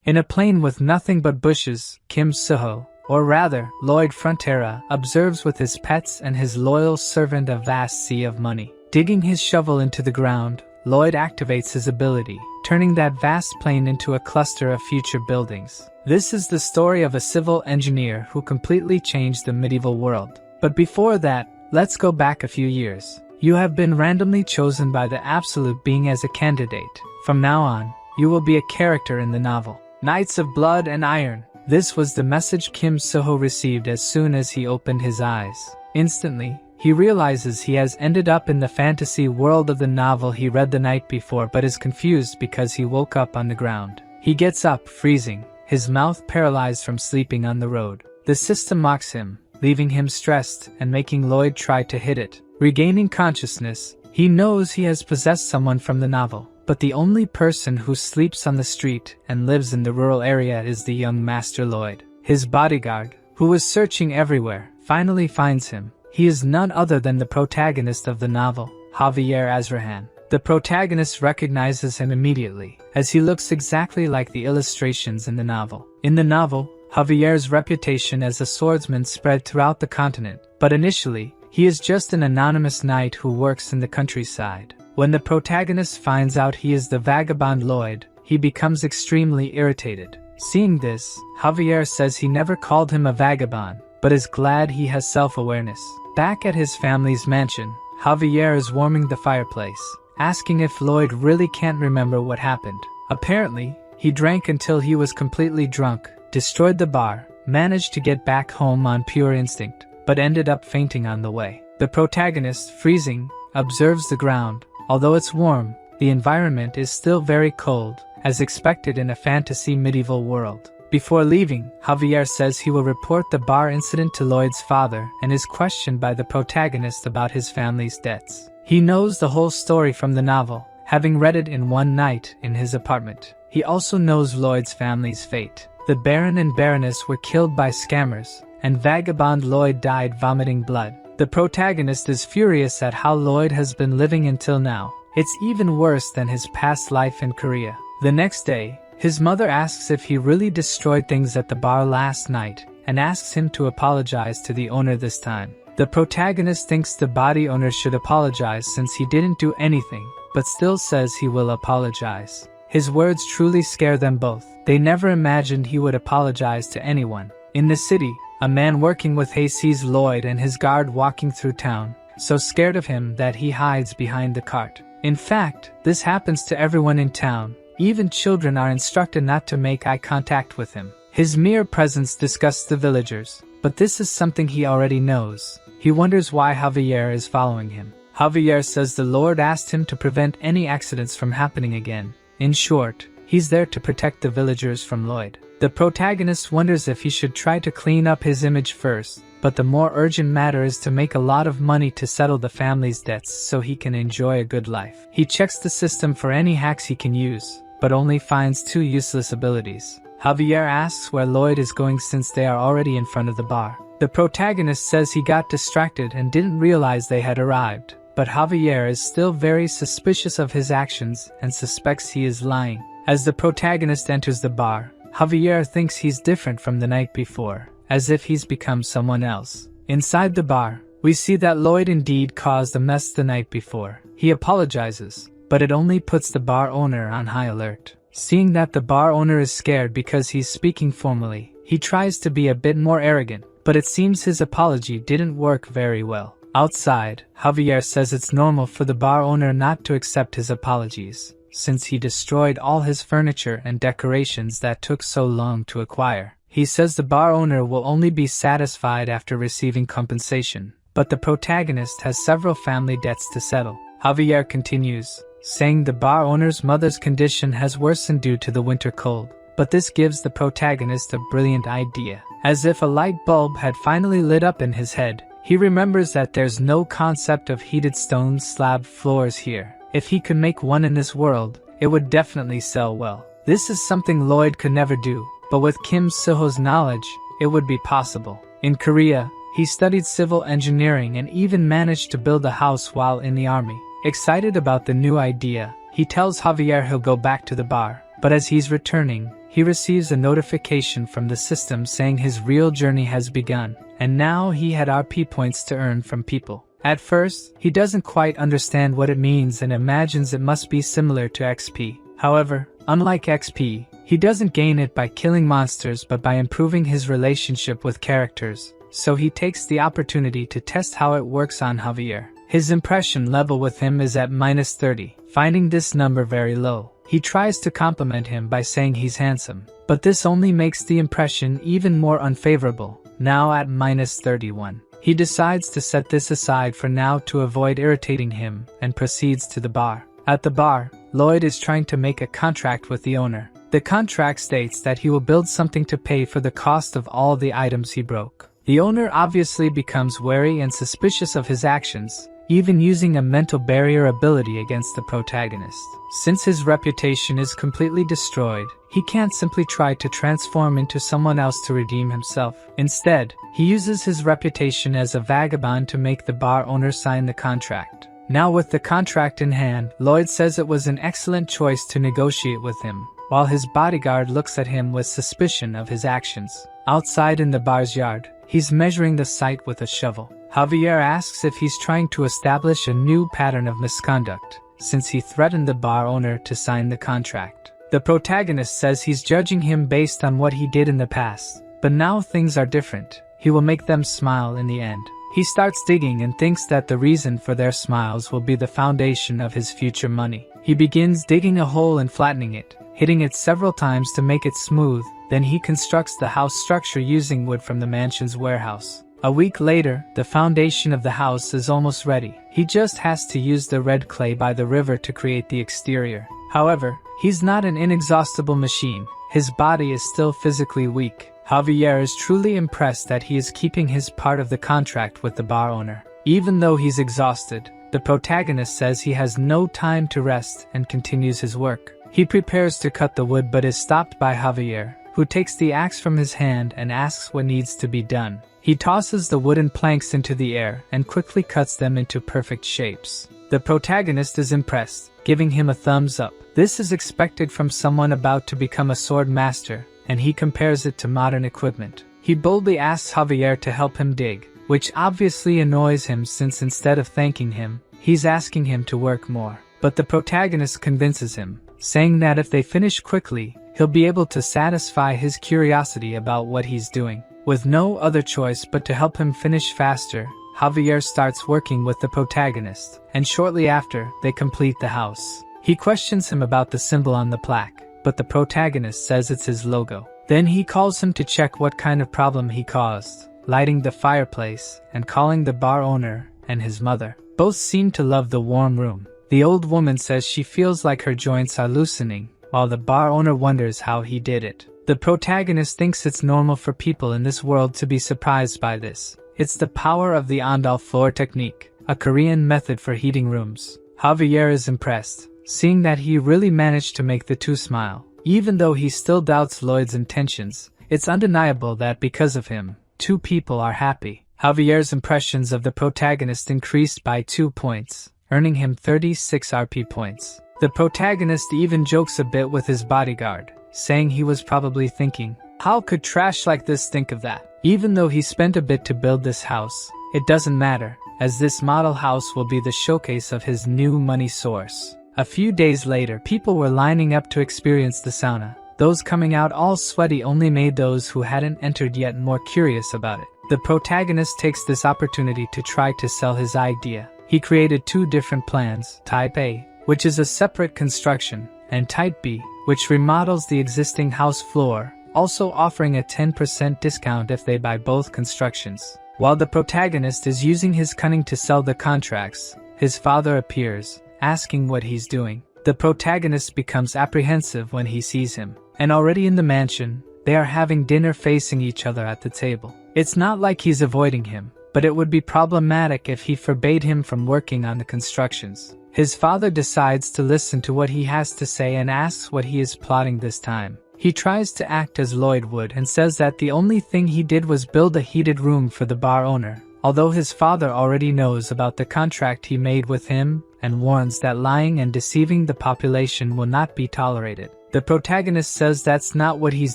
In a plain with nothing but bushes, Kim Suho, or rather, Lloyd Frontera, observes with his pets and his loyal servant a vast sea of money. Digging his shovel into the ground, Lloyd activates his ability, turning that vast plain into a cluster of future buildings. This is the story of a civil engineer who completely changed the medieval world. But before that, let's go back a few years. You have been randomly chosen by the Absolute Being as a candidate. From now on, you will be a character in the novel. Knights of Blood and Iron. This was the message Kim Suho received as soon as he opened his eyes. Instantly, he realizes he has ended up in the fantasy world of the novel he read the night before but is confused because he woke up on the ground. He gets up, freezing, his mouth paralyzed from sleeping on the road. The system mocks him, leaving him stressed and making Lloyd try to hit it. Regaining consciousness, he knows he has possessed someone from the novel. But the only person who sleeps on the street and lives in the rural area is the young Master Lloyd. His bodyguard, who was searching everywhere, finally finds him. He is none other than the protagonist of the novel, Javier Azrahan. The protagonist recognizes him immediately, as he looks exactly like the illustrations in the novel. In the novel, Javier's reputation as a swordsman spread throughout the continent, but initially, he is just an anonymous knight who works in the countryside. When the protagonist finds out he is the vagabond Lloyd, he becomes extremely irritated. Seeing this, Javier says he never called him a vagabond, but is glad he has self-awareness. Back at his family's mansion, Javier is warming the fireplace, asking if Lloyd really can't remember what happened. Apparently, he drank until he was completely drunk, destroyed the bar, managed to get back home on pure instinct, but ended up fainting on the way. The protagonist, freezing, observes the ground. Although it's warm, the environment is still very cold, as expected in a fantasy medieval world. Before leaving, Javier says he will report the bar incident to Lloyd's father and is questioned by the protagonist about his family's debts. He knows the whole story from the novel, having read it in one night in his apartment. He also knows Lloyd's family's fate. The Baron and Baroness were killed by scammers, and vagabond Lloyd died vomiting blood. The protagonist is furious at how Lloyd has been living until now. It's even worse than his past life in Korea. The next day, his mother asks if he really destroyed things at the bar last night, and asks him to apologize to the owner this time. The protagonist thinks the body owner should apologize since he didn't do anything, but still says he will apologize. His words truly scare them both. They never imagined he would apologize to anyone. In the city, a man working with Hay sees Lloyd and his guard walking through town, so scared of him that he hides behind the cart. In fact, this happens to everyone in town. Even children are instructed not to make eye contact with him. His mere presence disgusts the villagers, but this is something he already knows. He wonders why Javier is following him. Javier says the Lord asked him to prevent any accidents from happening again. In short, he's there to protect the villagers from Lloyd. The protagonist wonders if he should try to clean up his image first, but the more urgent matter is to make a lot of money to settle the family's debts so he can enjoy a good life. He checks the system for any hacks he can use, but only finds 2 useless abilities. Javier asks where Lloyd is going since they are already in front of the bar. The protagonist says he got distracted and didn't realize they had arrived, but Javier is still very suspicious of his actions and suspects he is lying. As the protagonist enters the bar, Javier thinks he's different from the night before, as if he's become someone else. Inside the bar, we see that Lloyd indeed caused a mess the night before. He apologizes, but it only puts the bar owner on high alert. Seeing that the bar owner is scared because he's speaking formally, he tries to be a bit more arrogant, but it seems his apology didn't work very well. Outside, Javier says it's normal for the bar owner not to accept his apologies, since he destroyed all his furniture and decorations that took so long to acquire. He says the bar owner will only be satisfied after receiving compensation, but the protagonist has several family debts to settle. Javier continues, saying the bar owner's mother's condition has worsened due to the winter cold, but this gives the protagonist a brilliant idea. As if a light bulb had finally lit up in his head, he remembers that there's no concept of heated stone slab floors here. If he could make one in this world, it would definitely sell well. This is something Lloyd could never do, but with Kim Suho's knowledge, it would be possible. In Korea, he studied civil engineering and even managed to build a house while in the army. Excited about the new idea, he tells Javier he'll go back to the bar, but as he's returning, he receives a notification from the system saying his real journey has begun, and now he had RP points to earn from people. At first, he doesn't quite understand what it means and imagines it must be similar to XP. However, unlike XP, he doesn't gain it by killing monsters but by improving his relationship with characters, so he takes the opportunity to test how it works on Javier. His impression level with him is at -30, finding this number very low. He tries to compliment him by saying he's handsome, but this only makes the impression even more unfavorable, now at -31. He decides to set this aside for now to avoid irritating him and proceeds to the bar. At the bar, Lloyd is trying to make a contract with the owner. The contract states that he will build something to pay for the cost of all the items he broke. The owner obviously becomes wary and suspicious of his actions, even using a mental barrier ability against the protagonist. Since his reputation is completely destroyed, he can't simply try to transform into someone else to redeem himself. Instead, he uses his reputation as a vagabond to make the bar owner sign the contract. Now with the contract in hand, Lloyd says it was an excellent choice to negotiate with him, while his bodyguard looks at him with suspicion of his actions. Outside in the bar's yard, he's measuring the site with a shovel. Javier asks if he's trying to establish a new pattern of misconduct, since he threatened the bar owner to sign the contract. The protagonist says he's judging him based on what he did in the past, but now things are different. He will make them smile in the end. He starts digging and thinks that the reason for their smiles will be the foundation of his future money. He begins digging a hole and flattening it, hitting it several times to make it smooth. Then he constructs the house structure using wood from the mansion's warehouse. A week later, the foundation of the house is almost ready. He just has to use the red clay by the river to create the exterior. However, he's not an inexhaustible machine. His body is still physically weak. Javier is truly impressed that he is keeping his part of the contract with the bar owner. Even though he's exhausted, the protagonist says he has no time to rest and continues his work. He prepares to cut the wood but is stopped by Javier, who takes the axe from his hand and asks what needs to be done. He tosses the wooden planks into the air and quickly cuts them into perfect shapes. The protagonist is impressed, giving him a thumbs up. This is expected from someone about to become a sword master, and he compares it to modern equipment. He boldly asks Javier to help him dig, which obviously annoys him since instead of thanking him, he's asking him to work more. But the protagonist convinces him, saying that if they finish quickly, he'll be able to satisfy his curiosity about what he's doing. With no other choice but to help him finish faster, Javier starts working with the protagonist, and shortly after, they complete the house. He questions him about the symbol on the plaque, but the protagonist says it's his logo. Then he calls him to check what kind of problem he caused, lighting the fireplace and calling the bar owner and his mother. Both seem to love the warm room. The old woman says she feels like her joints are loosening, while the bar owner wonders how he did it. The protagonist thinks it's normal for people in this world to be surprised by this. It's the power of the Andal floor technique, a Korean method for heating rooms. Javier is impressed, seeing that he really managed to make the two smile. Even though he still doubts Lloyd's intentions, it's undeniable that because of him, two people are happy. Javier's impressions of the protagonist increased by 2 points, earning him 36 RP points. The protagonist even jokes a bit with his bodyguard, saying he was probably thinking, how could trash like this think of that? Even though he spent a bit to build this house, it doesn't matter, as this model house will be the showcase of his new money source. A few days later, people were lining up to experience the sauna. Those coming out all sweaty only made those who hadn't entered yet more curious about it. The protagonist takes this opportunity to try to sell his idea. He created 2 different plans, Type A, which is a separate construction, and Type B, which remodels the existing house floor, also offering a 10% discount if they buy both constructions. While the protagonist is using his cunning to sell the contracts, his father appears, asking what he's doing. The protagonist becomes apprehensive when he sees him, and already in the mansion, they are having dinner facing each other at the table. It's not like he's avoiding him, but it would be problematic if he forbade him from working on the constructions. His father decides to listen to what he has to say and asks what he is plotting this time. He tries to act as Lloyd would and says that the only thing he did was build a heated room for the bar owner, although his father already knows about the contract he made with him and warns that lying and deceiving the population will not be tolerated. The protagonist says that's not what he's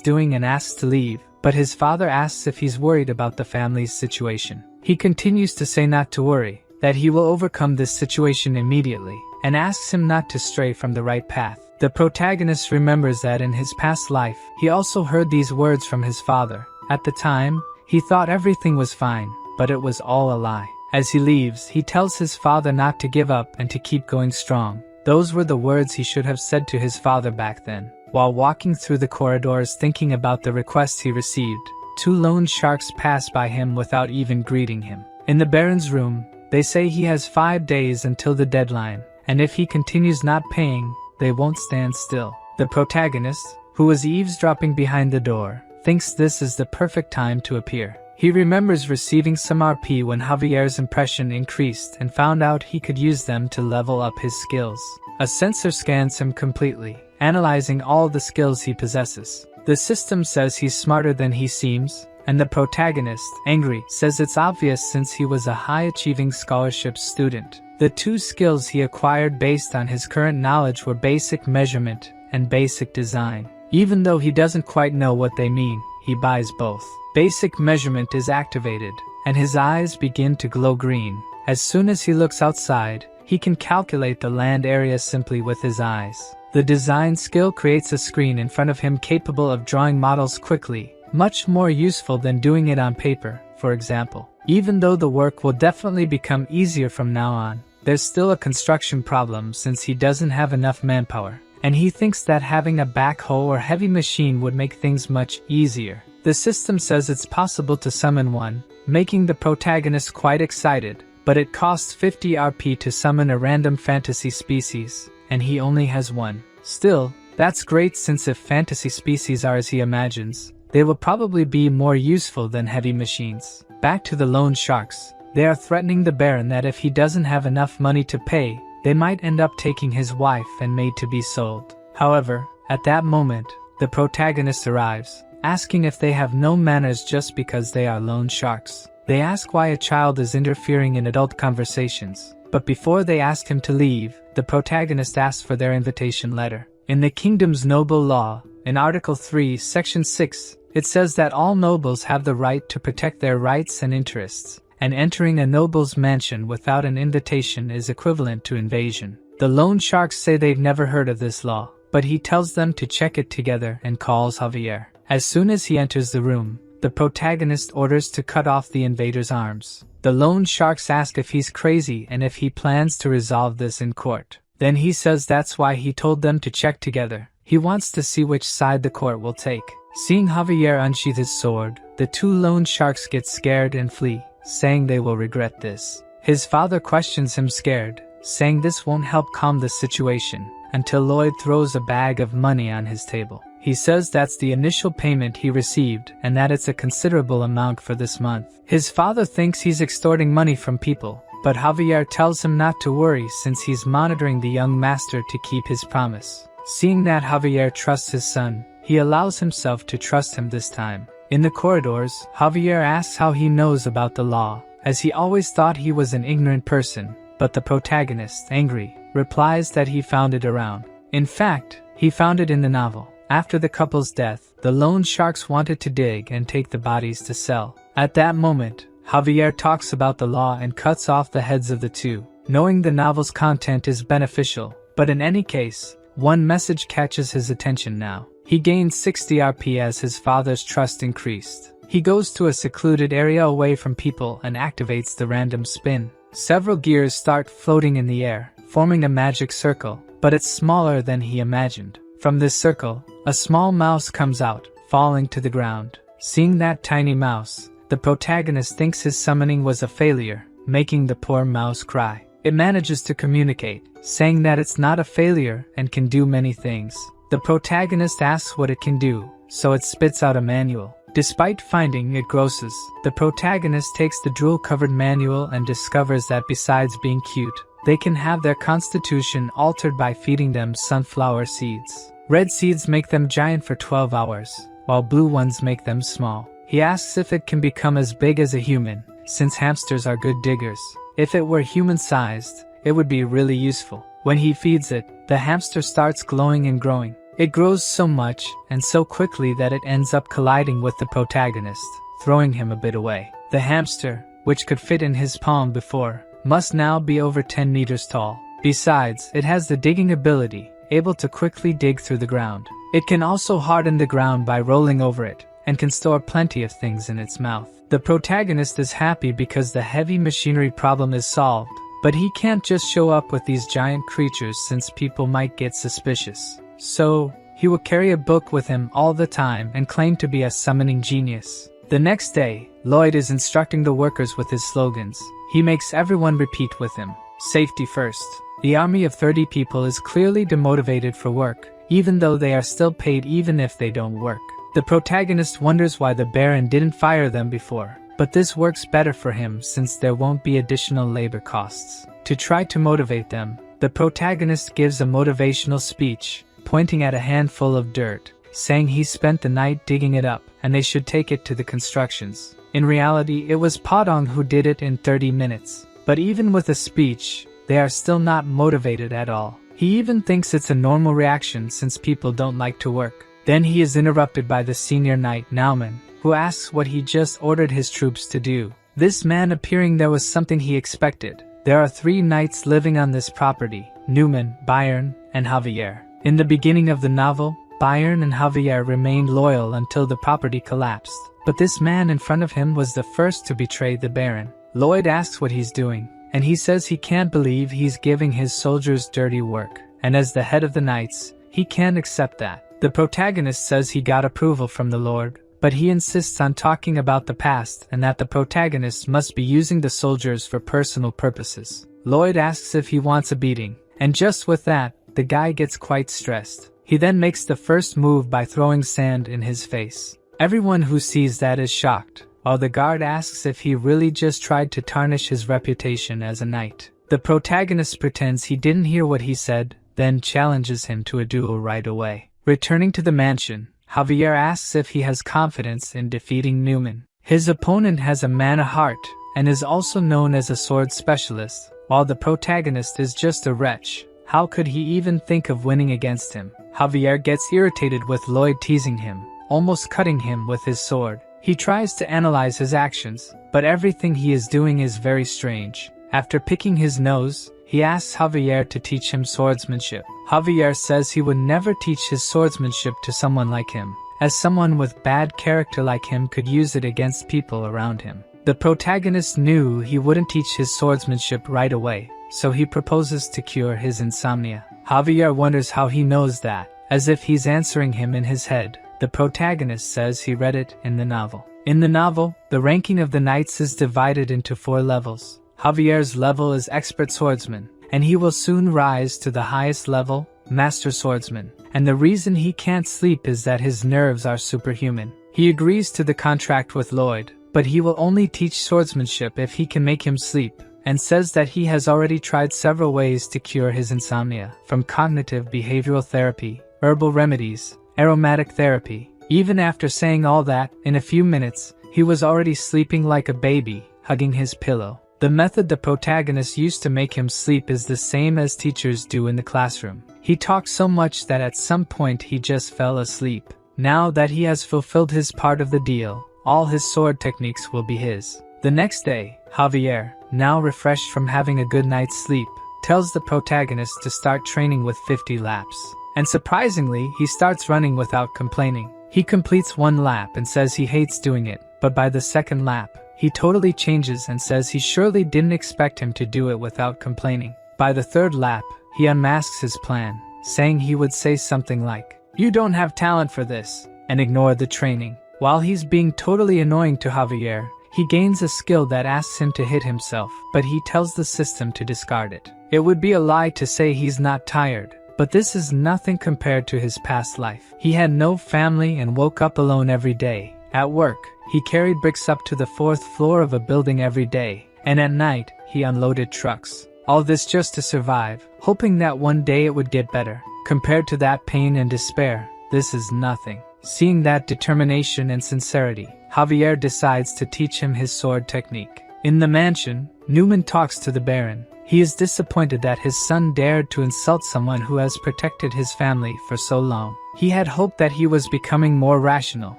doing and asks to leave, but his father asks if he's worried about the family's situation. He continues to say not to worry, that he will overcome this situation immediately, and asks him not to stray from the right path. The protagonist remembers that in his past life, he also heard these words from his father. At the time, he thought everything was fine, but it was all a lie. As he leaves, he tells his father not to give up and to keep going strong. Those were the words he should have said to his father back then. While walking through the corridors thinking about the requests he received, 2 loan sharks pass by him without even greeting him. In the Baron's room, they say he has 5 days until the deadline, and if he continues not paying, they won't stand still. The protagonist, who was eavesdropping behind the door, thinks this is the perfect time to appear. He remembers receiving some RP when Javier's impression increased and found out he could use them to level up his skills. A sensor scans him completely, analyzing all the skills he possesses. The system says he's smarter than he seems, and the protagonist, angry, says it's obvious since he was a high-achieving scholarship student. The 2 skills he acquired based on his current knowledge were basic measurement and basic design. Even though he doesn't quite know what they mean, he buys both. Basic measurement is activated, and his eyes begin to glow green. As soon as he looks outside, he can calculate the land area simply with his eyes. The design skill creates a screen in front of him capable of drawing models quickly, much more useful than doing it on paper, for example. Even though the work will definitely become easier from now on, there's still a construction problem since he doesn't have enough manpower, and he thinks that having a backhoe or heavy machine would make things much easier. The system says it's possible to summon one, making the protagonist quite excited, but it costs 50 RP to summon a random fantasy species, and he only has one. Still, that's great since if fantasy species are as he imagines, they will probably be more useful than heavy machines. Back to the loan sharks. They are threatening the Baron that if he doesn't have enough money to pay, they might end up taking his wife and maid to be sold. However, at that moment, the protagonist arrives, asking if they have no manners just because they are loan sharks. They ask why a child is interfering in adult conversations, but before they ask him to leave, the protagonist asks for their invitation letter. In the kingdom's noble law, in Article 3, Section 6, it says that all nobles have the right to protect their rights and interests, and entering a noble's mansion without an invitation is equivalent to invasion. The loan sharks say they've never heard of this law, but he tells them to check it together and calls Javier. As soon as he enters the room, the protagonist orders to cut off the invader's arms. The loan sharks ask if he's crazy and if he plans to resolve this in court. Then he says that's why he told them to check together. He wants to see which side the court will take. Seeing Javier unsheath his sword, the 2 loan sharks get scared and flee, saying they will regret this. His father questions him scared, saying this won't help calm the situation, until Lloyd throws a bag of money on his table. He says that's the initial payment he received and that it's a considerable amount for this month. His father thinks he's extorting money from people, but Javier tells him not to worry since he's monitoring the young master to keep his promise. Seeing that Javier trusts his son, he allows himself to trust him this time. In the corridors, Javier asks how he knows about the law, as he always thought he was an ignorant person, but the protagonist, angry, replies that he found it around. In fact, he found it in the novel. After the couple's death, the loan sharks wanted to dig and take the bodies to sell. At that moment, Javier talks about the law and cuts off the heads of the 2, knowing the novel's content is beneficial, but in any case, one message catches his attention now. He gains 60 RP as his father's trust increased. He goes to a secluded area away from people and activates the random spin. Several gears start floating in the air, forming a magic circle, but it's smaller than he imagined. From this circle, a small mouse comes out, falling to the ground. Seeing that tiny mouse, the protagonist thinks his summoning was a failure, making the poor mouse cry. It manages to communicate, saying that it's not a failure and can do many things. The protagonist asks what it can do, so it spits out a manual. Despite finding it grosses, the protagonist takes the drool-covered manual and discovers that besides being cute, they can have their constitution altered by feeding them sunflower seeds. Red seeds make them giant for 12 hours, while blue ones make them small. He asks if it can become as big as a human, since hamsters are good diggers. If it were human-sized, it would be really useful. When he feeds it, the hamster starts glowing and growing. It grows so much and so quickly that it ends up colliding with the protagonist, throwing him a bit away. The hamster, which could fit in his palm before, must now be over 10 meters tall. Besides, it has the digging ability, able to quickly dig through the ground. It can also harden the ground by rolling over it, and can store plenty of things in its mouth. The protagonist is happy because the heavy machinery problem is solved, but he can't just show up with these giant creatures since people might get suspicious. So, he will carry a book with him all the time and claim to be a summoning genius. The next day, Lloyd is instructing the workers with his slogans. He makes everyone repeat with him. Safety first. The army of 30 people is clearly demotivated for work, even though they are still paid even if they don't work. The protagonist wonders why the Baron didn't fire them before, but this works better for him since there won't be additional labor costs. To try to motivate them, the protagonist gives a motivational speech, pointing at a handful of dirt, saying he spent the night digging it up, and they should take it to the constructions. In reality, it was Padong who did it in 30 minutes. But even with a speech, they are still not motivated at all. He even thinks it's a normal reaction since people don't like to work. Then he is interrupted by the senior knight Nauman, who asks what he just ordered his troops to do. This man appearing there was something he expected. There are 3 knights living on this property, Newman, Bayern, and Javier. In the beginning of the novel, Bayern and Javier remained loyal until the property collapsed. But this man in front of him was the first to betray the Baron. Lloyd asks what he's doing, and he says he can't believe he's giving his soldiers dirty work, and as the head of the knights, he can't accept that. The protagonist says he got approval from the Lord, but he insists on talking about the past and that the protagonist must be using the soldiers for personal purposes. Lloyd asks if he wants a beating, and just with that, the guy gets quite stressed. He then makes the first move by throwing sand in his face. Everyone who sees that is shocked, while the guard asks if he really just tried to tarnish his reputation as a knight. The protagonist pretends he didn't hear what he said, then challenges him to a duel right away. Returning to the mansion, Javier asks if he has confidence in defeating Newman. His opponent has a mana heart, and is also known as a sword specialist, while the protagonist is just a wretch. How could he even think of winning against him? Javier gets irritated with Lloyd teasing him, almost cutting him with his sword. He tries to analyze his actions, but everything he is doing is very strange. After picking his nose, he asks Javier to teach him swordsmanship. Javier says he would never teach his swordsmanship to someone like him, as someone with bad character like him could use it against people around him. The protagonist knew he wouldn't teach his swordsmanship right away, so he proposes to cure his insomnia. Javier wonders how he knows that, as if he's answering him in his head. The protagonist says he read it in the novel. In the novel, the ranking of the knights is divided into 4 levels. Javier's level is expert swordsman, and he will soon rise to the highest level, master swordsman. And the reason he can't sleep is that his nerves are superhuman. He agrees to the contract with Lloyd, but he will only teach swordsmanship if he can make him sleep, and says that he has already tried several ways to cure his insomnia, from cognitive behavioral therapy, herbal remedies, aromatic therapy. Even after saying all that, in a few minutes, he was already sleeping like a baby, hugging his pillow. The method the protagonist used to make him sleep is the same as teachers do in the classroom. He talked so much that at some point he just fell asleep. Now that he has fulfilled his part of the deal, all his sword techniques will be his. The next day, Javier, now refreshed from having a good night's sleep, tells the protagonist to start training with 50 laps. And surprisingly, he starts running without complaining. He completes 1 lap and says he hates doing it, but by the 2nd lap, he totally changes and says he surely didn't expect him to do it without complaining. By the 3rd lap, he unmasks his plan, saying he would say something like, "You don't have talent for this," and ignore the training. While he's being totally annoying to Javier, he gains a skill that asks him to hit himself, but he tells the system to discard it. It would be a lie to say he's not tired, but this is nothing compared to his past life. He had no family and woke up alone every day. At work, he carried bricks up to the 4th floor of a building every day, and at night, he unloaded trucks. All this just to survive, hoping that one day it would get better. Compared to that pain and despair, this is nothing. Seeing that determination and sincerity, Javier decides to teach him his sword technique. In the mansion, Newman talks to the Baron. He is disappointed that his son dared to insult someone who has protected his family for so long. He had hoped that he was becoming more rational,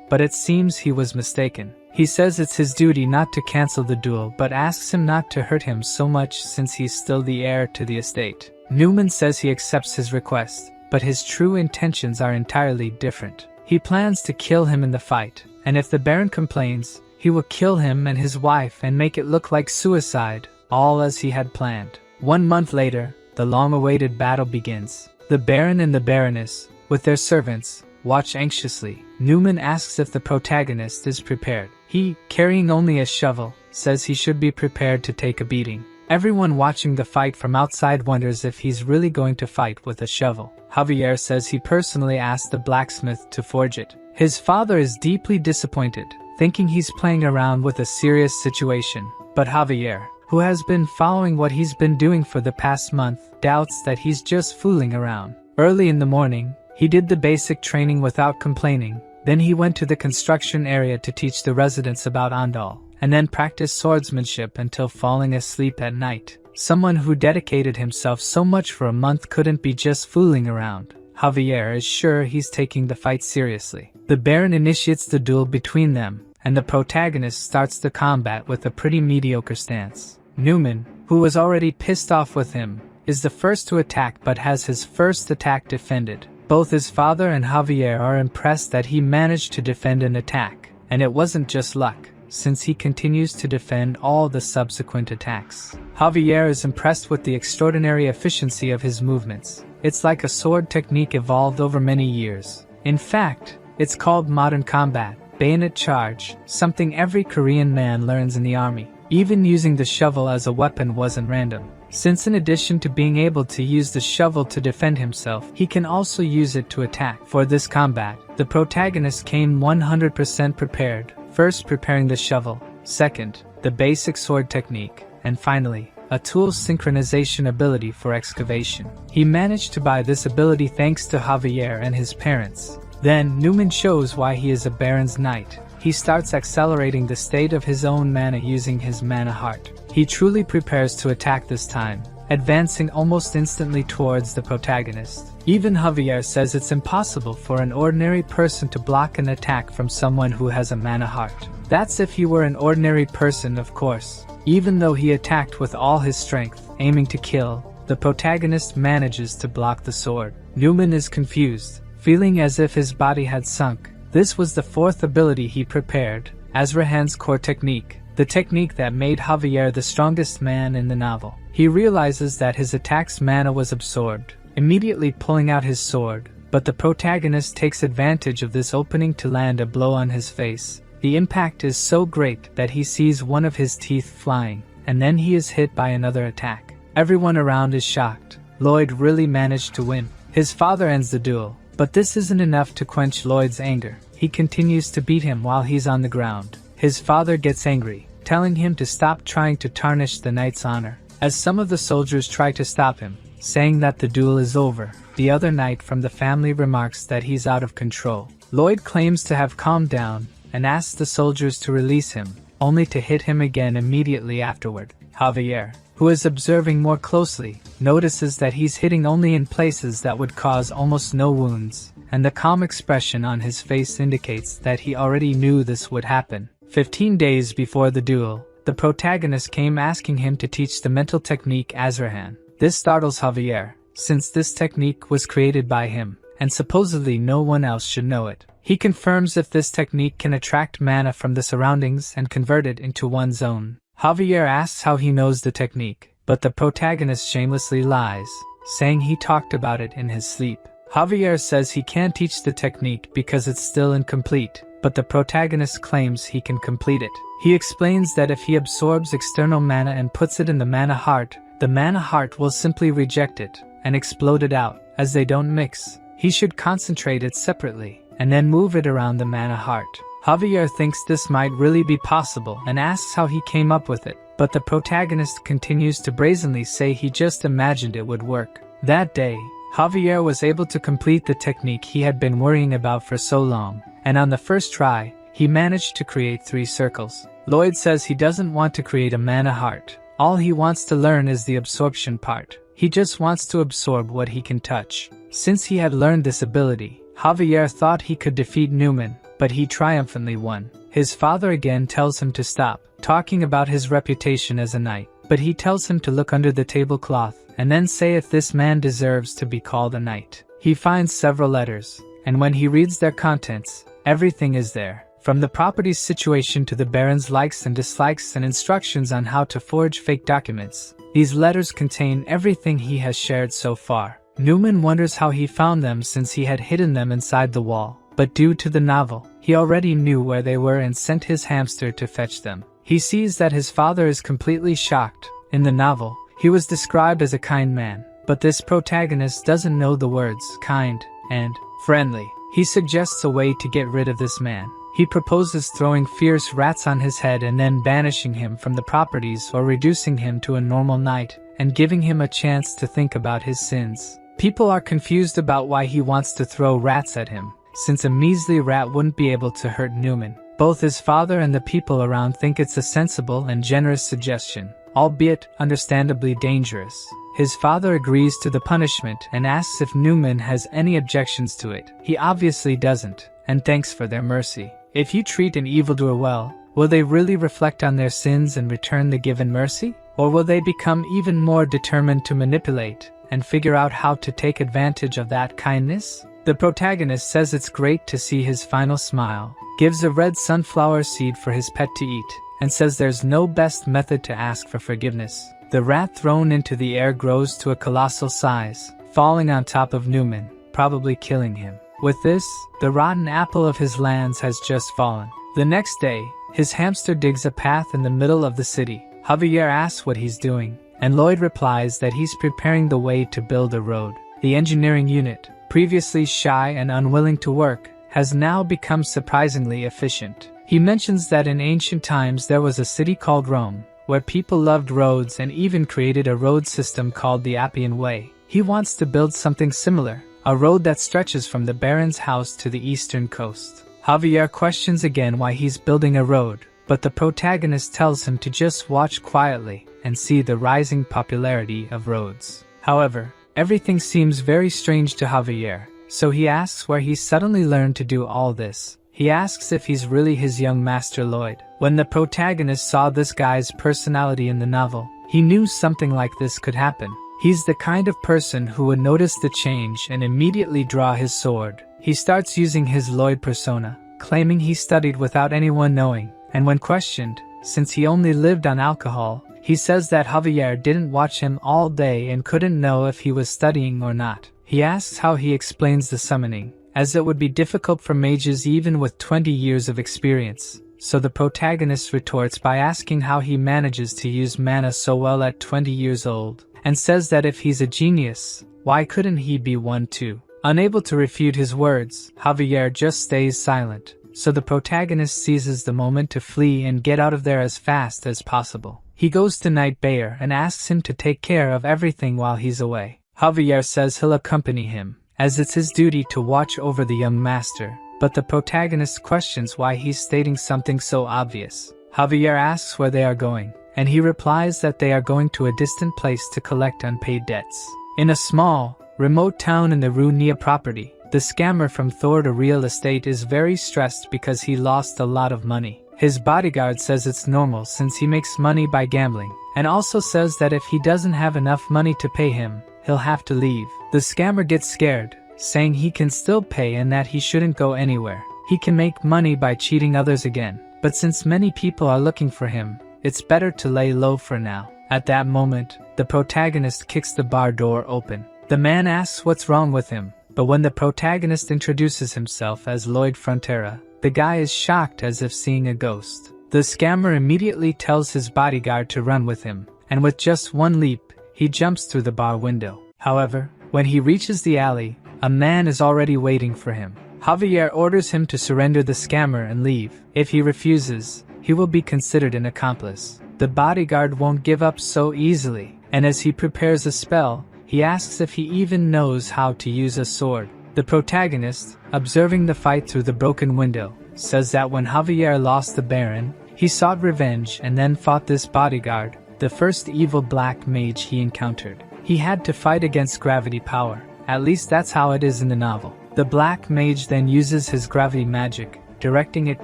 but it seems he was mistaken. He says it's his duty not to cancel the duel, but asks him not to hurt him so much since he's still the heir to the estate. Newman says he accepts his request, but his true intentions are entirely different. He plans to kill him in the fight, and if the Baron complains, he will kill him and his wife and make it look like suicide, all as he had planned. 1 month later, the long-awaited battle begins. The Baron and the Baroness, with their servants, watch anxiously. Newman asks if the protagonist is prepared. He, carrying only a shovel, says he should be prepared to take a beating. Everyone watching the fight from outside wonders if he's really going to fight with a shovel. Javier says he personally asked the blacksmith to forge it. His father is deeply disappointed, thinking he's playing around with a serious situation. But Javier, who has been following what he's been doing for the past month, doubts that he's just fooling around. Early in the morning, he did the basic training without complaining. Then he went to the construction area to teach the residents about Andal, and then practiced swordsmanship until falling asleep at night. Someone who dedicated himself so much for a month couldn't be just fooling around. Javier is sure he's taking the fight seriously. The Baron initiates the duel between them, and the protagonist starts the combat with a pretty mediocre stance. Newman, who was already pissed off with him, is the first to attack but has his first attack defended. Both his father and Javier are impressed that he managed to defend an attack, and it wasn't just luck, since he continues to defend all the subsequent attacks. Javier is impressed with the extraordinary efficiency of his movements. It's like a sword technique evolved over many years. In fact, it's called modern combat, bayonet charge, something every Korean man learns in the army. Even using the shovel as a weapon wasn't random, since in addition to being able to use the shovel to defend himself, he can also use it to attack. For this combat, the protagonist came 100% prepared, first preparing the shovel, second, the basic sword technique, and finally, a tool synchronization ability for excavation. He managed to buy this ability thanks to Javier and his parents. Then, Newman shows why he is a Baron's Knight. He starts accelerating the state of his own mana using his mana heart. He truly prepares to attack this time, advancing almost instantly towards the protagonist. Even Javier says it's impossible for an ordinary person to block an attack from someone who has a mana heart. That's if he were an ordinary person, of course. Even though he attacked with all his strength, aiming to kill, the protagonist manages to block the sword. Newman is confused, feeling as if his body had sunk. This was the fourth ability he prepared, Azrahan's core technique, the technique that made Javier the strongest man in the novel. He realizes that his attack's mana was absorbed, immediately pulling out his sword, but the protagonist takes advantage of this opening to land a blow on his face. The impact is so great that he sees one of his teeth flying, and then he is hit by another attack. Everyone around is shocked. Lloyd really managed to win. His father ends the duel, but this isn't enough to quench Lloyd's anger. He continues to beat him while he's on the ground. His father gets angry, telling him to stop trying to tarnish the knight's honor. As some of the soldiers try to stop him, saying that the duel is over, the other knight from the family remarks that he's out of control. Lloyd claims to have calmed down and asks the soldiers to release him, only to hit him again immediately afterward. Javier, who is observing more closely, notices that he's hitting only in places that would cause almost no wounds, and the calm expression on his face indicates that he already knew this would happen. 15 days before the duel, the protagonist came asking him to teach the mental technique Azrahan. This startles Javier, since this technique was created by him, and supposedly no one else should know it. He confirms if this technique can attract mana from the surroundings and convert it into one's own. Javier asks how he knows the technique, but the protagonist shamelessly lies, saying he talked about it in his sleep. Javier says he can't teach the technique because it's still incomplete, but the protagonist claims he can complete it. He explains that if he absorbs external mana and puts it in the mana heart, the mana heart will simply reject it and explode it out, as they don't mix. He should concentrate it separately, and then move it around the mana heart. Javier thinks this might really be possible and asks how he came up with it, but the protagonist continues to brazenly say he just imagined it would work. That day, Javier was able to complete the technique he had been worrying about for so long, and on the first try, he managed to create 3 circles. Lloyd says he doesn't want to create a mana heart, All he wants to learn is the absorption part. He just wants to absorb what he can touch. Since he had learned this ability, Javier thought he could defeat Newman, but he triumphantly won. His father again tells him to stop talking about his reputation as a knight, but he tells him to look under the tablecloth and then say if this man deserves to be called a knight. He finds several letters, and when he reads their contents, everything is there. From the property's situation to the Baron's likes and dislikes and instructions on how to forge fake documents. These letters contain everything he has shared so far. Newman wonders how he found them since he had hidden them inside the wall, but due to the novel, he already knew where they were and sent his hamster to fetch them. He sees that his father is completely shocked. In the novel, he was described as a kind man, but this protagonist doesn't know the words kind and friendly. He suggests a way to get rid of this man. He proposes throwing fierce rats on his head and then banishing him from the properties or reducing him to a normal knight and giving him a chance to think about his sins. People are confused about why he wants to throw rats at him, since a measly rat wouldn't be able to hurt Newman. Both his father and the people around think it's a sensible and generous suggestion, albeit understandably dangerous. His father agrees to the punishment and asks if Newman has any objections to it. He obviously doesn't, and thanks for their mercy. If you treat an evildoer well, will they really reflect on their sins and return the given mercy? Or will they become even more determined to manipulate and figure out how to take advantage of that kindness? The protagonist says it's great to see his final smile, gives a red sunflower seed for his pet to eat, and says there's no best method to ask for forgiveness. The rat thrown into the air grows to a colossal size, falling on top of Newman, probably killing him. With this, the rotten apple of his lands has just fallen. The next day, his hamster digs a path in the middle of the city. Javier asks what he's doing, and Lloyd replies that he's preparing the way to build a road. The engineering unit, previously shy and unwilling to work, has now become surprisingly efficient. He mentions that in ancient times there was a city called Rome, where people loved roads and even created a road system called the Appian Way. He wants to build something similar, a road that stretches from the Baron's house to the eastern coast. Javier questions again why he's building a road, but the protagonist tells him to just watch quietly and see the rising popularity of roads. However, everything seems very strange to Javier, so he asks where he suddenly learned to do all this. He asks if he's really his young master Lloyd. When the protagonist saw this guy's personality in the novel, he knew something like this could happen. He's the kind of person who would notice the change and immediately draw his sword. He starts using his Lloyd persona, claiming he studied without anyone knowing, and when questioned, since he only lived on alcohol, he says that Javier didn't watch him all day and couldn't know if he was studying or not. He asks how he explains the summoning, as it would be difficult for mages even with 20 years of experience. So the protagonist retorts by asking how he manages to use mana so well at 20 years old, and says that if he's a genius, why couldn't he be one too? Unable to refute his words, Javier just stays silent, so the protagonist seizes the moment to flee and get out of there as fast as possible. He goes to Knight Bayer and asks him to take care of everything while he's away. Javier says he'll accompany him, as it's his duty to watch over the young master, but the protagonist questions why he's stating something so obvious. Javier asks where they are going, and he replies that they are going to a distant place to collect unpaid debts. In a small, remote town in the Runia property, the scammer from Thor to Real Estate is very stressed because he lost a lot of money. His bodyguard says it's normal since he makes money by gambling, and also says that if he doesn't have enough money to pay him, he'll have to leave. The scammer gets scared, saying he can still pay and that he shouldn't go anywhere. He can make money by cheating others again, but since many people are looking for him, it's better to lay low for now. At that moment, the protagonist kicks the bar door open. The man asks what's wrong with him, but when the protagonist introduces himself as Lloyd Frontera, the guy is shocked as if seeing a ghost. The scammer immediately tells his bodyguard to run with him, and with just one leap, he jumps through the bar window. However, when he reaches the alley, a man is already waiting for him. Javier orders him to surrender the scammer and leave. If he refuses, he will be considered an accomplice. The bodyguard won't give up so easily, and as he prepares a spell, he asks if he even knows how to use a sword. The protagonist, observing the fight through the broken window, says that when Javier lost the Baron, he sought revenge and then fought this bodyguard, the first evil black mage he encountered. He had to fight against gravity power. At least that's how it is in the novel. The black mage then uses his gravity magic, directing it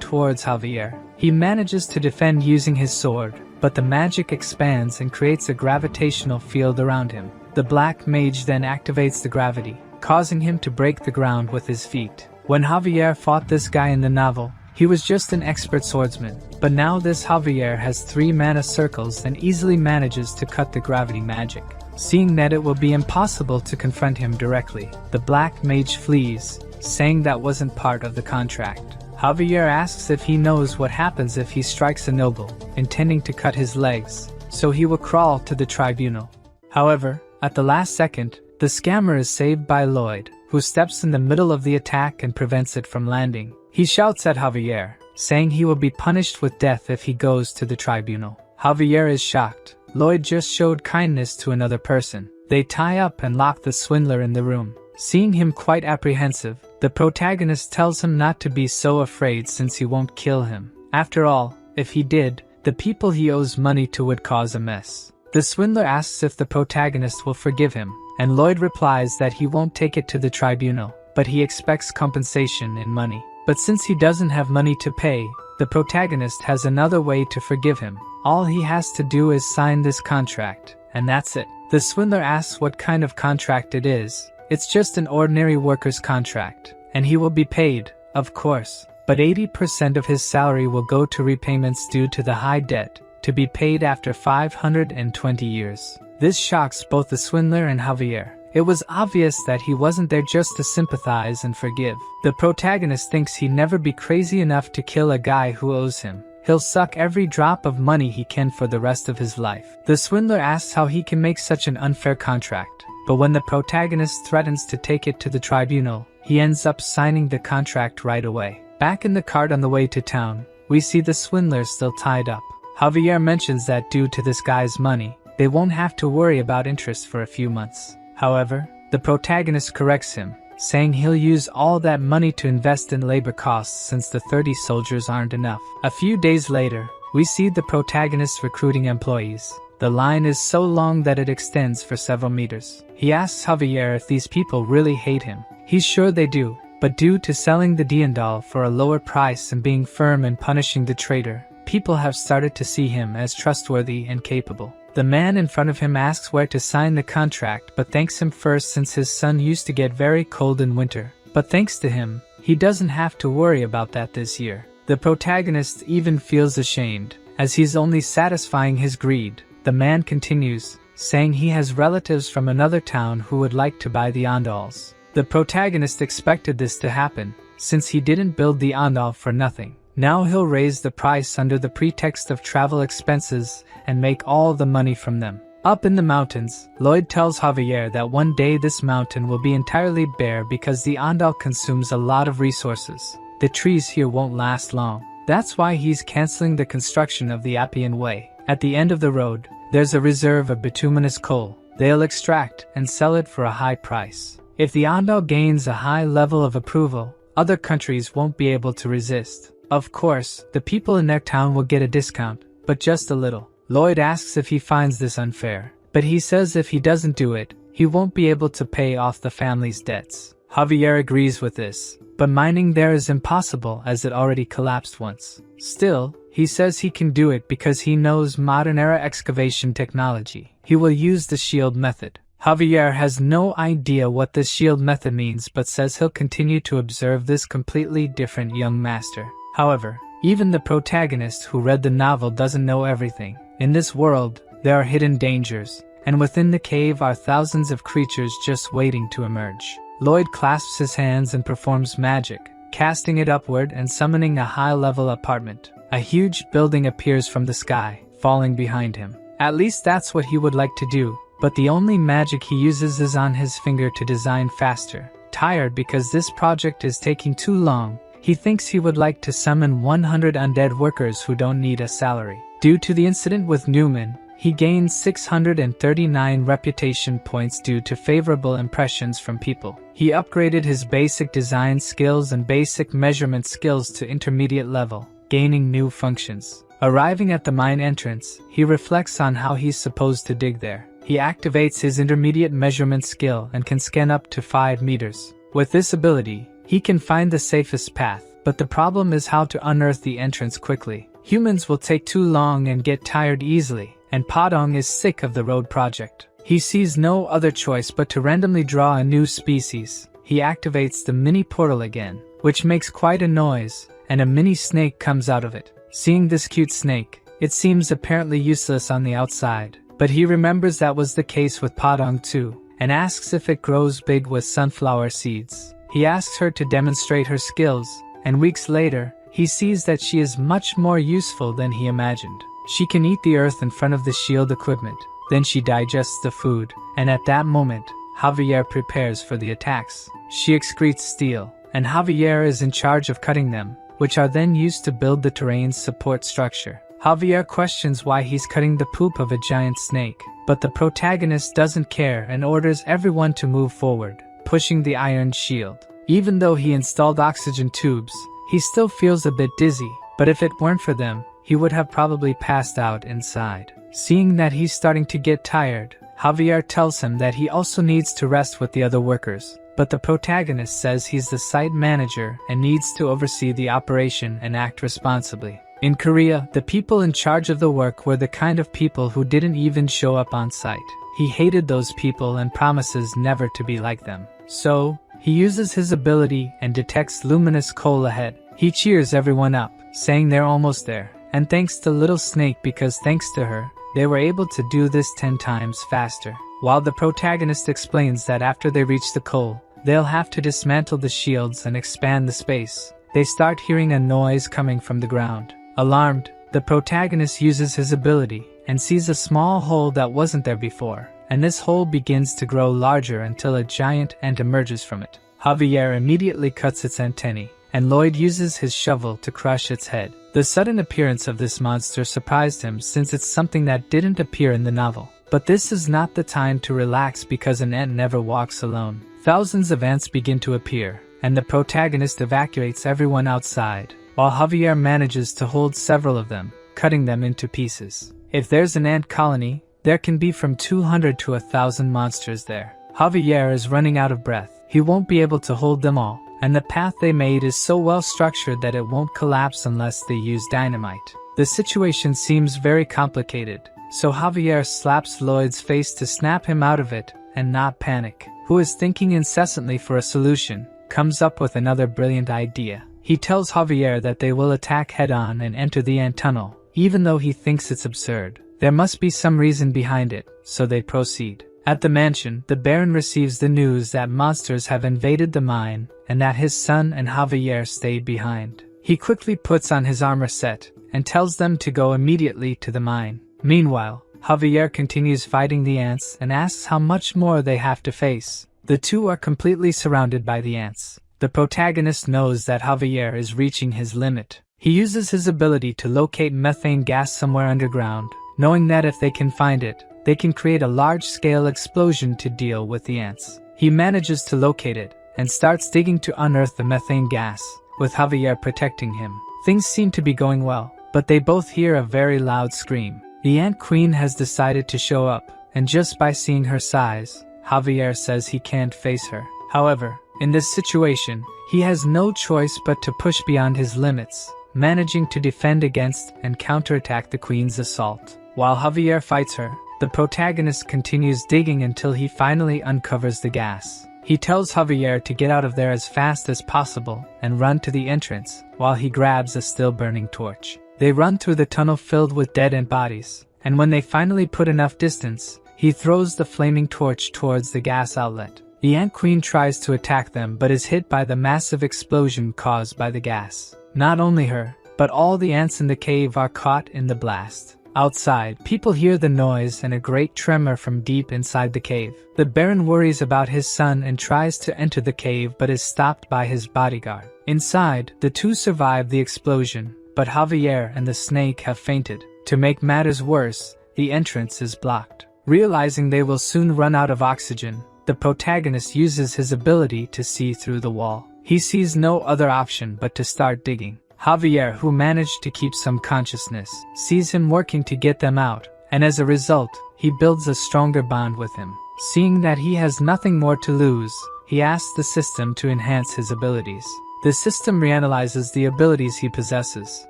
towards Javier. He manages to defend using his sword, but the magic expands and creates a gravitational field around him. The black mage then activates the gravity, causing him to break the ground with his feet. When Javier fought this guy in the novel, he was just an expert swordsman, but now this Javier has 3 mana circles and easily manages to cut the gravity magic. Seeing that it will be impossible to confront him directly, the black mage flees, saying that wasn't part of the contract. Javier asks if he knows what happens if he strikes a noble, intending to cut his legs, so he will crawl to the tribunal. However, at the last second, the scammer is saved by Lloyd, who steps in the middle of the attack and prevents it from landing. He shouts at Javier, saying he will be punished with death if he goes to the tribunal. Javier is shocked. Lloyd just showed kindness to another person. They tie up and lock the swindler in the room. Seeing him quite apprehensive, the protagonist tells him not to be so afraid since he won't kill him. After all, if he did, the people he owes money to would cause a mess. The swindler asks if the protagonist will forgive him, and Lloyd replies that he won't take it to the tribunal, but he expects compensation in money. But since he doesn't have money to pay, the protagonist has another way to forgive him. All he has to do is sign this contract, and that's it. The swindler asks what kind of contract it is. It's just an ordinary worker's contract, and he will be paid, of course, but 80% of his salary will go to repayments due to the high debt, to be paid after 520 years. This shocks both the swindler and Javier. It was obvious that he wasn't there just to sympathize and forgive. The protagonist thinks he'd never be crazy enough to kill a guy who owes him. He'll suck every drop of money he can for the rest of his life. The swindler asks how he can make such an unfair contract, but when the protagonist threatens to take it to the tribunal, he ends up signing the contract right away. Back in the cart on the way to town, we see the swindler still tied up. Javier mentions that due to this guy's money, they won't have to worry about interest for a few months. However, the protagonist corrects him, saying he'll use all that money to invest in labor costs since the 30 soldiers aren't enough. A few days later, we see the protagonist recruiting employees. The line is so long that it extends for several meters. He asks Javier if these people really hate him. He's sure they do, but due to selling the Diendal for a lower price and being firm in punishing the traitor, people have started to see him as trustworthy and capable. The man in front of him asks where to sign the contract but thanks him first since his son used to get very cold in winter. But thanks to him, he doesn't have to worry about that this year. The protagonist even feels ashamed, as he's only satisfying his greed. The man continues, saying he has relatives from another town who would like to buy the Andals. The protagonist expected this to happen, since he didn't build the Andal for nothing. Now he'll raise the price under the pretext of travel expenses and make all the money from them. Up in the mountains, Lloyd tells Javier that one day this mountain will be entirely bare because the Andal consumes a lot of resources. The trees here won't last long. That's why he's canceling the construction of the Appian Way. At the end of the road, there's a reserve of bituminous coal. They'll extract and sell it for a high price. If the Andal gains a high level of approval, other countries won't be able to resist. Of course, the people in their town will get a discount, but just a little. Lloyd asks if he finds this unfair, but he says if he doesn't do it, he won't be able to pay off the family's debts. Javier agrees with this, but mining there is impossible as it already collapsed once. Still, he says he can do it because he knows modern-era excavation technology. He will use the shield method. Javier has no idea what this shield method means but says he'll continue to observe this completely different young master. However, even the protagonist who read the novel doesn't know everything. In this world, there are hidden dangers, and within the cave are thousands of creatures just waiting to emerge. Lloyd clasps his hands and performs magic, casting it upward and summoning a high-level apartment. A huge building appears from the sky, falling behind him. At least that's what he would like to do, but the only magic he uses is on his finger to design faster. Tired because this project is taking too long, he thinks he would like to summon 100 undead workers who don't need a salary. Due to the incident with Newman, he gains 639 reputation points due to favorable impressions from people. He upgraded his basic design skills and basic measurement skills to intermediate level, gaining new functions. Arriving at the mine entrance, he reflects on how he's supposed to dig there. He activates his intermediate measurement skill and can scan up to 5 meters. With this ability, he can find the safest path, but the problem is how to unearth the entrance quickly. Humans will take too long and get tired easily, and Padong is sick of the road project. He sees no other choice but to randomly draw a new species. He activates the mini portal again, which makes quite a noise, and a mini snake comes out of it. Seeing this cute snake, it seems apparently useless on the outside, but he remembers that was the case with Padong too, and asks if it grows big with sunflower seeds. He asks her to demonstrate her skills, and weeks later, he sees that she is much more useful than he imagined. She can eat the earth in front of the shield equipment, then she digests the food, and at that moment, Javier prepares for the attacks. She excretes steel, and Javier is in charge of cutting them, which are then used to build the terrain's support structure. Javier questions why he's cutting the poop of a giant snake, but the protagonist doesn't care and orders everyone to move forward, pushing the iron shield. Even though he installed oxygen tubes, he still feels a bit dizzy, but if it weren't for them, he would have probably passed out inside. Seeing that he's starting to get tired, Javier tells him that he also needs to rest with the other workers, but the protagonist says he's the site manager and needs to oversee the operation and act responsibly. In Korea, the people in charge of the work were the kind of people who didn't even show up on site. He hated those people and promises never to be like them. So, he uses his ability and detects luminous coal ahead. He cheers everyone up, saying they're almost there, and thanks the little snake because thanks to her, they were able to do this 10 times faster. While the protagonist explains that after they reach the coal, they'll have to dismantle the shields and expand the space, they start hearing a noise coming from the ground. Alarmed, the protagonist uses his ability and sees a small hole that wasn't there before, and this hole begins to grow larger until a giant ant emerges from it. Javier immediately cuts its antennae, and Lloyd uses his shovel to crush its head. The sudden appearance of this monster surprised him since it's something that didn't appear in the novel. But this is not the time to relax because an ant never walks alone. Thousands of ants begin to appear, and the protagonist evacuates everyone outside, while Javier manages to hold several of them, cutting them into pieces. If there's an ant colony, there can be from 200 to 1,000 monsters there. Javier is running out of breath. He won't be able to hold them all, and the path they made is so well structured that it won't collapse unless they use dynamite. The situation seems very complicated, so Javier slaps Lloyd's face to snap him out of it and not panic. Who is thinking incessantly for a solution, comes up with another brilliant idea. He tells Javier that they will attack head-on and enter the ant tunnel, even though he thinks it's absurd. There must be some reason behind it, so they proceed. At the mansion, the Baron receives the news that monsters have invaded the mine and that his son and Javier stayed behind. He quickly puts on his armor set and tells them to go immediately to the mine. Meanwhile, Javier continues fighting the ants and asks how much more they have to face. The two are completely surrounded by the ants. The protagonist knows that Javier is reaching his limit. He uses his ability to locate methane gas somewhere underground, knowing that if they can find it, they can create a large-scale explosion to deal with the ants. He manages to locate it and starts digging to unearth the methane gas, with Javier protecting him. Things seem to be going well, but they both hear a very loud scream. The Ant Queen has decided to show up, and just by seeing her size, Javier says he can't face her. However, in this situation, he has no choice but to push beyond his limits, managing to defend against and counterattack the Queen's assault. While Javier fights her, the protagonist continues digging until he finally uncovers the gas. He tells Javier to get out of there as fast as possible and run to the entrance, while he grabs a still-burning torch. They run through the tunnel filled with dead-end bodies, and when they finally put enough distance, he throws the flaming torch towards the gas outlet. The Ant Queen tries to attack them but is hit by the massive explosion caused by the gas. Not only her, but all the ants in the cave are caught in the blast. Outside, people hear the noise and a great tremor from deep inside the cave. The Baron worries about his son and tries to enter the cave but is stopped by his bodyguard. Inside, the two survive the explosion, but Javier and the snake have fainted. To make matters worse, the entrance is blocked. Realizing they will soon run out of oxygen, the protagonist uses his ability to see through the wall. He sees no other option but to start digging. Javier, who managed to keep some consciousness, sees him working to get them out, and as a result, he builds a stronger bond with him. Seeing that he has nothing more to lose, he asks the system to enhance his abilities. The system reanalyzes the abilities he possesses,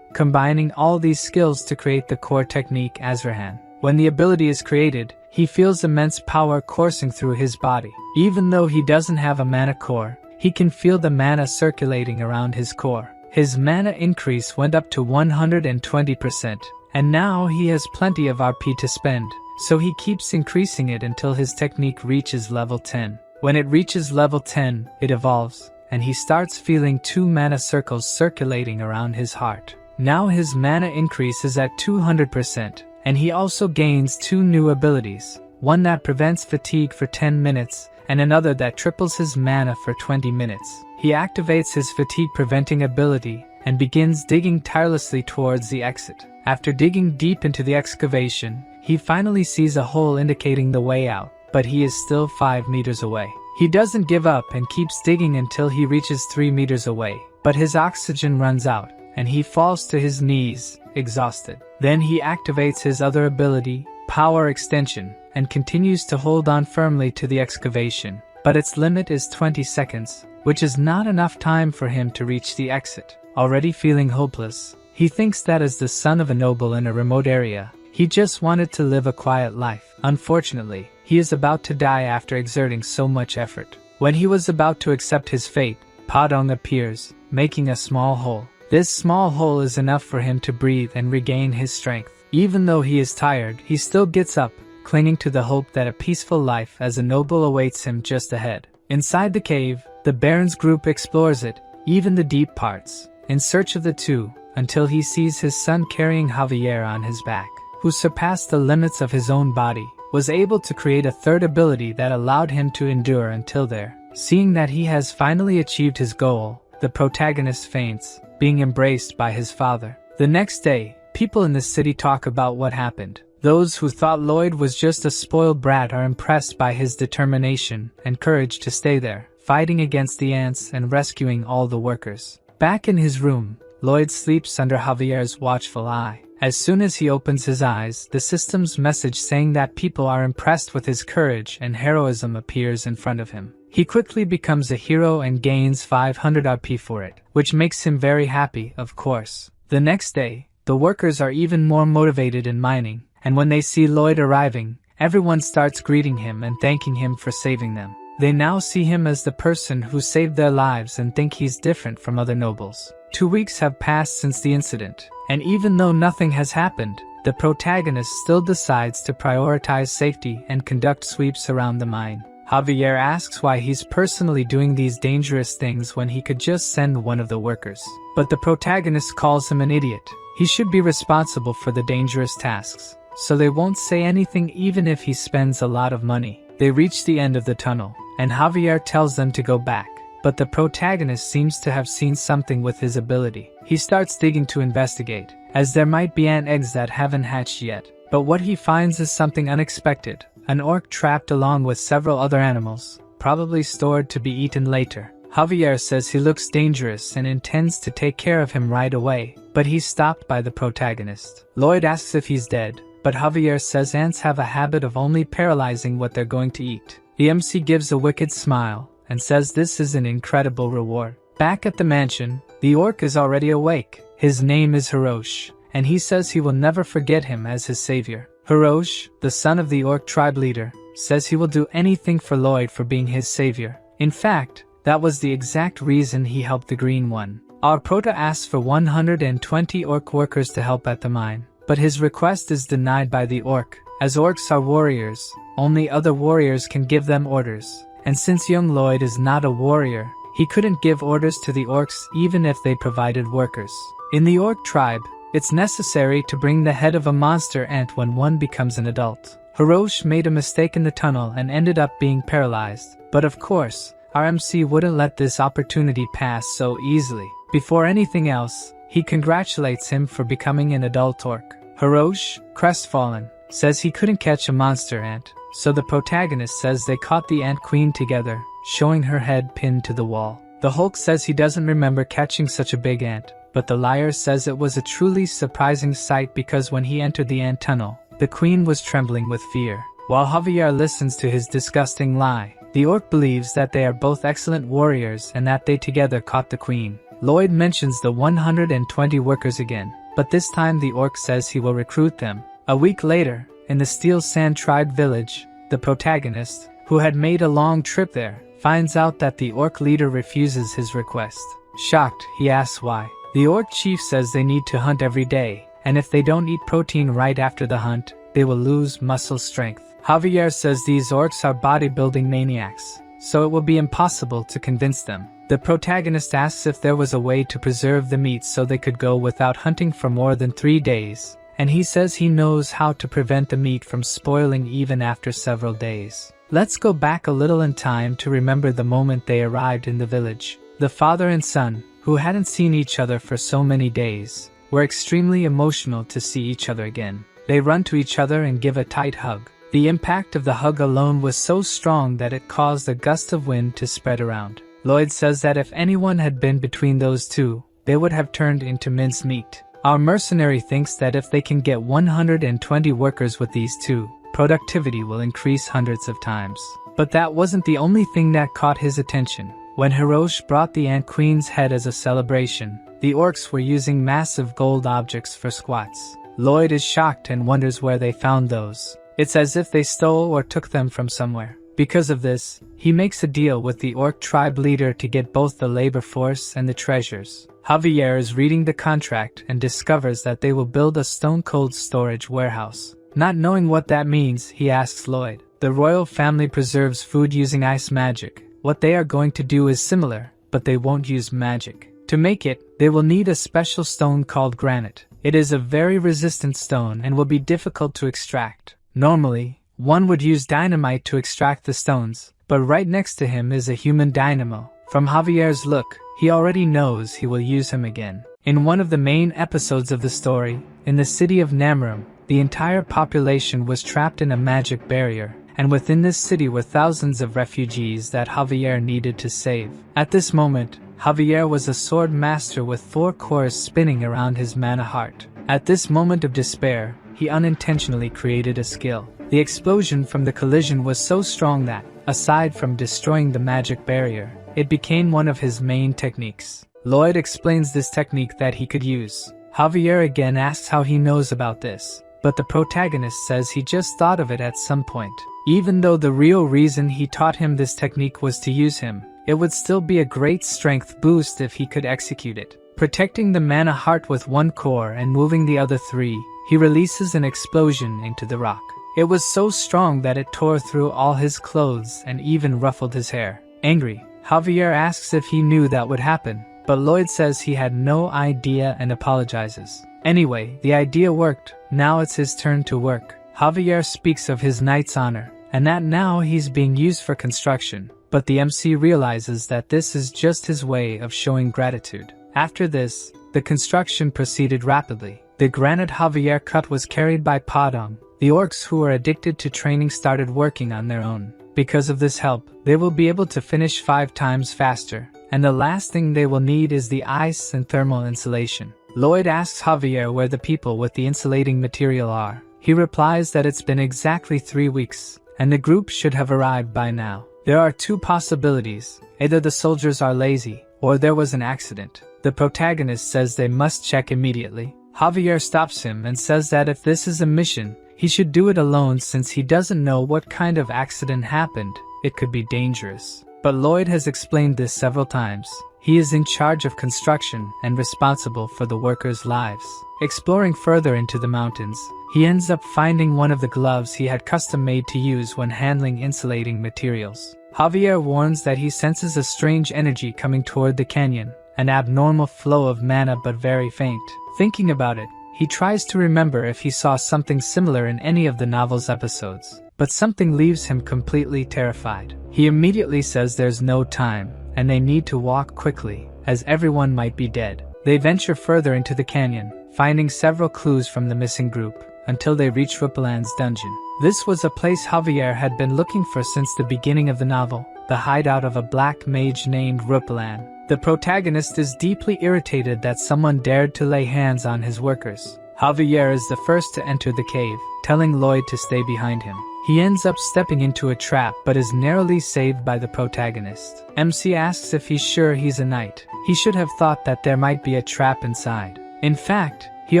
combining all these skills to create the core technique Azrahan. When the ability is created, he feels immense power coursing through his body. Even though he doesn't have a mana core, he can feel the mana circulating around his core. His mana increase went up to 120%, and now he has plenty of RP to spend, so he keeps increasing it until his technique reaches level 10. When it reaches level 10, it evolves, and he starts feeling 2 mana circles circulating around his heart. Now his mana increase is at 200%, and he also gains 2 new abilities, one that prevents fatigue for 10 minutes, and another that triples his mana for 20 minutes. He activates his fatigue preventing ability, and begins digging tirelessly towards the exit. After digging deep into the excavation, he finally sees a hole indicating the way out, but he is still 5 meters away. He doesn't give up and keeps digging until he reaches 3 meters away, but his oxygen runs out, and he falls to his knees, exhausted. Then he activates his other ability, Power Extension, and continues to hold on firmly to the excavation, but its limit is 20 seconds, which is not enough time for him to reach the exit. Already feeling hopeless, he thinks that as the son of a noble in a remote area, he just wanted to live a quiet life. Unfortunately, he is about to die after exerting so much effort. When he was about to accept his fate, Padong appears, making a small hole. This small hole is enough for him to breathe and regain his strength. Even though he is tired, he still gets up, clinging to the hope that a peaceful life as a noble awaits him just ahead. Inside the cave, the Baron's group explores it, even the deep parts, in search of the two, until he sees his son carrying Javier on his back, who surpassed the limits of his own body, was able to create a third ability that allowed him to endure until there. Seeing that he has finally achieved his goal, the protagonist faints, being embraced by his father. The next day, people in the city talk about what happened. Those who thought Lloyd was just a spoiled brat are impressed by his determination and courage to stay there, fighting against the ants and rescuing all the workers. Back in his room, Lloyd sleeps under Javier's watchful eye. As soon as he opens his eyes, the system's message saying that people are impressed with his courage and heroism appears in front of him. He quickly becomes a hero and gains 500 RP for it, which makes him very happy, of course. The next day, the workers are even more motivated in mining, and when they see Lloyd arriving, everyone starts greeting him and thanking him for saving them. They now see him as the person who saved their lives and think he's different from other nobles. 2 weeks have passed since the incident, and even though nothing has happened, the protagonist still decides to prioritize safety and conduct sweeps around the mine. Javier asks why he's personally doing these dangerous things when he could just send one of the workers. But the protagonist calls him an idiot. He should be responsible for the dangerous tasks, so they won't say anything even if he spends a lot of money. They reach the end of the tunnel, and Javier tells them to go back. But the protagonist seems to have seen something with his ability. He starts digging to investigate, as there might be ant eggs that haven't hatched yet. But what he finds is something unexpected. An orc trapped along with several other animals, probably stored to be eaten later. Javier says he looks dangerous and intends to take care of him right away, but he's stopped by the protagonist. Lloyd asks if he's dead, but Javier says ants have a habit of only paralyzing what they're going to eat. The MC gives a wicked smile and says this is an incredible reward. Back at the mansion, the orc is already awake. His name is Hirosh, and he says he will never forget him as his savior. Hirosh, the son of the orc tribe leader, says he will do anything for Lloyd for being his savior. In fact, that was the exact reason he helped the Green One. Our Prota asks for 120 orc workers to help at the mine, but his request is denied by the orc. As orcs are warriors, only other warriors can give them orders, and since young Lloyd is not a warrior, he couldn't give orders to the orcs even if they provided workers. In the orc tribe, it's necessary to bring the head of a monster ant when one becomes an adult. Hirosh made a mistake in the tunnel and ended up being paralyzed, but of course, our MC wouldn't let this opportunity pass so easily. Before anything else, he congratulates him for becoming an adult orc. Hirosh, crestfallen, says he couldn't catch a monster ant, so the protagonist says they caught the ant queen together, showing her head pinned to the wall. The Hulk says he doesn't remember catching such a big ant, but the liar says it was a truly surprising sight because when he entered the ant tunnel, the queen was trembling with fear. While Javier listens to his disgusting lie, the orc believes that they are both excellent warriors and that they together caught the queen. Lloyd mentions the 120 workers again, but this time the orc says he will recruit them. A week later, in the Steel Sand Tribe village, the protagonist, who had made a long trip there, finds out that the orc leader refuses his request. Shocked, he asks why. The orc chief says they need to hunt every day, and if they don't eat protein right after the hunt, they will lose muscle strength. Javier says these orcs are bodybuilding maniacs, so it will be impossible to convince them. The protagonist asks if there was a way to preserve the meat so they could go without hunting for more than 3 days, and he says he knows how to prevent the meat from spoiling even after several days. Let's go back a little in time to remember the moment they arrived in the village. The father and son, who hadn't seen each other for so many days, were extremely emotional to see each other again. They run to each other and give a tight hug. The impact of the hug alone was so strong that it caused a gust of wind to spread around. Lloyd says that if anyone had been between those two, they would have turned into mincemeat. Our mercenary thinks that if they can get 120 workers with these two, productivity will increase hundreds of times. But that wasn't the only thing that caught his attention. When Hirosh brought the Ant Queen's head as a celebration, the orcs were using massive gold objects for squats. Lloyd is shocked and wonders where they found those. It's as if they stole or took them from somewhere. Because of this, he makes a deal with the orc tribe leader to get both the labor force and the treasures. Javier is reading the contract and discovers that they will build a stone-cold storage warehouse. Not knowing what that means, he asks Lloyd. The royal family preserves food using ice magic. What they are going to do is similar, but they won't use magic. To make it, they will need a special stone called granite. It is a very resistant stone and will be difficult to extract. Normally, one would use dynamite to extract the stones, but right next to him is a human dynamo. From Javier's look, he already knows he will use him again. In one of the main episodes of the story, in the city of Namrum, the entire population was trapped in a magic barrier, and within this city were thousands of refugees that Javier needed to save. At this moment, Javier was a sword master with 4 cores spinning around his mana heart. At this moment of despair, he unintentionally created a skill. The explosion from the collision was so strong that, aside from destroying the magic barrier, it became one of his main techniques. Lloyd explains this technique that he could use. Javier again asks how he knows about this, but the protagonist says he just thought of it at some point. Even though the real reason he taught him this technique was to use him, it would still be a great strength boost if he could execute it. Protecting the mana heart with 1 core and moving the other 3, he releases an explosion into the rock. It was so strong that it tore through all his clothes and even ruffled his hair. Angry, Javier asks if he knew that would happen, but Lloyd says he had no idea and apologizes. Anyway, the idea worked. Now it's his turn to work. Javier speaks of his knight's honor, and that now he's being used for construction, but the MC realizes that this is just his way of showing gratitude. After this, the construction proceeded rapidly. The granite Javier cut was carried by Padang. The orcs who were addicted to training started working on their own. Because of this help, they will be able to finish 5 times faster, and the last thing they will need is the ice and thermal insulation. Lloyd asks Javier where the people with the insulating material are. He replies that it's been exactly 3 weeks, and the group should have arrived by now. There are 2 possibilities. Either the soldiers are lazy, or there was an accident. The protagonist says they must check immediately. Javier stops him and says that if this is a mission, he should do it alone since he doesn't know what kind of accident happened. It could be dangerous. But Lloyd has explained this several times. He is in charge of construction and responsible for the workers' lives. Exploring further into the mountains, he ends up finding one of the gloves he had custom made to use when handling insulating materials. Javier warns that he senses a strange energy coming toward the canyon, an abnormal flow of mana but very faint. Thinking about it, he tries to remember if he saw something similar in any of the novel's episodes, but something leaves him completely terrified. He immediately says there's no time, and they need to walk quickly, as everyone might be dead. They venture further into the canyon, finding several clues from the missing group, until they reach Rupalan's dungeon. This was a place Javier had been looking for since the beginning of the novel, the hideout of a black mage named Rupalan. The protagonist is deeply irritated that someone dared to lay hands on his workers. Javier is the first to enter the cave, telling Lloyd to stay behind him. He ends up stepping into a trap but is narrowly saved by the protagonist. MC asks if he's sure he's a knight. He should have thought that there might be a trap inside. In fact, he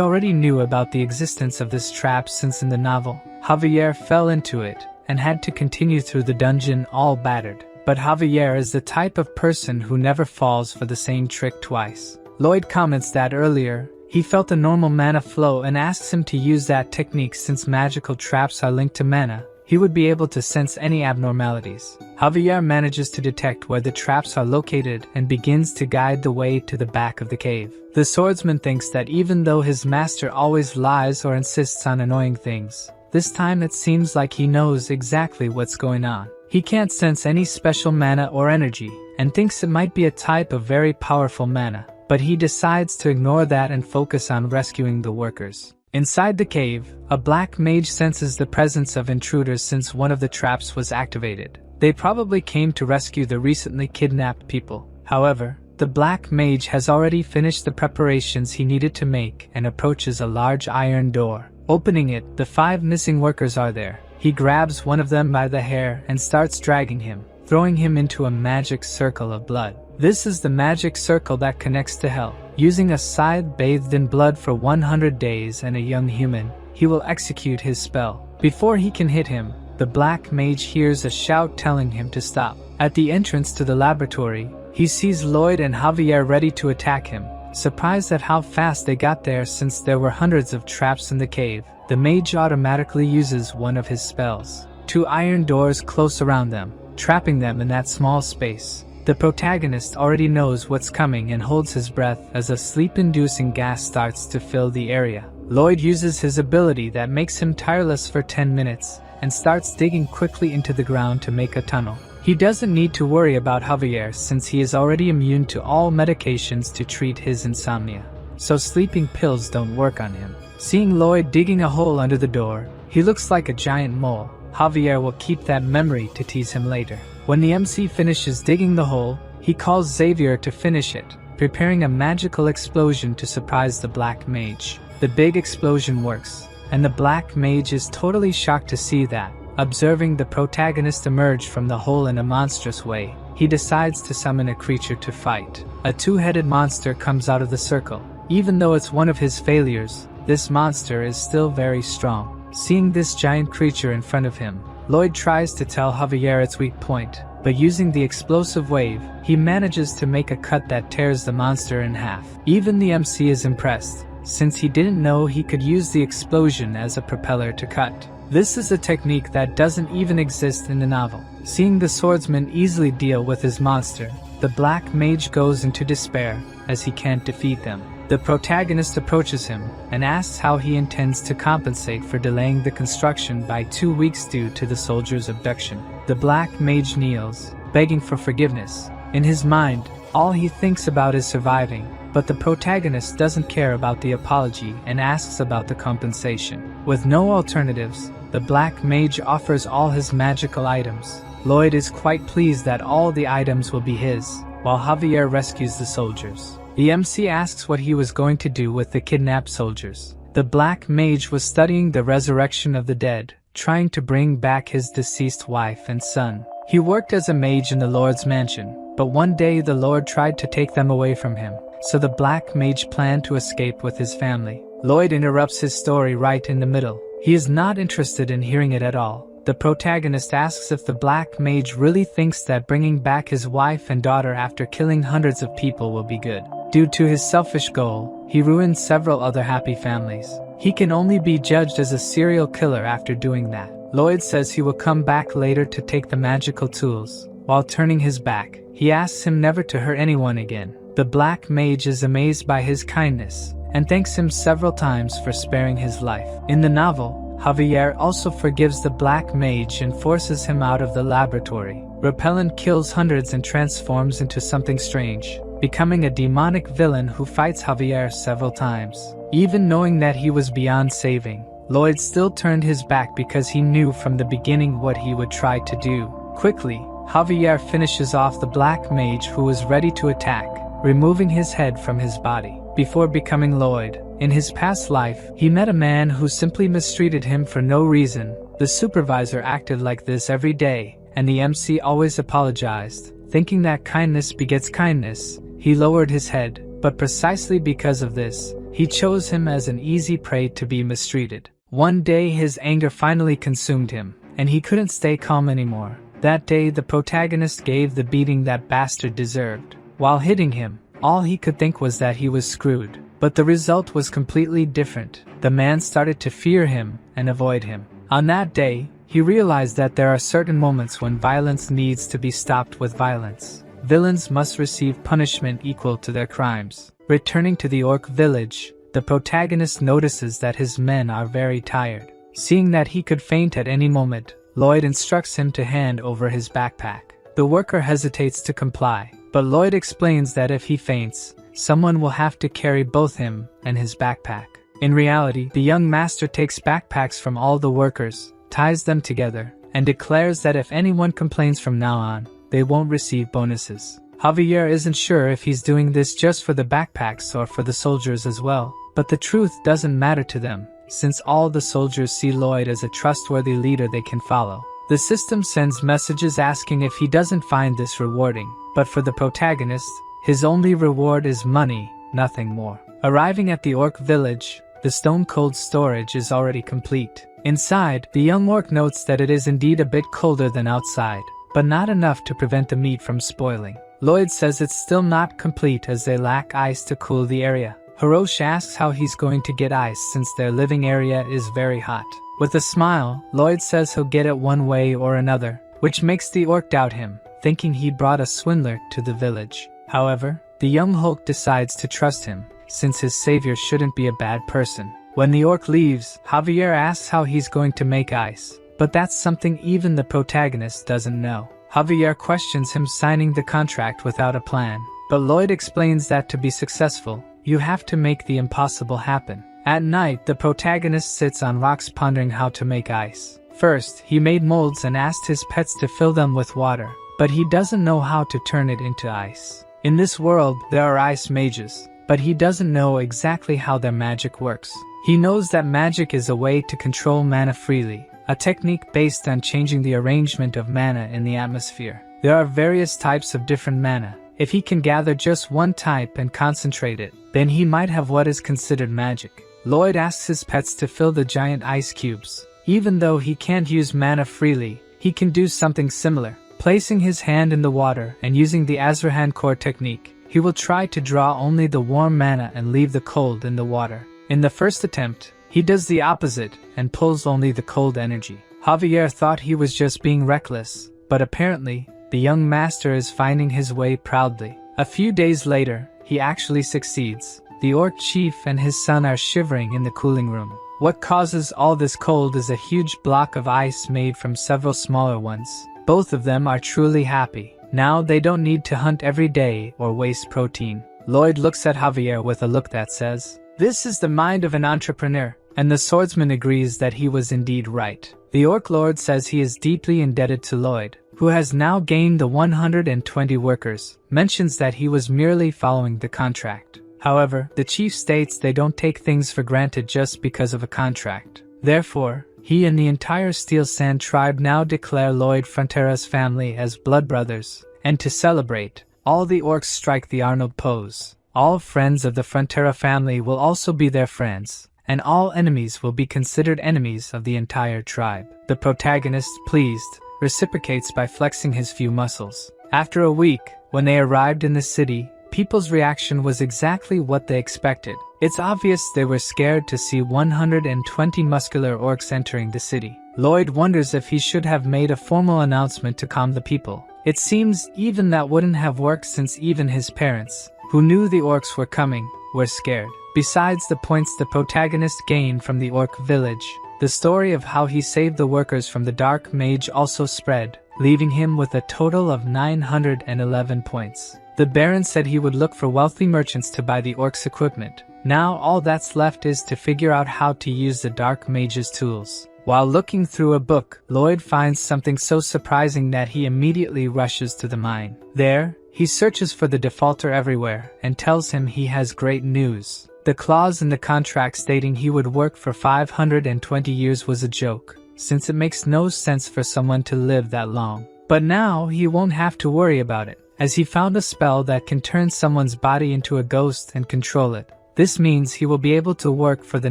already knew about the existence of this trap since in the novel, Javier fell into it and had to continue through the dungeon all battered. But Javier is the type of person who never falls for the same trick twice. Lloyd comments that earlier, he felt a normal mana flow and asks him to use that technique since magical traps are linked to mana. He would be able to sense any abnormalities. Javier manages to detect where the traps are located and begins to guide the way to the back of the cave. The swordsman thinks that even though his master always lies or insists on annoying things, this time it seems like he knows exactly what's going on. He can't sense any special mana or energy, and thinks it might be a type of very powerful mana, but he decides to ignore that and focus on rescuing the workers. Inside the cave, a black mage senses the presence of intruders since one of the traps was activated. They probably came to rescue the recently kidnapped people. However, the black mage has already finished the preparations he needed to make and approaches a large iron door. Opening it, the 5 missing workers are there. He grabs one of them by the hair and starts dragging him, throwing him into a magic circle of blood. This is the magic circle that connects to hell. Using a scythe bathed in blood for 100 days and a young human, he will execute his spell. Before he can hit him, the black mage hears a shout telling him to stop. At the entrance to the laboratory, he sees Lloyd and Javier ready to attack him. Surprised at how fast they got there since there were hundreds of traps in the cave, the mage automatically uses one of his spells. 2 iron doors close around them, trapping them in that small space. The protagonist already knows what's coming and holds his breath as a sleep-inducing gas starts to fill the area. Lloyd uses his ability that makes him tireless for 10 minutes and starts digging quickly into the ground to make a tunnel. He doesn't need to worry about Javier since he is already immune to all medications to treat his insomnia, so sleeping pills don't work on him. Seeing Lloyd digging a hole under the door, he looks like a giant mole. Javier will keep that memory to tease him later. When the MC finishes digging the hole, he calls Xavier to finish it, preparing a magical explosion to surprise the black mage. The big explosion works, and the black mage is totally shocked to see that. Observing the protagonist emerge from the hole in a monstrous way, he decides to summon a creature to fight. A 2-headed monster comes out of the circle. Even though it's one of his failures, this monster is still very strong. Seeing this giant creature in front of him, Lloyd tries to tell Javier its weak point, but using the explosive wave, he manages to make a cut that tears the monster in half. Even the MC is impressed, since he didn't know he could use the explosion as a propeller to cut. This is a technique that doesn't even exist in the novel. Seeing the swordsman easily deal with his monster, the black mage goes into despair as he can't defeat them. The protagonist approaches him and asks how he intends to compensate for delaying the construction by 2 weeks due to the soldier's abduction. The black mage kneels, begging for forgiveness. In his mind, all he thinks about is surviving, but the protagonist doesn't care about the apology and asks about the compensation. With no alternatives, the black mage offers all his magical items. Lloyd is quite pleased that all the items will be his, while Javier rescues the soldiers. The MC asks what he was going to do with the kidnapped soldiers. The black mage was studying the resurrection of the dead, trying to bring back his deceased wife and son. He worked as a mage in the Lord's mansion, but one day the Lord tried to take them away from him, so the black mage planned to escape with his family. Lloyd interrupts his story right in the middle. He is not interested in hearing it at all. The protagonist asks if the black mage really thinks that bringing back his wife and daughter after killing hundreds of people will be good. Due to his selfish goal, he ruined several other happy families. He can only be judged as a serial killer after doing that. Lloyd says he will come back later to take the magical tools. While turning his back, he asks him never to hurt anyone again. The black mage is amazed by his kindness and thanks him several times for sparing his life. In the novel, Javier also forgives the black mage and forces him out of the laboratory. Repellent kills hundreds and transforms into something strange, becoming a demonic villain who fights Javier several times. Even knowing that he was beyond saving, Lloyd still turned his back because he knew from the beginning what he would try to do. Quickly, Javier finishes off the black mage who was ready to attack, removing his head from his body. Before becoming Lloyd, in his past life, he met a man who simply mistreated him for no reason. The supervisor acted like this every day, and the MC always apologized. Thinking that kindness begets kindness, he lowered his head, but precisely because of this, he chose him as an easy prey to be mistreated. One day his anger finally consumed him, and he couldn't stay calm anymore. That day the protagonist gave the beating that bastard deserved. While hitting him, all he could think was that he was screwed. But the result was completely different. The man started to fear him and avoid him. On that day, he realized that there are certain moments when violence needs to be stopped with violence. Villains must receive punishment equal to their crimes. Returning to the orc village, the protagonist notices that his men are very tired. Seeing that he could faint at any moment, Lloyd instructs him to hand over his backpack. The worker hesitates to comply, but Lloyd explains that if he faints, someone will have to carry both him and his backpack. In reality, the young master takes backpacks from all the workers, ties them together, and declares that if anyone complains from now on, they won't receive bonuses. Javier isn't sure if he's doing this just for the backpacks or for the soldiers as well, but the truth doesn't matter to them, since all the soldiers see Lloyd as a trustworthy leader they can follow. The system sends messages asking if he doesn't find this rewarding, but for the protagonist, his only reward is money, nothing more. Arriving at the orc village, the stone-cold storage is already complete. Inside, the young orc notes that it is indeed a bit colder than outside, but not enough to prevent the meat from spoiling. Lloyd says it's still not complete as they lack ice to cool the area. Hiroshi asks how he's going to get ice since their living area is very hot. With a smile, Lloyd says he'll get it one way or another, which makes the orc doubt him, thinking he brought a swindler to the village. However, the young Hulk decides to trust him, since his savior shouldn't be a bad person. When the orc leaves, Javier asks how he's going to make ice, but that's something even the protagonist doesn't know. Javier questions him signing the contract without a plan, but Lloyd explains that to be successful, you have to make the impossible happen. At night, the protagonist sits on rocks pondering how to make ice. First, he made molds and asked his pets to fill them with water, but he doesn't know how to turn it into ice. In this world, there are ice mages, but he doesn't know exactly how their magic works. He knows that magic is a way to control mana freely, a technique based on changing the arrangement of mana in the atmosphere. There are various types of different mana. If he can gather just one type and concentrate it, then he might have what is considered magic. Lloyd asks his pets to fill the giant ice cubes. Even though he can't use mana freely, he can do something similar. Placing his hand in the water and using the Azrahan core technique, he will try to draw only the warm mana and leave the cold in the water. In the first attempt, he does the opposite and pulls only the cold energy. Javier thought he was just being reckless, but apparently, the young master is finding his way proudly. A few days later, he actually succeeds. The orc chief and his son are shivering in the cooling room. What causes all this cold is a huge block of ice made from several smaller ones. Both of them are truly happy. Now they don't need to hunt every day or waste protein. Lloyd looks at Javier with a look that says, "This is the mind of an entrepreneur," and the swordsman agrees that he was indeed right. The orc lord says he is deeply indebted to Lloyd, who has now gained the 120 workers, mentions that he was merely following the contract. However, the chief states they don't take things for granted just because of a contract. Therefore, he and the entire Steel Sand tribe now declare Lloyd Frontera's family as blood brothers, and to celebrate, all the orcs strike the Arnold pose. All friends of the Frontera family will also be their friends, and all enemies will be considered enemies of the entire tribe. The protagonist, pleased, reciprocates by flexing his few muscles. After a week, when they arrived in the city, people's reaction was exactly what they expected. It's obvious they were scared to see 120 muscular orcs entering the city. Lloyd wonders if he should have made a formal announcement to calm the people. It seems even that wouldn't have worked since even his parents, who knew the orcs were coming, were scared. Besides the points the protagonist gained from the orc village, the story of how he saved the workers from the dark mage also spread, leaving him with a total of 911 points. The Baron said he would look for wealthy merchants to buy the orcs' equipment. Now all that's left is to figure out how to use the dark mage's tools. While looking through a book, Lloyd finds something so surprising that he immediately rushes to the mine. There, he searches for the defaulter everywhere and tells him he has great news. The clause in the contract stating he would work for 520 years was a joke, since it makes no sense for someone to live that long. But now he won't have to worry about it, as he found a spell that can turn someone's body into a ghost and control it. This means he will be able to work for the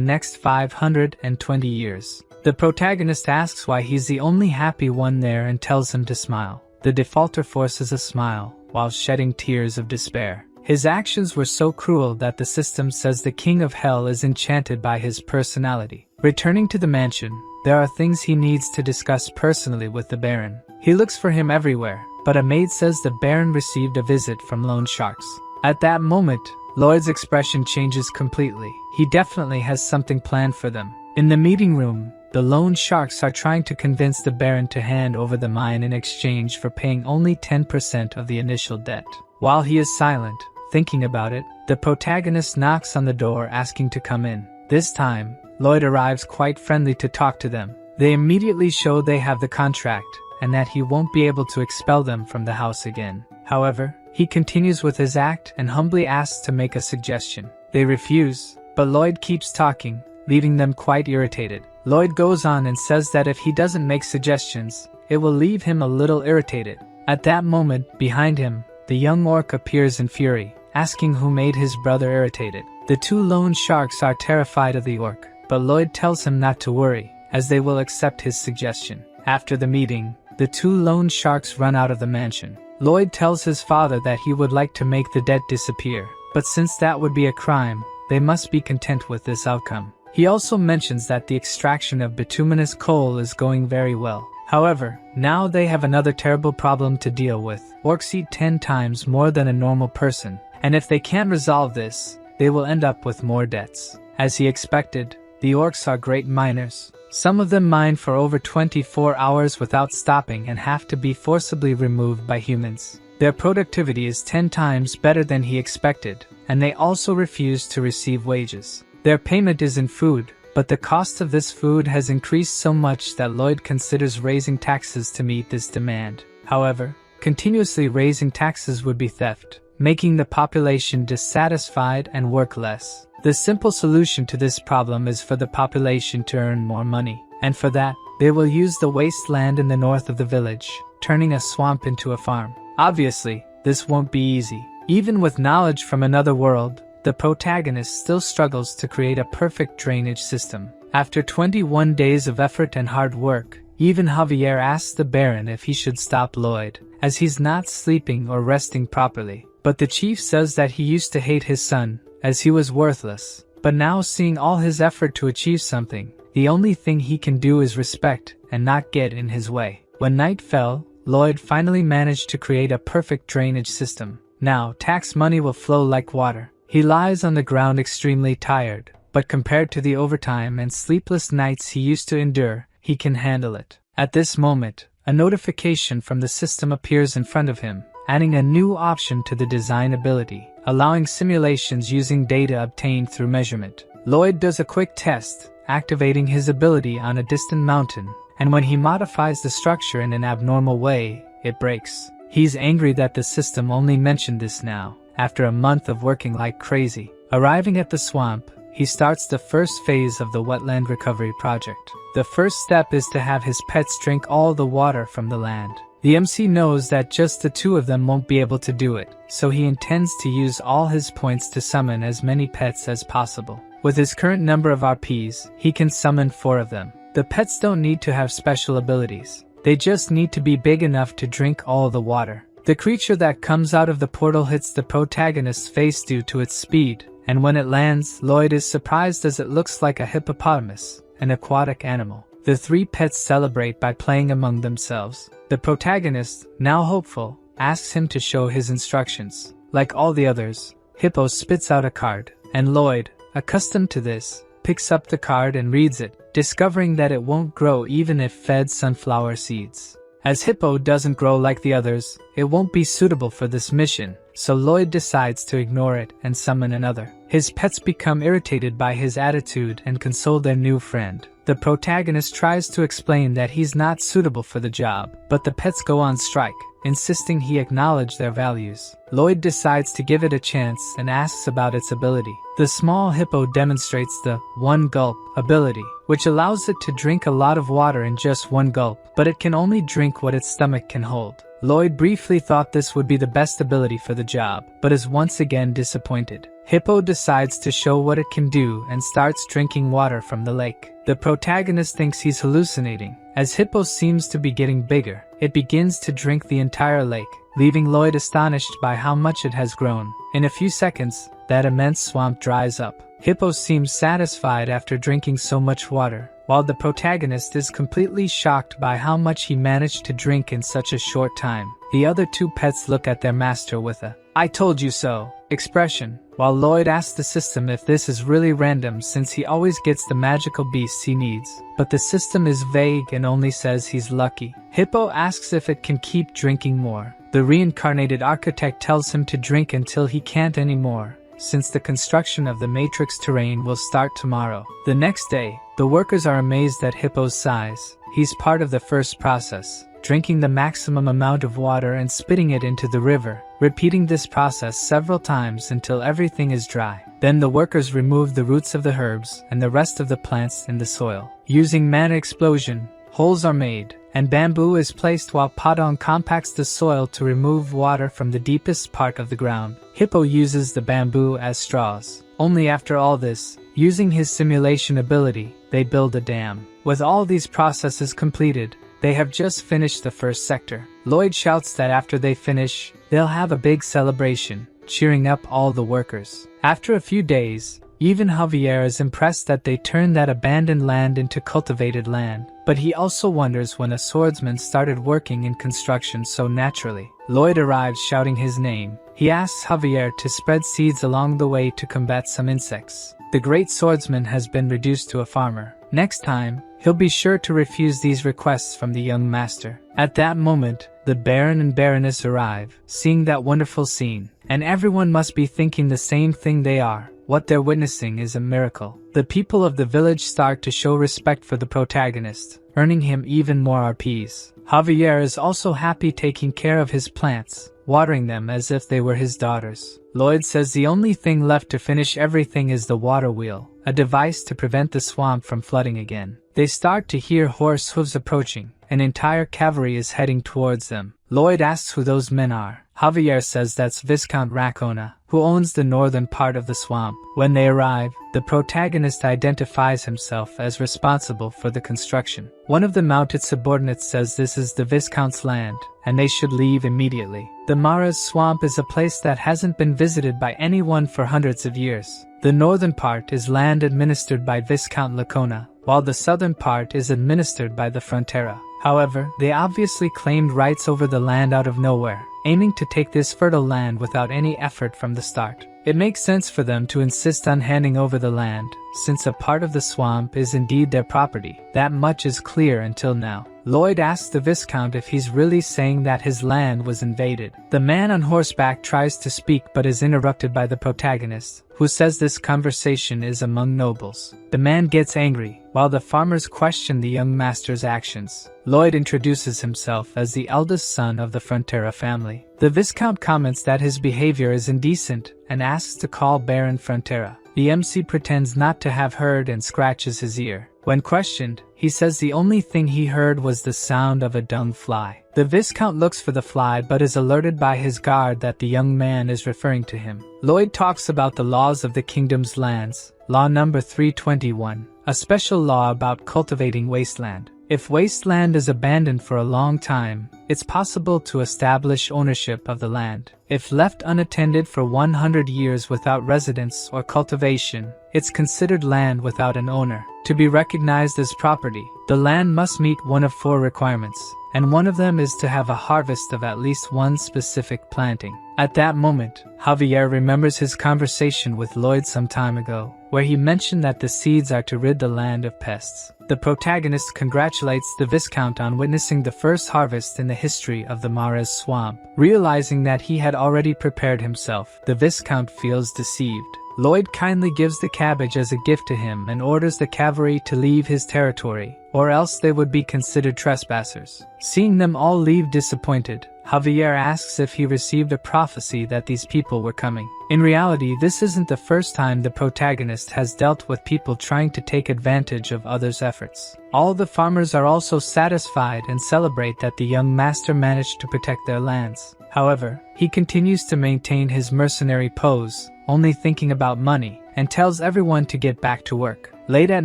next 520 years. The protagonist asks why he's the only happy one there and tells him to smile. The defaulter forces a smile, while shedding tears of despair. His actions were so cruel that the system says the king of hell is enchanted by his personality. Returning to the mansion, there are things he needs to discuss personally with the Baron. He looks for him everywhere, but a maid says the Baron received a visit from loan sharks. At that moment, Lloyd's expression changes completely. He definitely has something planned for them. In the meeting room, the loan sharks are trying to convince the Baron to hand over the mine in exchange for paying only 10% of the initial debt. While he is silent, thinking about it, the protagonist knocks on the door asking to come in. This time, Lloyd arrives quite friendly to talk to them. They immediately show they have the contract, and that he won't be able to expel them from the house again. However, he continues with his act and humbly asks to make a suggestion. They refuse, but Lloyd keeps talking, leaving them quite irritated. Lloyd goes on and says that if he doesn't make suggestions, it will leave him a little irritated. At that moment, behind him, the young orc appears in fury, asking who made his brother irritated. The two loan sharks are terrified of the orc, but Lloyd tells him not to worry, as they will accept his suggestion. After the meeting, the two loan sharks run out of the mansion. Lloyd tells his father that he would like to make the debt disappear, but since that would be a crime, they must be content with this outcome. He also mentions that the extraction of bituminous coal is going very well. However, now they have another terrible problem to deal with. Orcs eat 10 times more than a normal person, and if they can't resolve this, they will end up with more debts. As he expected, the orcs are great miners. Some of them mine for over 24 hours without stopping and have to be forcibly removed by humans. Their productivity is 10 times better than he expected, and they also refuse to receive wages. Their payment is in food, but the cost of this food has increased so much that Lloyd considers raising taxes to meet this demand. However, continuously raising taxes would be theft, making the population dissatisfied and work less. The simple solution to this problem is for the population to earn more money, and for that, they will use the wasteland in the north of the village, turning a swamp into a farm. Obviously, this won't be easy. Even with knowledge from another world, the protagonist still struggles to create a perfect drainage system. After 21 days of effort and hard work, even Javier asks the Baron if he should stop Lloyd, as he's not sleeping or resting properly. But the chief says that he used to hate his son, as he was worthless. But now seeing all his effort to achieve something, the only thing he can do is respect and not get in his way. When night fell, Lloyd finally managed to create a perfect drainage system. Now, tax money will flow like water. He lies on the ground extremely tired, but compared to the overtime and sleepless nights he used to endure, he can handle it. At this moment, a notification from the system appears in front of him, adding a new option to the design ability, allowing simulations using data obtained through measurement. Lloyd does a quick test, activating his ability on a distant mountain, and when he modifies the structure in an abnormal way, it breaks. He's angry that the system only mentioned this now, after a month of working like crazy. Arriving at the swamp, he starts the first phase of the wetland recovery project. The first step is to have his pets drink all the water from the land. The MC knows that just the two of them won't be able to do it, so he intends to use all his points to summon as many pets as possible. With his current number of RPs, he can summon 4 of them. The pets don't need to have special abilities. They just need to be big enough to drink all the water. The creature that comes out of the portal hits the protagonist's face due to its speed, and when it lands, Lloyd is surprised as it looks like a hippopotamus, an aquatic animal. The 3 pets celebrate by playing among themselves. The protagonist, now hopeful, asks him to show his instructions. Like all the others, Hippo spits out a card, and Lloyd, accustomed to this, picks up the card and reads it, discovering that it won't grow even if fed sunflower seeds. As Hippo doesn't grow like the others, it won't be suitable for this mission, so Lloyd decides to ignore it and summon another. His pets become irritated by his attitude and console their new friend. The protagonist tries to explain that he's not suitable for the job, but the pets go on strike, insisting he acknowledge their values. Lloyd decides to give it a chance and asks about its ability. The small hippo demonstrates the one gulp ability, which allows it to drink a lot of water in just one gulp, but it can only drink what its stomach can hold. Lloyd briefly thought this would be the best ability for the job, but is once again disappointed. Hippo decides to show what it can do and starts drinking water from the lake. The protagonist thinks he's hallucinating. As Hippo seems to be getting bigger, it begins to drink the entire lake, leaving Lloyd astonished by how much it has grown. In a few seconds, that immense swamp dries up. Hippo seems satisfied after drinking so much water, while the protagonist is completely shocked by how much he managed to drink in such a short time. The other two pets look at their master with a "I told you so" expression, while Lloyd asks the system if this is really random since he always gets the magical beasts he needs. But the system is vague and only says he's lucky. Hippo asks if it can keep drinking more. The reincarnated architect tells him to drink until he can't anymore, since the construction of the matrix terrain will start tomorrow. The next day, the workers are amazed at Hippo's size. He's part of the first process, drinking the maximum amount of water and spitting it into the river, repeating this process several times until everything is dry. Then the workers remove the roots of the herbs and the rest of the plants in the soil. Using mana explosion, holes are made, and bamboo is placed while Padong compacts the soil to remove water from the deepest part of the ground. Hippo uses the bamboo as straws. Only after all this, using his simulation ability, they build a dam. With all these processes completed, they have just finished the first sector. Lloyd shouts that after they finish, they'll have a big celebration, cheering up all the workers. After a few days, even Javier is impressed that they turned that abandoned land into cultivated land, but he also wonders when a swordsman started working in construction so naturally. Lloyd arrives shouting his name. He asks Javier to spread seeds along the way to combat some insects. The great swordsman has been reduced to a farmer. Next time, he'll be sure to refuse these requests from the young master. At that moment, the Baron and Baroness arrive, seeing that wonderful scene, and everyone must be thinking the same thing they are. What they're witnessing is a miracle. The people of the village start to show respect for the protagonist, earning him even more RPs. Javier is also happy taking care of his plants, watering them as if they were his daughters. Lloyd says the only thing left to finish everything is the water wheel, a device to prevent the swamp from flooding again. They start to hear horse hooves approaching. An entire cavalry is heading towards them. Lloyd asks who those men are. Javier says that's Viscount Racona, who owns the northern part of the swamp. When they arrive, the protagonist identifies himself as responsible for the construction. One of the mounted subordinates says this is the Viscount's land, and they should leave immediately. The Mara's swamp is a place that hasn't been visited by anyone for hundreds of years. The northern part is land administered by Viscount Lacona, while the southern part is administered by the Frontera. However, they obviously claimed rights over the land out of nowhere, aiming to take this fertile land without any effort from the start. It makes sense for them to insist on handing over the land, since a part of the swamp is indeed their property. That much is clear until now. Lloyd asks the Viscount if he's really saying that his land was invaded. The man on horseback tries to speak but is interrupted by the protagonist, who says this conversation is among nobles. The man gets angry, while the farmers question the young master's actions. Lloyd introduces himself as the eldest son of the Frontera family. The Viscount comments that his behavior is indecent and asks to call Baron Frontera. The MC pretends not to have heard and scratches his ear. When questioned, he says the only thing he heard was the sound of a dung fly. The Viscount looks for the fly but is alerted by his guard that the young man is referring to him. Lloyd talks about the laws of the kingdom's lands, Law number 321, a special law about cultivating wasteland. If wasteland is abandoned for a long time, it's possible to establish ownership of the land. If left unattended for 100 years without residence or cultivation, it's considered land without an owner. To be recognized as property, the land must meet one of 4 requirements, and one of them is to have a harvest of at least one specific planting. At that moment, Javier remembers his conversation with Lloyd some time ago, where he mentioned that the seeds are to rid the land of pests. The protagonist congratulates the Viscount on witnessing the first harvest in the history of the Mares swamp. Realizing that he had already prepared himself, the Viscount feels deceived. Lloyd kindly gives the cabbage as a gift to him and orders the cavalry to leave his territory, or else they would be considered trespassers. Seeing them all leave disappointed, Javier asks if he received a prophecy that these people were coming. In reality, this isn't the first time the protagonist has dealt with people trying to take advantage of others' efforts. All the farmers are also satisfied and celebrate that the young master managed to protect their lands. However, he continues to maintain his mercenary pose, only thinking about money, and tells everyone to get back to work. Late at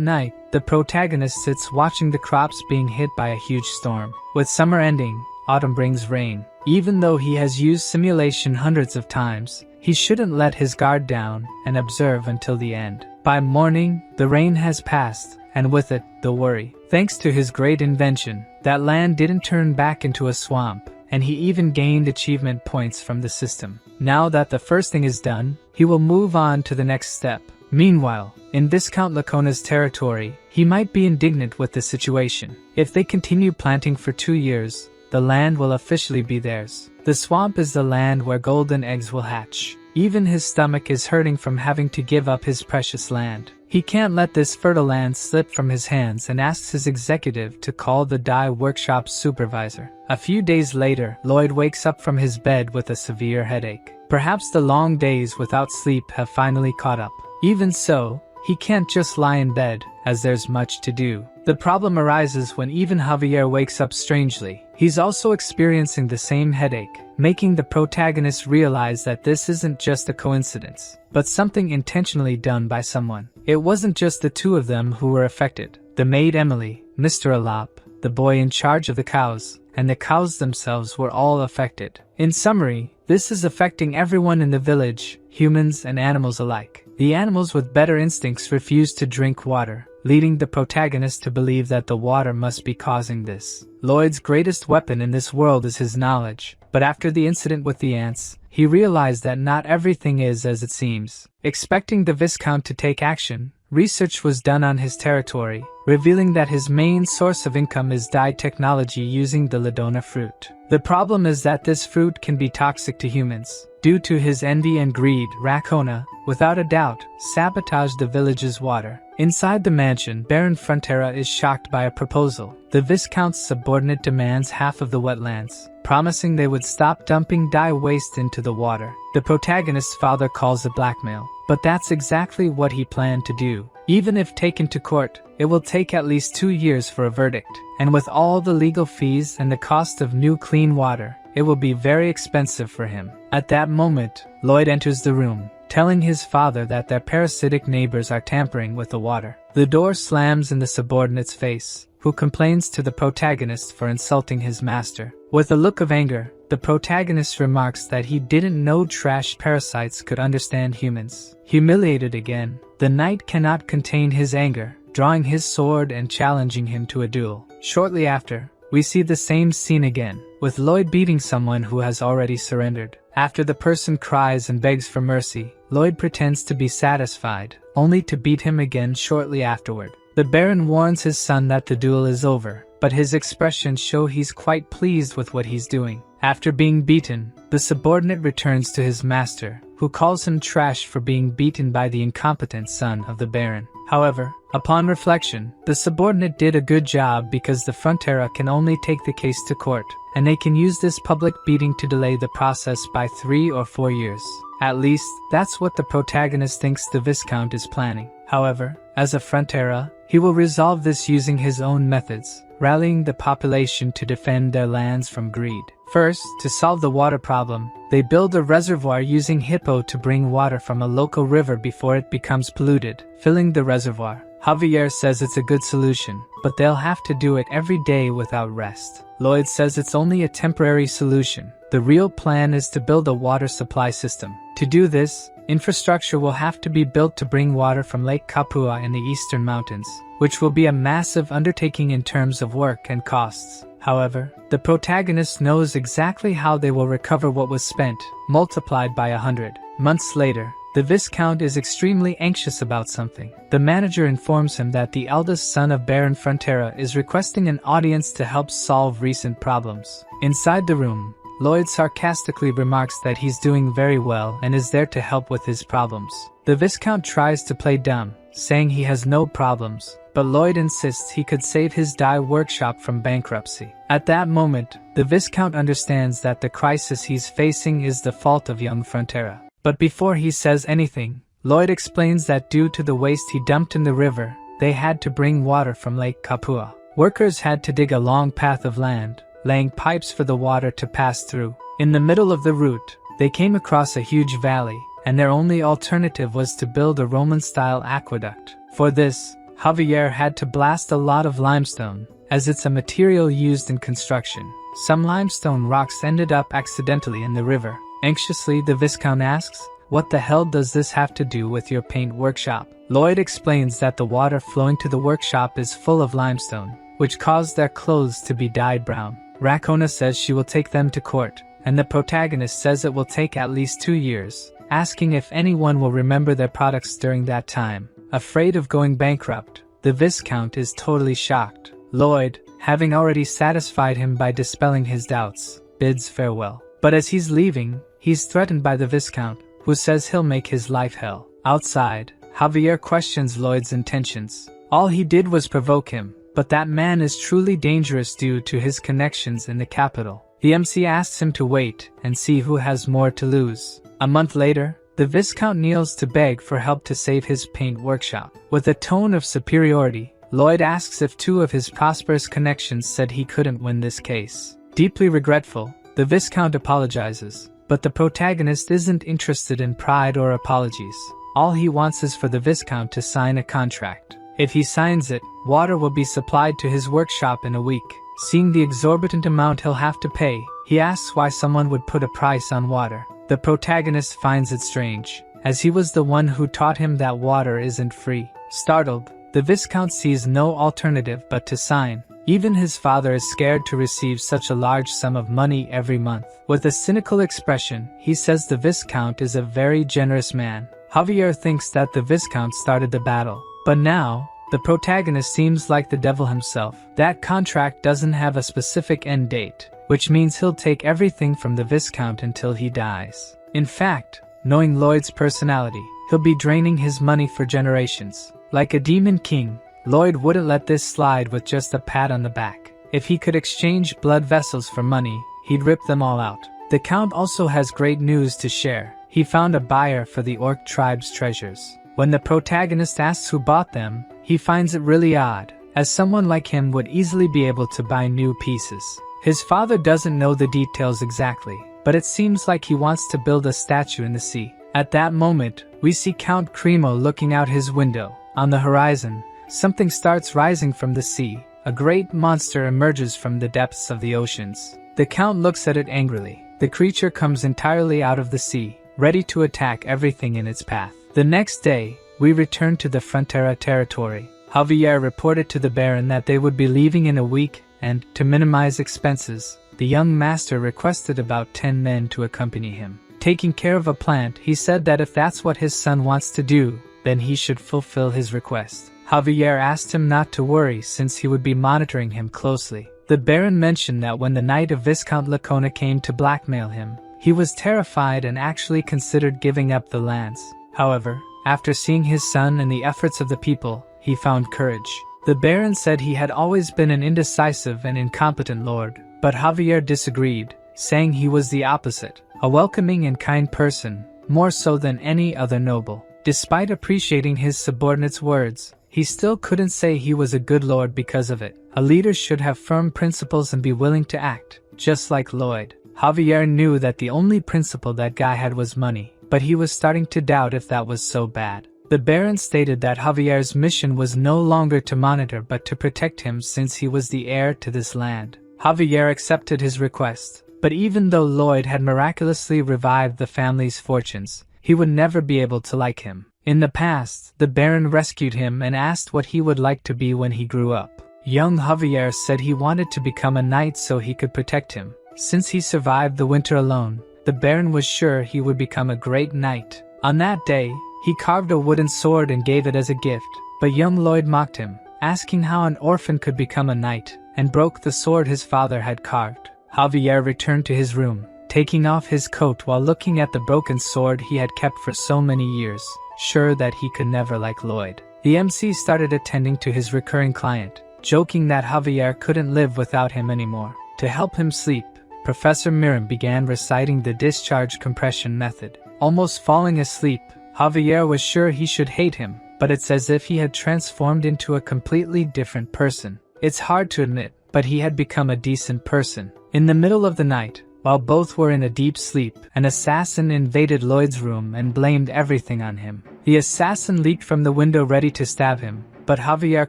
night, the protagonist sits watching the crops being hit by a huge storm. With summer ending, autumn brings rain. Even though he has used simulation hundreds of times, he shouldn't let his guard down and observe until the end. By morning, the rain has passed, and with it, the worry. Thanks to his great invention, that land didn't turn back into a swamp, and he even gained achievement points from the system. Now that the first thing is done, he will move on to the next step. Meanwhile, in Viscount Lacona's territory, he might be indignant with the situation. If they continue planting for 2 years, the land will officially be theirs. The swamp is the land where golden eggs will hatch. Even his stomach is hurting from having to give up his precious land. He can't let this fertile land slip from his hands and asks his executive to call the dye workshop supervisor. A few days later, Lloyd wakes up from his bed with a severe headache. Perhaps the long days without sleep have finally caught up. Even so, he can't just lie in bed, as there's much to do. The problem arises when even Javier wakes up strangely. He's also experiencing the same headache, making the protagonist realize that this isn't just a coincidence, but something intentionally done by someone. It wasn't just the two of them who were affected. The maid Emily, Mr. Alap, the boy in charge of the cows, and the cows themselves were all affected. In summary, this is affecting everyone in the village, humans and animals alike. The animals with better instincts refuse to drink water, leading the protagonist to believe that the water must be causing this. Lloyd's greatest weapon in this world is his knowledge, but after the incident with the ants, he realized that not everything is as it seems. Expecting the Viscount to take action, research was done on his territory, revealing that his main source of income is dye technology using the Ladona fruit. The problem is that this fruit can be toxic to humans. Due to his envy and greed, Racona, without a doubt, sabotaged the village's water. Inside the mansion, Baron Frontera is shocked by a proposal. The Viscount's subordinate demands half of the wetlands, promising they would stop dumping dye waste into the water. The protagonist's father calls it blackmail, but that's exactly what he planned to do. Even if taken to court, it will take at least 2 years for a verdict, and with all the legal fees and the cost of new clean water, it will be very expensive for him. At that moment, Lloyd enters the room, telling his father that their parasitic neighbors are tampering with the water. The door slams in the subordinate's face, who complains to the protagonist for insulting his master. With a look of anger, the protagonist remarks that he didn't know trash parasites could understand humans. Humiliated again, the knight cannot contain his anger, drawing his sword and challenging him to a duel. Shortly after, we see the same scene again, with Lloyd beating someone who has already surrendered. After the person cries and begs for mercy, Lloyd pretends to be satisfied, only to beat him again shortly afterward. The Baron warns his son that the duel is over, but his expressions show he's quite pleased with what he's doing. After being beaten, the subordinate returns to his master, who calls him trash for being beaten by the incompetent son of the Baron. However, upon reflection, the subordinate did a good job because the Frontera can only take the case to court, and they can use this public beating to delay the process by 3 or 4 years. At least, that's what the protagonist thinks the Viscount is planning. However, as a Frontera, he will resolve this using his own methods, rallying the population to defend their lands from greed. First, to solve the water problem, they build a reservoir using hippo to bring water from a local river before it becomes polluted, filling the reservoir. Javier says it's a good solution, but they'll have to do it every day without rest. Lloyd says it's only a temporary solution. The real plan is to build a water supply system. To do this, infrastructure will have to be built to bring water from Lake Kapua in the eastern mountains, which will be a massive undertaking in terms of work and costs. However, the protagonist knows exactly how they will recover what was spent, multiplied by 100. Months later, the Viscount is extremely anxious about something. The manager informs him that the eldest son of Baron Frontera is requesting an audience to help solve recent problems. Inside the room, Lloyd sarcastically remarks that he's doing very well and is there to help with his problems. The Viscount tries to play dumb, saying he has no problems, but Lloyd insists he could save his dye workshop from bankruptcy. At that moment, the Viscount understands that the crisis he's facing is the fault of young Frontera. But before he says anything, Lloyd explains that due to the waste he dumped in the river, they had to bring water from Lake Kapua. Workers had to dig a long path of land, laying pipes for the water to pass through. In the middle of the route, they came across a huge valley, and their only alternative was to build a Roman-style aqueduct. For this, Javier had to blast a lot of limestone, as it's a material used in construction. Some limestone rocks ended up accidentally in the river. Anxiously, the Viscount asks, "What the hell does this have to do with your paint workshop?" Lloyd explains that the water flowing to the workshop is full of limestone, which caused their clothes to be dyed brown. Rakona says she will take them to court, and the protagonist says it will take at least 2 years, asking if anyone will remember their products during that time. Afraid of going bankrupt, the Viscount is totally shocked. Lloyd, having already satisfied him by dispelling his doubts, bids farewell. But as he's leaving, he's threatened by the Viscount, who says he'll make his life hell. Outside, Javier questions Lloyd's intentions. All he did was provoke him, but that man is truly dangerous due to his connections in the capital. The MC asks him to wait and see who has more to lose. A month later, the Viscount kneels to beg for help to save his paint workshop. With a tone of superiority, Lloyd asks if 2 of his prosperous connections said he couldn't win this case. Deeply regretful, the Viscount apologizes, but the protagonist isn't interested in pride or apologies. All he wants is for the Viscount to sign a contract. If he signs it, water will be supplied to his workshop in a week. Seeing the exorbitant amount he'll have to pay, he asks why someone would put a price on water. The protagonist finds it strange, as he was the one who taught him that water isn't free. Startled, the Viscount sees no alternative but to sign. Even his father is scared to receive such a large sum of money every month. With a cynical expression, he says the Viscount is a very generous man. Javier thinks that the Viscount started the battle, but now, the protagonist seems like the devil himself. That contract doesn't have a specific end date, which means he'll take everything from the Viscount until he dies. In fact, knowing Lloyd's personality, he'll be draining his money for generations. Like a demon king, Lloyd wouldn't let this slide with just a pat on the back. If he could exchange blood vessels for money, he'd rip them all out. The Count also has great news to share. He found a buyer for the Orc tribe's treasures. When the protagonist asks who bought them, he finds it really odd, as someone like him would easily be able to buy new pieces. His father doesn't know the details exactly, but it seems like he wants to build a statue in the sea. At that moment, we see Count Cremo looking out his window. On the horizon, something starts rising from the sea. A great monster emerges from the depths of the oceans. The Count looks at it angrily. The creature comes entirely out of the sea, ready to attack everything in its path. The next day, we return to the Frontera territory. Javier reported to the Baron that they would be leaving in a week, and, to minimize expenses, the young master requested about 10 men to accompany him. Taking care of a plant, he said that if that's what his son wants to do, then he should fulfill his request. Javier asked him not to worry since he would be monitoring him closely. The Baron mentioned that when the night of Viscount Lacona came to blackmail him, he was terrified and actually considered giving up the lands. However, after seeing his son and the efforts of the people, he found courage. The Baron said he had always been an indecisive and incompetent lord, but Javier disagreed, saying he was the opposite, a welcoming and kind person, more so than any other noble. Despite appreciating his subordinate's words, he still couldn't say he was a good lord because of it. A leader should have firm principles and be willing to act, just like Lloyd. Javier knew that the only principle that guy had was money, but he was starting to doubt if that was so bad. The Baron stated that Javier's mission was no longer to monitor but to protect him since he was the heir to this land. Javier accepted his request, but even though Lloyd had miraculously revived the family's fortunes, he would never be able to like him. In the past, the Baron rescued him and asked what he would like to be when he grew up. Young Javier said he wanted to become a knight so he could protect him. Since he survived the winter alone, the Baron was sure he would become a great knight. On that day, he carved a wooden sword and gave it as a gift, but young Lloyd mocked him, asking how an orphan could become a knight, and broke the sword his father had carved. Javier returned to his room, taking off his coat while looking at the broken sword he had kept for so many years, sure that he could never like Lloyd. The MC started attending to his recurring client, joking that Javier couldn't live without him anymore. To help him sleep, Professor Miram began reciting the discharge compression method. Almost falling asleep, Javier was sure he should hate him, but it's as if he had transformed into a completely different person. It's hard to admit, but he had become a decent person. In the middle of the night, while both were in a deep sleep, an assassin invaded Lloyd's room and blamed everything on him. The assassin leaped from the window ready to stab him, but Javier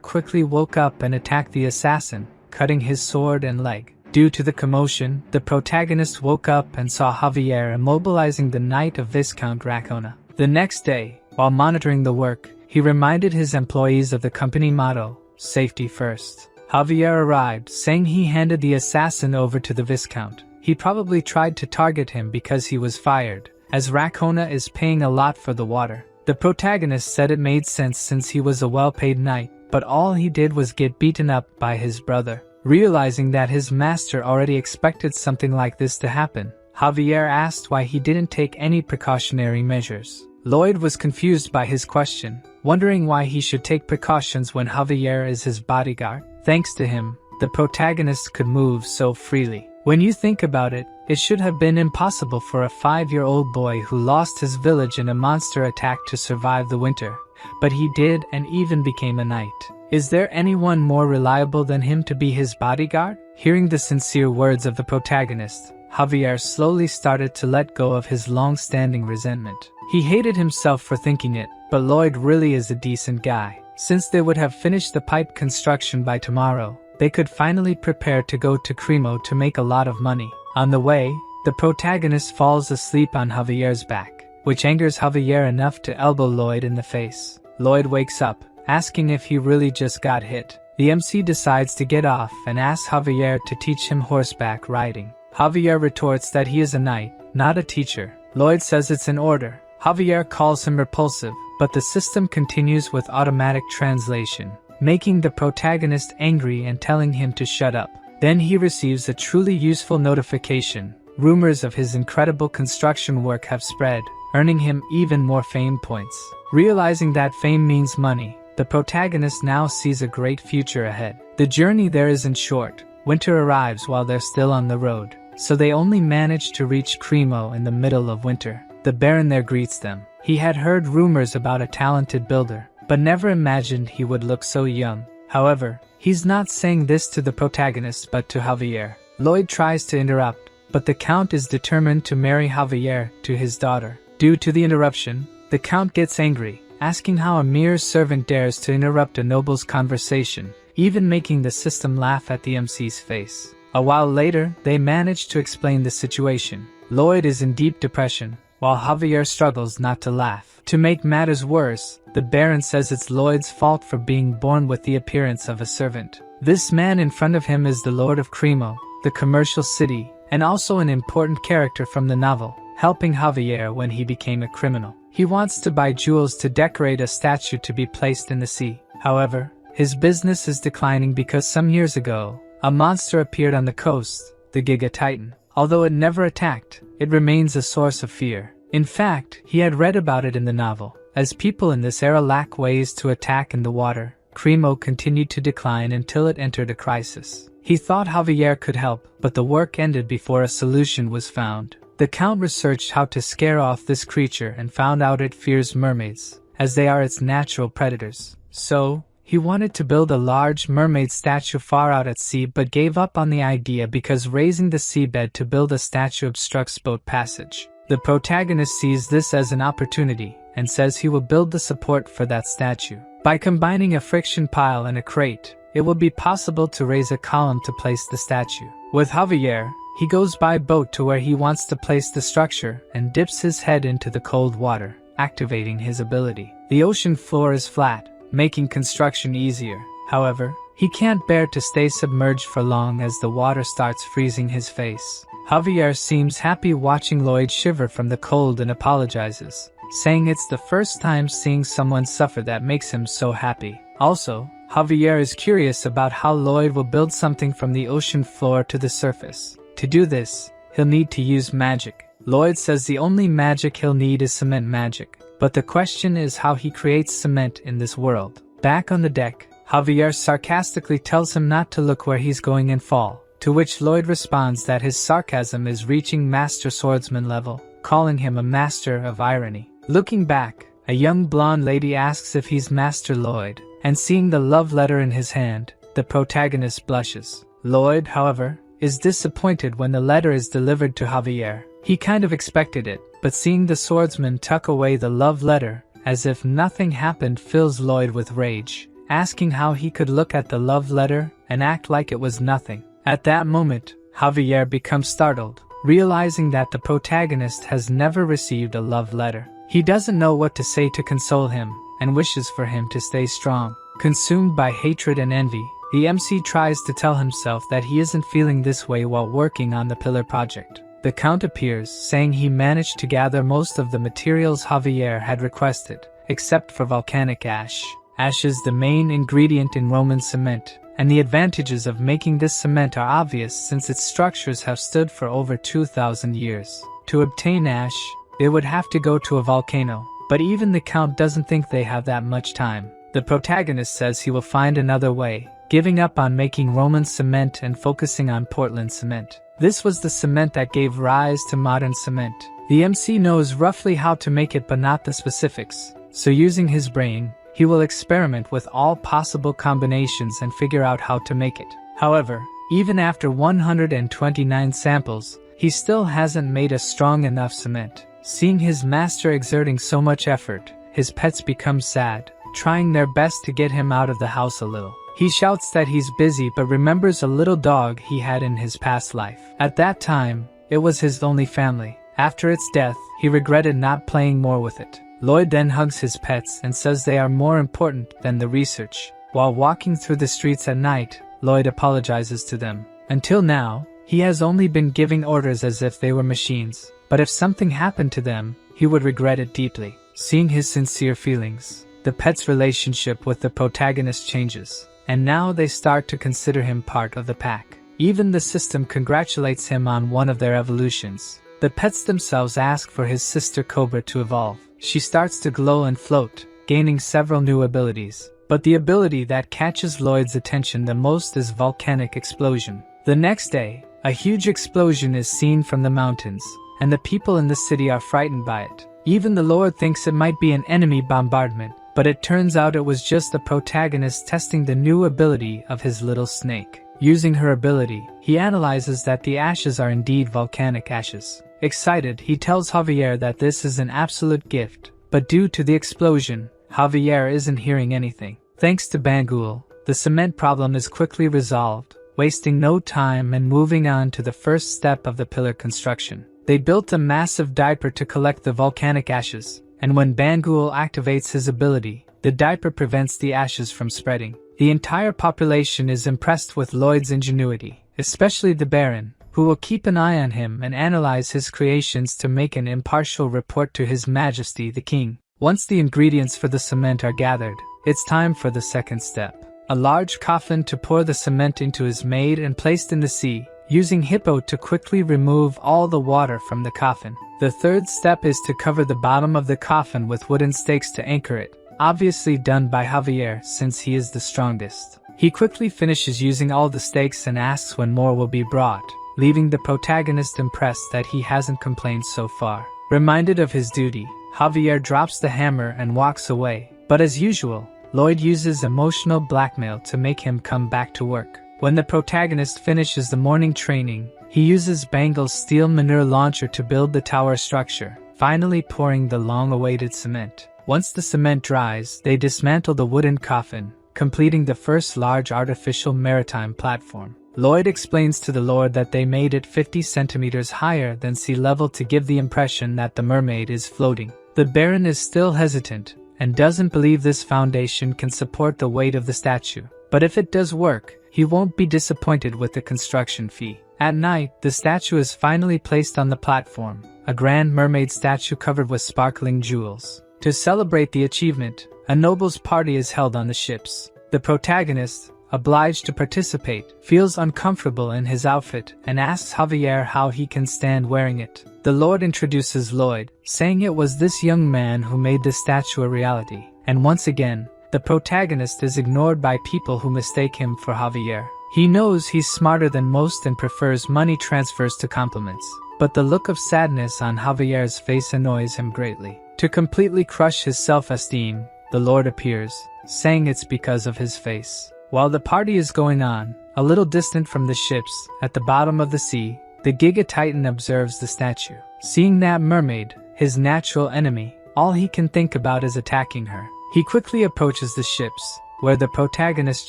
quickly woke up and attacked the assassin, cutting his sword and leg. Due to the commotion, the protagonist woke up and saw Javier immobilizing the Knight of Viscount Racona. The next day, while monitoring the work, he reminded his employees of the company motto, "Safety first." Javier arrived, saying he handed the assassin over to the Viscount. He probably tried to target him because he was fired, as Racona is paying a lot for the water. The protagonist said it made sense since he was a well-paid knight, but all he did was get beaten up by his brother. Realizing that his master already expected something like this to happen, Javier asked why he didn't take any precautionary measures. Lloyd was confused by his question, wondering why he should take precautions when Javier is his bodyguard. Thanks to him, the protagonist could move so freely. When you think about it, it should have been impossible for a 5-year-old boy who lost his village in a monster attack to survive the winter. But he did and even became a knight. Is there anyone more reliable than him to be his bodyguard? Hearing the sincere words of the protagonist, Javier slowly started to let go of his long-standing resentment. He hated himself for thinking it, but Lloyd really is a decent guy. Since they would have finished the pipe construction by tomorrow, they could finally prepare to go to Cremo to make a lot of money. On the way, the protagonist falls asleep on Javier's back, which angers Javier enough to elbow Lloyd in the face. Lloyd wakes up, asking if he really just got hit. The MC decides to get off and asks Javier to teach him horseback riding. Javier retorts that he is a knight, not a teacher. Lloyd says it's an order. Javier calls him repulsive, but the system continues with automatic translation, making the protagonist angry and telling him to shut up. Then he receives a truly useful notification. Rumors of his incredible construction work have spread, earning him even more fame points. Realizing that fame means money, the protagonist now sees a great future ahead. The journey there isn't short. Winter arrives while they're still on the road, so they only manage to reach Cremo in the middle of winter. The Baron there greets them. He had heard rumors about a talented builder, but never imagined he would look so young. However, he's not saying this to the protagonist but to Javier. Lloyd tries to interrupt, but the Count is determined to marry Javier to his daughter. Due to the interruption, the Count gets angry, asking how a mere servant dares to interrupt a noble's conversation, even making the system laugh at the MC's face. A while later, they manage to explain the situation. Lloyd is in deep depression, while Javier struggles not to laugh. To make matters worse, the Baron says it's Lloyd's fault for being born with the appearance of a servant. This man in front of him is the Lord of Cremo, the commercial city, and also an important character from the novel, helping Javier when he became a criminal. He wants to buy jewels to decorate a statue to be placed in the sea. However, his business is declining because some years ago, a monster appeared on the coast, the Giga Titan. Although it never attacked, it remains a source of fear. In fact, he had read about it in the novel. As people in this era lack ways to attack in the water, Cremo continued to decline until it entered a crisis. He thought Javier could help, but the work ended before a solution was found. The Count researched how to scare off this creature and found out it fears mermaids, as they are its natural predators. So, he wanted to build a large mermaid statue far out at sea but gave up on the idea because raising the seabed to build a statue obstructs boat passage. The protagonist sees this as an opportunity and says he will build the support for that statue. By combining a friction pile and a crate, it will be possible to raise a column to place the statue. With Javier, he goes by boat to where he wants to place the structure and dips his head into the cold water, activating his ability. The ocean floor is flat, making construction easier. However, he can't bear to stay submerged for long as the water starts freezing his face. Javier seems happy watching Lloyd shiver from the cold and apologizes, saying it's the first time seeing someone suffer that makes him so happy. Also, Javier is curious about how Lloyd will build something from the ocean floor to the surface. To do this, he'll need to use magic. Lloyd says the only magic he'll need is cement magic, but the question is how he creates cement in this world. Back on the deck, Javier sarcastically tells him not to look where he's going and fall, to which Lloyd responds that his sarcasm is reaching master swordsman level, calling him a master of irony. Looking back, a young blonde lady asks if he's Master Lloyd, and seeing the love letter in his hand, the protagonist blushes. Lloyd, however, is disappointed when the letter is delivered to Javier. He kind of expected it, but seeing the swordsman tuck away the love letter, as if nothing happened, fills Lloyd with rage, asking how he could look at the love letter and act like it was nothing. At that moment, Javier becomes startled, realizing that the protagonist has never received a love letter. He doesn't know what to say to console him, and wishes for him to stay strong. Consumed by hatred and envy, the MC tries to tell himself that he isn't feeling this way while working on the Pillar project. The Count appears, saying he managed to gather most of the materials Javier had requested, except for volcanic ash. Ash is the main ingredient in Roman cement, and the advantages of making this cement are obvious since its structures have stood for over 2,000 years. To obtain ash, they would have to go to a volcano, but even the Count doesn't think they have that much time. The protagonist says he will find another way, giving up on making Roman cement and focusing on Portland cement. This was the cement that gave rise to modern cement. The MC knows roughly how to make it but not the specifics, so using his brain, he will experiment with all possible combinations and figure out how to make it. However, even after 129 samples, he still hasn't made a strong enough cement. Seeing his master exerting so much effort, his pets become sad, trying their best to get him out of the house a little. He shouts that he's busy but remembers a little dog he had in his past life. At that time, it was his only family. After its death, he regretted not playing more with it. Lloyd then hugs his pets and says they are more important than the research. While walking through the streets at night, Lloyd apologizes to them. Until now, he has only been giving orders as if they were machines, but if something happened to them, he would regret it deeply. Seeing his sincere feelings, the pet's relationship with the protagonist changes, and now they start to consider him part of the pack. Even the system congratulates him on one of their evolutions. The pets themselves ask for his sister Cobra to evolve. She starts to glow and float, gaining several new abilities. But the ability that catches Lloyd's attention the most is volcanic explosion. The next day, a huge explosion is seen from the mountains, and the people in the city are frightened by it. Even the Lord thinks it might be an enemy bombardment, but it turns out it was just the protagonist testing the new ability of his little snake. Using her ability, he analyzes that the ashes are indeed volcanic ashes. Excited, he tells Javier that this is an absolute gift, but due to the explosion, Javier isn't hearing anything. Thanks to Bangul, the cement problem is quickly resolved, wasting no time and moving on to the first step of the pillar construction. They built a massive diaper to collect the volcanic ashes, and when Bangul activates his ability, the diaper prevents the ashes from spreading. The entire population is impressed with Lloyd's ingenuity, especially the Baron, who will keep an eye on him and analyze his creations to make an impartial report to His Majesty the King. Once the ingredients for the cement are gathered, it's time for the second step. A large coffin to pour the cement into is made and placed in the sea, using Hippo to quickly remove all the water from the coffin. The third step is to cover the bottom of the coffin with wooden stakes to anchor it, obviously done by Javier since he is the strongest. He quickly finishes using all the stakes and asks when more will be brought, leaving the protagonist impressed that he hasn't complained so far. Reminded of his duty, Javier drops the hammer and walks away, but as usual, Lloyd uses emotional blackmail to make him come back to work. When the protagonist finishes the morning training, he uses Bangle's steel manure launcher to build the tower structure, finally pouring the long-awaited cement. Once the cement dries, they dismantle the wooden coffin, completing the first large artificial maritime platform. Lloyd explains to the Lord that they made it 50 centimeters higher than sea level to give the impression that the mermaid is floating. The Baron is still hesitant, and doesn't believe this foundation can support the weight of the statue. But if it does work, he won't be disappointed with the construction fee. At night, the statue is finally placed on the platform, a grand mermaid statue covered with sparkling jewels. To celebrate the achievement, a nobles' party is held on the ships. The protagonist, obliged to participate, feels uncomfortable in his outfit and asks Javier how he can stand wearing it. The Lord introduces Lloyd, saying it was this young man who made the statue a reality. And once again, the protagonist is ignored by people who mistake him for Javier. He knows he's smarter than most and prefers money transfers to compliments. But the look of sadness on Javier's face annoys him greatly. To completely crush his self-esteem, the Lord appears, saying it's because of his face. While the party is going on, a little distant from the ships, at the bottom of the sea, the Giga Titan observes the statue. Seeing that mermaid, his natural enemy, all he can think about is attacking her. He quickly approaches the ships, where the protagonist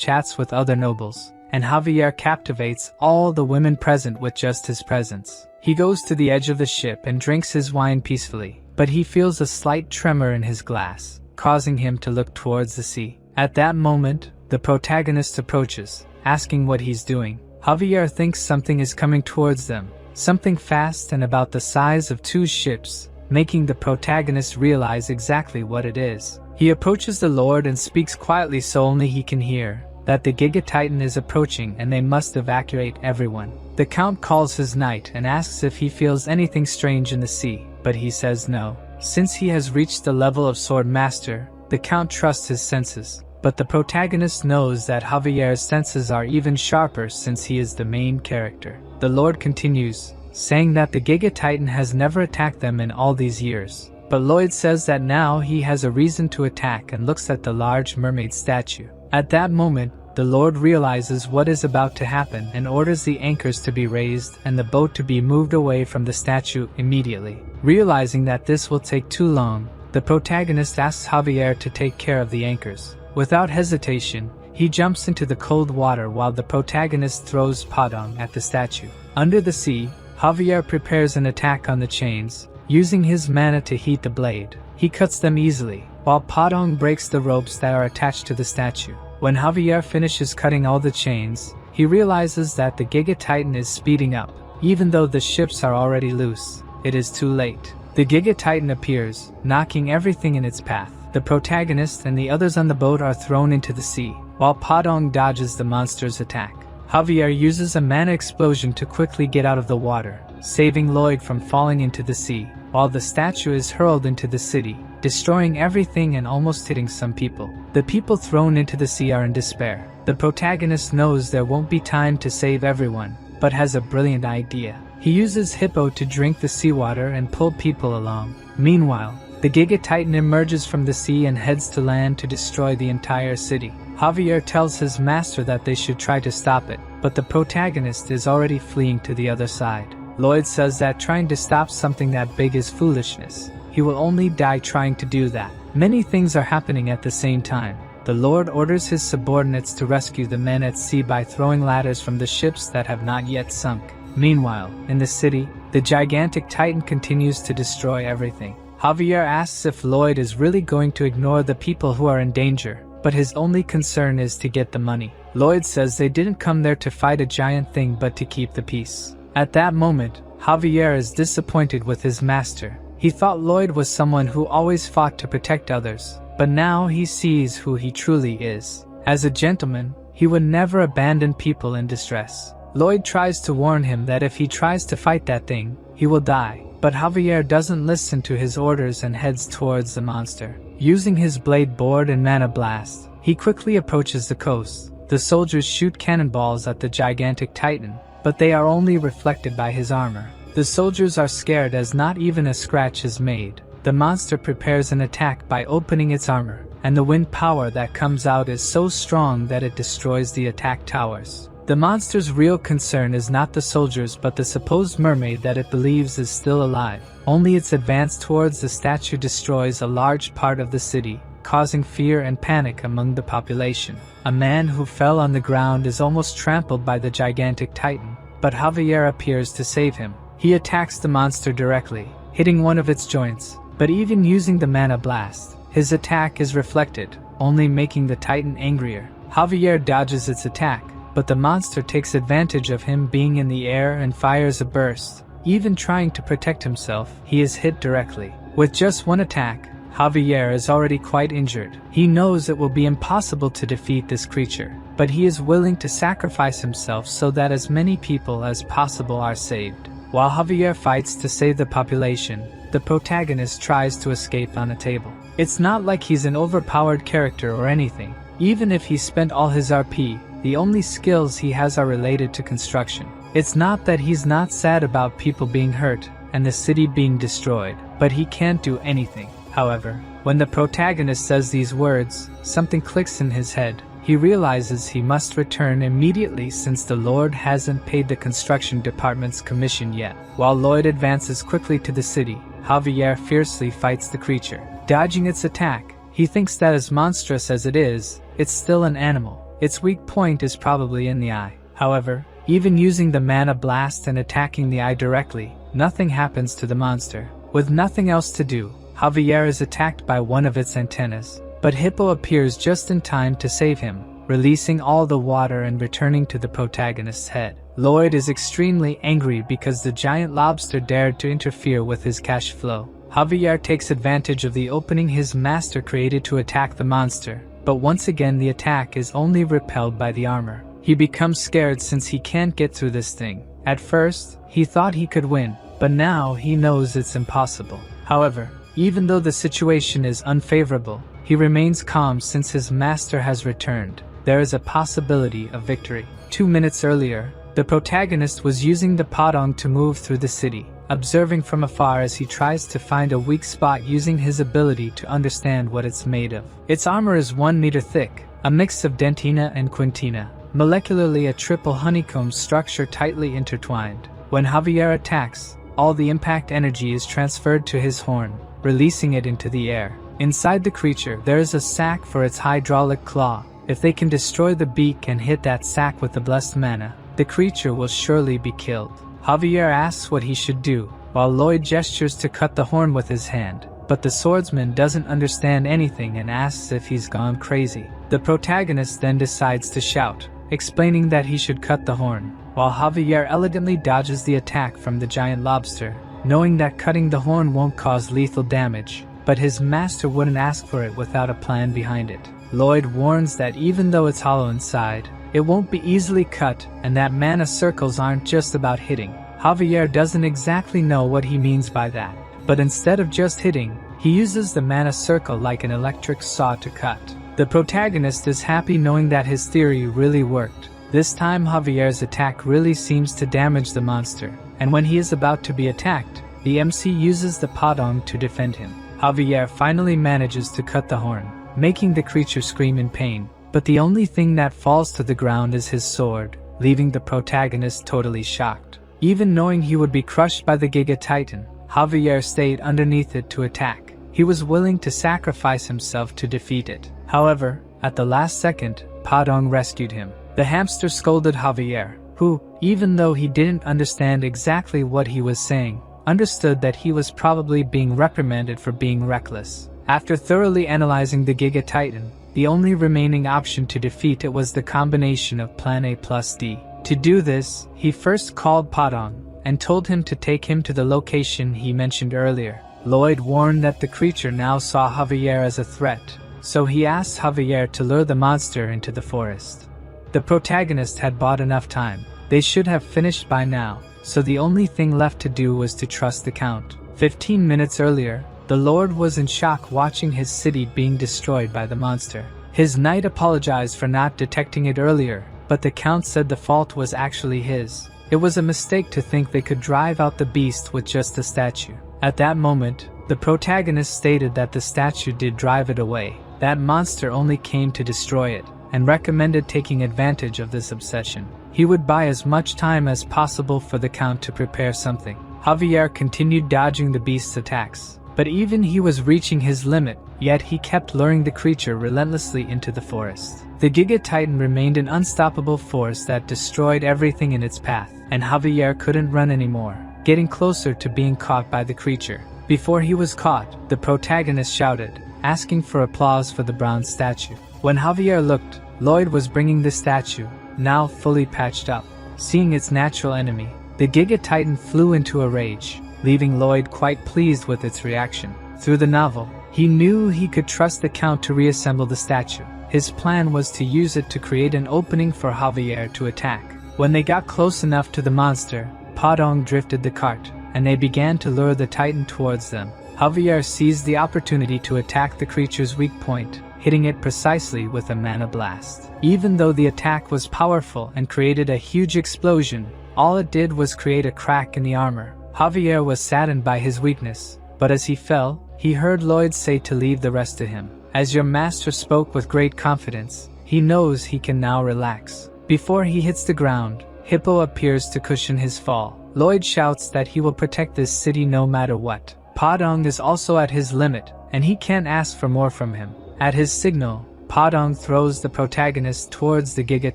chats with other nobles, and Javier captivates all the women present with just his presence. He goes to the edge of the ship and drinks his wine peacefully, but he feels a slight tremor in his glass, causing him to look towards the sea. At that moment, the protagonist approaches, asking what he's doing. Javier thinks something is coming towards them, something fast and about the size of 2 ships, making the protagonist realize exactly what it is. He approaches the Lord and speaks quietly so only he can hear, that the Giga Titan is approaching and they must evacuate everyone. The Count calls his knight and asks if he feels anything strange in the sea, but he says no. Since he has reached the level of Sword Master, the Count trusts his senses, but the protagonist knows that Javier's senses are even sharper since he is the main character. The Lord continues, saying that the Giga Titan has never attacked them in all these years. But Lloyd says that now he has a reason to attack and looks at the large mermaid statue. At that moment, the Lord realizes what is about to happen and orders the anchors to be raised and the boat to be moved away from the statue immediately. Realizing that this will take too long, the protagonist asks Javier to take care of the anchors. Without hesitation, he jumps into the cold water while the protagonist throws Padong at the statue. Under the sea, Javier prepares an attack on the chains, using his mana to heat the blade. He cuts them easily, while Padong breaks the ropes that are attached to the statue. When Javier finishes cutting all the chains, he realizes that the Giga Titan is speeding up. Even though the ships are already loose, it is too late. The Giga Titan appears, knocking everything in its path. The protagonist and the others on the boat are thrown into the sea, while Padong dodges the monster's attack. Javier uses a mana explosion to quickly get out of the water, saving Lloyd from falling into the sea, while the statue is hurled into the city, destroying everything and almost hitting some people. The people thrown into the sea are in despair. The protagonist knows there won't be time to save everyone, but has a brilliant idea. He uses Hippo to drink the seawater and pull people along. Meanwhile, the Giga Titan emerges from the sea and heads to land to destroy the entire city. Javier tells his master that they should try to stop it, but the protagonist is already fleeing to the other side. Lloyd says that trying to stop something that big is foolishness. He will only die trying to do that. Many things are happening at the same time. The Lord orders his subordinates to rescue the men at sea by throwing ladders from the ships that have not yet sunk. Meanwhile, in the city, the gigantic Titan continues to destroy everything. Javier asks if Lloyd is really going to ignore the people who are in danger, but his only concern is to get the money. Lloyd says they didn't come there to fight a giant thing but to keep the peace. At that moment, Javier is disappointed with his master. He thought Lloyd was someone who always fought to protect others, but now he sees who he truly is. As a gentleman, he would never abandon people in distress. Lloyd tries to warn him that if he tries to fight that thing, he will die, but Javier doesn't listen to his orders and heads towards the monster. Using his blade board and mana blast, he quickly approaches the coast. The soldiers shoot cannonballs at the gigantic Titan, but they are only reflected by his armor. The soldiers are scared as not even a scratch is made. The monster prepares an attack by opening its armor, and the wind power that comes out is so strong that it destroys the attack towers. The monster's real concern is not the soldiers but the supposed mermaid that it believes is still alive. Only its advance towards the statue destroys a large part of the city, causing fear and panic among the population. A man who fell on the ground is almost trampled by the gigantic Titan, but Javier appears to save him. He attacks the monster directly, hitting one of its joints, but even using the mana blast, his attack is reflected, only making the Titan angrier. Javier dodges its attack, but the monster takes advantage of him being in the air and fires a burst. Even trying to protect himself, he is hit directly. With just one attack, Javier is already quite injured. He knows it will be impossible to defeat this creature, but he is willing to sacrifice himself so that as many people as possible are saved. While Javier fights to save the population, the protagonist tries to escape on a table. It's not like he's an overpowered character or anything. Even if he spent all his RP, the only skills he has are related to construction. It's not that he's not sad about people being hurt and the city being destroyed, but he can't do anything. However, when the protagonist says these words, something clicks in his head. He realizes he must return immediately since the Lord hasn't paid the construction department's commission yet. While Lloyd advances quickly to the city, Javier fiercely fights the creature. Dodging its attack, he thinks that as monstrous as it is, it's still an animal. Its weak point is probably in the eye. However, even using the mana blast and attacking the eye directly, nothing happens to the monster. With nothing else to do, Javier is attacked by one of its antennas, but Hippo appears just in time to save him, releasing all the water and returning to the protagonist's head. Lloyd is extremely angry because the giant lobster dared to interfere with his cash flow. Javier takes advantage of the opening his master created to attack the monster, but once again the attack is only repelled by the armor. He becomes scared since he can't get through this thing. At first, he thought he could win, but now he knows it's impossible. However, even though the situation is unfavorable, he remains calm since his master has returned. There is a possibility of victory. 2 minutes earlier, the protagonist was using the Padong to move through the city, observing from afar as he tries to find a weak spot using his ability to understand what it's made of. Its armor is 1 meter thick, a mix of dentina and quintina, molecularly a triple honeycomb structure tightly intertwined. When Javier attacks, all the impact energy is transferred to his horn, releasing it into the air. Inside the creature, there is a sac for its hydraulic claw. If they can destroy the beak and hit that sac with the blessed mana, the creature will surely be killed. Javier asks what he should do, while Lloyd gestures to cut the horn with his hand, but the swordsman doesn't understand anything and asks if he's gone crazy. The protagonist then decides to shout, explaining that he should cut the horn, while Javier elegantly dodges the attack from the giant lobster, knowing that cutting the horn won't cause lethal damage, but his master wouldn't ask for it without a plan behind it. Lloyd warns that even though it's hollow inside, it won't be easily cut and that mana circles aren't just about hitting. Javier doesn't exactly know what he means by that, but instead of just hitting, he uses the mana circle like an electric saw to cut. The protagonist is happy knowing that his theory really worked. This time Javier's attack really seems to damage the monster, and when he is about to be attacked, the MC uses the Padong to defend him. Javier finally manages to cut the horn, making the creature scream in pain, but the only thing that falls to the ground is his sword, leaving the protagonist totally shocked. Even knowing he would be crushed by the Giga Titan, Javier stayed underneath it to attack. He was willing to sacrifice himself to defeat it. However, at the last second, Padong rescued him. The hamster scolded Javier, who, even though he didn't understand exactly what he was saying, understood that he was probably being reprimanded for being reckless. After thoroughly analyzing the Giga Titan, the only remaining option to defeat it was the combination of Plan A plus D. To do this, he first called Padong and told him to take him to the location he mentioned earlier. Lloyd warned that the creature now saw Javier as a threat, so he asked Javier to lure the monster into the forest. The protagonist had bought enough time. They should have finished by now, so the only thing left to do was to trust the Count. 15 minutes earlier, the Lord was in shock watching his city being destroyed by the monster. His knight apologized for not detecting it earlier, but the Count said the fault was actually his. It was a mistake to think they could drive out the beast with just a statue. At that moment, the protagonist stated that the statue did drive it away. That monster only came to destroy it, and recommended taking advantage of this obsession. He would buy as much time as possible for the Count to prepare something. Javier continued dodging the beast's attacks, but even he was reaching his limit, yet he kept luring the creature relentlessly into the forest. The Giga Titan remained an unstoppable force that destroyed everything in its path, and Javier couldn't run anymore, getting closer to being caught by the creature. Before he was caught, the protagonist shouted, asking for applause for the bronze statue. When Javier looked, Lloyd was bringing the statue, now fully patched up. Seeing its natural enemy, the Giga Titan flew into a rage, leaving Lloyd quite pleased with its reaction. Through the novel, He knew he could trust the Count to reassemble the statue. His plan was to use it to create an opening for Javier to attack. When they got close enough to the monster, Padong drifted the cart, and they began to lure the Titan towards them. Javier seized the opportunity to attack the creature's weak point, hitting it precisely with a mana blast. Even though the attack was powerful and created a huge explosion, all it did was create a crack in the armor. Javier was saddened by his weakness, but as he fell, he heard Lloyd say to leave the rest to him. As your master spoke with great confidence, he knows he can now relax. Before he hits the ground, Hippo appears to cushion his fall. Lloyd shouts that he will protect this city no matter what. Padong is also at his limit, and he can't ask for more from him. At his signal, Padong throws the protagonist towards the Giga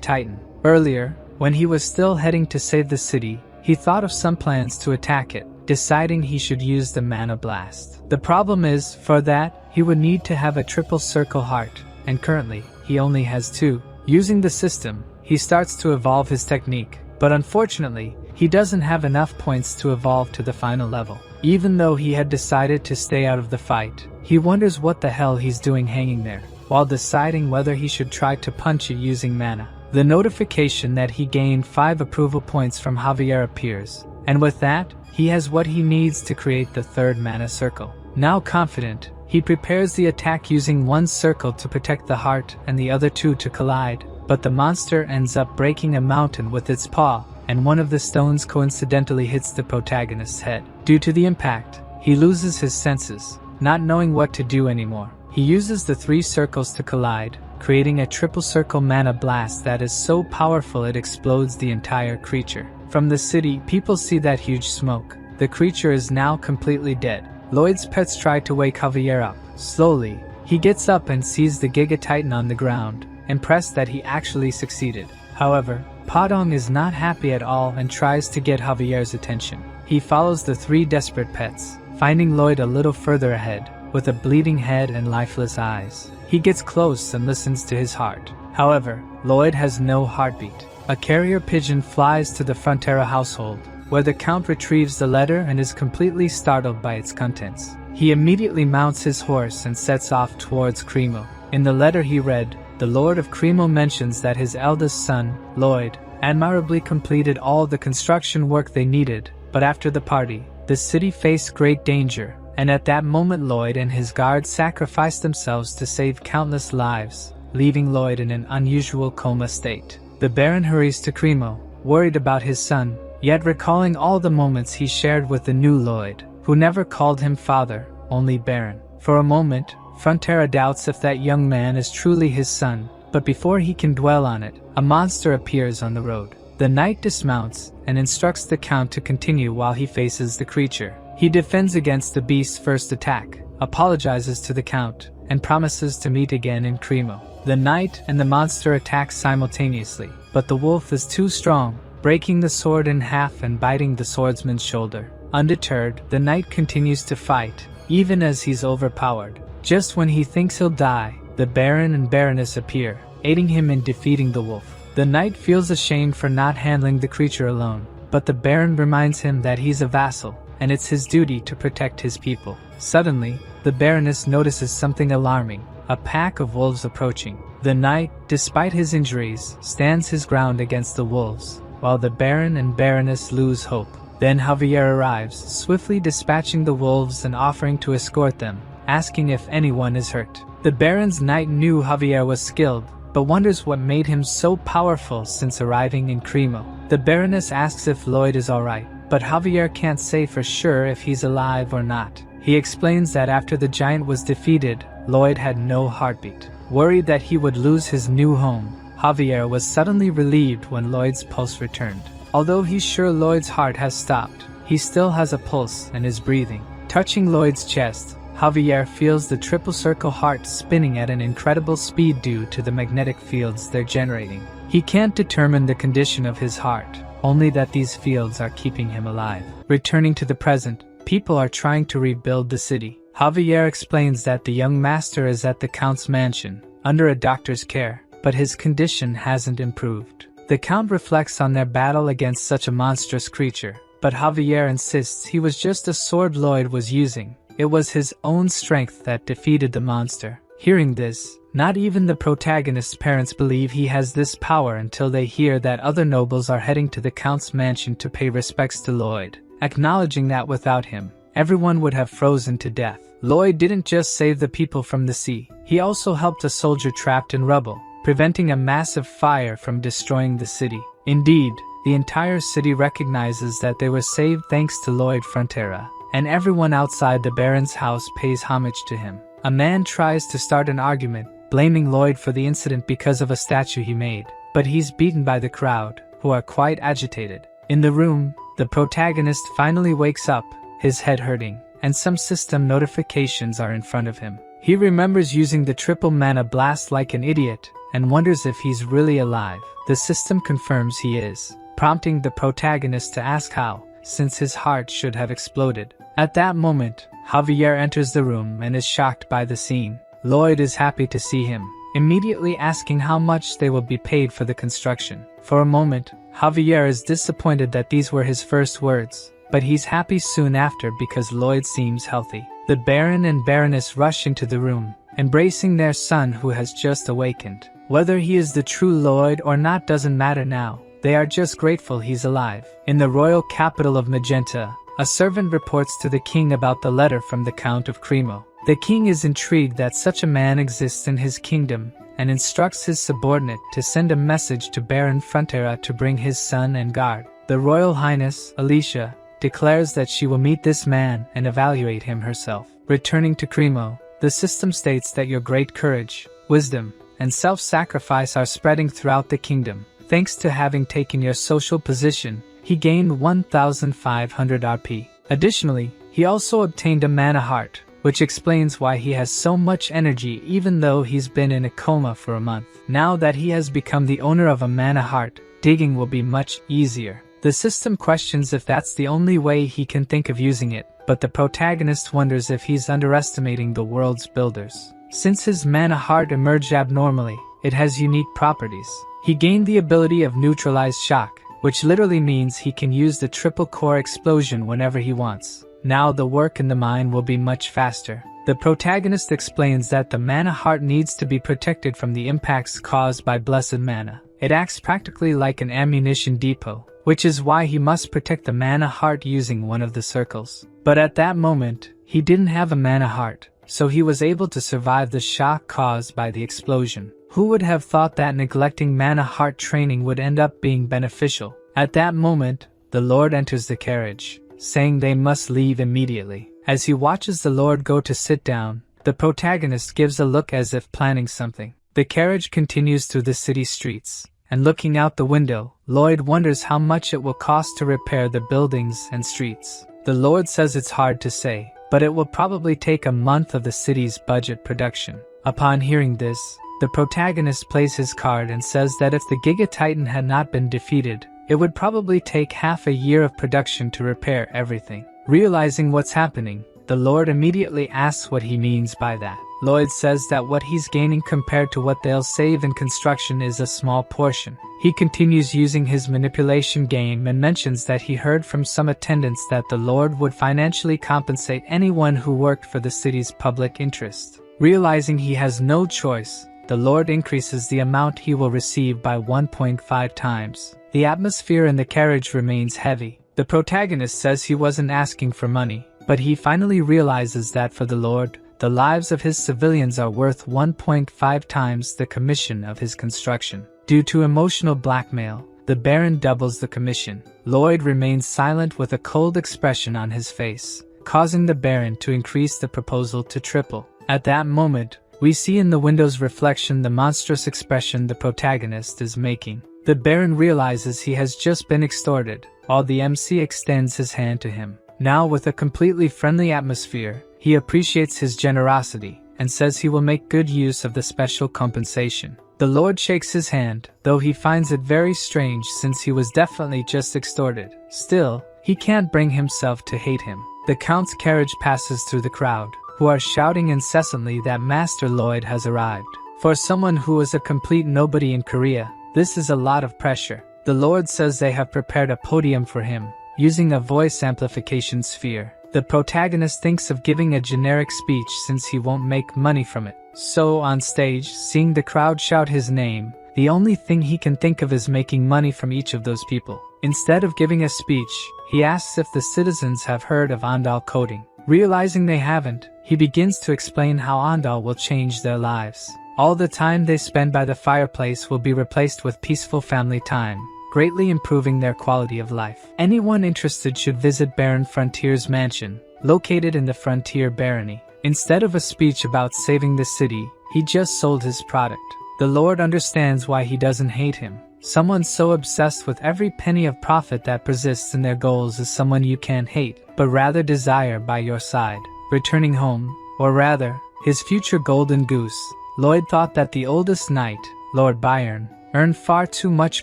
Titan. Earlier, when he was still heading to save the city, he thought of some plans to attack it, deciding he should use the mana blast. The problem is, for that, he would need to have a triple circle heart, and currently, he only has 2. Using the system, he starts to evolve his technique, but unfortunately, he doesn't have enough points to evolve to the final level. Even though he had decided to stay out of the fight, he wonders what the hell he's doing hanging there, while deciding whether he should try to punch it using mana. The notification that he gained 5 approval points from Javier appears, and with that, he has what he needs to create the 3rd mana circle. Now confident, he prepares the attack using 1 circle to protect the heart and the other 2 to collide, but the monster ends up breaking a mountain with its paw, and one of the stones coincidentally hits the protagonist's head. Due to the impact, he loses his senses, not knowing what to do anymore. He uses the 3 circles to collide, creating a triple circle mana blast that is so powerful it explodes the entire creature. From the city, people see that huge smoke. The creature is now completely dead. Lloyd's pets try to wake Javier up. Slowly, he gets up and sees the Giga Titan on the ground, impressed that he actually succeeded. However, Padong is not happy at all and tries to get Javier's attention. He follows the 3 desperate pets, finding Lloyd a little further ahead, with a bleeding head and lifeless eyes. He gets close and listens to his heart. However, Lloyd has no heartbeat. A carrier pigeon flies to the Frontera household, where the Count retrieves the letter and is completely startled by its contents. He immediately mounts his horse and sets off towards Cremo. In the letter he read, the Lord of Cremo mentions that his eldest son, Lloyd, admirably completed all the construction work they needed, but after the party, the city faced great danger, and at that moment Lloyd and his guards sacrificed themselves to save countless lives, leaving Lloyd in an unusual coma state. The Baron hurries to Cremo, worried about his son, yet recalling all the moments he shared with the new Lloyd, who never called him father, only Baron. For a moment, Frontera doubts if that young man is truly his son, but before he can dwell on it, a monster appears on the road. The knight dismounts and instructs the Count to continue while he faces the creature. He defends against the beast's first attack, apologizes to the Count, and promises to meet again in Cremo. The knight and the monster attack simultaneously, but the wolf is too strong, breaking the sword in half and biting the swordsman's shoulder. Undeterred, the knight continues to fight, even as he's overpowered. Just when he thinks he'll die, the Baron and Baroness appear, aiding him in defeating the wolf. The knight feels ashamed for not handling the creature alone, but the Baron reminds him that he's a vassal, and it's his duty to protect his people. Suddenly, the Baroness notices something alarming, a pack of wolves approaching. The knight, despite his injuries, stands his ground against the wolves, while the Baron and Baroness lose hope. Then Javier arrives, swiftly dispatching the wolves and offering to escort them, asking if anyone is hurt. The Baron's knight knew Javier was skilled, but wonders what made him so powerful since arriving in Cremo. The Baroness asks if Lloyd is alright, but Javier can't say for sure if he's alive or not. He explains that after the giant was defeated, Lloyd had no heartbeat. Worried that he would lose his new home, Javier was suddenly relieved when Lloyd's pulse returned. Although he's sure Lloyd's heart has stopped, he still has a pulse and is breathing. Touching Lloyd's chest, Javier feels the triple circle heart spinning at an incredible speed due to the magnetic fields they're generating. He can't determine the condition of his heart, only that these fields are keeping him alive. Returning to the present, people are trying to rebuild the city. Javier explains that the young master is at the Count's mansion, under a doctor's care, but his condition hasn't improved. The Count reflects on their battle against such a monstrous creature, but Javier insists he was just a sword Lloyd was using. it was his own strength that defeated the monster. Hearing this, not even the protagonist's parents believe he has this power until they hear that other nobles are heading to the Count's mansion to pay respects to Lloyd, acknowledging that without him, everyone would have frozen to death. Lloyd didn't just save the people from the sea, he also helped a soldier trapped in rubble, preventing a massive fire from destroying the city. Indeed, the entire city recognizes that they were saved thanks to Lloyd Frontera, and everyone outside the Baron's house pays homage to him. A man tries to start an argument, blaming Lloyd for the incident because of a statue he made, but he's beaten by the crowd, who are quite agitated. In the room, the protagonist finally wakes up, his head hurting, and some system notifications are in front of him. He remembers using the triple mana blast like an idiot, and wonders if he's really alive. The system confirms he is, prompting the protagonist to ask how, since his heart should have exploded. At that moment, Javier enters the room and is shocked by the scene. Lloyd is happy to see him, immediately asking how much they will be paid for the construction. For a moment, Javier is disappointed that these were his first words, but he's happy soon after because Lloyd seems healthy. The Baron and Baroness rush into the room, embracing their son who has just awakened. Whether he is the true Lloyd or not doesn't matter now. They are just grateful he's alive. In the royal capital of Magenta, a servant reports to the king about the letter from the Count of Cremo. The king is intrigued that such a man exists in his kingdom, and instructs his subordinate to send a message to Baron Frontera to bring his son and guard. The Royal Highness, Alicia, declares that she will meet this man and evaluate him herself. Returning to Cremo, the system states that your great courage, wisdom, and self-sacrifice are spreading throughout the kingdom. Thanks to having taken your social position, he gained 1,500 RP. Additionally, he also obtained a mana heart, which explains why he has so much energy even though he's been in a coma for a month. Now that he has become the owner of a mana heart, digging will be much easier. The system questions if that's the only way he can think of using it, but the protagonist wonders if he's underestimating the world's builders. Since his mana heart emerged abnormally, it has unique properties. He gained the ability of neutralized shock, which literally means he can use the triple core explosion whenever he wants. Now the work in the mine will be much faster. The protagonist explains that the mana heart needs to be protected from the impacts caused by blessed mana. It acts practically like an ammunition depot, which is why he must protect the mana heart using one of the circles. But at that moment, he didn't have a mana heart, so he was able to survive the shock caused by the explosion. Who would have thought that neglecting mana heart training would end up being beneficial? At that moment, the Lord enters the carriage, saying they must leave immediately. As he watches the Lord go to sit down, the protagonist gives a look as if planning something. The carriage continues through the city streets, and looking out the window, Lloyd wonders how much it will cost to repair the buildings and streets. The Lord says it's hard to say, but it will probably take a month of the city's budget production. Upon hearing this, the protagonist plays his card and says that if the Giga Titan had not been defeated, it would probably take half a year of production to repair everything. Realizing what's happening, the Lord immediately asks what he means by that. Lloyd says that what he's gaining compared to what they'll save in construction is a small portion. He continues using his manipulation game and mentions that he heard from some attendants that the Lord would financially compensate anyone who worked for the city's public interest. Realizing he has no choice, the Lord increases the amount he will receive by 1.5 times. The atmosphere in the carriage remains heavy. The protagonist says he wasn't asking for money, but he finally realizes that for the Lord, the lives of his civilians are worth 1.5 times the commission of his construction. Due to emotional blackmail, the Baron doubles the commission. Lloyd remains silent with a cold expression on his face, causing the Baron to increase the proposal to triple. At that moment, we see in the window's reflection the monstrous expression the protagonist is making. The Baron realizes he has just been extorted, while the MC extends his hand to him. Now with a completely friendly atmosphere, he appreciates his generosity, and says he will make good use of the special compensation. The Lord shakes his hand, though he finds it very strange since he was definitely just extorted. Still, he can't bring himself to hate him. The Count's carriage passes through the crowd, who are shouting incessantly that Master Lloyd has arrived. For someone who is a complete nobody in Korea, this is a lot of pressure. The Lord says they have prepared a podium for him, using a voice amplification sphere. The protagonist thinks of giving a generic speech since he won't make money from it. So on stage, seeing the crowd shout his name, the only thing he can think of is making money from each of those people. Instead of giving a speech, he asks if the citizens have heard of Andal coding. Realizing they haven't, he begins to explain how Andal will change their lives. All the time they spend by the fireplace will be replaced with peaceful family time, greatly improving their quality of life. Anyone interested should visit Baron Frontier's mansion, located in the Frontier Barony. Instead of a speech about saving the city, he just sold his product. The Lord understands why he doesn't hate him. Someone so obsessed with every penny of profit that persists in their goals is someone you can't hate, but rather desire by your side. Returning home, or rather, his future golden goose, Lloyd thought that the oldest knight, Lord Byron, earned far too much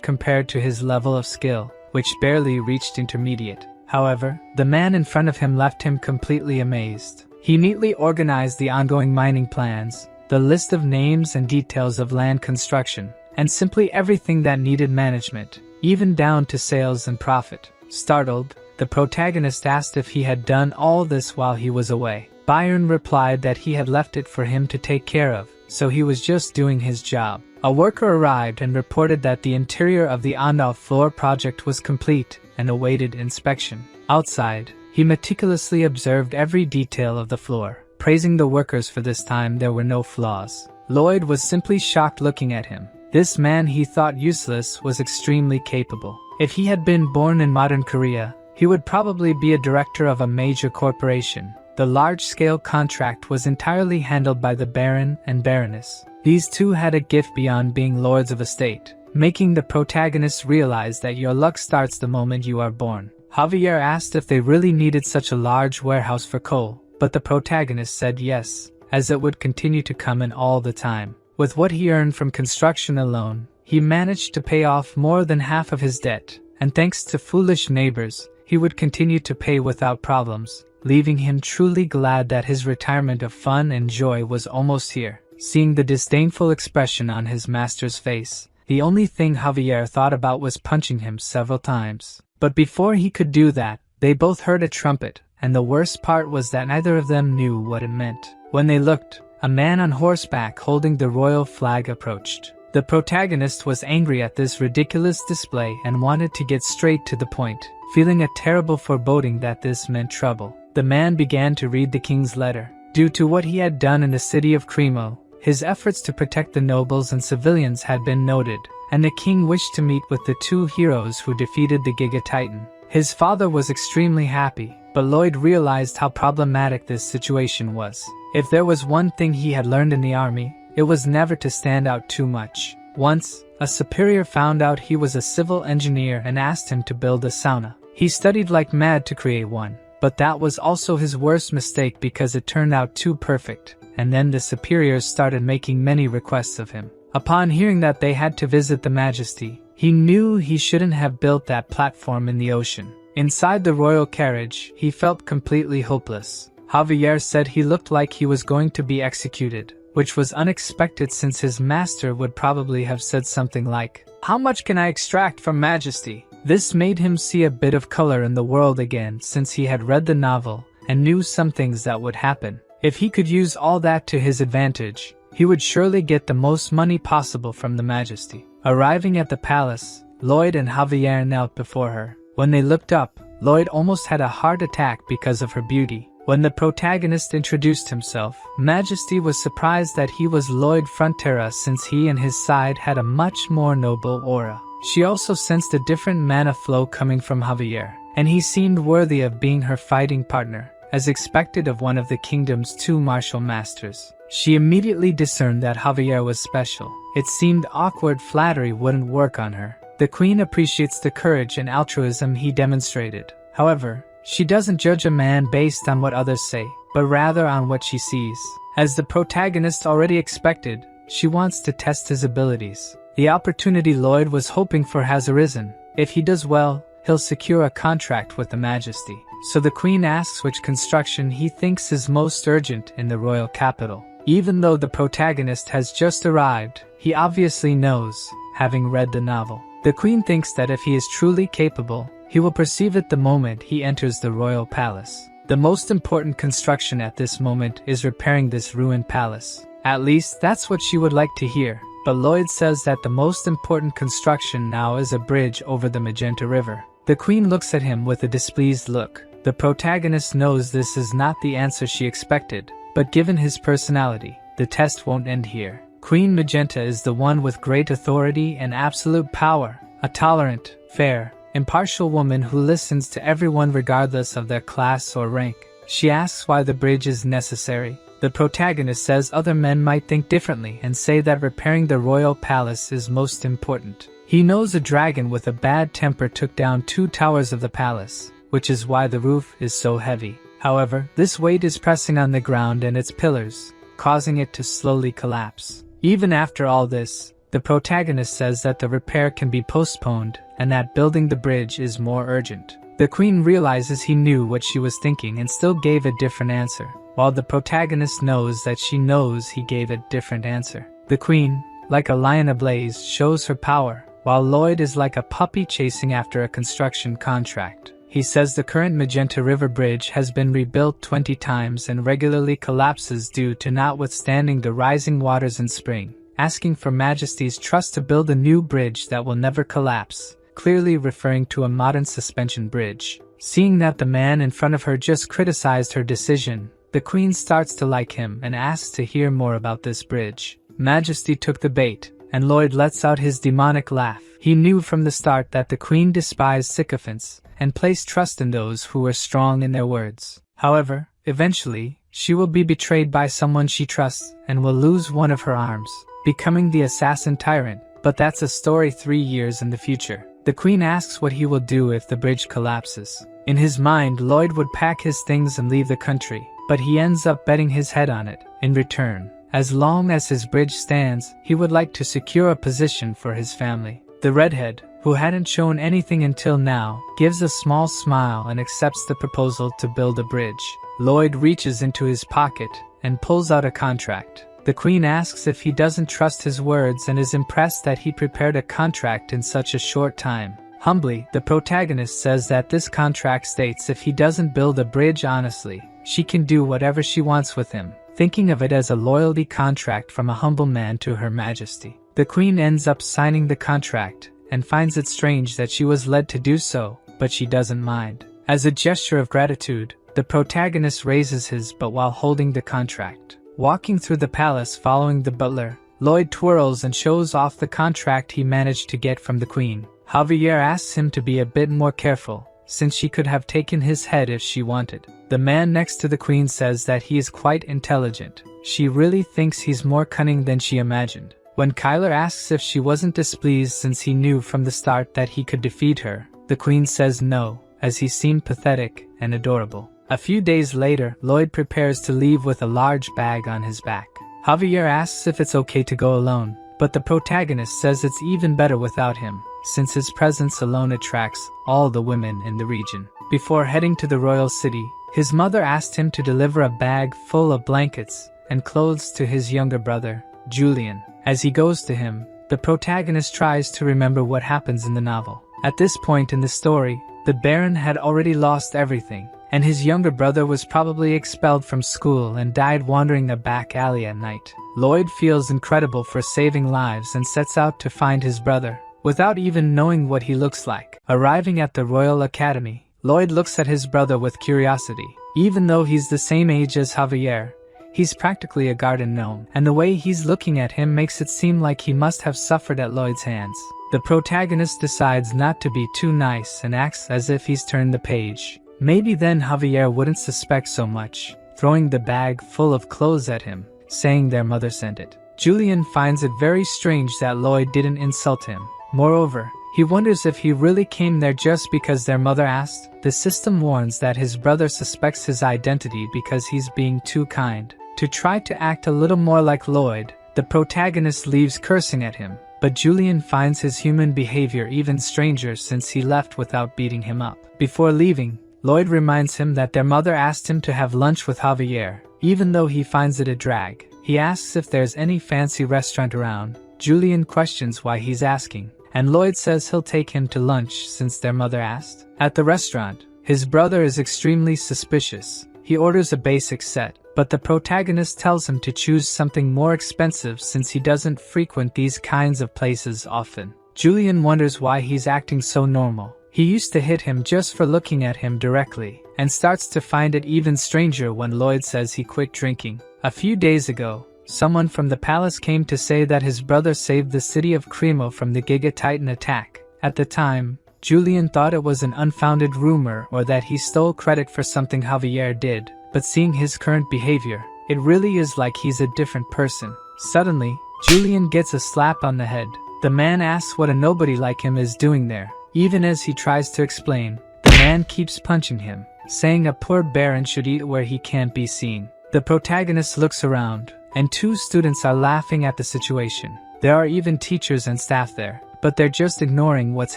compared to his level of skill, which barely reached intermediate. However, the man in front of him left him completely amazed. He neatly organized the ongoing mining plans, the list of names and details of land construction, and simply everything that needed management, even down to sales and profit. Startled, the protagonist asked if he had done all this while he was away. Byron replied that he had left it for him to take care of, so he was just doing his job. A worker arrived and reported that the interior of the Andal floor project was complete and awaited inspection. Outside, he meticulously observed every detail of the floor, praising the workers for this time there were no flaws. Lloyd was simply shocked looking at him. This man he thought useless was extremely capable. If he had been born in modern Korea, he would probably be a director of a major corporation. The large-scale contract was entirely handled by the Baron and Baroness. These two had a gift beyond being lords of a state, making the protagonist realize that your luck starts the moment you are born. Javier asked if they really needed such a large warehouse for coal, but the protagonist said yes, as it would continue to come in all the time. With what he earned from construction alone, he managed to pay off more than half of his debt, and thanks to foolish neighbors, he would continue to pay without problems, leaving him truly glad that his retirement of fun and joy was almost here. Seeing the disdainful expression on his master's face, the only thing Javier thought about was punching him several times. But before he could do that, they both heard a trumpet, and the worst part was that neither of them knew what it meant. When they looked, a man on horseback holding the royal flag approached. The protagonist was angry at this ridiculous display and wanted to get straight to the point, feeling a terrible foreboding that this meant trouble. The man began to read the king's letter. Due to what he had done in the city of Cremo, his efforts to protect the nobles and civilians had been noted, and the king wished to meet with the two heroes who defeated the Giga Titan. His father was extremely happy, but Lloyd realized how problematic this situation was. If there was one thing he had learned in the army, it was never to stand out too much. Once, a superior found out he was a civil engineer and asked him to build a sauna. He studied like mad to create one, but that was also his worst mistake because it turned out too perfect, and then the superiors started making many requests of him. Upon hearing that they had to visit the Majesty, he knew he shouldn't have built that platform in the ocean. Inside the royal carriage, he felt completely hopeless. Javier said he looked like he was going to be executed, which was unexpected since his master would probably have said something like, "How much can I extract from Majesty?" This made him see a bit of color in the world again since he had read the novel and knew some things that would happen. If he could use all that to his advantage, he would surely get the most money possible from the Majesty. Arriving at the palace, Lloyd and Javier knelt before her. When they looked up, Lloyd almost had a heart attack because of her beauty. When the protagonist introduced himself, Majesty was surprised that he was Lloyd Frontera since he and his side had a much more noble aura. She also sensed a different mana flow coming from Javier, and he seemed worthy of being her fighting partner, as expected of one of the kingdom's two martial masters. She immediately discerned that Javier was special. It seemed awkward flattery wouldn't work on her. The queen appreciates the courage and altruism he demonstrated. However, she doesn't judge a man based on what others say, but rather on what she sees. As the protagonist already expected, she wants to test his abilities. The opportunity Lloyd was hoping for has arisen. If he does well, he'll secure a contract with the Majesty. So the queen asks which construction he thinks is most urgent in the royal capital. Even though the protagonist has just arrived, he obviously knows, having read the novel. The queen thinks that if he is truly capable, he will perceive it the moment he enters the royal palace. The most important construction at this moment is repairing this ruined palace. At least that's what she would like to hear, but Lloyd says that the most important construction now is a bridge over the Magenta River. The Queen looks at him with a displeased look. The protagonist knows this is not the answer she expected, but given his personality, the test won't end here. Queen Magenta is the one with great authority and absolute power, a tolerant, fair, impartial woman who listens to everyone regardless of their class or rank. She asks why the bridge is necessary. The protagonist says other men might think differently and say that repairing the royal palace is most important. He knows a dragon with a bad temper took down 2 towers of the palace, which is why the roof is so heavy. However, this weight is pressing on the ground and its pillars, causing it to slowly collapse. Even after all this, the protagonist says that the repair can be postponed and that building the bridge is more urgent. The Queen realizes he knew what she was thinking and still gave a different answer, while the protagonist knows that she knows he gave a different answer. The Queen, like a lion ablaze, shows her power, while Lloyd is like a puppy chasing after a construction contract. He says the current Magenta River Bridge has been rebuilt 20 times and regularly collapses due to not withstanding the rising waters in spring, asking for Majesty's trust to build a new bridge that will never collapse, clearly referring to a modern suspension bridge. Seeing that the man in front of her just criticized her decision, the Queen starts to like him and asks to hear more about this bridge. Majesty took the bait, and Lloyd lets out his demonic laugh. He knew from the start that the Queen despised sycophants and placed trust in those who were strong in their words. However, eventually, she will be betrayed by someone she trusts and will lose one of her arms, becoming the assassin tyrant, but that's a story 3 years in the future. The Queen asks what he will do if the bridge collapses. In his mind, Lloyd would pack his things and leave the country, but he ends up betting his head on it. In return, as long as his bridge stands, he would like to secure a position for his family. The redhead, who hadn't shown anything until now, gives a small smile and accepts the proposal to build a bridge. Lloyd reaches into his pocket and pulls out a contract. The Queen asks if he doesn't trust his words and is impressed that he prepared a contract in such a short time. Humbly, the protagonist says that this contract states if he doesn't build a bridge honestly, she can do whatever she wants with him, thinking of it as a loyalty contract from a humble man to Her Majesty. The Queen ends up signing the contract and finds it strange that she was led to do so, but she doesn't mind. As a gesture of gratitude, the protagonist raises his but while holding the contract. Walking through the palace following the butler, Lloyd twirls and shows off the contract he managed to get from the Queen. Javier asks him to be a bit more careful, since she could have taken his head if she wanted. The man next to the Queen says that he is quite intelligent. She really thinks he's more cunning than she imagined. When Kyler asks if she wasn't displeased since he knew from the start that he could defeat her, the Queen says no, as he seemed pathetic and adorable. A few days later, Lloyd prepares to leave with a large bag on his back. Javier asks if it's okay to go alone, but the protagonist says it's even better without him, since his presence alone attracts all the women in the region. Before heading to the royal city, his mother asked him to deliver a bag full of blankets and clothes to his younger brother, Julian. As he goes to him, the protagonist tries to remember what happens in the novel. At this point in the story, the Baron had already lost everything, and his younger brother was probably expelled from school and died wandering a back alley at night. Lloyd feels incredible for saving lives and sets out to find his brother, without even knowing what he looks like. Arriving at the Royal Academy, Lloyd looks at his brother with curiosity. Even though he's the same age as Javier, he's practically a garden gnome, and the way he's looking at him makes it seem like he must have suffered at Lloyd's hands. The protagonist decides not to be too nice and acts as if he's turned the page. Maybe then Javier wouldn't suspect so much, throwing the bag full of clothes at him, saying their mother sent it. Julian finds it very strange that Lloyd didn't insult him. Moreover, he wonders if he really came there just because their mother asked. The system warns that his brother suspects his identity because he's being too kind. To try to act a little more like Lloyd, the protagonist leaves cursing at him, but Julian finds his human behavior even stranger since he left without beating him up. Before leaving, Lloyd reminds him that their mother asked him to have lunch with Javier, even though he finds it a drag. He asks if there's any fancy restaurant around. Julian questions why he's asking, and Lloyd says he'll take him to lunch since their mother asked. At the restaurant, His brother is extremely suspicious. He orders a basic set, but the protagonist tells him to choose something more expensive since he doesn't frequent these kinds of places often. Julian wonders why he's acting so normal. He used to hit him just for looking at him directly, and starts to find it even stranger when Lloyd says he quit drinking. A few days ago, someone from the palace came to say that his brother saved the city of Cremo from the Giga Titan attack. At the time, Julian thought it was an unfounded rumor or that he stole credit for something Javier did, but seeing his current behavior, it really is like he's a different person. Suddenly, Julian gets a slap on the head. The man asks what a nobody like him is doing there. Even as he tries to explain, the man keeps punching him, saying a poor baron should eat where he can't be seen. The protagonist looks around, and 2 students are laughing at the situation. There are even teachers and staff there, but they're just ignoring what's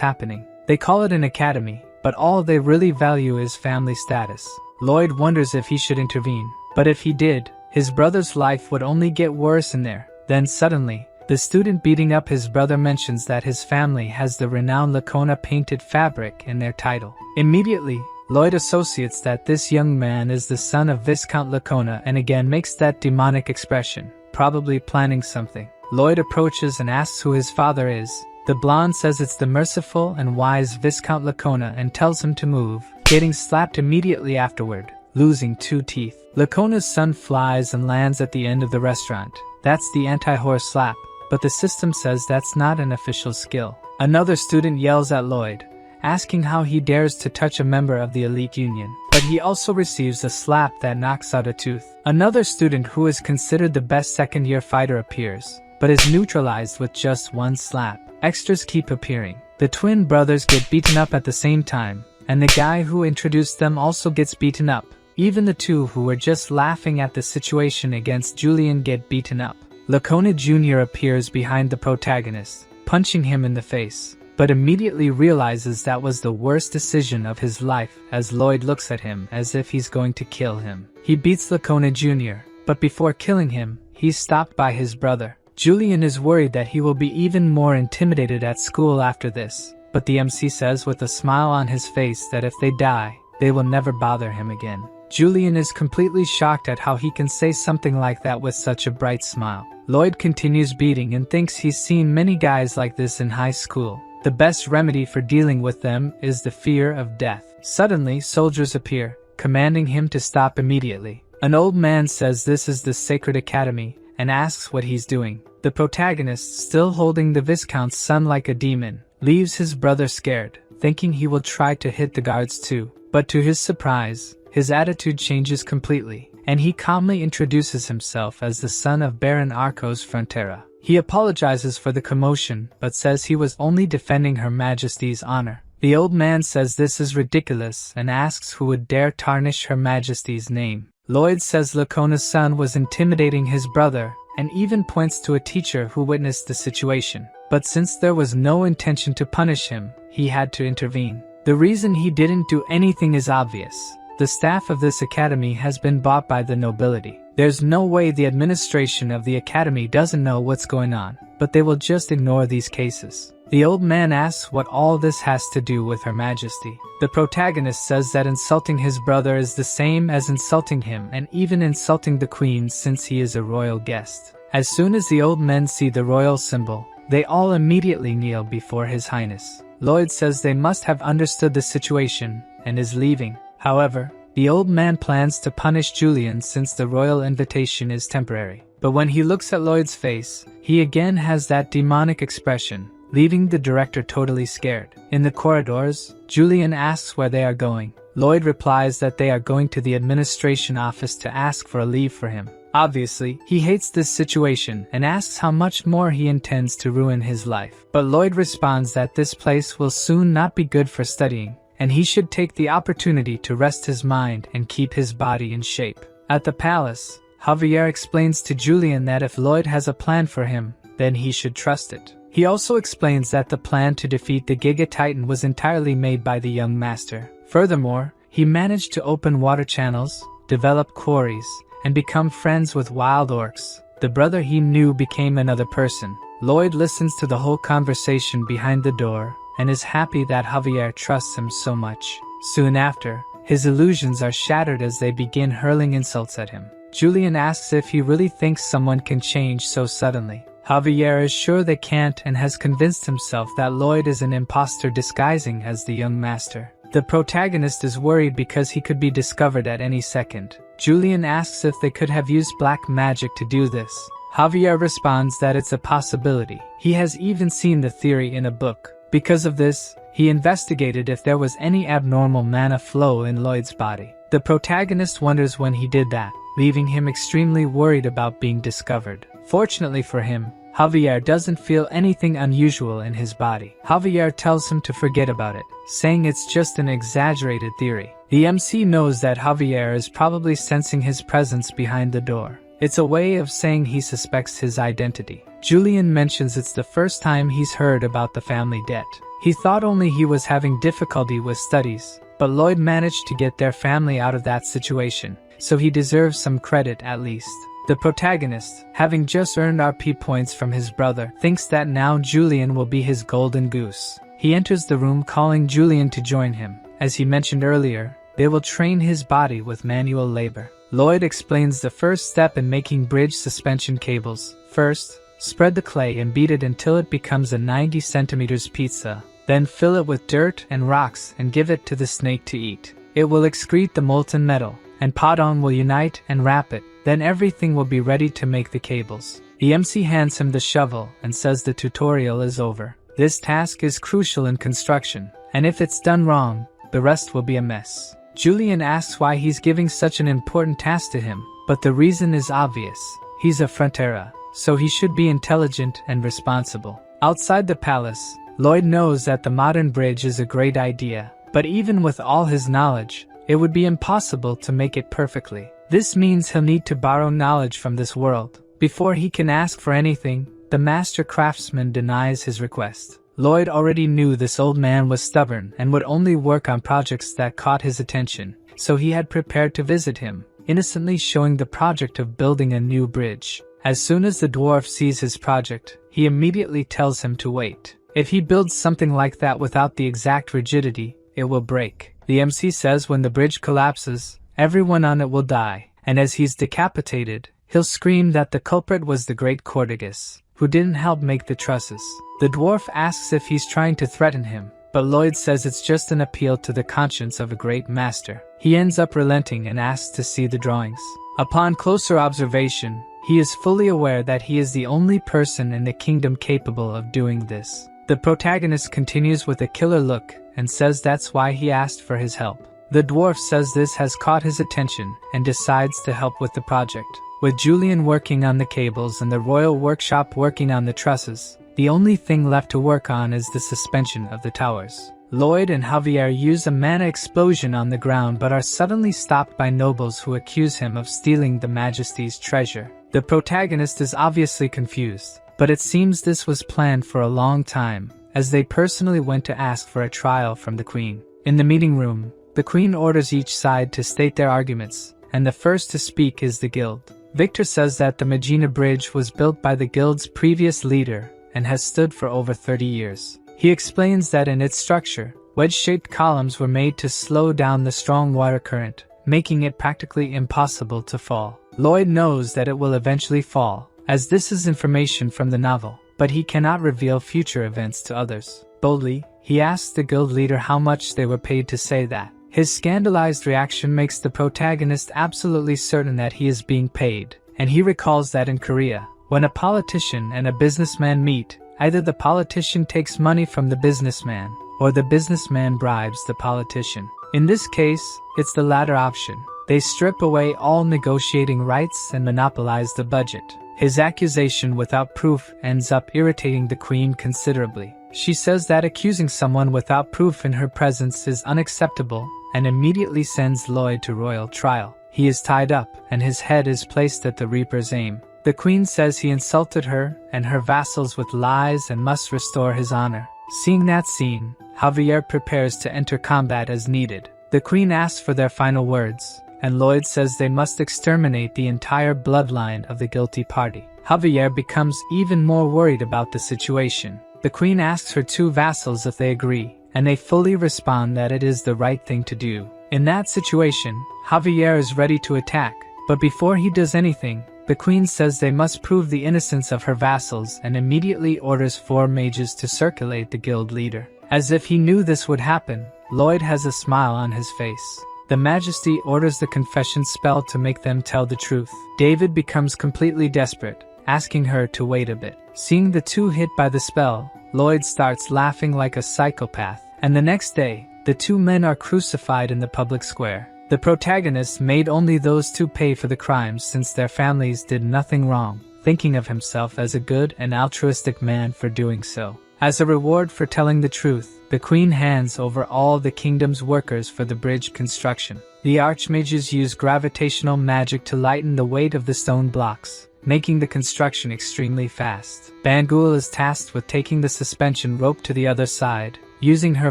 happening. They call it an academy, but all they really value is family status. Lloyd wonders if he should intervene, but if he did, his brother's life would only get worse in there. Then suddenly, the student beating up his brother mentions that his family has the renowned Lacona painted fabric in their title. Immediately, Lloyd associates that this young man is the son of Viscount Lacona and again makes that demonic expression, probably planning something. Lloyd approaches and asks who his father is. The blonde says it's the merciful and wise Viscount Lacona and tells him to move, getting slapped immediately afterward, losing 2 teeth. Lacona's son flies and lands at the end of the restaurant. That's the anti-horse slap, but the system says that's not an official skill. Another student yells at Lloyd, asking how he dares to touch a member of the elite union, but he also receives a slap that knocks out a tooth. Another student who is considered the best second-year fighter appears, but is neutralized with just 1 slap. Extras keep appearing. The twin brothers get beaten up at the same time, and the guy who introduced them also gets beaten up. Even the 2 who were just laughing at the situation against Julian get beaten up. Lacona Jr. appears behind the protagonist, punching him in the face, but immediately realizes that was the worst decision of his life as Lloyd looks at him as if he's going to kill him. He beats Lacona Jr., but before killing him, he's stopped by his brother. Julian is worried that he will be even more intimidated at school after this, but the MC says with a smile on his face that if they die, they will never bother him again. Julian is completely shocked at how he can say something like that with such a bright smile. Lloyd continues beating and thinks he's seen many guys like this in high school. The best remedy for dealing with them is the fear of death. Suddenly, soldiers appear, commanding him to stop immediately. An old man says this is the Sacred Academy, and asks what he's doing. The protagonist, still holding the Viscount's son like a demon, leaves his brother scared, thinking he will try to hit the guards too. But to his surprise, his attitude changes completely, and he calmly introduces himself as the son of Baron Arcos Frontera. He apologizes for the commotion, but says he was only defending Her Majesty's honor. The old man says this is ridiculous and asks who would dare tarnish Her Majesty's name. Lloyd says Lacona's son was intimidating his brother, and even points to a teacher who witnessed the situation. But since there was no intention to punish him, he had to intervene. The reason he didn't do anything is obvious. The staff of this academy has been bought by the nobility. There's no way the administration of the academy doesn't know what's going on, but they will just ignore these cases. The old man asks what all this has to do with Her Majesty. The protagonist says that insulting his brother is the same as insulting him and even insulting the queen since he is a royal guest. As soon as the old men see the royal symbol, they all immediately kneel before His Highness. Lloyd says they must have understood the situation and is leaving. However, the old man plans to punish Julian since the royal invitation is temporary. But when he looks at Lloyd's face, he again has that demonic expression, leaving the director totally scared. In the corridors, Julian asks where they are going. Lloyd replies that they are going to the administration office to ask for a leave for him. Obviously, he hates this situation and asks how much more he intends to ruin his life. But Lloyd responds that this place will soon not be good for studying, and he should take the opportunity to rest his mind and keep his body in shape. At the palace, Javier explains to Julian that if Lloyd has a plan for him, then he should trust it. He also explains that the plan to defeat the Giga Titan was entirely made by the young master. Furthermore, he managed to open water channels, develop quarries, and become friends with wild orcs. The brother he knew became another person. Lloyd listens to the whole conversation behind the door and is happy that Javier trusts him so much. Soon after, his illusions are shattered as they begin hurling insults at him. Julian asks if he really thinks someone can change so suddenly. Javier is sure they can't and has convinced himself that Lloyd is an imposter disguising as the young master. The protagonist is worried because he could be discovered at any second. Julian asks if they could have used black magic to do this. Javier responds that it's a possibility. He has even seen the theory in a book. Because of this, he investigated if there was any abnormal mana flow in Lloyd's body. The protagonist wonders when he did that, leaving him extremely worried about being discovered. Fortunately for him, Javier doesn't feel anything unusual in his body. Javier tells him to forget about it, saying it's just an exaggerated theory. The MC knows that Javier is probably sensing his presence behind the door. It's a way of saying he suspects his identity. Julian mentions it's the first time he's heard about the family debt. He thought only he was having difficulty with studies, but Lloyd managed to get their family out of that situation, so he deserves some credit at least. The protagonist, having just earned RP points from his brother, thinks that now Julian will be his golden goose. He enters the room calling Julian to join him. As he mentioned earlier, they will train his body with manual labor. Lloyd explains the first step in making bridge suspension cables. First, spread the clay and beat it until it becomes a 90 centimeters pizza. Then fill it with dirt and rocks and give it to the snake to eat. It will excrete the molten metal, and Podon will unite and wrap it. Then everything will be ready to make the cables. The MC hands him the shovel and says the tutorial is over. This task is crucial in construction, and if it's done wrong, the rest will be a mess. Julian asks why he's giving such an important task to him, but the reason is obvious. He's a Frontera, so he should be intelligent and responsible. Outside the palace, Lloyd knows that the modern bridge is a great idea, but even with all his knowledge, it would be impossible to make it perfectly. This means he'll need to borrow knowledge from this world. Before he can ask for anything, the master craftsman denies his request. Lloyd already knew this old man was stubborn and would only work on projects that caught his attention, so he had prepared to visit him, innocently showing the project of building a new bridge. As soon as the dwarf sees his project, he immediately tells him to wait. If he builds something like that without the exact rigidity, it will break. The MC says when the bridge collapses, everyone on it will die, and as he's decapitated, he'll scream that the culprit was the great Cortigus, who didn't help make the trusses. The dwarf asks if he's trying to threaten him, but Lloyd says it's just an appeal to the conscience of a great master. He ends up relenting and asks to see the drawings. Upon closer observation, he is fully aware that he is the only person in the kingdom capable of doing this. The protagonist continues with a killer look and says that's why he asked for his help. The dwarf says this has caught his attention and decides to help with the project. With Julian working on the cables and the royal workshop working on the trusses, the only thing left to work on is the suspension of the towers. Lloyd and Javier use a mana explosion on the ground but are suddenly stopped by nobles who accuse him of stealing the Majesty's treasure. The protagonist is obviously confused, but it seems this was planned for a long time, as they personally went to ask for a trial from the Queen. In the meeting room, the Queen orders each side to state their arguments, and the first to speak is the guild. Victor says that the Magina Bridge was built by the guild's previous leader and has stood for over 30 years. He explains that in its structure, wedge-shaped columns were made to slow down the strong water current, making it practically impossible to fall. Lloyd knows that it will eventually fall, as this is information from the novel, but he cannot reveal future events to others. Boldly, he asks the guild leader how much they were paid to say that. His scandalized reaction makes the protagonist absolutely certain that he is being paid, and he recalls that in Korea, when a politician and a businessman meet, either the politician takes money from the businessman, or the businessman bribes the politician. In this case, it's the latter option. They strip away all negotiating rights and monopolize the budget. His accusation without proof ends up irritating the Queen considerably. She says that accusing someone without proof in her presence is unacceptable, and immediately sends Lloyd to royal trial. He is tied up, and his head is placed at the Reaper's aim. The Queen says he insulted her and her vassals with lies and must restore his honor. Seeing that scene, Javier prepares to enter combat as needed. The Queen asks for their final words, and Lloyd says they must exterminate the entire bloodline of the guilty party. Javier becomes even more worried about the situation. The Queen asks her two vassals if they agree, and they fully respond that it is the right thing to do. In that situation, Javier is ready to attack, but before he does anything, the queen says they must prove the innocence of her vassals and immediately orders 4 mages to circulate the guild leader. As if he knew this would happen, Lloyd has a smile on his face. The Majesty orders the confession spell to make them tell the truth. David becomes completely desperate, asking her to wait a bit. Seeing the 2 hit by the spell, Lloyd starts laughing like a psychopath, and the next day, the 2 men are crucified in the public square. The protagonist made only those 2 pay for the crimes since their families did nothing wrong, thinking of himself as a good and altruistic man for doing so. As a reward for telling the truth, the queen hands over all the kingdom's workers for the bridge construction. The archmages use gravitational magic to lighten the weight of the stone blocks, making the construction extremely fast. Bangul is tasked with taking the suspension rope to the other side, using her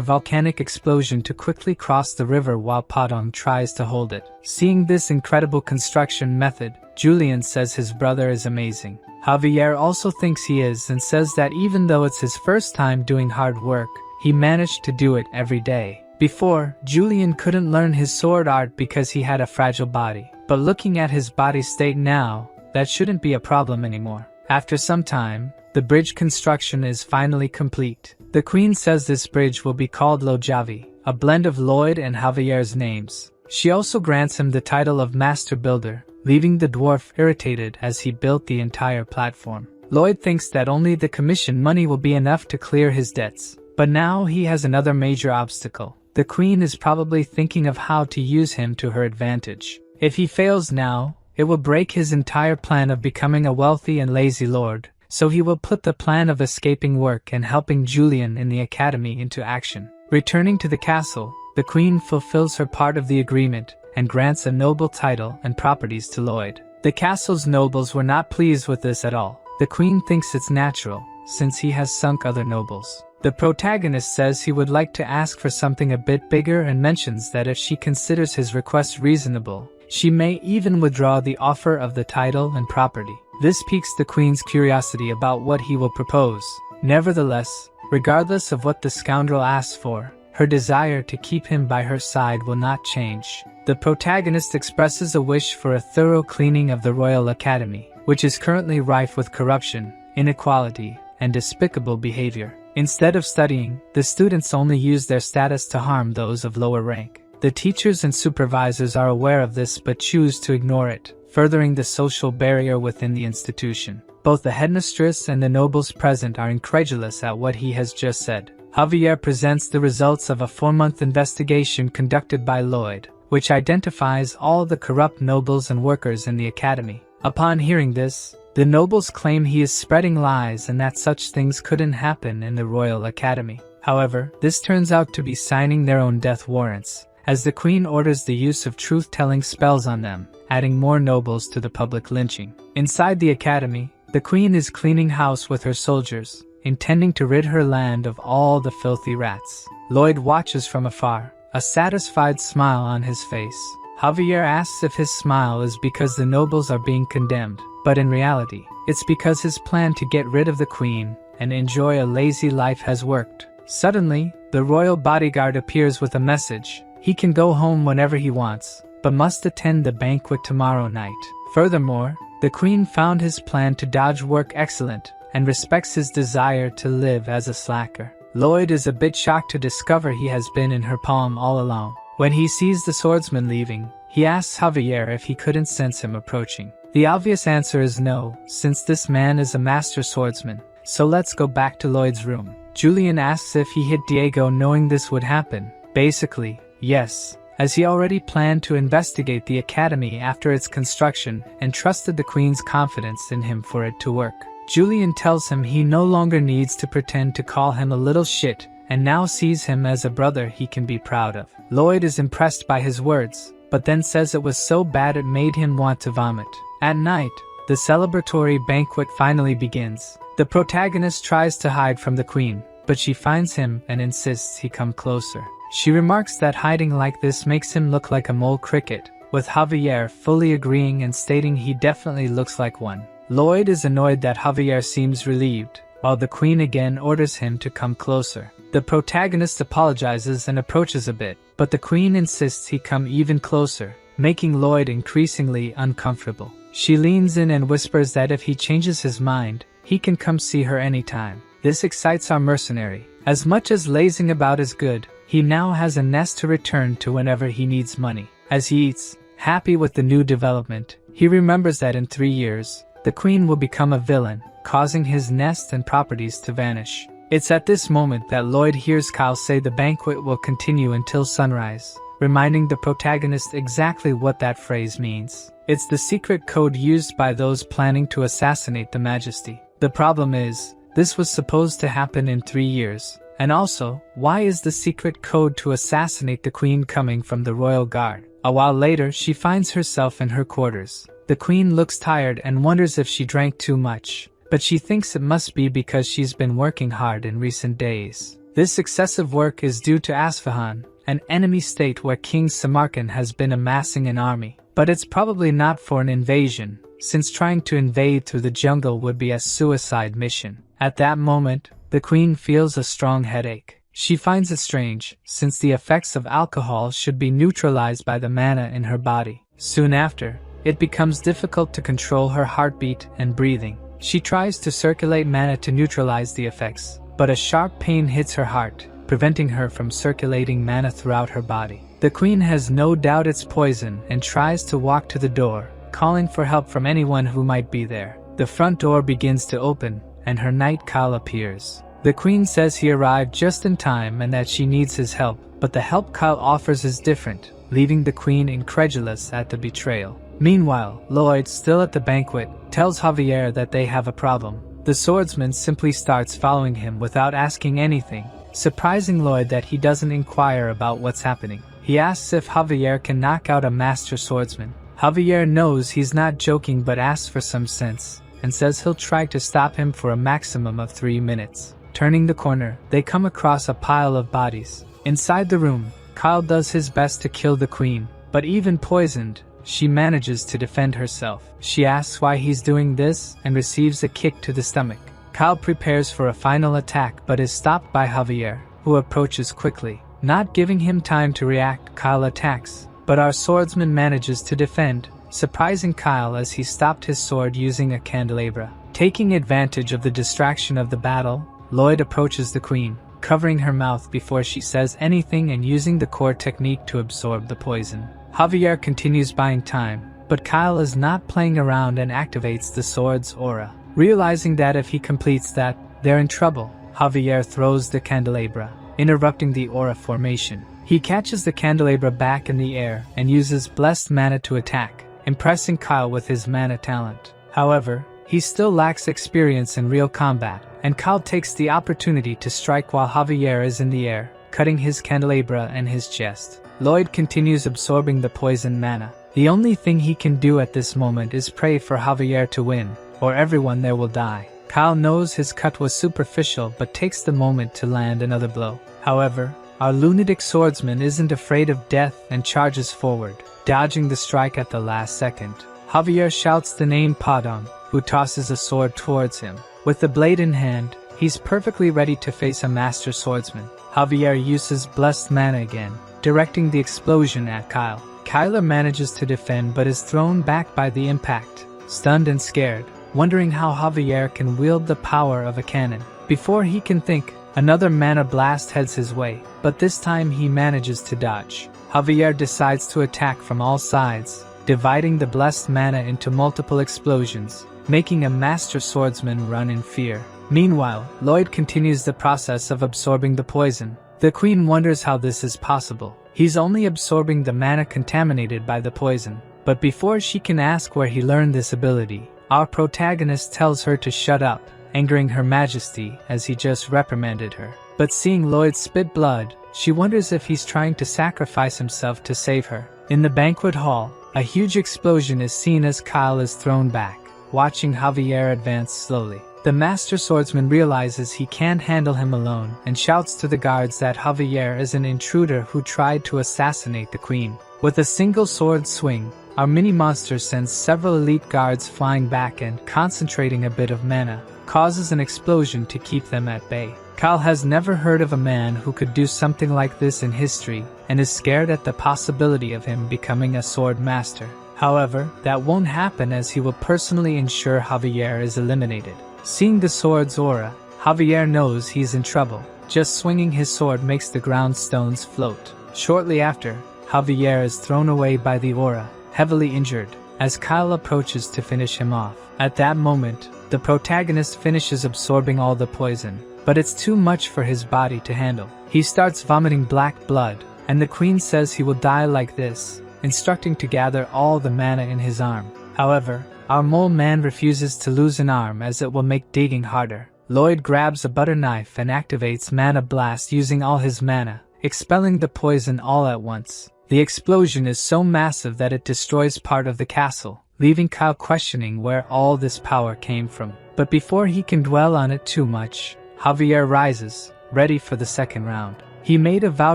volcanic explosion to quickly cross the river while Padong tries to hold it. Seeing this incredible construction method, Julian says his brother is amazing. Javier also thinks he is and says that even though it's his first time doing hard work, he managed to do it every day. Before, Julian couldn't learn his sword art because he had a fragile body, but looking at his body state now, that shouldn't be a problem anymore. After some time, the bridge construction is finally complete. The queen says this bridge will be called Lojavi, a blend of Lloyd and Javier's names. She also grants him the title of Master Builder, leaving the dwarf irritated as he built the entire platform. Lloyd thinks that only the commission money will be enough to clear his debts, but now he has another major obstacle. The queen is probably thinking of how to use him to her advantage. If he fails now, it will break his entire plan of becoming a wealthy and lazy lord, so he will put the plan of escaping work and helping Julian in the academy into action. Returning to the castle, the queen fulfills her part of the agreement and grants a noble title and properties to Lloyd. The castle's nobles were not pleased with this at all. The queen thinks it's natural, since he has sunk other nobles. The protagonist says he would like to ask for something a bit bigger and mentions that if she considers his request reasonable, she may even withdraw the offer of the title and property. This piques the queen's curiosity about what he will propose. Nevertheless, regardless of what the scoundrel asks for, her desire to keep him by her side will not change. The protagonist expresses a wish for a thorough cleaning of the Royal Academy, which is currently rife with corruption, inequality, and despicable behavior. Instead of studying, the students only use their status to harm those of lower rank. The teachers and supervisors are aware of this but choose to ignore it, furthering the social barrier within the institution. Both the headmistress and the nobles present are incredulous at what he has just said. Javier presents the results of a 4-month investigation conducted by Lloyd, which identifies all the corrupt nobles and workers in the academy. Upon hearing this, the nobles claim he is spreading lies and that such things couldn't happen in the Royal Academy. However, this turns out to be signing their own death warrants, as the queen orders the use of truth-telling spells on them, adding more nobles to the public lynching. Inside the academy, the queen is cleaning house with her soldiers, intending to rid her land of all the filthy rats. Lloyd watches from afar, a satisfied smile on his face. Javier asks if his smile is because the nobles are being condemned, but in reality, it's because his plan to get rid of the queen and enjoy a lazy life has worked. Suddenly, the royal bodyguard appears with a message. He can go home whenever he wants, but must attend the banquet tomorrow night. Furthermore, the queen found his plan to dodge work excellent and respects his desire to live as a slacker. Lloyd is a bit shocked to discover he has been in her palm all along. When he sees the swordsman leaving, he asks Javier if he couldn't sense him approaching. The obvious answer is no, since this man is a master swordsman. So let's go back to Lloyd's room. Julian asks if he hit Diego knowing this would happen. Basically, yes, as he already planned to investigate the academy after its construction and trusted the queen's confidence in him for it to work. Julian tells him he no longer needs to pretend to call him a little shit and now sees him as a brother he can be proud of. Lloyd is impressed by his words, but then says it was so bad it made him want to vomit. At night, the celebratory banquet finally begins. The protagonist tries to hide from the queen, but she finds him and insists he come closer. She remarks that hiding like this makes him look like a mole cricket, with Javier fully agreeing and stating he definitely looks like one. Lloyd is annoyed that Javier seems relieved, while the queen again orders him to come closer. The protagonist apologizes and approaches a bit, but the queen insists he come even closer, making Lloyd increasingly uncomfortable. She leans in and whispers that if he changes his mind, he can come see her anytime. This excites our mercenary. As much as lazing about is good, he now has a nest to return to whenever he needs money. As he eats, happy with the new development, he remembers that in 3 years, the queen will become a villain, causing his nest and properties to vanish. It's at this moment that Lloyd hears Kyle say the banquet will continue until sunrise, reminding the protagonist exactly what that phrase means. It's the secret code used by those planning to assassinate the Majesty. The problem is, this was supposed to happen in 3 years. And also, why is the secret code to assassinate the queen coming from the royal guard? A while later, she finds herself in her quarters. The queen looks tired and wonders if she drank too much, but she thinks it must be because she's been working hard in recent days. This excessive work is due to Asfahan, an enemy state where King Samarkand has been amassing an army. But it's probably not for an invasion, since trying to invade through the jungle would be a suicide mission. At that moment, the queen feels a strong headache. She finds it strange, since the effects of alcohol should be neutralized by the mana in her body. Soon after, it becomes difficult to control her heartbeat and breathing. She tries to circulate mana to neutralize the effects, but a sharp pain hits her heart, preventing her from circulating mana throughout her body. The queen has no doubt it's poison and tries to walk to the door, calling for help from anyone who might be there. The front door begins to open, and her knight Kyle appears. The queen says he arrived just in time and that she needs his help, but the help Kyle offers is different, leaving the queen incredulous at the betrayal. Meanwhile, Lloyd, still at the banquet, tells Javier that they have a problem. The swordsman simply starts following him without asking anything, surprising Lloyd that he doesn't inquire about what's happening. He asks if Javier can knock out a master swordsman. Javier knows he's not joking but asks for some sense, and says he'll try to stop him for a maximum of 3 minutes. Turning the corner, they come across a pile of bodies. Inside the room, Kyle does his best to kill the queen, but even poisoned, she manages to defend herself. She asks why he's doing this and receives a kick to the stomach. Kyle prepares for a final attack but is stopped by Javier, who approaches quickly. Not giving him time to react, Kyle attacks, but our swordsman manages to defend, surprising Kyle as he stopped his sword using a candelabra. Taking advantage of the distraction of the battle, Lloyd approaches the queen, covering her mouth before she says anything and using the core technique to absorb the poison. Javier continues buying time, but Kyle is not playing around and activates the sword's aura. Realizing that if he completes that, they're in trouble, Javier throws the candelabra, interrupting the aura formation. He catches the candelabra back in the air and uses blessed mana to attack, impressing Kyle with his mana talent. However, he still lacks experience in real combat, and Kyle takes the opportunity to strike while Javier is in the air, cutting his candelabra and his chest. Lloyd continues absorbing the poison mana. The only thing he can do at this moment is pray for Javier to win, or everyone there will die. Kyle knows his cut was superficial but takes the moment to land another blow. However, our lunatic swordsman isn't afraid of death and charges forward, dodging the strike at the last second. Javier shouts the name Padon, who tosses a sword towards him. With the blade in hand, he's perfectly ready to face a master swordsman. Javier uses blessed mana again, directing the explosion at Kyle. Kyler manages to defend but is thrown back by the impact, stunned and scared, wondering how Javier can wield the power of a cannon. Before he can think, another mana blast heads his way, but this time he manages to dodge. Javier decides to attack from all sides, dividing the blessed mana into multiple explosions, making a master swordsman run in fear. Meanwhile, Lloyd continues the process of absorbing the poison. The queen wonders how this is possible. He's only absorbing the mana contaminated by the poison. But before she can ask where he learned this ability, our protagonist tells her to shut up, angering Her Majesty as he just reprimanded her. But seeing Lloyd spit blood, she wonders if he's trying to sacrifice himself to save her. In the banquet hall, a huge explosion is seen as Kyle is thrown back, watching Javier advance slowly. The master swordsman realizes he can't handle him alone and shouts to the guards that Javier is an intruder who tried to assassinate the queen. With a single sword swing, our mini-monster sends several elite guards flying back and, concentrating a bit of mana, causes an explosion to keep them at bay. Kyle has never heard of a man who could do something like this in history and is scared at the possibility of him becoming a sword master. However, that won't happen as he will personally ensure Javier is eliminated. Seeing the sword's aura, Javier knows he's in trouble. Just swinging his sword makes the ground stones float. Shortly after, Javier is thrown away by the aura, heavily injured, as Kyle approaches to finish him off. At that moment, the protagonist finishes absorbing all the poison, but it's too much for his body to handle. He starts vomiting black blood, and the queen says he will die like this, instructing to gather all the mana in his arm. However, our mole man refuses to lose an arm as it will make digging harder. Lloyd grabs a butter knife and activates Mana Blast using all his mana, expelling the poison all at once. The explosion is so massive that it destroys part of the castle, leaving Kyle questioning where all this power came from. But before he can dwell on it too much, Javier rises, ready for the second round. He made a vow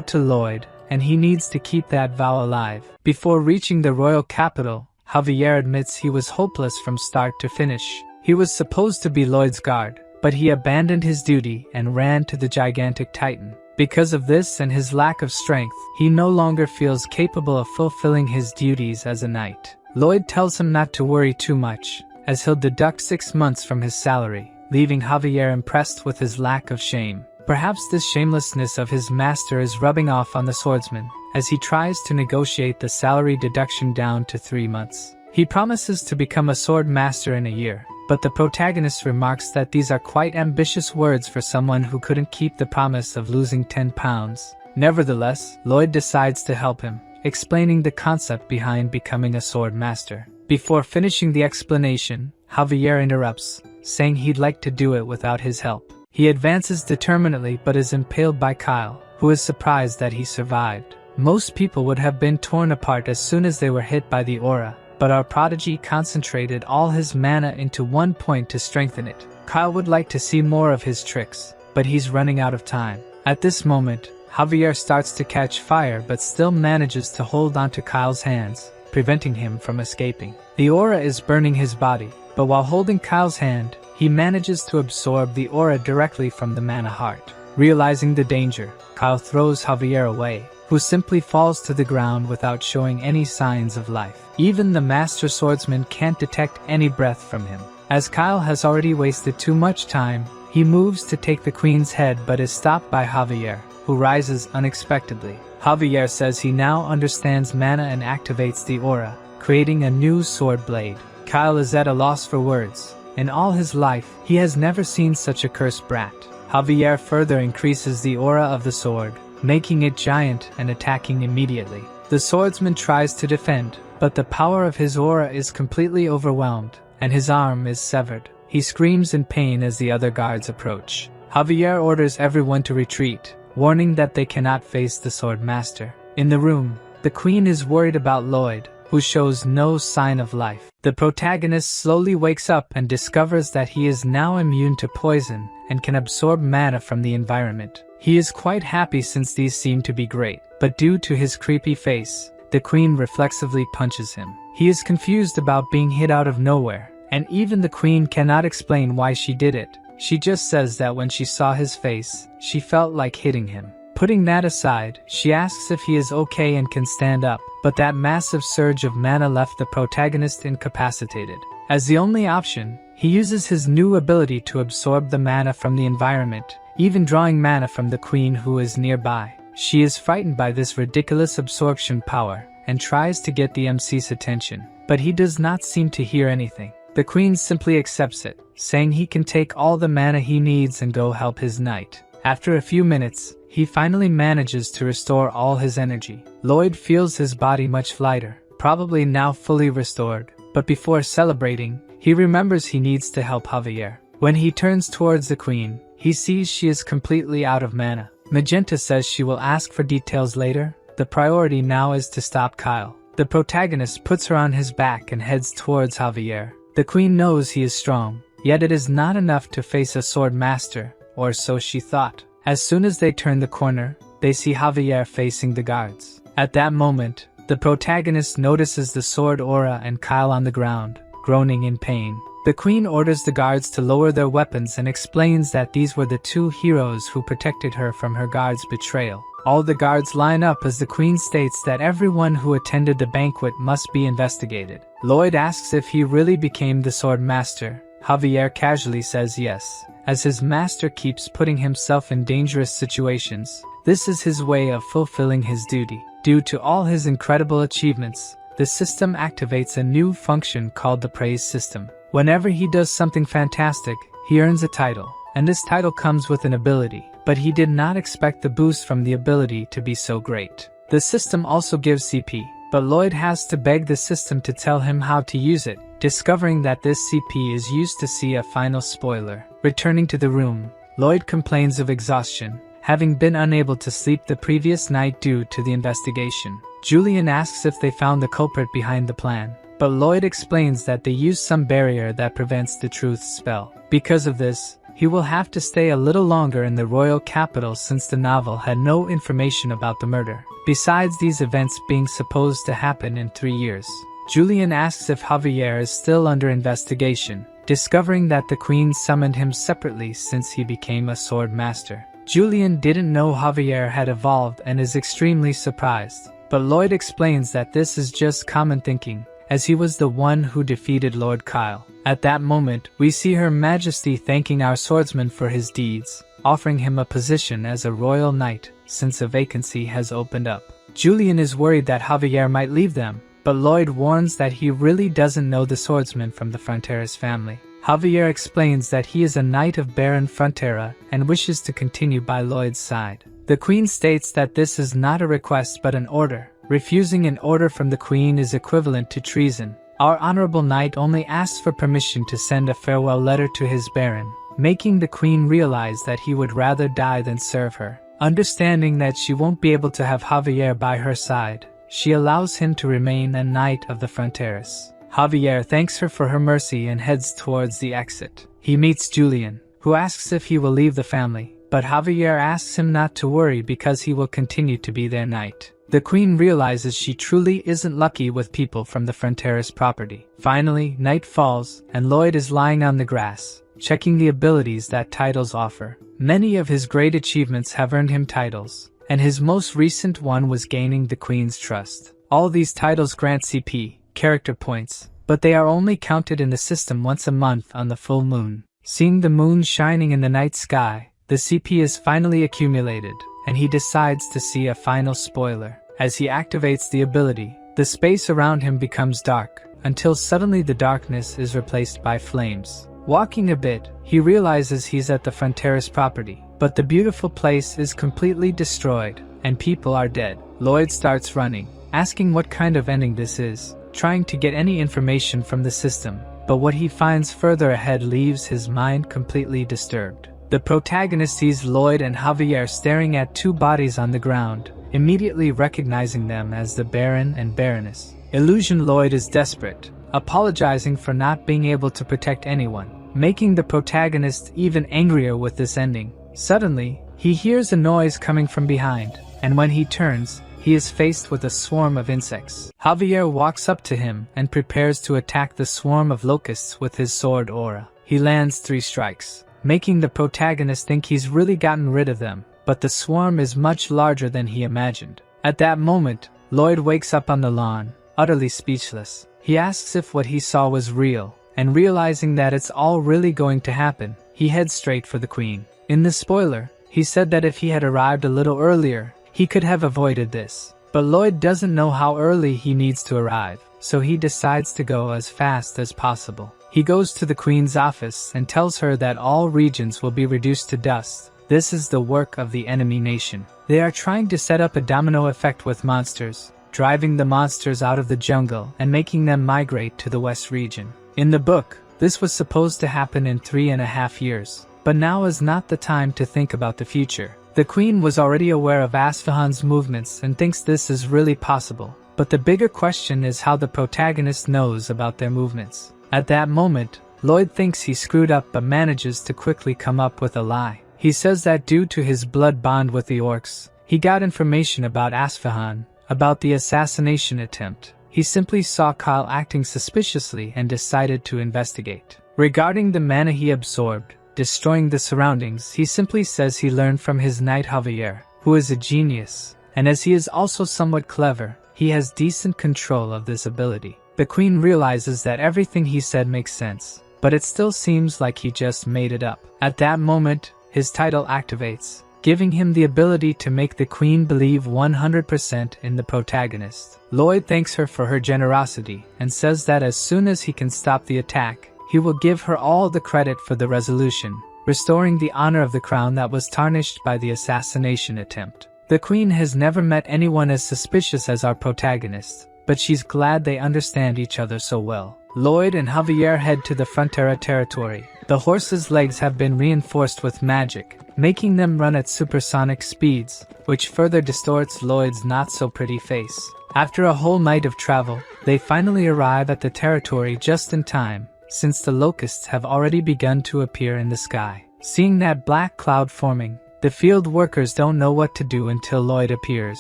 to Lloyd, and he needs to keep that vow alive. Before reaching the royal capital, Javier admits he was hopeless from start to finish. He was supposed to be Lloyd's guard, but he abandoned his duty and ran to the gigantic titan. Because of this and his lack of strength, he no longer feels capable of fulfilling his duties as a knight. Lloyd tells him not to worry too much, as he'll deduct 6 months from his salary, leaving Javier impressed with his lack of shame. Perhaps this shamelessness of his master is rubbing off on the swordsman, as he tries to negotiate the salary deduction down to 3 months. He promises to become a sword master in a year, but the protagonist remarks that these are quite ambitious words for someone who couldn't keep the promise of losing 10 pounds. Nevertheless, Lloyd decides to help him, explaining the concept behind becoming a sword master. Before finishing the explanation, Javier interrupts, saying he'd like to do it without his help. He advances determinedly but is impaled by Kyle, who is surprised that he survived. Most people would have been torn apart as soon as they were hit by the aura, but our prodigy concentrated all his mana into one point to strengthen it. Kyle would like to see more of his tricks, but he's running out of time. At this moment, Javier starts to catch fire but still manages to hold onto Kyle's hands, preventing him from escaping. The aura is burning his body, but while holding Kyle's hand, he manages to absorb the aura directly from the mana heart. Realizing the danger, Kyle throws Javier away, who simply falls to the ground without showing any signs of life. Even the master swordsman can't detect any breath from him. As Kyle has already wasted too much time, he moves to take the queen's head but is stopped by Javier, who rises unexpectedly. Javier says he now understands mana and activates the aura, creating a new sword blade. Kyle is at a loss for words. In all his life, he has never seen such a cursed brat. Javier further increases the aura of the sword, making it giant and attacking immediately. The swordsman tries to defend, but the power of his aura is completely overwhelmed, and his arm is severed. He screams in pain as the other guards approach. Javier orders everyone to retreat, warning that they cannot face the sword master. In the room, the queen is worried about Lloyd, who shows no sign of life. The protagonist slowly wakes up and discovers that he is now immune to poison and can absorb mana from the environment. He is quite happy since these seem to be great, but due to his creepy face, the queen reflexively punches him. He is confused about being hit out of nowhere, and even the queen cannot explain why she did it. She just says that when she saw his face, she felt like hitting him. Putting that aside, she asks if he is okay and can stand up, but that massive surge of mana left the protagonist incapacitated. As the only option, he uses his new ability to absorb the mana from the environment, even drawing mana from the queen who is nearby. She is frightened by this ridiculous absorption power, and tries to get the MC's attention, but he does not seem to hear anything. The queen simply accepts it, saying he can take all the mana he needs and go help his knight. After a few minutes, he finally manages to restore all his energy. Lloyd feels his body much lighter, probably now fully restored, but before celebrating, he remembers he needs to help Javier. When he turns towards the queen, he sees she is completely out of mana. Magenta says she will ask for details later. The priority now is to stop Kyle. The protagonist puts her on his back and heads towards Javier. The queen knows he is strong, yet it is not enough to face a sword master, or so she thought. As soon as they turn the corner, they see Javier facing the guards. At that moment, the protagonist notices the sword aura and Kyle on the ground, groaning in pain. The queen orders the guards to lower their weapons and explains that these were the two heroes who protected her from her guards' betrayal. All the guards line up as the queen states that everyone who attended the banquet must be investigated. Lloyd asks if he really became the sword master. Javier casually says yes, as his master keeps putting himself in dangerous situations. This is his way of fulfilling his duty. Due to all his incredible achievements, the system activates a new function called the praise system. Whenever he does something fantastic, he earns a title, and this title comes with an ability, but he did not expect the boost from the ability to be so great. The system also gives CP, but Lloyd has to beg the system to tell him how to use it, discovering that this CP is used to see a final spoiler. Returning to the room, Lloyd complains of exhaustion, having been unable to sleep the previous night due to the investigation. Julian asks if they found the culprit behind the plan, but Lloyd explains that they used some barrier that prevents the truth spell. Because of this, he will have to stay a little longer in the royal capital since the novel had no information about the murder, besides these events being supposed to happen in 3 years. Julian asks if Javier is still under investigation, discovering that the queen summoned him separately since he became a sword master. Julian didn't know Javier had evolved and is extremely surprised, but Lloyd explains that this is just common thinking, as he was the one who defeated Lord Kyle. At that moment, we see Her Majesty thanking our swordsman for his deeds, offering him a position as a royal knight, since a vacancy has opened up. Julian is worried that Javier might leave them, but Lloyd warns that he really doesn't know the swordsman from the Frontera's family. Javier explains that he is a knight of Baron Frontera and wishes to continue by Lloyd's side. The queen states that this is not a request but an order. Refusing an order from the queen is equivalent to treason. Our honorable knight only asks for permission to send a farewell letter to his baron, making the queen realize that he would rather die than serve her. Understanding that she won't be able to have Javier by her side, she allows him to remain a knight of the Fronteras. Javier thanks her for her mercy and heads towards the exit. He meets Julian, who asks if he will leave the family, but Javier asks him not to worry because he will continue to be their knight. The queen realizes she truly isn't lucky with people from the Frontera's property. Finally, night falls, and Lloyd is lying on the grass, checking the abilities that titles offer. Many of his great achievements have earned him titles, and his most recent one was gaining the queen's trust. All these titles grant CP, character points, but they are only counted in the system once a month on the full moon. Seeing the moon shining in the night sky, the CP is finally accumulated, and he decides to see a final spoiler. As he activates the ability, the space around him becomes dark, until suddenly the darkness is replaced by flames. Walking a bit, he realizes he's at the Frontera's property, but the beautiful place is completely destroyed, and people are dead. Lloyd starts running, asking what kind of ending this is, trying to get any information from the system, but what he finds further ahead leaves his mind completely disturbed. The protagonist sees Lloyd and Javier staring at two bodies on the ground, immediately recognizing them as the Baron and Baroness. Illusion Lloyd is desperate, apologizing for not being able to protect anyone, making the protagonist even angrier with this ending. Suddenly, he hears a noise coming from behind, and when he turns, he is faced with a swarm of insects. Javier walks up to him and prepares to attack the swarm of locusts with his sword aura. He lands 3 strikes, making the protagonist think he's really gotten rid of them, but the swarm is much larger than he imagined. At that moment, Lloyd wakes up on the lawn, utterly speechless. He asks if what he saw was real, and realizing that it's all really going to happen, he heads straight for the queen. In the spoiler, he said that if he had arrived a little earlier, he could have avoided this. But Lloyd doesn't know how early he needs to arrive, so he decides to go as fast as possible. He goes to the queen's office and tells her that all regions will be reduced to dust. This is the work of the enemy nation. They are trying to set up a domino effect with monsters, driving the monsters out of the jungle and making them migrate to the west region. In the book, this was supposed to happen in 3.5 years, but now is not the time to think about the future. The queen was already aware of Asfahan's movements and thinks this is really possible, but the bigger question is how the protagonist knows about their movements. At that moment, Lloyd thinks he screwed up but manages to quickly come up with a lie. He says that due to his blood bond with the orcs, he got information about Asfahan, about the assassination attempt, he simply saw Kyle acting suspiciously and decided to investigate. Regarding the mana he absorbed, destroying the surroundings, he simply says he learned from his knight Javier, who is a genius, and as he is also somewhat clever, he has decent control of this ability. The queen realizes that everything he said makes sense, but it still seems like he just made it up. At that moment, his title activates, giving him the ability to make the queen believe 100% in the protagonist. Lloyd thanks her for her generosity and says that as soon as he can stop the attack, he will give her all the credit for the resolution, restoring the honor of the crown that was tarnished by the assassination attempt. The queen has never met anyone as suspicious as our protagonist, but she's glad they understand each other so well. Lloyd and Javier head to the Frontera territory. The horses' legs have been reinforced with magic, making them run at supersonic speeds, which further distorts Lloyd's not-so-pretty face. After a whole night of travel, they finally arrive at the territory just in time, since the locusts have already begun to appear in the sky. Seeing that black cloud forming, the field workers don't know what to do until Lloyd appears,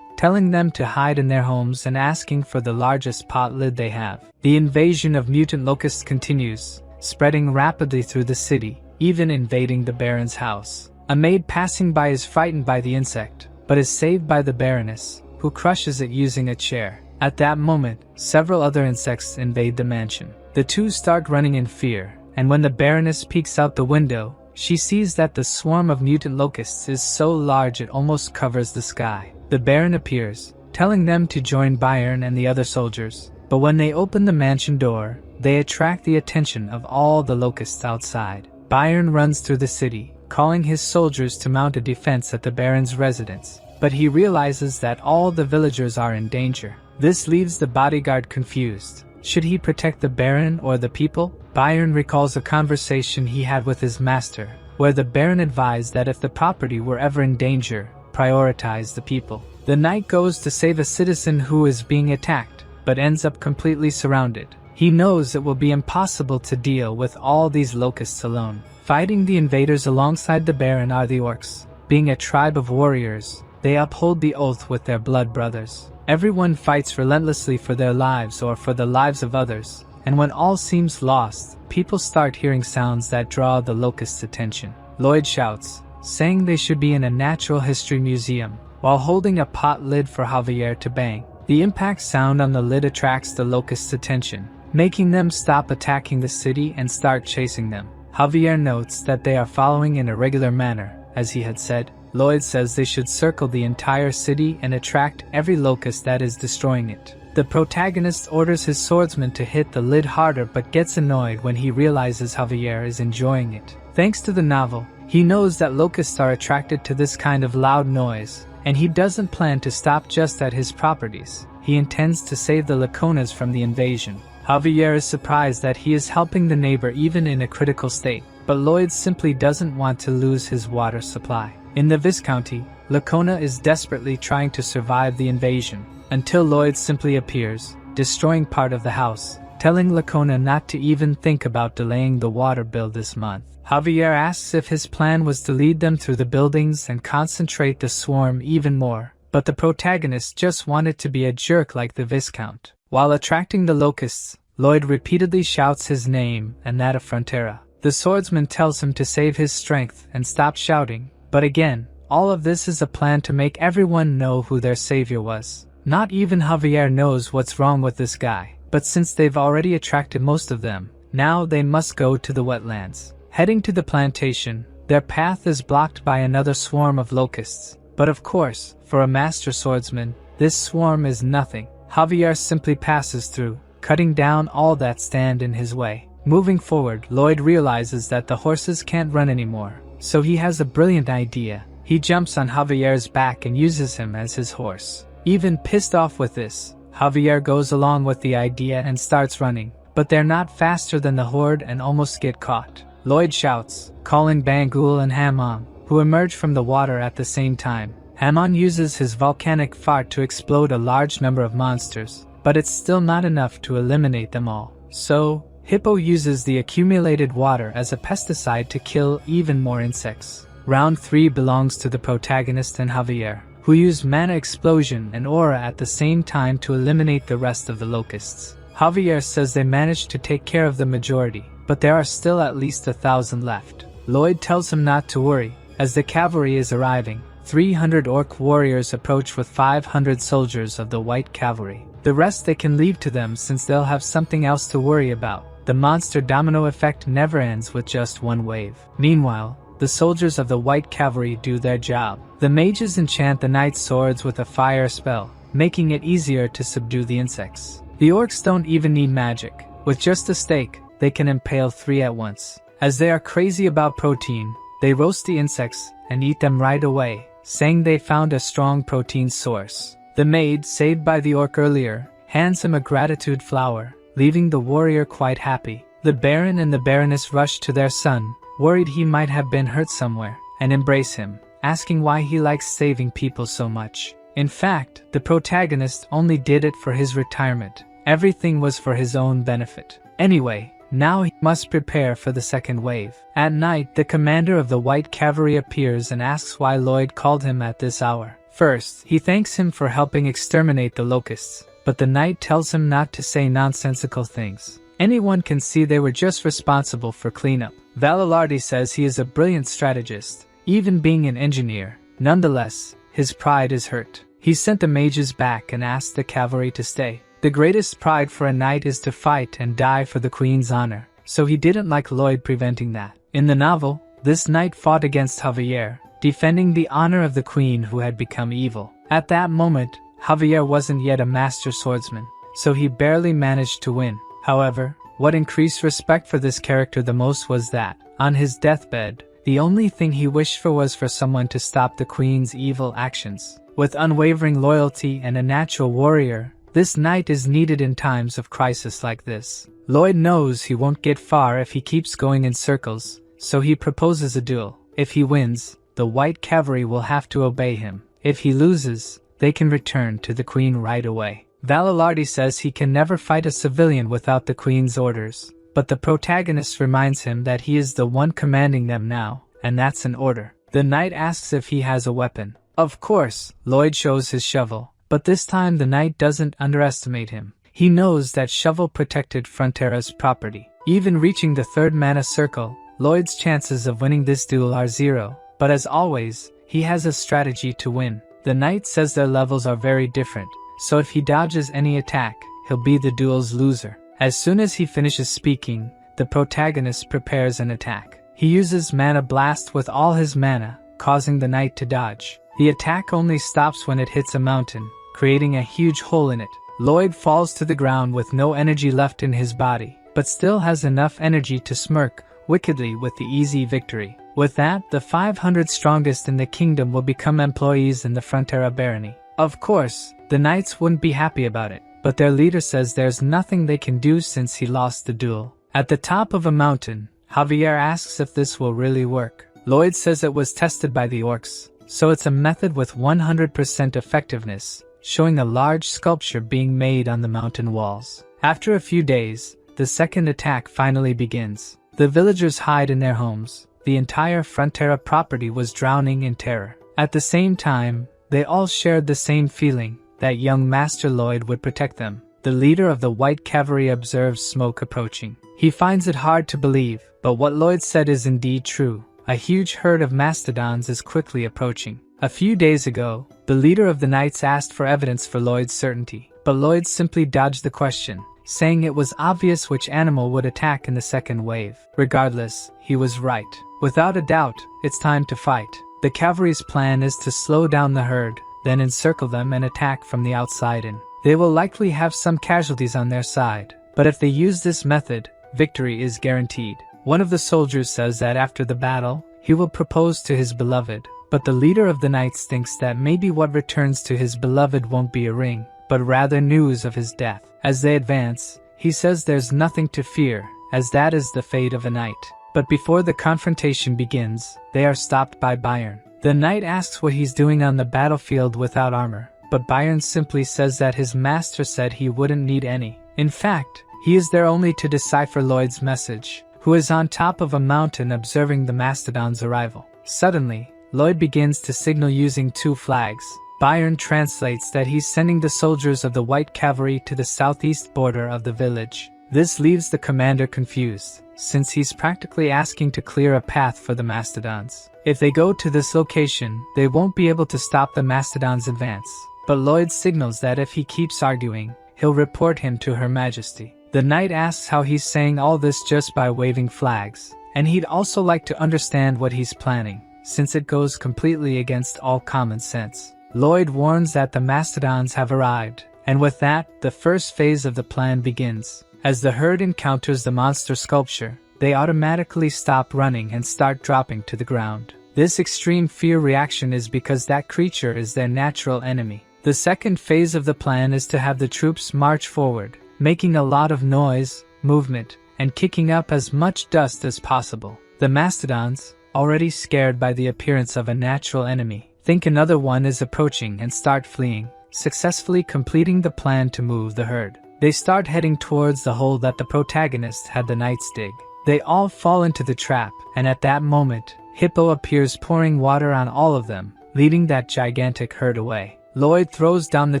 telling them to hide in their homes and asking for the largest pot lid they have. The invasion of mutant locusts continues, spreading rapidly through the city, even invading the Baron's house. A maid passing by is frightened by the insect, but is saved by the Baroness, who crushes it using a chair. At that moment, several other insects invade the mansion. The two start running in fear, and when the Baroness peeks out the window, she sees that the swarm of mutant locusts is so large it almost covers the sky. The Baron appears, telling them to join Bayern and the other soldiers, but when they open the mansion door, they attract the attention of all the locusts outside. Bayern runs through the city, calling his soldiers to mount a defense at the Baron's residence, but he realizes that all the villagers are in danger. This leaves the bodyguard confused. Should he protect the Baron or the people? Bayern recalls a conversation he had with his master, where the Baron advised that if the property were ever in danger, prioritize the people. The knight goes to save a citizen who is being attacked, but ends up completely surrounded. He knows it will be impossible to deal with all these locusts alone. Fighting the invaders alongside the Baron are the orcs. Being a tribe of warriors, they uphold the oath with their blood brothers. Everyone fights relentlessly for their lives or for the lives of others, and when all seems lost, people start hearing sounds that draw the locusts' attention. Lloyd shouts, saying they should be in a natural history museum, while holding a pot lid for Javier to bang. The impact sound on the lid attracts the locusts' attention, making them stop attacking the city and start chasing them. Javier notes that they are following in a regular manner, as he had said. Lloyd says they should circle the entire city and attract every locust that is destroying it. The protagonist orders his swordsman to hit the lid harder but gets annoyed when he realizes Javier is enjoying it. Thanks to the novel, he knows that locusts are attracted to this kind of loud noise, and he doesn't plan to stop just at his properties. He intends to save the Laconas from the invasion. Javier is surprised that he is helping the neighbor even in a critical state, but Lloyd simply doesn't want to lose his water supply. In the Viscounty, Lacona is desperately trying to survive the invasion, until Lloyd simply appears, destroying part of the house, telling Lacona not to even think about delaying the water bill this month. Javier asks if his plan was to lead them through the buildings and concentrate the swarm even more, but the protagonist just wanted to be a jerk like the Viscount. While attracting the locusts, Lloyd repeatedly shouts his name and that of Frontera. The swordsman tells him to save his strength and stop shouting, but again, all of this is a plan to make everyone know who their savior was. Not even Javier knows what's wrong with this guy, but since they've already attracted most of them, now they must go to the wetlands. Heading to the plantation, their path is blocked by another swarm of locusts. But of course, for a master swordsman, this swarm is nothing. Javier simply passes through, cutting down all that stand in his way. Moving forward, Lloyd realizes that the horses can't run anymore, so he has a brilliant idea. He jumps on Javier's back and uses him as his horse. Even pissed off with this, Javier goes along with the idea and starts running, but they're not faster than the horde and almost get caught. Lloyd shouts, calling Bangul and Hamon, who emerge from the water at the same time. Hamon uses his volcanic fart to explode a large number of monsters, but it's still not enough to eliminate them all. So, Hippo uses the accumulated water as a pesticide to kill even more insects. Round 3 belongs to the protagonist and Javier. who use mana explosion and aura at the same time to eliminate the rest of the locusts. Javier says they managed to take care of the majority, but there are still at least 1,000 left. Lloyd tells him not to worry, as the cavalry is arriving. 300 orc warriors approach with 500 soldiers of the white cavalry. The rest they can leave to them since they'll have something else to worry about. The monster domino effect never ends with just one wave. Meanwhile, the soldiers of the white cavalry do their job. The mages enchant the knight's swords with a fire spell, making it easier to subdue the insects. The orcs don't even need magic. With just a stake, they can impale 3 at once. As they are crazy about protein, they roast the insects and eat them right away, saying they found a strong protein source. The maid, saved by the orc earlier, hands him a gratitude flower, leaving the warrior quite happy. The baron and the baroness rush to their son, worried he might have been hurt somewhere, and embrace him, asking why he likes saving people so much. In fact, the protagonist only did it for his retirement. Everything was for his own benefit. Anyway, now he must prepare for the second wave. At night, the commander of the white cavalry appears and asks why Lloyd called him at this hour. First, he thanks him for helping exterminate the locusts, but the knight tells him not to say nonsensical things. Anyone can see they were just responsible for cleanup. Valalardi says he is a brilliant strategist, even being an engineer. Nonetheless, his pride is hurt. He sent the mages back and asked the cavalry to stay. The greatest pride for a knight is to fight and die for the queen's honor, so he didn't like Lloyd preventing that. In the novel, this knight fought against Javier, defending the honor of the queen who had become evil. At that moment, Javier wasn't yet a master swordsman, so he barely managed to win. However, what increased respect for this character the most was that, on his deathbed, the only thing he wished for was for someone to stop the queen's evil actions. With unwavering loyalty and a natural warrior, this knight is needed in times of crisis like this. Lloyd knows he won't get far if he keeps going in circles, so he proposes a duel. If he wins, the white cavalry will have to obey him. If he loses, they can return to the queen right away. Valalardi says he can never fight a civilian without the queen's orders, but the protagonist reminds him that he is the one commanding them now, and that's an order. The knight asks if he has a weapon. Of course, Lloyd shows his shovel. But this time the knight doesn't underestimate him. He knows that shovel protected Frontera's property. Even reaching the 3rd mana circle, Lloyd's chances of winning this duel are 0. But as always, he has a strategy to win. The knight says their levels are very different, so if he dodges any attack, he'll be the duel's loser. As soon as he finishes speaking, the protagonist prepares an attack. He uses Mana Blast with all his mana, causing the knight to dodge. The attack only stops when it hits a mountain, creating a huge hole in it. Lloyd falls to the ground with no energy left in his body, but still has enough energy to smirk wickedly with the easy victory. With that, the 500 strongest in the kingdom will become employees in the Frontera barony. Of course, the knights wouldn't be happy about it, but their leader says there's nothing they can do since he lost the duel. At the top of a mountain, Javier asks if this will really work. Lloyd says it was tested by the orcs, so it's a method with 100% effectiveness, showing a large sculpture being made on the mountain walls. After a few days, the second attack finally begins. The villagers hide in their homes. The entire Frontera property was drowning in terror. At the same time, they all shared the same feeling, that young Master Lloyd would protect them. The leader of the white cavalry observes smoke approaching. He finds it hard to believe, but what Lloyd said is indeed true. A huge herd of mastodons is quickly approaching. A few days ago, the leader of the knights asked for evidence for Lloyd's certainty, but Lloyd simply dodged the question, saying it was obvious which animal would attack in the second wave. Regardless, he was right. Without a doubt, it's time to fight. The cavalry's plan is to slow down the herd, then encircle them and attack from the outside in. They will likely have some casualties on their side, but if they use this method, victory is guaranteed. One of the soldiers says that after the battle, he will propose to his beloved, but the leader of the knights thinks that maybe what returns to his beloved won't be a ring, but rather news of his death. As they advance, he says there's nothing to fear, as that is the fate of a knight. But before the confrontation begins, they are stopped by Bayern. The knight asks what he's doing on the battlefield without armor, but Bayern simply says that his master said he wouldn't need any. In fact, he is there only to decipher Lloyd's message, who is on top of a mountain observing the mastodon's arrival. Suddenly, Lloyd begins to signal using 2 flags. Byron translates that he's sending the soldiers of the White Cavalry to the southeast border of the village. This leaves the commander confused, since he's practically asking to clear a path for the mastodons. If they go to this location, they won't be able to stop the mastodons' advance. But Lloyd signals that if he keeps arguing, he'll report him to Her Majesty. The knight asks how he's saying all this just by waving flags, and he'd also like to understand what he's planning, since it goes completely against all common sense. Lloyd warns that the mastodons have arrived, and with that, the first phase of the plan begins. As the herd encounters the monster sculpture, they automatically stop running and start dropping to the ground. This extreme fear reaction is because that creature is their natural enemy. The second phase of the plan is to have the troops march forward, making a lot of noise, movement, and kicking up as much dust as possible. The mastodons, already scared by the appearance of a natural enemy, think another one is approaching and start fleeing, successfully completing the plan to move the herd. They start heading towards the hole that the protagonist had the knights dig. They all fall into the trap, and at that moment, Hippo appears pouring water on all of them, leading that gigantic herd away. Lloyd throws down the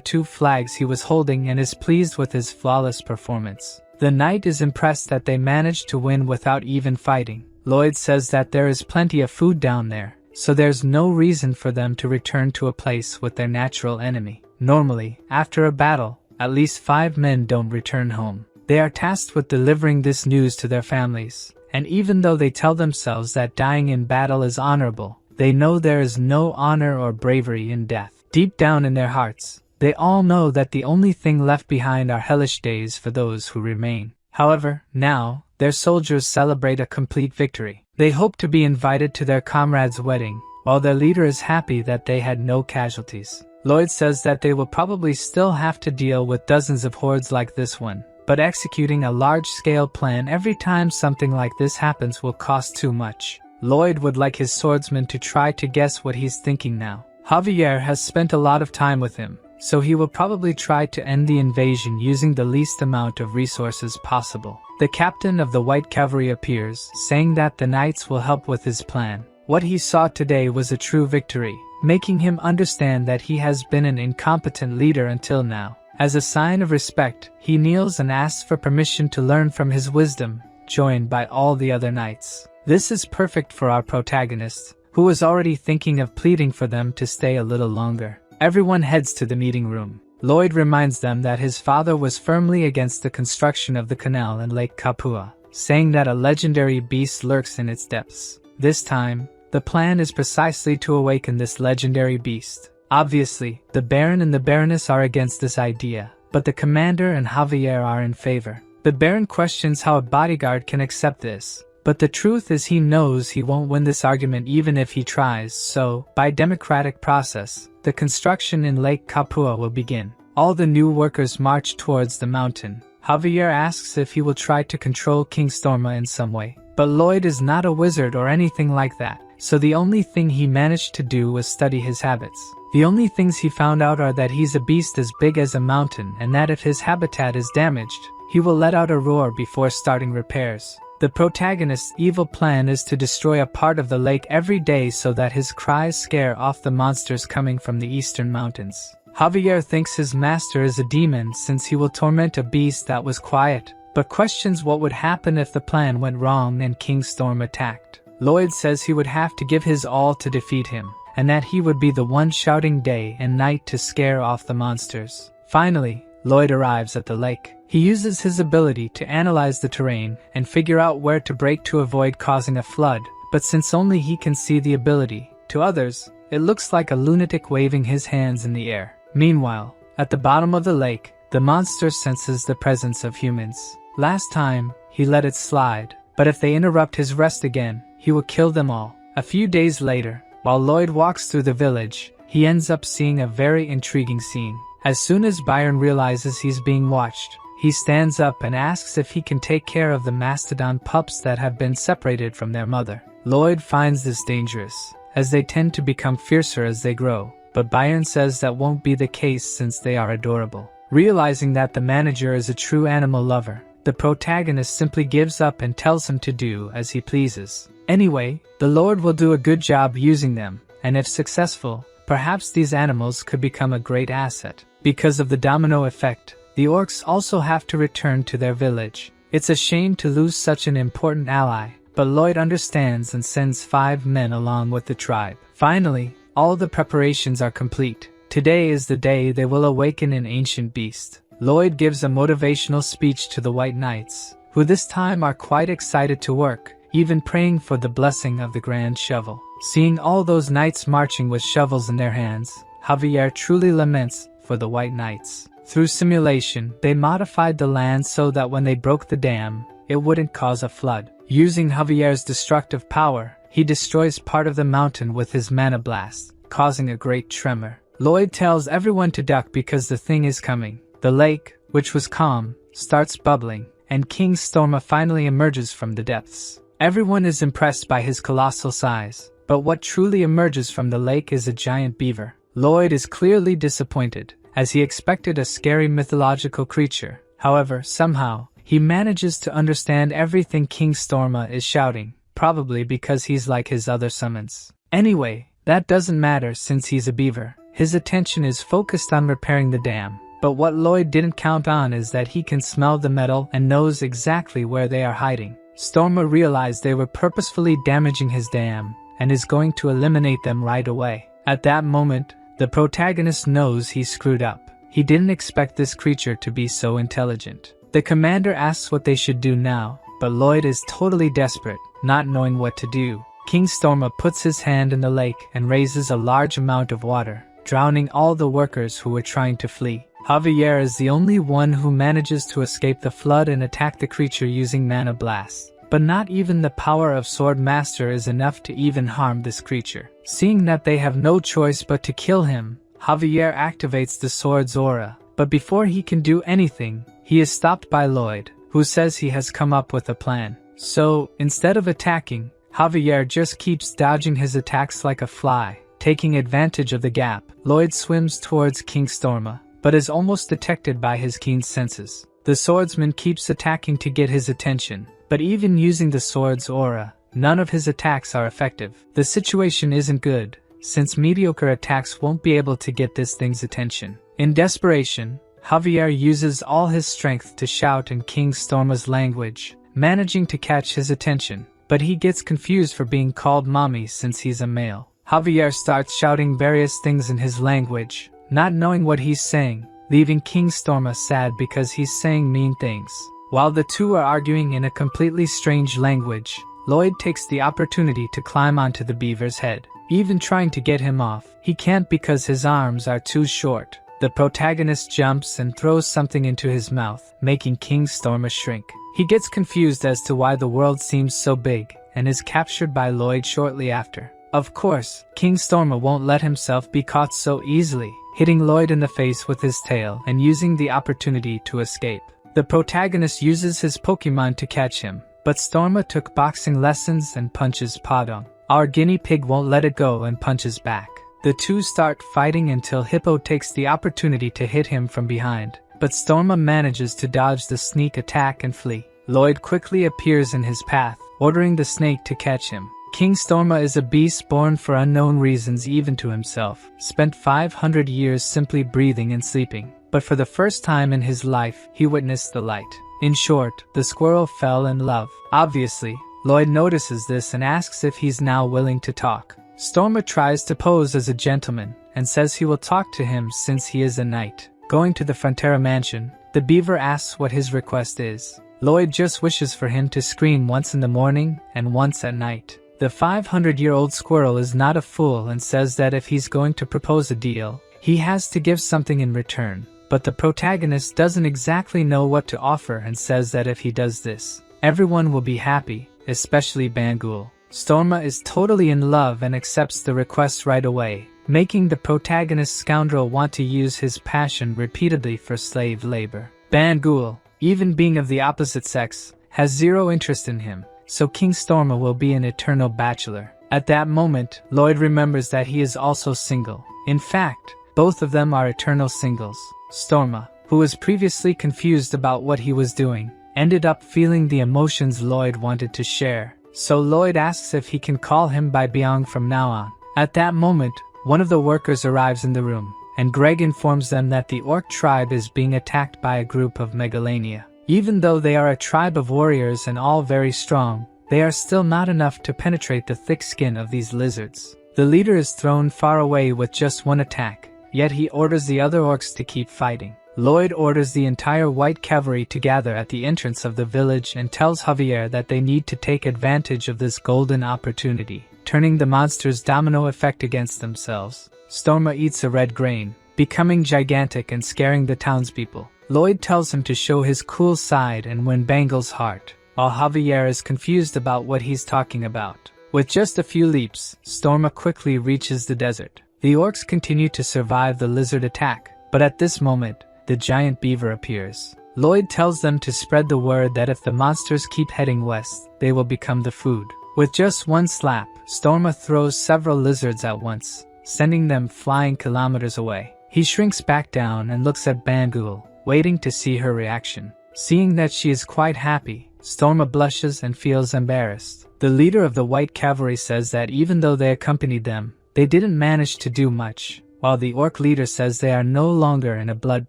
2 flags he was holding and is pleased with his flawless performance. The knight is impressed that they managed to win without even fighting. Lloyd says that there is plenty of food down there, so there's no reason for them to return to a place with their natural enemy. Normally, after a battle, at least 5 men don't return home. They are tasked with delivering this news to their families, and even though they tell themselves that dying in battle is honorable, they know there is no honor or bravery in death. Deep down in their hearts, they all know that the only thing left behind are hellish days for those who remain. However, now, their soldiers celebrate a complete victory. They hope to be invited to their comrade's wedding, while their leader is happy that they had no casualties. Lloyd says that they will probably still have to deal with dozens of hordes like this one, but executing a large-scale plan every time something like this happens will cost too much. Lloyd would like his swordsman to try to guess what he's thinking now. Javier has spent a lot of time with him, so he will probably try to end the invasion using the least amount of resources possible. The captain of the White Cavalry appears, saying that the knights will help with his plan. What he saw today was a true victory, making him understand that he has been an incompetent leader until now. As a sign of respect, he kneels and asks for permission to learn from his wisdom, joined by all the other knights. This is perfect for our protagonist, who was already thinking of pleading for them to stay a little longer. Everyone heads to the meeting room. Lloyd reminds them that his father was firmly against the construction of the canal in Lake Kapua, saying that a legendary beast lurks in its depths. This time, the plan is precisely to awaken this legendary beast. Obviously, the Baron and the Baroness are against this idea, but the commander and Javier are in favor. The Baron questions how a bodyguard can accept this, but the truth is he knows he won't win this argument even if he tries, so, by democratic process, the construction in Lake Kapua will begin. All the new workers march towards the mountain. Javier asks if he will try to control King Storma in some way, but Lloyd is not a wizard or anything like that, so the only thing he managed to do was study his habits. The only things he found out are that he's a beast as big as a mountain and that if his habitat is damaged, he will let out a roar before starting repairs. The protagonist's evil plan is to destroy a part of the lake every day so that his cries scare off the monsters coming from the eastern mountains. Javier thinks his master is a demon since he will torment a beast that was quiet, but questions what would happen if the plan went wrong and King Storm attacked. Lloyd says he would have to give his all to defeat him, and that he would be the one shouting day and night to scare off the monsters. Finally, Lloyd arrives at the lake. He uses his ability to analyze the terrain and figure out where to break to avoid causing a flood, but since only he can see the ability, to others, it looks like a lunatic waving his hands in the air. Meanwhile, at the bottom of the lake, the monster senses the presence of humans. Last time, he let it slide, but if they interrupt his rest again, he will kill them all. A few days later, while Lloyd walks through the village, he ends up seeing a very intriguing scene. As soon as Byron realizes he's being watched, he stands up and asks if he can take care of the mastodon pups that have been separated from their mother. Lloyd finds this dangerous, as they tend to become fiercer as they grow, but Byron says that won't be the case since they are adorable. Realizing that the manager is a true animal lover, the protagonist simply gives up and tells him to do as he pleases. Anyway, the Lord will do a good job using them, and if successful, perhaps these animals could become a great asset. Because of the domino effect, the orcs also have to return to their village. It's a shame to lose such an important ally, but Lloyd understands and sends 5 men along with the tribe. Finally, all the preparations are complete. Today is the day they will awaken an ancient beast. Lloyd gives a motivational speech to the White Knights, who this time are quite excited to work, even praying for the blessing of the Grand Shovel. Seeing all those knights marching with shovels in their hands, Javier truly laments for the White Knights. Through simulation, they modified the land so that when they broke the dam, it wouldn't cause a flood. Using Javier's destructive power, he destroys part of the mountain with his mana blast, causing a great tremor. Lloyd tells everyone to duck because the thing is coming. The lake, which was calm, starts bubbling, and King Storma finally emerges from the depths. Everyone is impressed by his colossal size, but what truly emerges from the lake is a giant beaver. Lloyd is clearly disappointed, as he expected a scary mythological creature. However, somehow, he manages to understand everything King Storma is shouting, probably because he's like his other summons. Anyway, that doesn't matter since he's a beaver. His attention is focused on repairing the dam, but what Lloyd didn't count on is that he can smell the metal and knows exactly where they are hiding. Storma realized they were purposefully damaging his dam, and is going to eliminate them right away. At that moment, the protagonist knows he screwed up. He didn't expect this creature to be so intelligent. The commander asks what they should do now, but Lloyd is totally desperate, not knowing what to do. King Storma puts his hand in the lake and raises a large amount of water, drowning all the workers who were trying to flee. Javier is the only one who manages to escape the flood and attack the creature using mana blast. But not even the power of Sword Master is enough to even harm this creature. Seeing that they have no choice but to kill him, Javier activates the sword's aura. But before he can do anything, he is stopped by Lloyd, who says he has come up with a plan. So, instead of attacking, Javier just keeps dodging his attacks like a fly. Taking advantage of the gap, Lloyd swims towards King Storma, but is almost detected by his keen senses. The swordsman keeps attacking to get his attention, but even using the sword's aura, none of his attacks are effective. The situation isn't good, since mediocre attacks won't be able to get this thing's attention. In desperation, Javier uses all his strength to shout in King Storma's language, managing to catch his attention, but he gets confused for being called mommy since he's a male. Javier starts shouting various things in his language, not knowing what he's saying, leaving King Storma sad because he's saying mean things. While the two are arguing in a completely strange language, Lloyd takes the opportunity to climb onto the beaver's head. Even trying to get him off, he can't because his arms are too short. The protagonist jumps and throws something into his mouth, making King Storma shrink. He gets confused as to why the world seems so big, and is captured by Lloyd shortly after. Of course, King Storma won't let himself be caught so easily, hitting Lloyd in the face with his tail and using the opportunity to escape. The protagonist uses his Pokemon to catch him, but Storma took boxing lessons and punches Padong. Our guinea pig won't let it go and punches back. The two start fighting until Hippo takes the opportunity to hit him from behind, but Storma manages to dodge the sneak attack and flee. Lloyd quickly appears in his path, ordering the snake to catch him. King Storma is a beast born for unknown reasons even to himself, spent 500 years simply breathing and sleeping, but for the first time in his life, he witnessed the light. In short, the squirrel fell in love. Obviously, Lloyd notices this and asks if he's now willing to talk. Storma tries to pose as a gentleman, and says he will talk to him since he is a knight. Going to the Frontera mansion, the beaver asks what his request is. Lloyd just wishes for him to scream once in the morning and once at night. The 500-year-old squirrel is not a fool and says that if he's going to propose a deal, he has to give something in return. But the protagonist doesn't exactly know what to offer and says that if he does this, everyone will be happy, especially Bangul. Storma is totally in love and accepts the request right away, making the protagonist scoundrel want to use his passion repeatedly for slave labor. Bangul, even being of the opposite sex, has zero interest in him, so King Storma will be an eternal bachelor. At that moment, Lloyd remembers that he is also single. In fact, both of them are eternal singles. Storma, who was previously confused about what he was doing, ended up feeling the emotions Lloyd wanted to share. So Lloyd asks if he can call him by Byung from now on. At that moment, one of the workers arrives in the room, and Greg informs them that the orc tribe is being attacked by a group of megalania. Even though they are a tribe of warriors and all very strong, they are still not enough to penetrate the thick skin of these lizards. The leader is thrown far away with just one attack, yet he orders the other orcs to keep fighting. Lloyd orders the entire white cavalry to gather at the entrance of the village and tells Javier that they need to take advantage of this golden opportunity, turning the monster's domino effect against themselves. Storma eats a red grain, becoming gigantic and scaring the townspeople. Lloyd tells him to show his cool side and win Bangle's heart, while Javier is confused about what he's talking about. With just a few leaps, Storma quickly reaches the desert. The orcs continue to survive the lizard attack, but at this moment, the giant beaver appears. Lloyd tells them to spread the word that if the monsters keep heading west, they will become the food. With just one slap, Storma throws several lizards at once, sending them flying kilometers away. He shrinks back down and looks at Bangul, waiting to see her reaction. Seeing that she is quite happy, Storma blushes and feels embarrassed. The leader of the White Cavalry says that even though they accompanied them, they didn't manage to do much, while the orc leader says they are no longer in a blood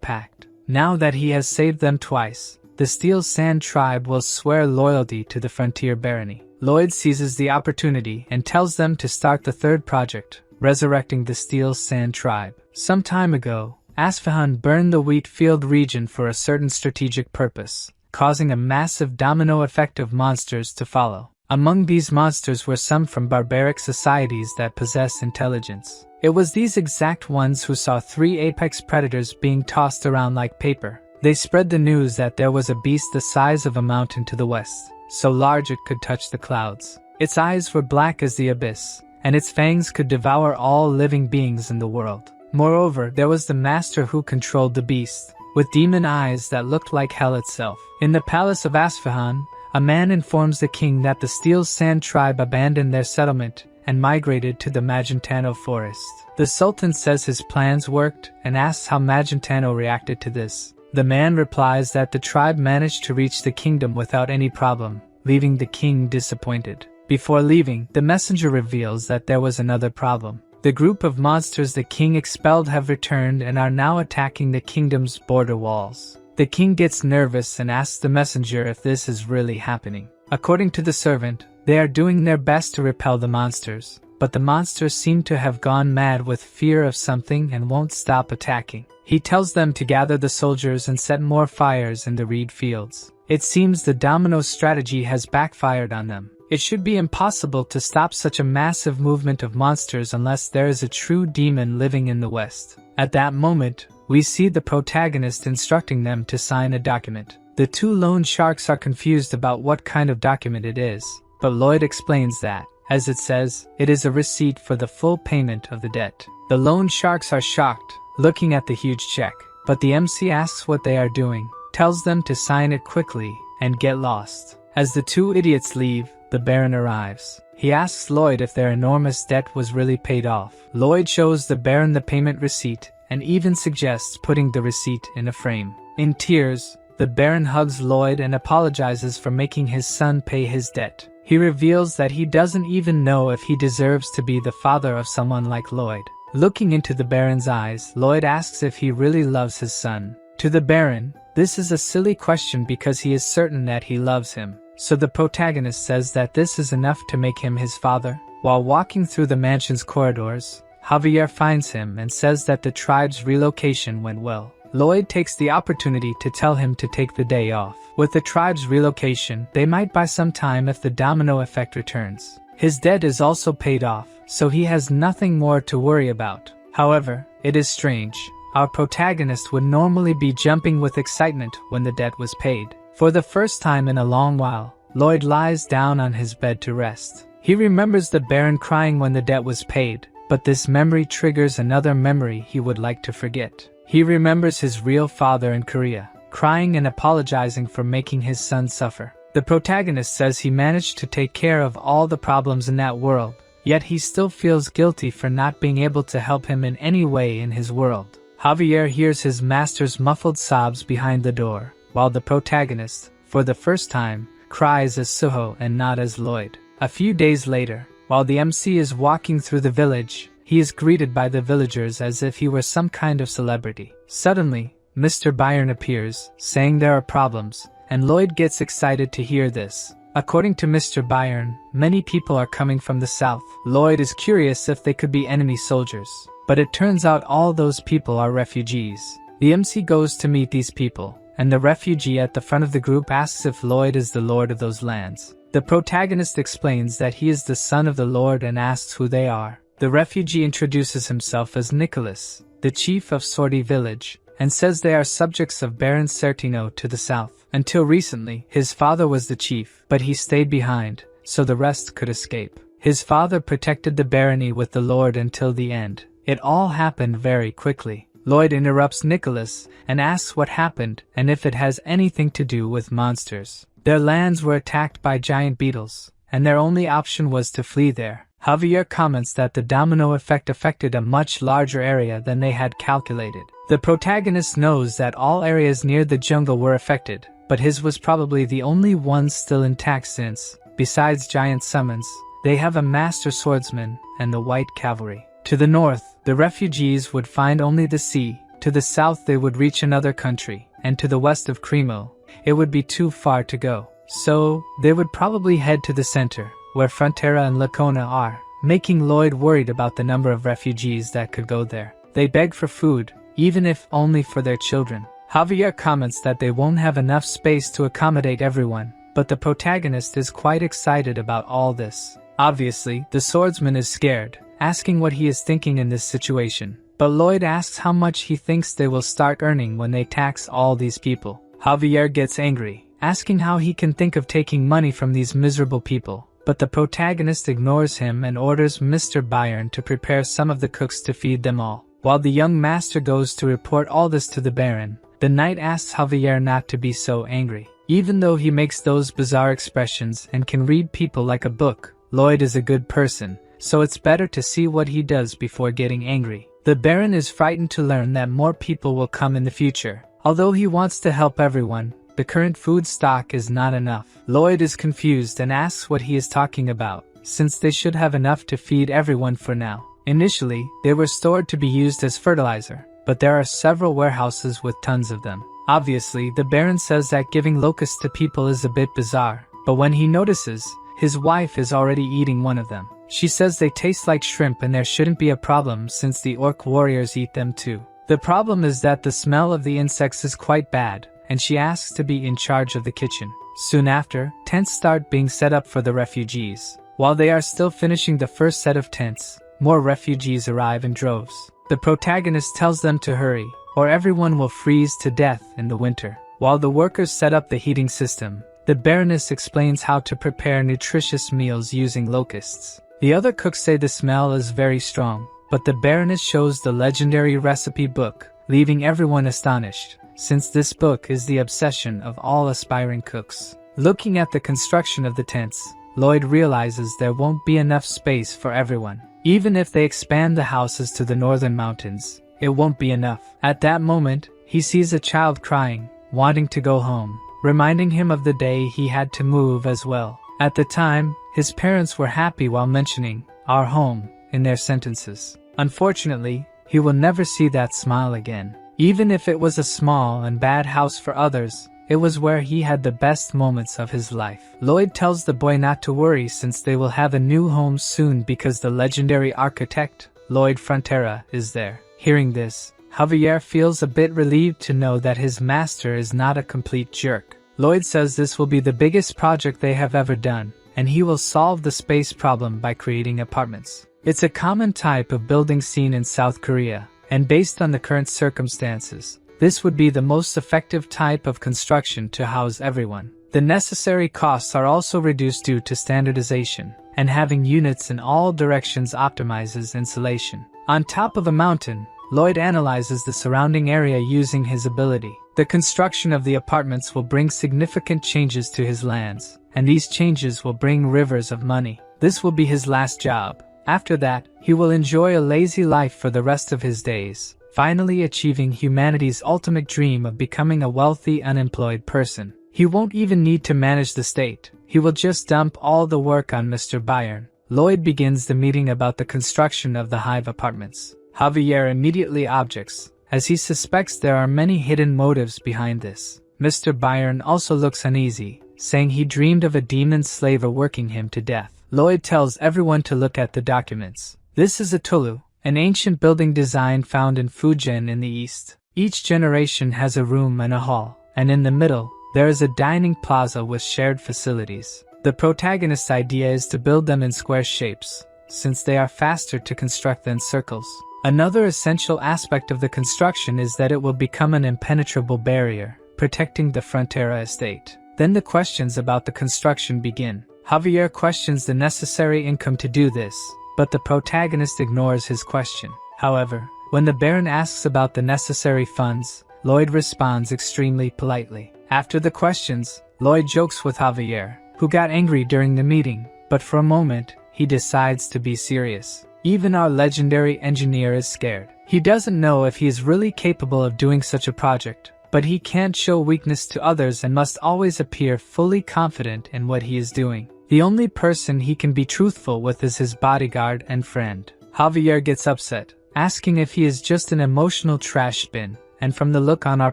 pact. Now that he has saved them twice, the Steel Sand tribe will swear loyalty to the Frontier Barony. Lloyd seizes the opportunity and tells them to start the third project, resurrecting the Steel Sand tribe. Some time ago, Asfahan burned the wheat field region for a certain strategic purpose, causing a massive domino effect of monsters to follow. Among these monsters were some from barbaric societies that possess intelligence. It was these exact ones who saw 3 apex predators being tossed around like paper. They spread the news that there was a beast the size of a mountain to the west, so large it could touch the clouds. Its eyes were black as the abyss, and its fangs could devour all living beings in the world. Moreover, there was the master who controlled the beast, with demon eyes that looked like hell itself. In the palace of Asfahan, a man informs the king that the Steel Sand tribe abandoned their settlement and migrated to the Magentano forest. The Sultan says his plans worked and asks how Magentano reacted to this. The man replies that the tribe managed to reach the kingdom without any problem, leaving the king disappointed. Before leaving, the messenger reveals that there was another problem. The group of monsters the king expelled have returned and are now attacking the kingdom's border walls. The king gets nervous and asks the messenger if this is really happening. According to the servant, they are doing their best to repel the monsters, but the monsters seem to have gone mad with fear of something and won't stop attacking. He tells them to gather the soldiers and set more fires in the reed fields. It seems the domino strategy has backfired on them. It should be impossible to stop such a massive movement of monsters unless there is a true demon living in the West. At that moment, we see the protagonist instructing them to sign a document. The 2 loan sharks are confused about what kind of document it is, but Lloyd explains that, as it says, it is a receipt for the full payment of the debt. The loan sharks are shocked, looking at the huge check, but the MC asks what they are doing, tells them to sign it quickly, and get lost. As the 2 idiots leave, the Baron arrives. He asks Lloyd if their enormous debt was really paid off. Lloyd shows the Baron the payment receipt, and even suggests putting the receipt in a frame. In tears, the Baron hugs Lloyd and apologizes for making his son pay his debt. He reveals that he doesn't even know if he deserves to be the father of someone like Lloyd. Looking into the Baron's eyes, Lloyd asks if he really loves his son. To the Baron, this is a silly question because he is certain that he loves him. So the protagonist says that this is enough to make him his father. While walking through the mansion's corridors, Javier finds him and says that the tribe's relocation went well. Lloyd takes the opportunity to tell him to take the day off. With the tribe's relocation, they might buy some time if the domino effect returns. His debt is also paid off, so he has nothing more to worry about. However, it is strange. Our protagonist would normally be jumping with excitement when the debt was paid. For the first time in a long while, Lloyd lies down on his bed to rest. He remembers the Baron crying when the debt was paid, but this memory triggers another memory he would like to forget. He remembers his real father in Korea, crying and apologizing for making his son suffer. The protagonist says he managed to take care of all the problems in that world, yet he still feels guilty for not being able to help him in any way in his world. Javier hears his master's muffled sobs behind the door, while the protagonist, for the first time, cries as Suho and not as Lloyd. A few days later, while the MC is walking through the village, he is greeted by the villagers as if he were some kind of celebrity. Suddenly, Mr. Byron appears, saying there are problems, and Lloyd gets excited to hear this. According to Mr. Byron, many people are coming from the south. Lloyd is curious if they could be enemy soldiers, but it turns out all those people are refugees. The MC goes to meet these people, and the refugee at the front of the group asks if Lloyd is the lord of those lands. The protagonist explains that he is the son of the lord and asks who they are. The refugee introduces himself as Nicholas, the chief of Sortie village, and says they are subjects of Baron Certino to the south. Until recently, his father was the chief, but he stayed behind, so the rest could escape. His father protected the barony with the lord until the end. It all happened very quickly. Lloyd interrupts Nicholas and asks what happened and if it has anything to do with monsters. Their lands were attacked by giant beetles, and their only option was to flee there. Javier comments that the domino effect affected a much larger area than they had calculated. The protagonist knows that all areas near the jungle were affected, but his was probably the only one still intact since, besides giant summons, they have a master swordsman and the white cavalry. To the north, the refugees would find only the sea, to the south they would reach another country, and to the west of Cremo, it would be too far to go. So, they would probably head to the center, where Frontera and Lacona are, making Lloyd worried about the number of refugees that could go there. They beg for food, even if only for their children. Javier comments that they won't have enough space to accommodate everyone, but the protagonist is quite excited about all this. Obviously, the swordsman is scared, asking what he is thinking in this situation, but Lloyd asks how much he thinks they will start earning when they tax all these people. Javier gets angry, asking how he can think of taking money from these miserable people, but the protagonist ignores him and orders Mr. Byron to prepare some of the cooks to feed them all. While the young master goes to report all this to the Baron, the knight asks Javier not to be so angry. Even though he makes those bizarre expressions and can read people like a book, Lloyd is a good person, so it's better to see what he does before getting angry. The Baron is frightened to learn that more people will come in the future. Although he wants to help everyone, the current food stock is not enough. Lloyd is confused and asks what he is talking about, since they should have enough to feed everyone for now. Initially, they were stored to be used as fertilizer, but there are several warehouses with tons of them. Obviously, the Baron says that giving locusts to people is a bit bizarre, but when he notices, his wife is already eating one of them. She says they taste like shrimp and there shouldn't be a problem since the orc warriors eat them too. The problem is that the smell of the insects is quite bad, and she asks to be in charge of the kitchen. Soon after, tents start being set up for the refugees. While they are still finishing the first set of tents, more refugees arrive in droves. The protagonist tells them to hurry, or everyone will freeze to death in the winter. While the workers set up the heating system, the Baroness explains how to prepare nutritious meals using locusts. The other cooks say the smell is very strong, but the Baroness shows the legendary recipe book, leaving everyone astonished, since this book is the obsession of all aspiring cooks. Looking at the construction of the tents, Lloyd realizes there won't be enough space for everyone. Even if they expand the houses to the northern mountains, it won't be enough. At that moment, he sees a child crying, wanting to go home, reminding him of the day he had to move as well. At the time, his parents were happy while mentioning "our home" in their sentences. Unfortunately, he will never see that smile again. Even if it was a small and bad house for others, it was where he had the best moments of his life. Lloyd tells the boy not to worry since they will have a new home soon because the legendary architect, Lloyd Frontera, is there. Hearing this, Javier feels a bit relieved to know that his master is not a complete jerk. Lloyd says this will be the biggest project they have ever done, and he will solve the space problem by creating apartments. It's a common type of building seen in South Korea, and based on the current circumstances, this would be the most effective type of construction to house everyone. The necessary costs are also reduced due to standardization, and having units in all directions optimizes insulation. On top of a mountain, Lloyd analyzes the surrounding area using his ability. The construction of the apartments will bring significant changes to his lands, and these changes will bring rivers of money. This will be his last job. After that, he will enjoy a lazy life for the rest of his days, finally achieving humanity's ultimate dream of becoming a wealthy, unemployed person. He won't even need to manage the state. He will just dump all the work on Mr. Byron. Lloyd begins the meeting about the construction of the Hive apartments. Javier immediately objects, as he suspects there are many hidden motives behind this. Mr. Byron also looks uneasy, saying he dreamed of a demon slaver working him to death. Lloyd tells everyone to look at the documents. This is a tulu, an ancient building design found in Fujian in the east. Each generation has a room and a hall, and in the middle, there is a dining plaza with shared facilities. The protagonist's idea is to build them in square shapes, since they are faster to construct than circles. Another essential aspect of the construction is that it will become an impenetrable barrier, protecting the Frontera estate. Then the questions about the construction begin. Javier questions the necessary income to do this, but the protagonist ignores his question. However, when the Baron asks about the necessary funds, Lloyd responds extremely politely. After the questions, Lloyd jokes with Javier, who got angry during the meeting, but for a moment, he decides to be serious. Even our legendary engineer is scared. He doesn't know if he is really capable of doing such a project, but he can't show weakness to others and must always appear fully confident in what he is doing. The only person he can be truthful with is his bodyguard and friend. Javier gets upset, asking if he is just an emotional trash bin, and from the look on our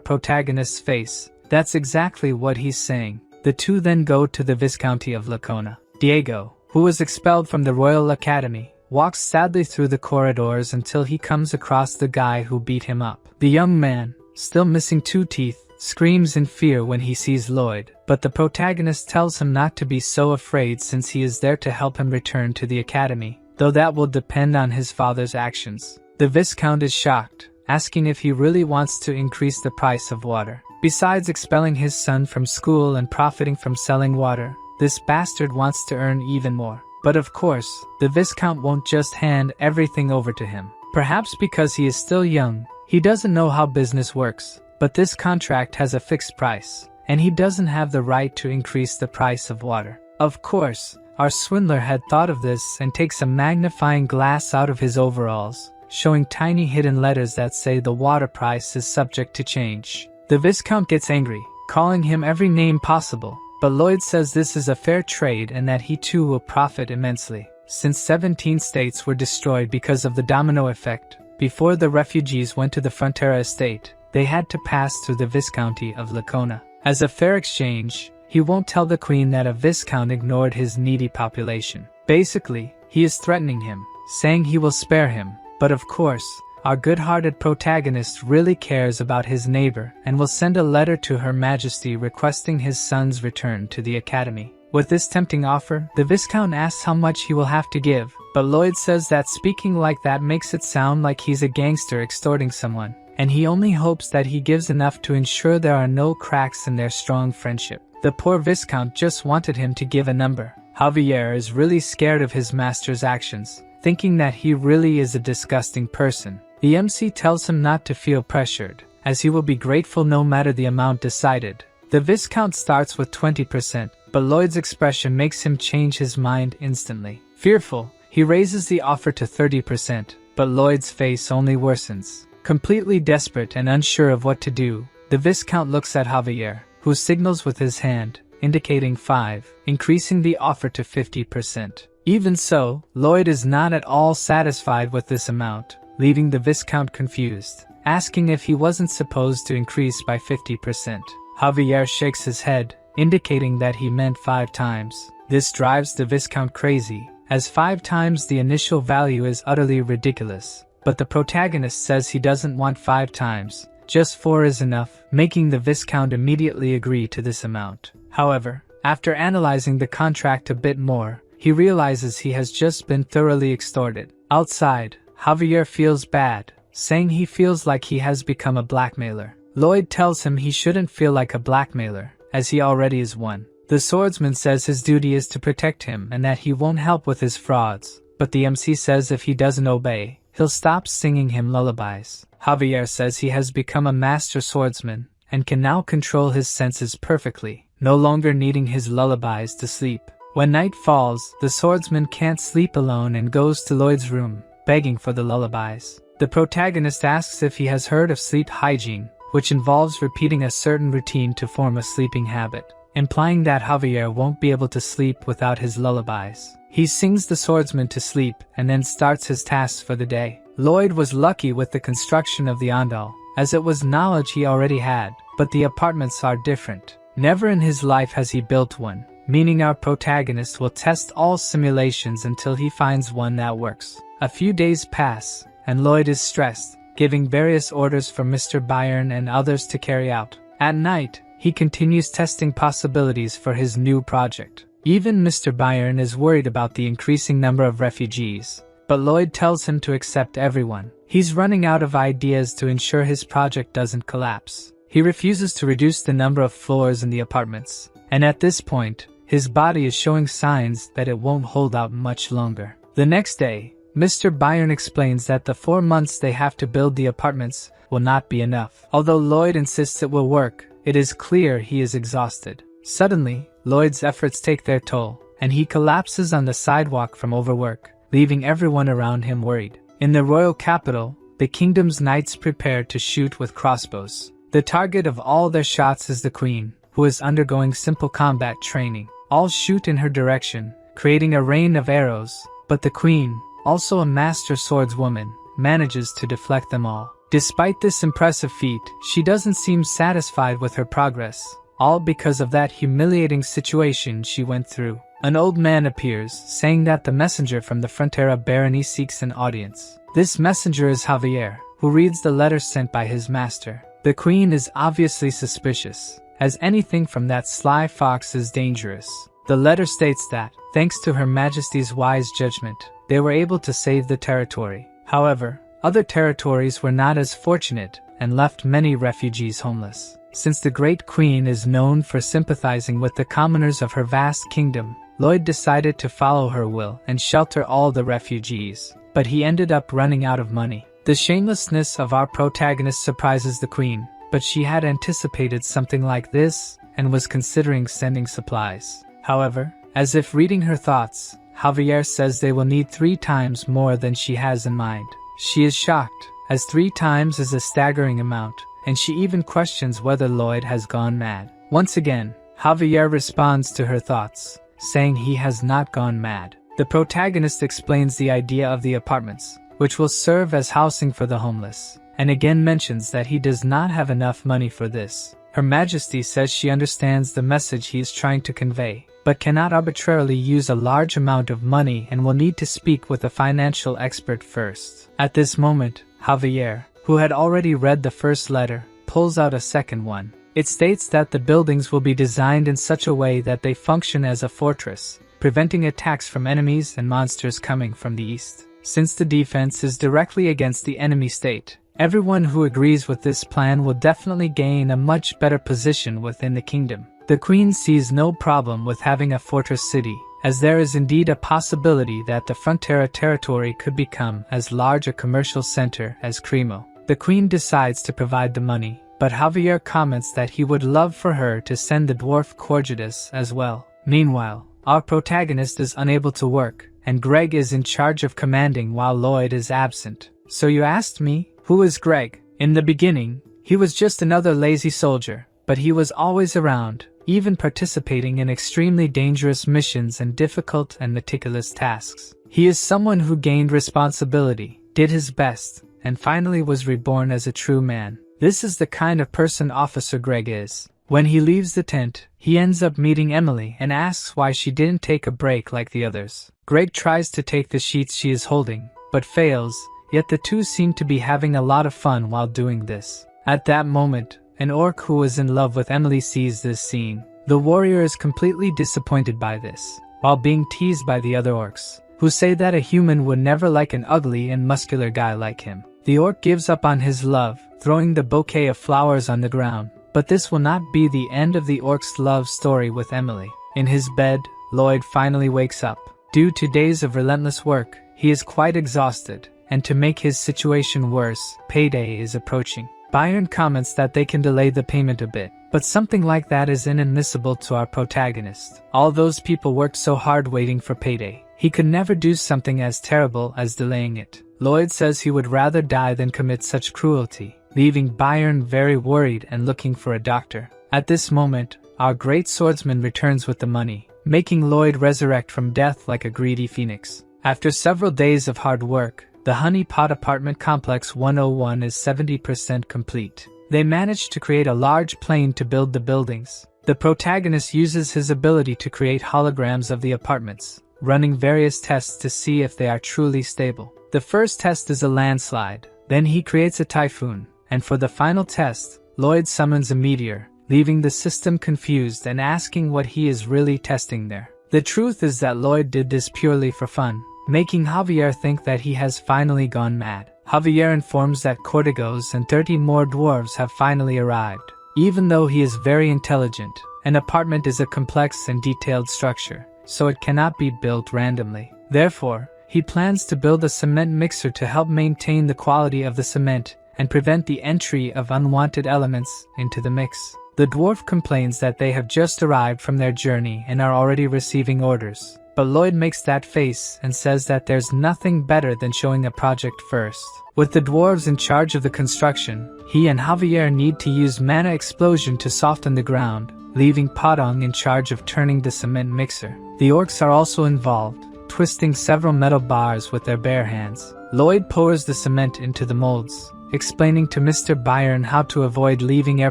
protagonist's face, that's exactly what he's saying. The two then go to the Viscounty of Lacona. Diego, who was expelled from the Royal Academy, walks sadly through the corridors until he comes across the guy who beat him up. The young man, still missing 2 teeth, screams in fear when he sees Lloyd, but the protagonist tells him not to be so afraid since he is there to help him return to the academy, though that will depend on his father's actions. The Viscount is shocked, asking if he really wants to increase the price of water. Besides expelling his son from school and profiting from selling water, this bastard wants to earn even more. But of course, the Viscount won't just hand everything over to him. Perhaps because he is still young, he doesn't know how business works, but this contract has a fixed price, and he doesn't have the right to increase the price of water. Of course, our swindler had thought of this and takes a magnifying glass out of his overalls, showing tiny hidden letters that say the water price is subject to change. The Viscount gets angry, calling him every name possible, but Lloyd says this is a fair trade and that he too will profit immensely. Since 17 states were destroyed because of the domino effect, before the refugees went to the Frontera estate, they had to pass through the Viscounty of Lacona. As a fair exchange, he won't tell the queen that a Viscount ignored his needy population. Basically, he is threatening him, saying he will spare him, but of course, our good-hearted protagonist really cares about his neighbor and will send a letter to Her Majesty requesting his son's return to the academy. With this tempting offer, the Viscount asks how much he will have to give, but Lloyd says that speaking like that makes it sound like he's a gangster extorting someone, and he only hopes that he gives enough to ensure there are no cracks in their strong friendship. The poor Viscount just wanted him to give a number. Javier is really scared of his master's actions, thinking that he really is a disgusting person. The MC tells him not to feel pressured, as he will be grateful no matter the amount decided. The Viscount starts with 20%, but Lloyd's expression makes him change his mind instantly. Fearful, he raises the offer to 30%, but Lloyd's face only worsens. Completely desperate and unsure of what to do, the Viscount looks at Javier, who signals with his hand, indicating 5, increasing the offer to 50%. Even so, Lloyd is not at all satisfied with this amount, leaving the Viscount confused, asking if he wasn't supposed to increase by 50%. Javier shakes his head, indicating that he meant 5 times. This drives the Viscount crazy, as 5 times the initial value is utterly ridiculous. But the protagonist says he doesn't want 5 times, just 4 is enough, making the Viscount immediately agree to this amount. However, after analyzing the contract a bit more, he realizes he has just been thoroughly extorted. Outside, Javier feels bad, saying he feels like he has become a blackmailer. Lloyd tells him he shouldn't feel like a blackmailer, as he already is one. The swordsman says his duty is to protect him and that he won't help with his frauds, but the MC says if he doesn't obey, he'll stop singing him lullabies. Javier says he has become a master swordsman and can now control his senses perfectly, no longer needing his lullabies to sleep. When night falls, the swordsman can't sleep alone and goes to Lloyd's room, begging for the lullabies. The protagonist asks if he has heard of sleep hygiene, which involves repeating a certain routine to form a sleeping habit. implying that Javier won't be able to sleep without his lullabies. He sings the swordsman to sleep and then starts his tasks for the day. Lloyd was lucky with the construction of the Andal, as it was knowledge he already had, but the apartments are different. Never in his life has he built one, meaning our protagonist will test all simulations until he finds one that works. A few days pass, and Lloyd is stressed, giving various orders for Mr. Byron and others to carry out. At night, he continues testing possibilities for his new project. Even Mr. Byron is worried about the increasing number of refugees, but Lloyd tells him to accept everyone. He's running out of ideas to ensure his project doesn't collapse. He refuses to reduce the number of floors in the apartments, and at this point, his body is showing signs that it won't hold out much longer. The next day, Mr. Byron explains that the 4 months they have to build the apartments will not be enough. Although Lloyd insists it will work, it is clear he is exhausted. Suddenly, Lloyd's efforts take their toll, and he collapses on the sidewalk from overwork, leaving everyone around him worried. In the royal capital, the kingdom's knights prepare to shoot with crossbows. The target of all their shots is the queen, who is undergoing simple combat training. All shoot in her direction, creating a rain of arrows, but the queen, also a master swordswoman, manages to deflect them all. Despite this impressive feat, she doesn't seem satisfied with her progress, all because of that humiliating situation she went through. An old man appears, saying that the messenger from the Frontera barony seeks an audience. This messenger is Javier, who reads the letter sent by his master. The queen is obviously suspicious, as anything from that sly fox is dangerous. The letter states that, thanks to Her Majesty's wise judgment, they were able to save the territory. However, other territories were not as fortunate and left many refugees homeless. Since the Great Queen is known for sympathizing with the commoners of her vast kingdom, Lloyd decided to follow her will and shelter all the refugees, but he ended up running out of money. The shamelessness of our protagonist surprises the queen, but she had anticipated something like this and was considering sending supplies. However, as if reading her thoughts, Javier says they will need 3 times more than she has in mind. She is shocked, as 3 times is a staggering amount, and she even questions whether Lloyd has gone mad. Once again, Javier responds to her thoughts, saying he has not gone mad. The protagonist explains the idea of the apartments, which will serve as housing for the homeless, and again mentions that he does not have enough money for this. Her Majesty says she understands the message he is trying to convey, but cannot arbitrarily use a large amount of money and will need to speak with a financial expert first. At this moment, Javier, who had already read the first letter, pulls out a second one. It states that the buildings will be designed in such a way that they function as a fortress, preventing attacks from enemies and monsters coming from the east. Since the defense is directly against the enemy state, everyone who agrees with this plan will definitely gain a much better position within the kingdom. The queen sees no problem with having a fortress city, as there is indeed a possibility that the Frontera territory could become as large a commercial center as Cremo. The queen decides to provide the money, but Javier comments that he would love for her to send the dwarf Corgidus as well. Meanwhile, our protagonist is unable to work, and Greg is in charge of commanding while Lloyd is absent. So you asked me, who is Greg? In the beginning, he was just another lazy soldier, but he was always around, even participating in extremely dangerous missions and difficult and meticulous tasks. He is someone who gained responsibility, did his best, and finally was reborn as a true man. This is the kind of person Officer Greg is. When he leaves the tent, he ends up meeting Emily and asks why she didn't take a break like the others. Greg tries to take the sheets she is holding, but fails, yet the two seem to be having a lot of fun while doing this. At that moment, an orc who is in love with Emily sees this scene. The warrior is completely disappointed by this, while being teased by the other orcs, who say that a human would never like an ugly and muscular guy like him. The orc gives up on his love, throwing the bouquet of flowers on the ground. But this will not be the end of the orc's love story with Emily. In his bed, Lloyd finally wakes up. Due to days of relentless work, he is quite exhausted, and to make his situation worse, payday is approaching. Byron comments that they can delay the payment a bit, but something like that is inadmissible to our protagonist. All those people worked so hard waiting for payday. He could never do something as terrible as delaying it. Lloyd says he would rather die than commit such cruelty, leaving Byron very worried and looking for a doctor. At this moment, our great swordsman returns with the money, making Lloyd resurrect from death like a greedy phoenix. After several days of hard work, the Honey Pot Apartment Complex 101 is 70% complete. They managed to create a large plane to build the buildings. The protagonist uses his ability to create holograms of the apartments, running various tests to see if they are truly stable. The first test is a landslide, then he creates a typhoon, and for the final test, Lloyd summons a meteor, leaving the system confused and asking what he is really testing there. The truth is that Lloyd did this purely for fun, making Javier think that he has finally gone mad. Javier informs that Cortigos and 30 more dwarves have finally arrived. Even though he is very intelligent, an apartment is a complex and detailed structure, so it cannot be built randomly. Therefore, he plans to build a cement mixer to help maintain the quality of the cement and prevent the entry of unwanted elements into the mix. The dwarf complains that they have just arrived from their journey and are already receiving orders. But Lloyd makes that face and says that there's nothing better than showing a project first. With the dwarves in charge of the construction, he and Javier need to use mana explosion to soften the ground, leaving Padong in charge of turning the cement mixer. The orcs are also involved, twisting several metal bars with their bare hands. Lloyd pours the cement into the molds, explaining to Mr. Byron how to avoid leaving air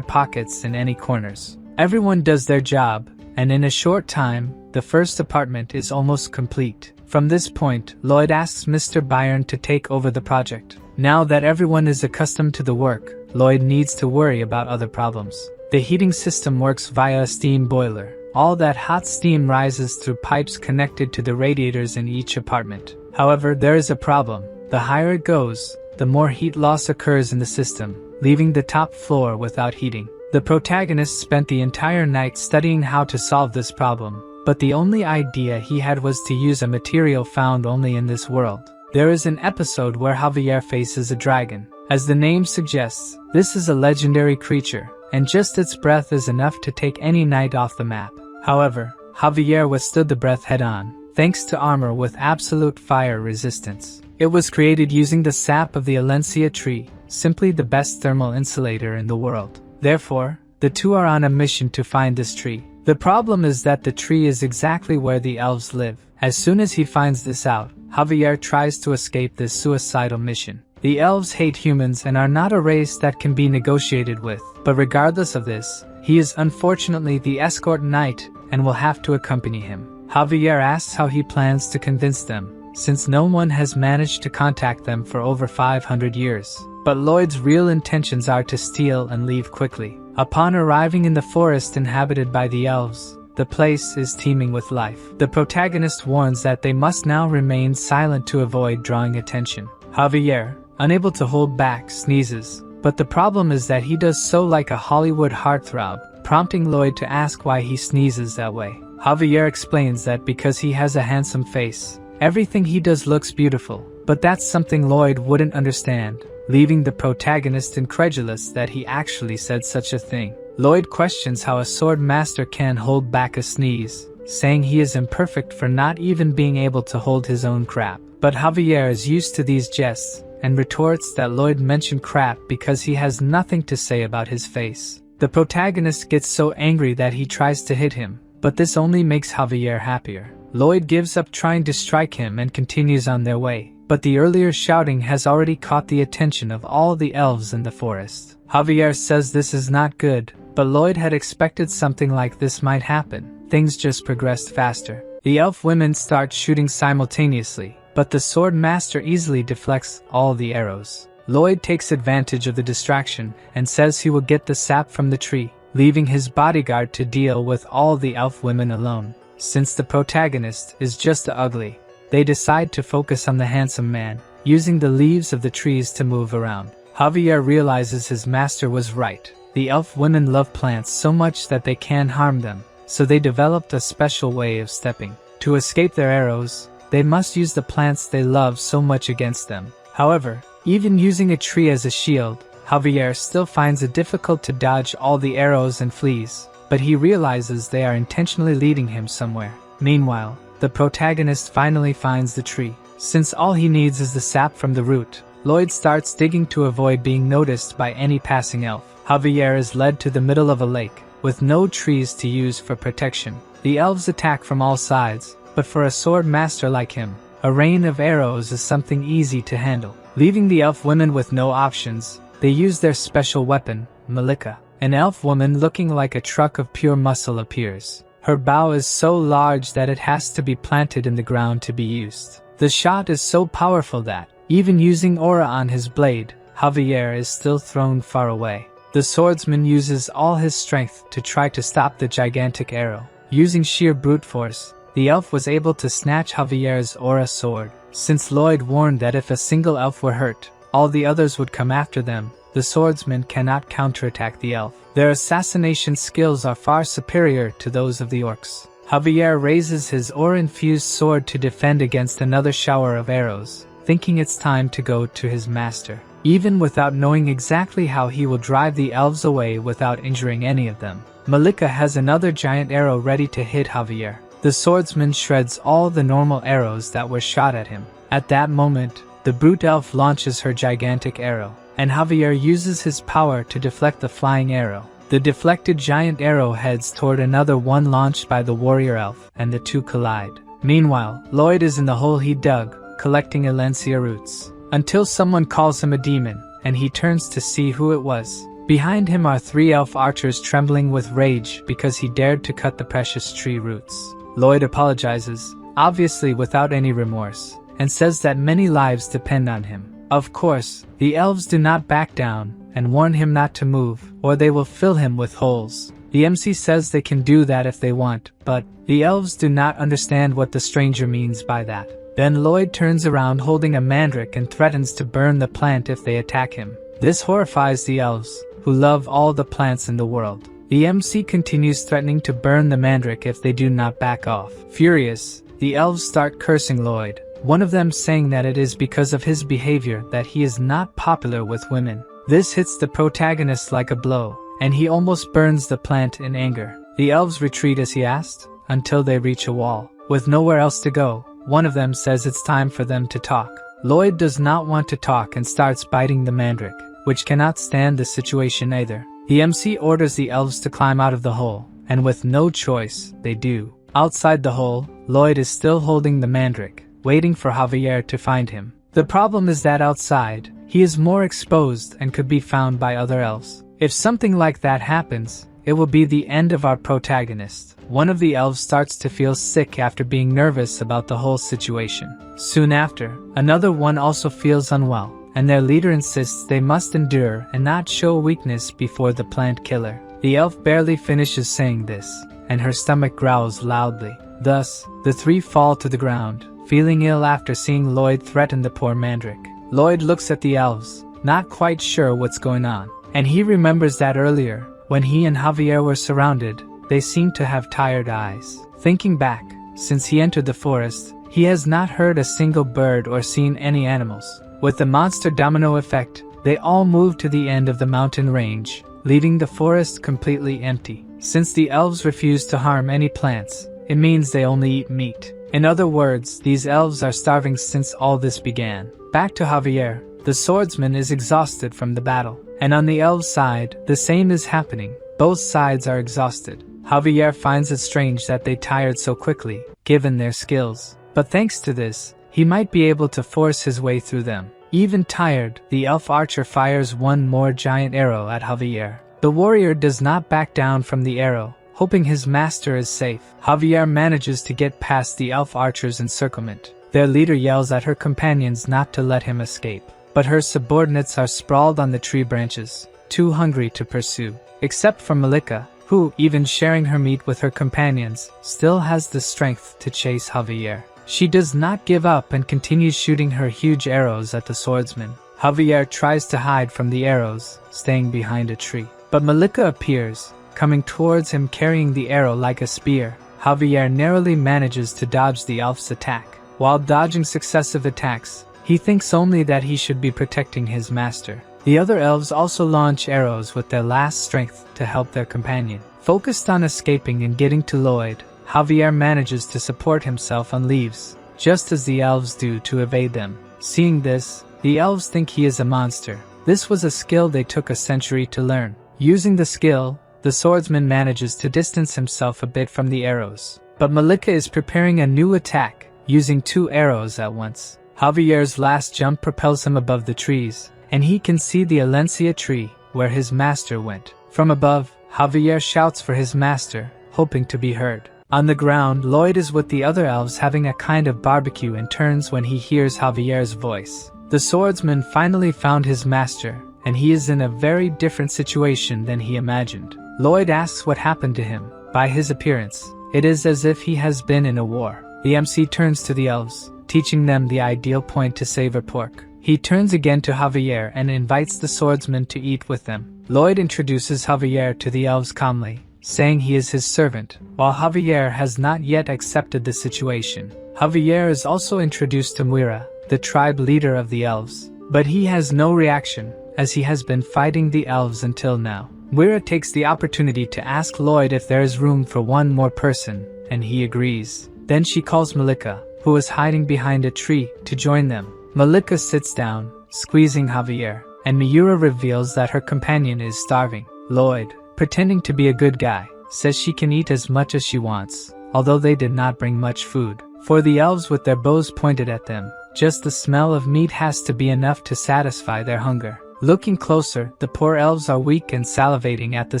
pockets in any corners. Everyone does their job, and in a short time, the first apartment is almost complete. From this point, Lloyd asks Mr. Byron to take over the project. Now that everyone is accustomed to the work, Lloyd needs to worry about other problems. The heating system works via a steam boiler. All that hot steam rises through pipes connected to the radiators in each apartment. However, there is a problem. The higher it goes, the more heat loss occurs in the system, leaving the top floor without heating. The protagonist spent the entire night studying how to solve this problem, but the only idea he had was to use a material found only in this world. There is an episode where Javier faces a dragon. As the name suggests, this is a legendary creature, and just its breath is enough to take any knight off the map. However, Javier withstood the breath head-on, thanks to armor with absolute fire resistance. It was created using the sap of the Alencia tree, simply the best thermal insulator in the world. Therefore, the two are on a mission to find this tree. The problem is that the tree is exactly where the elves live. As soon as he finds this out, Javier tries to escape this suicidal mission. The elves hate humans and are not a race that can be negotiated with, but regardless of this, he is unfortunately the escort knight and will have to accompany him. Javier asks how he plans to convince them, since no one has managed to contact them for over 500 years. But Lloyd's real intentions are to steal and leave quickly. Upon arriving in the forest inhabited by the elves, the place is teeming with life. The protagonist warns that they must now remain silent to avoid drawing attention. Javier, unable to hold back, sneezes, but the problem is that he does so like a Hollywood heartthrob, prompting Lloyd to ask why he sneezes that way. Javier explains that because he has a handsome face, everything he does looks beautiful, but that's something Lloyd wouldn't understand, leaving the protagonist incredulous that he actually said such a thing. Lloyd questions how a sword master can hold back a sneeze, saying he is imperfect for not even being able to hold his own crap. But Javier is used to these jests, and retorts that Lloyd mentioned crap because he has nothing to say about his face. The protagonist gets so angry that he tries to hit him, but this only makes Javier happier. Lloyd gives up trying to strike him and continues on their way, but the earlier shouting has already caught the attention of all the elves in the forest. Javier says this is not good, but Lloyd had expected something like this might happen. Things just progressed faster. The elf women start shooting simultaneously, but the sword master easily deflects all the arrows. Lloyd takes advantage of the distraction and says he will get the sap from the tree, leaving his bodyguard to deal with all the elf women alone. Since the protagonist is just ugly, they decide to focus on the handsome man, using the leaves of the trees to move around. Javier realizes his master was right. The elf women love plants so much that they can harm them, so they developed a special way of stepping. To escape their arrows, they must use the plants they love so much against them. However, even using a tree as a shield, Javier still finds it difficult to dodge all the arrows and fleas, but he realizes they are intentionally leading him somewhere. Meanwhile, the protagonist finally finds the tree. Since all he needs is the sap from the root, Lloyd starts digging to avoid being noticed by any passing elf. Javier is led to the middle of a lake, with no trees to use for protection. The elves attack from all sides, but for a sword master like him, a rain of arrows is something easy to handle. Leaving the elf women with no options, they use their special weapon, Malika. An elf woman looking like a truck of pure muscle appears. Her bow is so large that it has to be planted in the ground to be used. The shot is so powerful that, even using aura on his blade, Javier is still thrown far away. The swordsman uses all his strength to try to stop the gigantic arrow. Using sheer brute force, the elf was able to snatch Javier's aura sword. Since Lloyd warned that if a single elf were hurt, all the others would come after them, the swordsman cannot counterattack the elf. Their assassination skills are far superior to those of the orcs. Javier raises his aura-infused sword to defend against another shower of arrows, thinking it's time to go to his master. Even without knowing exactly how he will drive the elves away without injuring any of them, Malika has another giant arrow ready to hit Javier. The swordsman shreds all the normal arrows that were shot at him. At that moment, the brute elf launches her gigantic arrow, and Javier uses his power to deflect the flying arrow. The deflected giant arrow heads toward another one launched by the warrior elf, and the two collide. Meanwhile, Lloyd is in the hole he dug, collecting Elancia roots, until someone calls him a demon, and he turns to see who it was. Behind him are three elf archers trembling with rage because he dared to cut the precious tree roots. Lloyd apologizes, obviously without any remorse, and says that many lives depend on him. Of course, the elves do not back down, and warn him not to move, or they will fill him with holes. The MC says they can do that if they want, but the elves do not understand what the stranger means by that. Then Lloyd turns around holding a mandrake and threatens to burn the plant if they attack him. This horrifies the elves, who love all the plants in the world. The MC continues threatening to burn the mandrake if they do not back off. Furious, the elves start cursing Lloyd, one of them saying that it is because of his behavior that he is not popular with women. This hits the protagonist like a blow, and he almost burns the plant in anger. The elves retreat as he asked, until they reach a wall. With nowhere else to go, one of them says it's time for them to talk. Lloyd does not want to talk and starts biting the mandrake, which cannot stand the situation either. The MC orders the elves to climb out of the hole, and with no choice, they do. Outside the hole, Lloyd is still holding the mandrake, waiting for Javier to find him. The problem is that outside, he is more exposed and could be found by other elves. If something like that happens, it will be the end of our protagonist. One of the elves starts to feel sick after being nervous about the whole situation. Soon after, another one also feels unwell, and their leader insists they must endure and not show weakness before the plant killer. The elf barely finishes saying this, and her stomach growls loudly. Thus, the three fall to the ground, feeling ill after seeing Lloyd threaten the poor mandrake. Lloyd looks at the elves, not quite sure what's going on, and he remembers that earlier, when he and Javier were surrounded, they seemed to have tired eyes. Thinking back, since he entered the forest, he has not heard a single bird or seen any animals. With the monster domino effect, they all move to the end of the mountain range, leaving the forest completely empty. Since the elves refuse to harm any plants, it means they only eat meat. In other words, these elves are starving since all this began. Back to Javier, the swordsman is exhausted from the battle, and on the elves' side, the same is happening. Both sides are exhausted. Javier finds it strange that they tired so quickly, given their skills. But thanks to this, he might be able to force his way through them. Even tired, the elf archer fires one more giant arrow at Javier. The warrior does not back down from the arrow, hoping his master is safe. Javier manages to get past the elf archer's encirclement. Their leader yells at her companions not to let him escape, but her subordinates are sprawled on the tree branches, too hungry to pursue. Except for Malika, who, even sharing her meat with her companions, still has the strength to chase Javier. She does not give up and continues shooting her huge arrows at the swordsman. Javier tries to hide from the arrows, staying behind a tree. But Malika appears, coming towards him carrying the arrow like a spear. Javier narrowly manages to dodge the elf's attack. While dodging successive attacks, he thinks only that he should be protecting his master. The other elves also launch arrows with their last strength to help their companion. Focused on escaping and getting to Lloyd, Javier manages to support himself on leaves, just as the elves do to evade them. Seeing this, the elves think he is a monster. This was a skill they took a century to learn. Using the skill, the swordsman manages to distance himself a bit from the arrows. But Malika is preparing a new attack, using 2 arrows at once. Javier's last jump propels him above the trees, and he can see the Alencia tree, where his master went. From above, Javier shouts for his master, hoping to be heard. On the ground, Lloyd is with the other elves having a kind of barbecue and turns when he hears Javier's voice. The swordsman finally found his master, and he is in a very different situation than he imagined. Lloyd asks what happened to him. By his appearance, it is as if he has been in a war. The MC turns to the elves, teaching them the ideal point to savor pork. He turns again to Javier and invites the swordsman to eat with them. Lloyd introduces Javier to the elves calmly, saying he is his servant, while Javier has not yet accepted the situation. Javier is also introduced to Muira, the tribe leader of the elves, but he has no reaction, as he has been fighting the elves until now. Muira takes the opportunity to ask Lloyd if there is room for one more person, and he agrees. Then she calls Malika, who is hiding behind a tree, to join them. Malika sits down, squeezing Javier, and Miura reveals that her companion is starving. Lloyd, pretending to be a good guy, says she can eat as much as she wants, although they did not bring much food. For the elves with their bows pointed at them, just the smell of meat has to be enough to satisfy their hunger. Looking closer, the poor elves are weak and salivating at the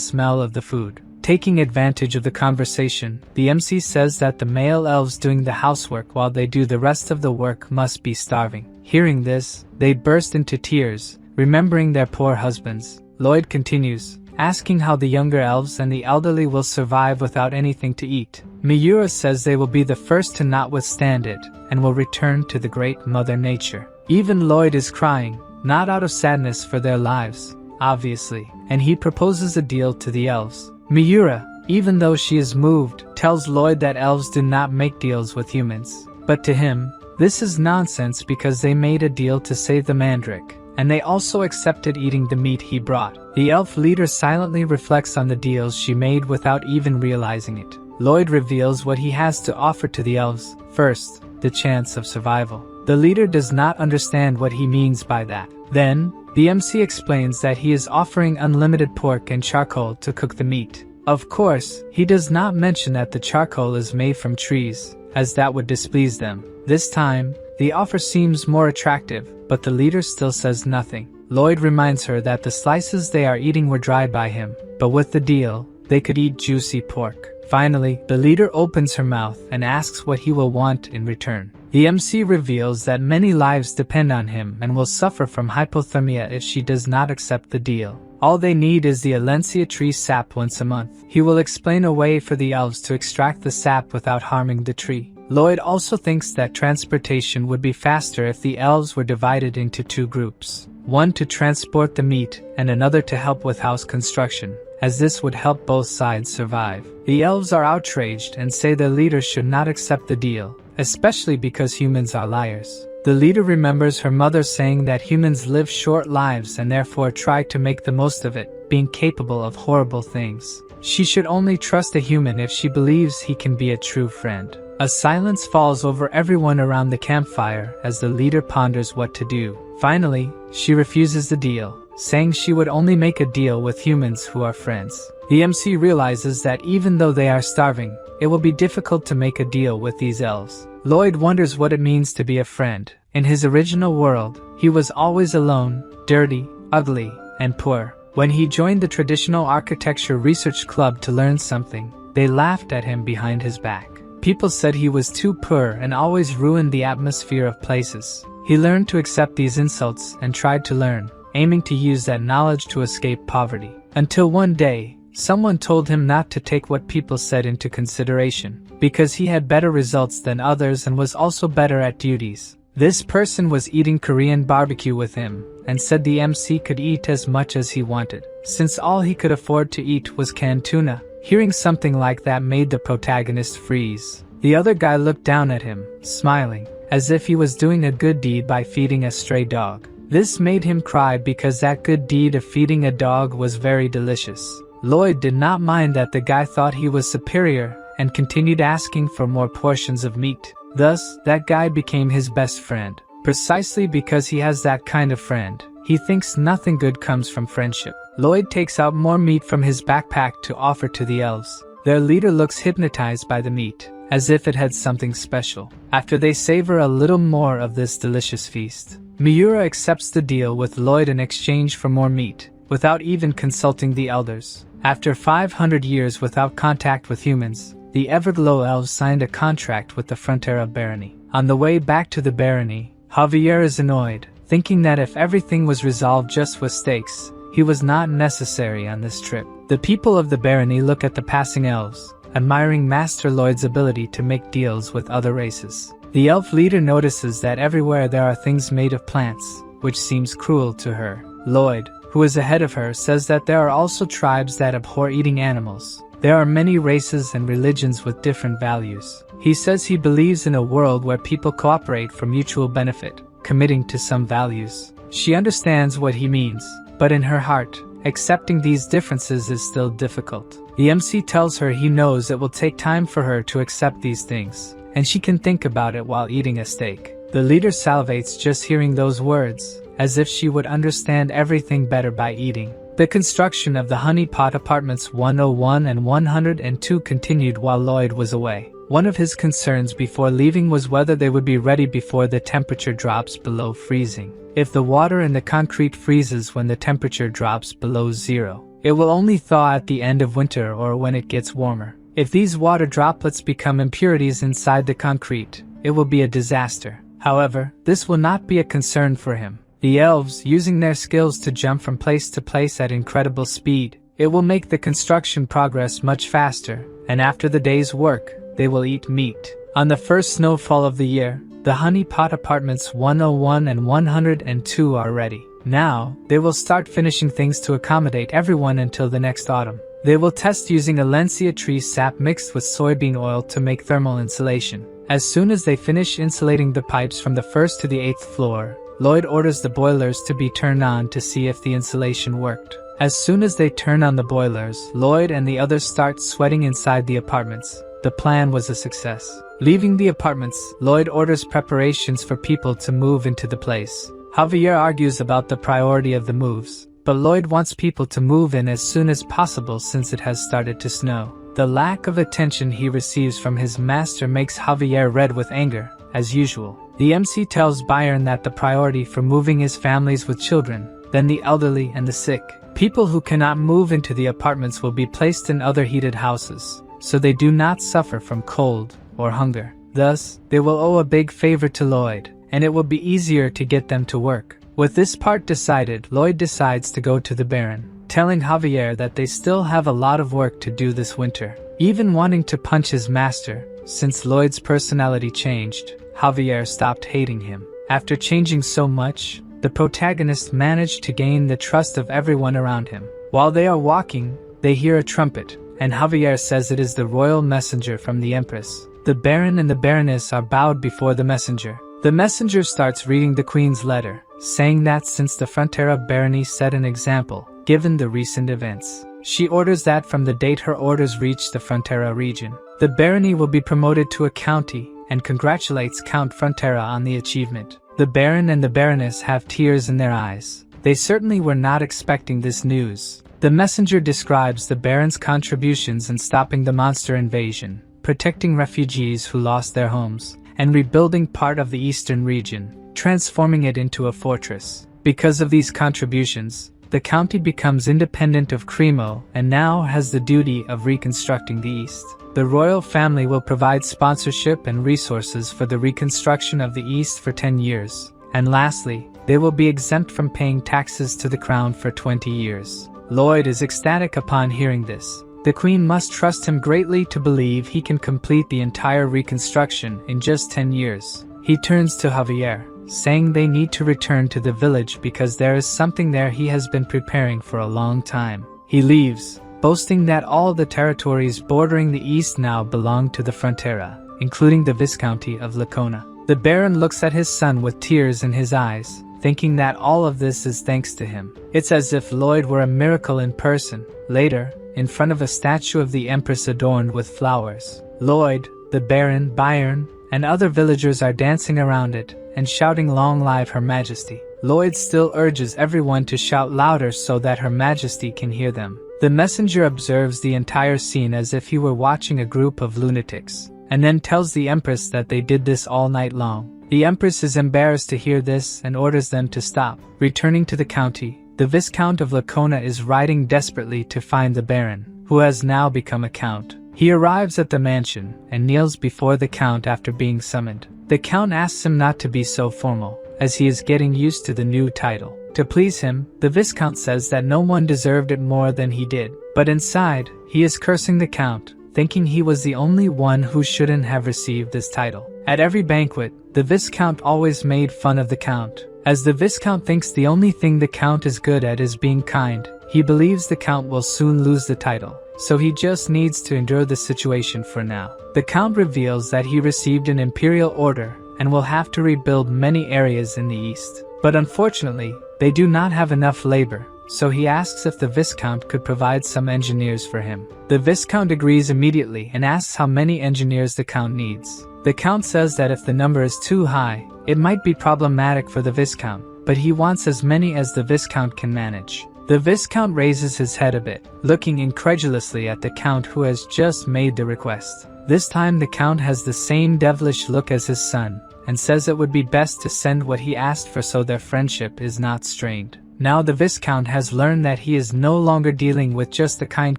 smell of the food. Taking advantage of the conversation, the MC says that the male elves doing the housework while they do the rest of the work must be starving. Hearing this, they burst into tears, remembering their poor husbands. Lloyd continues, asking how the younger elves and the elderly will survive without anything to eat. Miura says they will be the first to not withstand it, and will return to the great Mother Nature. Even Lloyd is crying, not out of sadness for their lives, obviously, and he proposes a deal to the elves. Miura, even though she is moved, tells Lloyd that elves do not make deals with humans. But to him, this is nonsense because they made a deal to save the mandrake, and they also accepted eating the meat he brought. The elf leader silently reflects on the deals she made without even realizing it. Lloyd reveals what he has to offer to the elves. First, the chance of survival. The leader does not understand what he means by that. Then, the MC explains that he is offering unlimited pork and charcoal to cook the meat. Of course, he does not mention that the charcoal is made from trees, as that would displease them. This time, the offer seems more attractive, but the leader still says nothing. Lloyd reminds her that the slices they are eating were dried by him, but with the deal, they could eat juicy pork. Finally, the leader opens her mouth and asks what he will want in return. The MC reveals that many lives depend on him and will suffer from hypothermia if she does not accept the deal. All they need is the Alencia tree sap once a month. He will explain a way for the elves to extract the sap without harming the tree. Lloyd also thinks that transportation would be faster if the elves were divided into 2 groups. One to transport the meat and another to help with house construction, as this would help both sides survive. The elves are outraged and say their leader should not accept the deal, especially because humans are liars. The leader remembers her mother saying that humans live short lives and therefore try to make the most of it, being capable of horrible things. She should only trust a human if she believes he can be a true friend. A silence falls over everyone around the campfire as the leader ponders what to do. Finally, she refuses the deal, saying she would only make a deal with humans who are friends. The MC realizes that even though they are starving, it will be difficult to make a deal with these elves. Lloyd wonders what it means to be a friend. In his original world, he was always alone, dirty, ugly, and poor. When he joined the Traditional Architecture Research Club to learn something, they laughed at him behind his back. People said he was too poor and always ruined the atmosphere of places. He learned to accept these insults and tried to learn, aiming to use that knowledge to escape poverty. Until one day, someone told him not to take what people said into consideration, because he had better results than others and was also better at duties. This person was eating Korean barbecue with him, and said the MC could eat as much as he wanted, since all he could afford to eat was canned tuna. Hearing something like that made the protagonist freeze. The other guy looked down at him, smiling, as if he was doing a good deed by feeding a stray dog. This made him cry because that good deed of feeding a dog was very delicious. Lloyd did not mind that the guy thought he was superior and continued asking for more portions of meat. Thus, that guy became his best friend. Precisely because he has that kind of friend, he thinks nothing good comes from friendship. Lloyd takes out more meat from his backpack to offer to the elves. Their leader looks hypnotized by the meat, as if it had something special. After they savor a little more of this delicious feast, Miura accepts the deal with Lloyd in exchange for more meat, without even consulting the elders. After 500 years without contact with humans, the Everglow elves signed a contract with the Frontera barony. On the way back to the barony, Javier is annoyed, thinking that if everything was resolved just with stakes, he was not necessary on this trip. The people of the barony look at the passing elves, admiring Master Lloyd's ability to make deals with other races. The elf leader notices that everywhere there are things made of plants, which seems cruel to her. Lloyd, who is ahead of her, says that there are also tribes that abhor eating animals. There are many races and religions with different values. He says he believes in a world where people cooperate for mutual benefit, committing to some values. She understands what he means, but in her heart, accepting these differences is still difficult. The MC tells her he knows it will take time for her to accept these things, and she can think about it while eating a steak. The leader salivates just hearing those words, as if she would understand everything better by eating. The construction of the Honey Pot Apartments 101 and 102 continued while Lloyd was away. One of his concerns before leaving was whether they would be ready before the temperature drops below freezing. If the water in the concrete freezes when the temperature drops below zero, it will only thaw at the end of winter or when it gets warmer. If these water droplets become impurities inside the concrete, it will be a disaster. However, this will not be a concern for him. The elves, using their skills to jump from place to place at incredible speed, it will make the construction progress much faster, and after the day's work, they will eat meat. On the first snowfall of the year, the Honey Pot Apartments 101 and 102 are ready. Now, they will start finishing things to accommodate everyone until the next autumn. They will test using Alencia tree sap mixed with soybean oil to make thermal insulation. As soon as they finish insulating the pipes from the first to the 8th floor, Lloyd orders the boilers to be turned on to see if the insulation worked. As soon as they turn on the boilers, Lloyd and the others start sweating inside the apartments. The plan was a success. Leaving the apartments, Lloyd orders preparations for people to move into the place. Javier argues about the priority of the moves, but Lloyd wants people to move in as soon as possible since it has started to snow. The lack of attention he receives from his master makes Javier red with anger, as usual. The MC tells Byron that the priority for moving is families with children, then the elderly and the sick. People who cannot move into the apartments will be placed in other heated houses, so they do not suffer from cold or hunger. Thus, they will owe a big favor to Lloyd, and it will be easier to get them to work. With this part decided, Lloyd decides to go to the Baron, telling Javier that they still have a lot of work to do this winter. Even wanting to punch his master, since Lloyd's personality changed, Javier stopped hating him. After changing so much, the protagonist managed to gain the trust of everyone around him. While they are walking, they hear a trumpet, and Javier says it is the royal messenger from the Empress. The Baron and the Baroness are bowed before the messenger. The messenger starts reading the Queen's letter, saying that since the Frontera barony set an example, given the recent events, she orders that from the date her orders reach the Frontera region, the barony will be promoted to a county, and congratulates Count Frontera on the achievement. The Baron and the Baroness have tears in their eyes. They certainly were not expecting this news. The messenger describes the Baron's contributions in stopping the monster invasion, protecting refugees who lost their homes, and rebuilding part of the eastern region, transforming it into a fortress. Because of these contributions, the county becomes independent of Cremo and now has the duty of reconstructing the east. The royal family will provide sponsorship and resources for the reconstruction of the east for 10 years. And lastly, they will be exempt from paying taxes to the crown for 20 years. Lloyd is ecstatic upon hearing this. The Queen must trust him greatly to believe he can complete the entire reconstruction in just 10 years. He turns to Javier, saying they need to return to the village because there is something there he has been preparing for a long time. He leaves, boasting that all the territories bordering the east now belong to the Frontera, including the Viscounty of Lacona. The Baron looks at his son with tears in his eyes, thinking that all of this is thanks to him. It's as if Lloyd were a miracle in person. Later, in front of a statue of the Empress adorned with flowers, Lloyd, the Baron, Byron, and other villagers are dancing around it and shouting "Long live Her Majesty." Lloyd still urges everyone to shout louder so that Her Majesty can hear them. The messenger observes the entire scene as if he were watching a group of lunatics, and then tells the Empress that they did this all night long. The Empress is embarrassed to hear this and orders them to stop. Returning to the county, the Viscount of Lacona is riding desperately to find the Baron, who has now become a count. He arrives at the mansion and kneels before the Count after being summoned. The Count asks him not to be so formal, as he is getting used to the new title. To please him, the Viscount says that no one deserved it more than he did. But inside, he is cursing the Count, thinking he was the only one who shouldn't have received this title. At every banquet, the Viscount always made fun of the Count. As the Viscount thinks the only thing the Count is good at is being kind, he believes the Count will soon lose the title, so he just needs to endure the situation for now. The Count reveals that he received an imperial order and will have to rebuild many areas in the east. But unfortunately, they do not have enough labor, so he asks if the Viscount could provide some engineers for him. The Viscount agrees immediately and asks how many engineers the Count needs. The Count says that if the number is too high, it might be problematic for the Viscount, but he wants as many as the Viscount can manage. The Viscount raises his head a bit, looking incredulously at the Count who has just made the request. This time the Count has the same devilish look as his son, and says it would be best to send what he asked for so their friendship is not strained. Now the Viscount has learned that he is no longer dealing with just a kind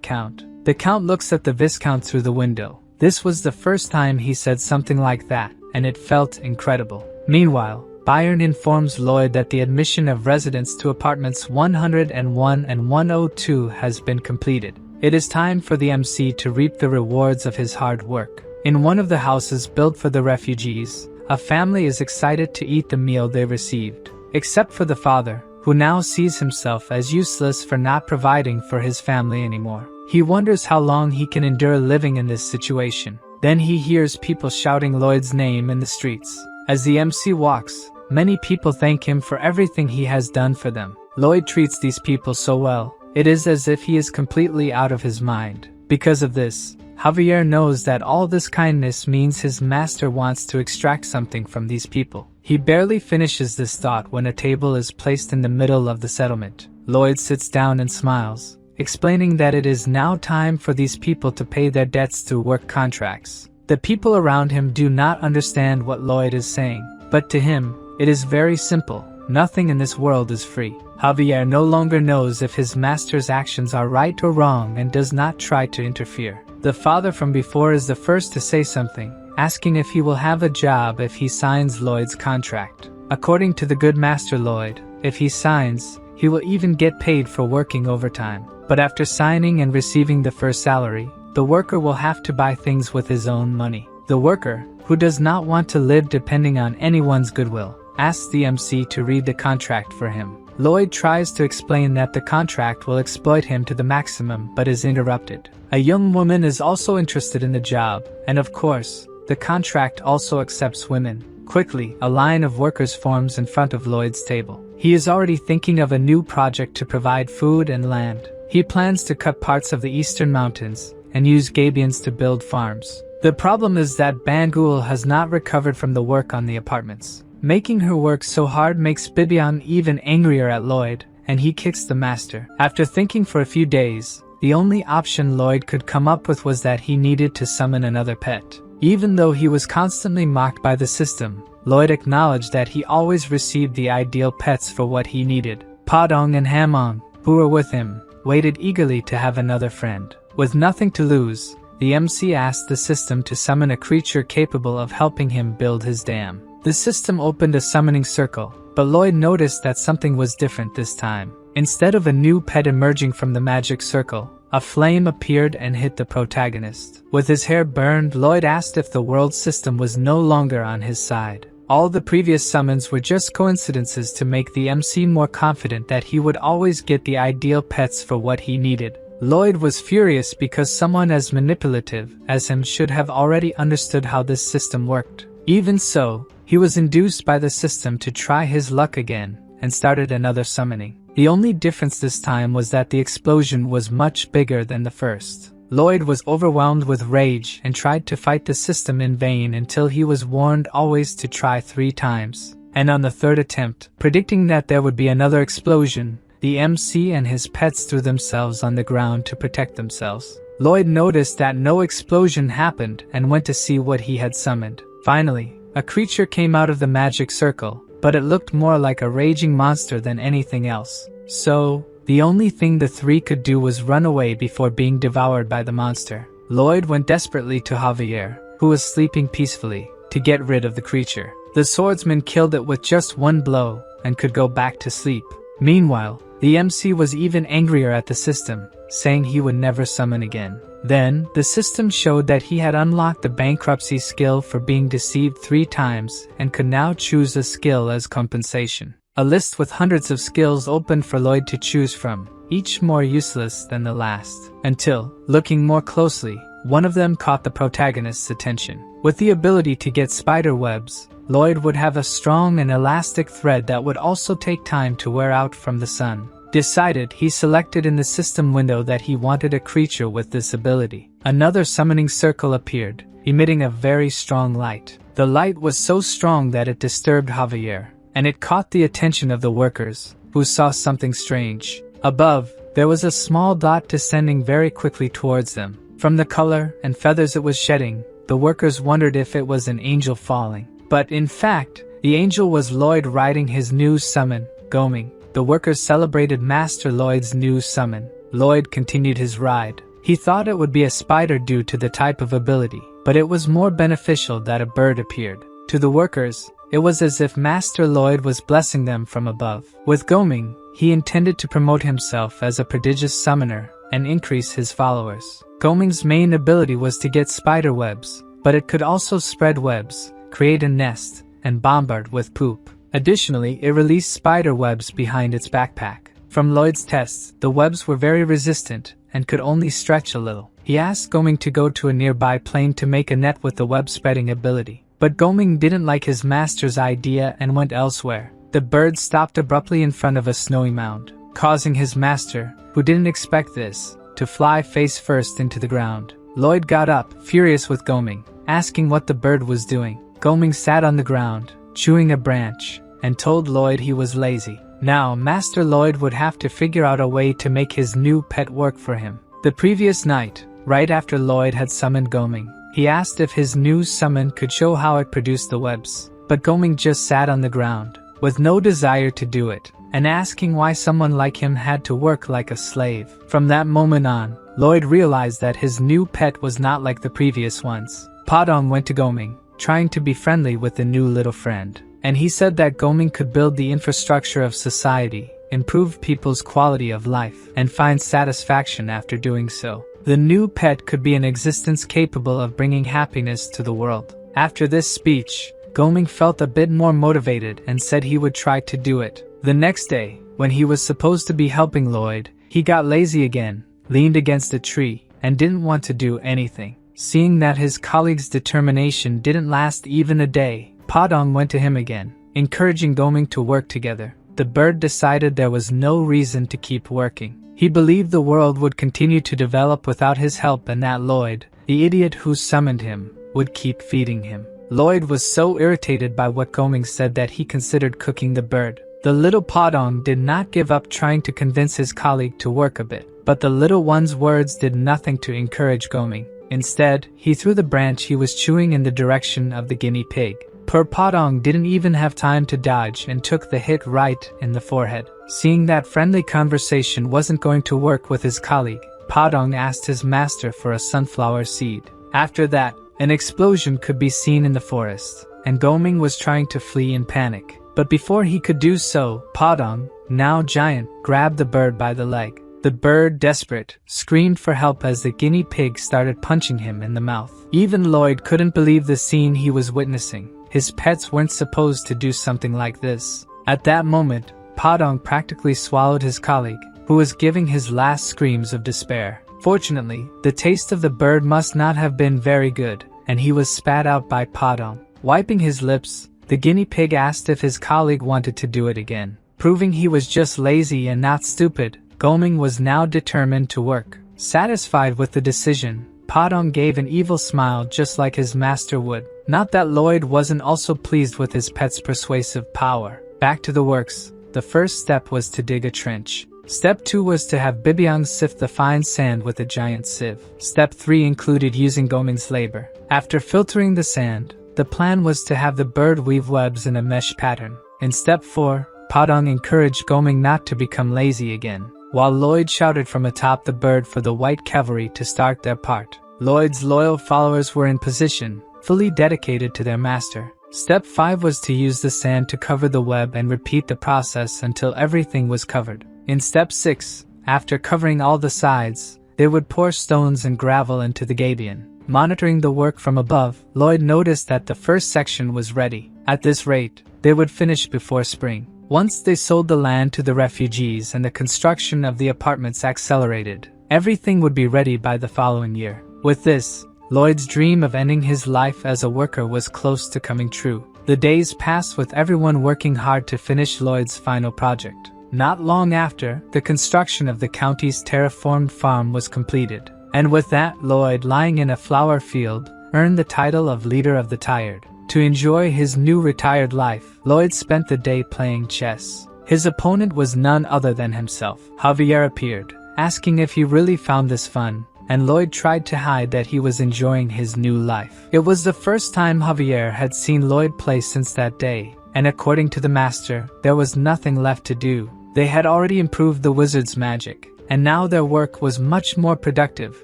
Count. The Count looks at the Viscount through the window. This was the first time he said something like that, and it felt incredible. Meanwhile, Bayern informs Lloyd that the admission of residents to apartments 101 and 102 has been completed. It is time for the MC to reap the rewards of his hard work. In one of the houses built for the refugees, a family is excited to eat the meal they received, except for the father, who now sees himself as useless for not providing for his family anymore. He wonders how long he can endure living in this situation. Then he hears people shouting Lloyd's name in the streets. As the MC walks, many people thank him for everything he has done for them. Lloyd treats these people so well, it is as if he is completely out of his mind. Because of this, Javier knows that all this kindness means his master wants to extract something from these people. He barely finishes this thought when a table is placed in the middle of the settlement. Lloyd sits down and smiles, explaining that it is now time for these people to pay their debts through work contracts. The people around him do not understand what Lloyd is saying, but to him, it is very simple. Nothing in this world is free. Javier no longer knows if his master's actions are right or wrong and does not try to interfere. The father from before is the first to say something, asking if he will have a job if he signs Lloyd's contract. According to the good master Lloyd, if he signs, he will even get paid for working overtime. But after signing and receiving the first salary, the worker will have to buy things with his own money. The worker, who does not want to live depending on anyone's goodwill, asks the MC to read the contract for him. Lloyd tries to explain that the contract will exploit him to the maximum but is interrupted. A young woman is also interested in the job, and of course, the contract also accepts women. Quickly, a line of workers forms in front of Lloyd's table. He is already thinking of a new project to provide food and land. He plans to cut parts of the eastern mountains and use Gabions to build farms. The problem is that Bangul has not recovered from the work on the apartments. Making her work so hard makes Bibian even angrier at Lloyd, and he kicks the master. After thinking for a few days, the only option Lloyd could come up with was that he needed to summon another pet. Even though he was constantly mocked by the system, Lloyd acknowledged that he always received the ideal pets for what he needed. Padong and Hamon, who were with him, waited eagerly to have another friend. With nothing to lose, the MC asked the system to summon a creature capable of helping him build his dam. The system opened a summoning circle, but Lloyd noticed that something was different this time. Instead of a new pet emerging from the magic circle, a flame appeared and hit the protagonist. With his hair burned, Lloyd asked if the world system was no longer on his side. All the previous summons were just coincidences to make the MC more confident that he would always get the ideal pets for what he needed. Lloyd was furious because someone as manipulative as him should have already understood how this system worked. Even so, he was induced by the system to try his luck again, and started another summoning. The only difference this time was that the explosion was much bigger than the first. Lloyd was overwhelmed with rage and tried to fight the system in vain until he was warned always to try 3 times. and on the third attempt, predicting that there would be another explosion, the MC and his pets threw themselves on the ground to protect themselves. Lloyd noticed that no explosion happened and went to see what he had summoned. Finally, a creature came out of the magic circle, but it looked more like a raging monster than anything else. So, the only thing the three could do was run away before being devoured by the monster. Lloyd went desperately to Javier, who was sleeping peacefully, to get rid of the creature. The swordsman killed it with just one blow and could go back to sleep. Meanwhile, the MC was even angrier at the system, saying he would never summon again. Then, the system showed that he had unlocked the bankruptcy skill for being deceived 3 times and could now choose a skill as compensation. A list with hundreds of skills opened for Lloyd to choose from, each more useless than the last. Until, looking more closely, one of them caught the protagonist's attention. With the ability to get spider webs, Lloyd would have a strong and elastic thread that would also take time to wear out from the sun. Decided, he selected in the system window that he wanted a creature with this ability. Another summoning circle appeared, emitting a very strong light. The light was so strong that it disturbed Javier, and it caught the attention of the workers, who saw something strange. Above, there was a small dot descending very quickly towards them. From the color and feathers it was shedding, the workers wondered if it was an angel falling. But in fact, the angel was Lloyd riding his new summon, Goming. The workers celebrated Master Lloyd's new summon. Lloyd continued his ride. He thought it would be a spider due to the type of ability, but it was more beneficial that a bird appeared. To the workers, it was as if Master Lloyd was blessing them from above. With Goming, he intended to promote himself as a prodigious summoner and increase his followers. Goming's main ability was to get spider webs, but it could also spread webs, create a nest, and bombard with poop. Additionally, it released spider webs behind its backpack. From Lloyd's tests, the webs were very resistant and could only stretch a little. He asked Goming to go to a nearby plane to make a net with the web-spreading ability. But Goming didn't like his master's idea and went elsewhere. The bird stopped abruptly in front of a snowy mound, causing his master, who didn't expect this, to fly face first into the ground. Lloyd got up, furious with Goming, asking what the bird was doing. Goming sat on the ground, chewing a branch, and told Lloyd he was lazy. Now, Master Lloyd would have to figure out a way to make his new pet work for him. The previous night, right after Lloyd had summoned Goming, he asked if his new summon could show how it produced the webs. But Goming just sat on the ground, with no desire to do it, and asking why someone like him had to work like a slave. From that moment on, Lloyd realized that his new pet was not like the previous ones. Padong went to Goming, trying to be friendly with the new little friend. And he said that Goming could build the infrastructure of society, improve people's quality of life, and find satisfaction after doing so. The new pet could be an existence capable of bringing happiness to the world. After this speech, Goming felt a bit more motivated and said he would try to do it. The next day, when he was supposed to be helping Lloyd, he got lazy again, leaned against a tree, and didn't want to do anything. Seeing that his colleague's determination didn't last even a day, Padong went to him again, encouraging Goming to work together. The bird decided there was no reason to keep working. He believed the world would continue to develop without his help and that Lloyd, the idiot who summoned him, would keep feeding him. Lloyd was so irritated by what Goming said that he considered cooking the bird. The little Padong did not give up trying to convince his colleague to work a bit, but the little one's words did nothing to encourage Goming. Instead, he threw the branch he was chewing in the direction of the guinea pig. Poor Padong didn't even have time to dodge and took the hit right in the forehead. Seeing that friendly conversation wasn't going to work with his colleague, Padong asked his master for a sunflower seed. After that, an explosion could be seen in the forest, and Goming was trying to flee in panic. But before he could do so, Padong, now giant, grabbed the bird by the leg. The bird, desperate, screamed for help as the guinea pig started punching him in the mouth. Even Lloyd couldn't believe the scene he was witnessing. His pets weren't supposed to do something like this. At that moment, Padong practically swallowed his colleague, who was giving his last screams of despair. Fortunately, the taste of the bird must not have been very good, and he was spat out by Padong. Wiping his lips, the guinea pig asked if his colleague wanted to do it again. Proving he was just lazy and not stupid, Goming was now determined to work. Satisfied with the decision, Padong gave an evil smile just like his master would. Not that Lloyd wasn't also pleased with his pet's persuasive power. Back to the works. The first step was to dig a trench. Step 2 was to have Bibyang sift the fine sand with a giant sieve. Step 3 included using Goming's labor. After filtering the sand, the plan was to have the bird weave webs in a mesh pattern. In step 4, Padang encouraged Goming not to become lazy again, while Lloyd shouted from atop the bird for the white cavalry to start their part. Lloyd's loyal followers were in position, fully dedicated to their master. Step 5 was to use the sand to cover the web and repeat the process until everything was covered. In step 6, after covering all the sides, they would pour stones and gravel into the gabion. Monitoring the work from above, Lloyd noticed that the first section was ready. At this rate, they would finish before spring. Once they sold the land to the refugees and the construction of the apartments accelerated, everything would be ready by the following year. With this, Lloyd's dream of ending his life as a worker was close to coming true. The days passed with everyone working hard to finish Lloyd's final project. Not long after, the construction of the county's terraformed farm was completed. And with that, Lloyd, lying in a flower field, earned the title of Leader of the Tired. To enjoy his new retired life, Lloyd spent the day playing chess. His opponent was none other than himself. Javier appeared, asking if he really found this fun, and Lloyd tried to hide that he was enjoying his new life. It was the first time Javier had seen Lloyd play since that day, and according to the master, there was nothing left to do. They had already improved the wizard's magic, and now their work was much more productive.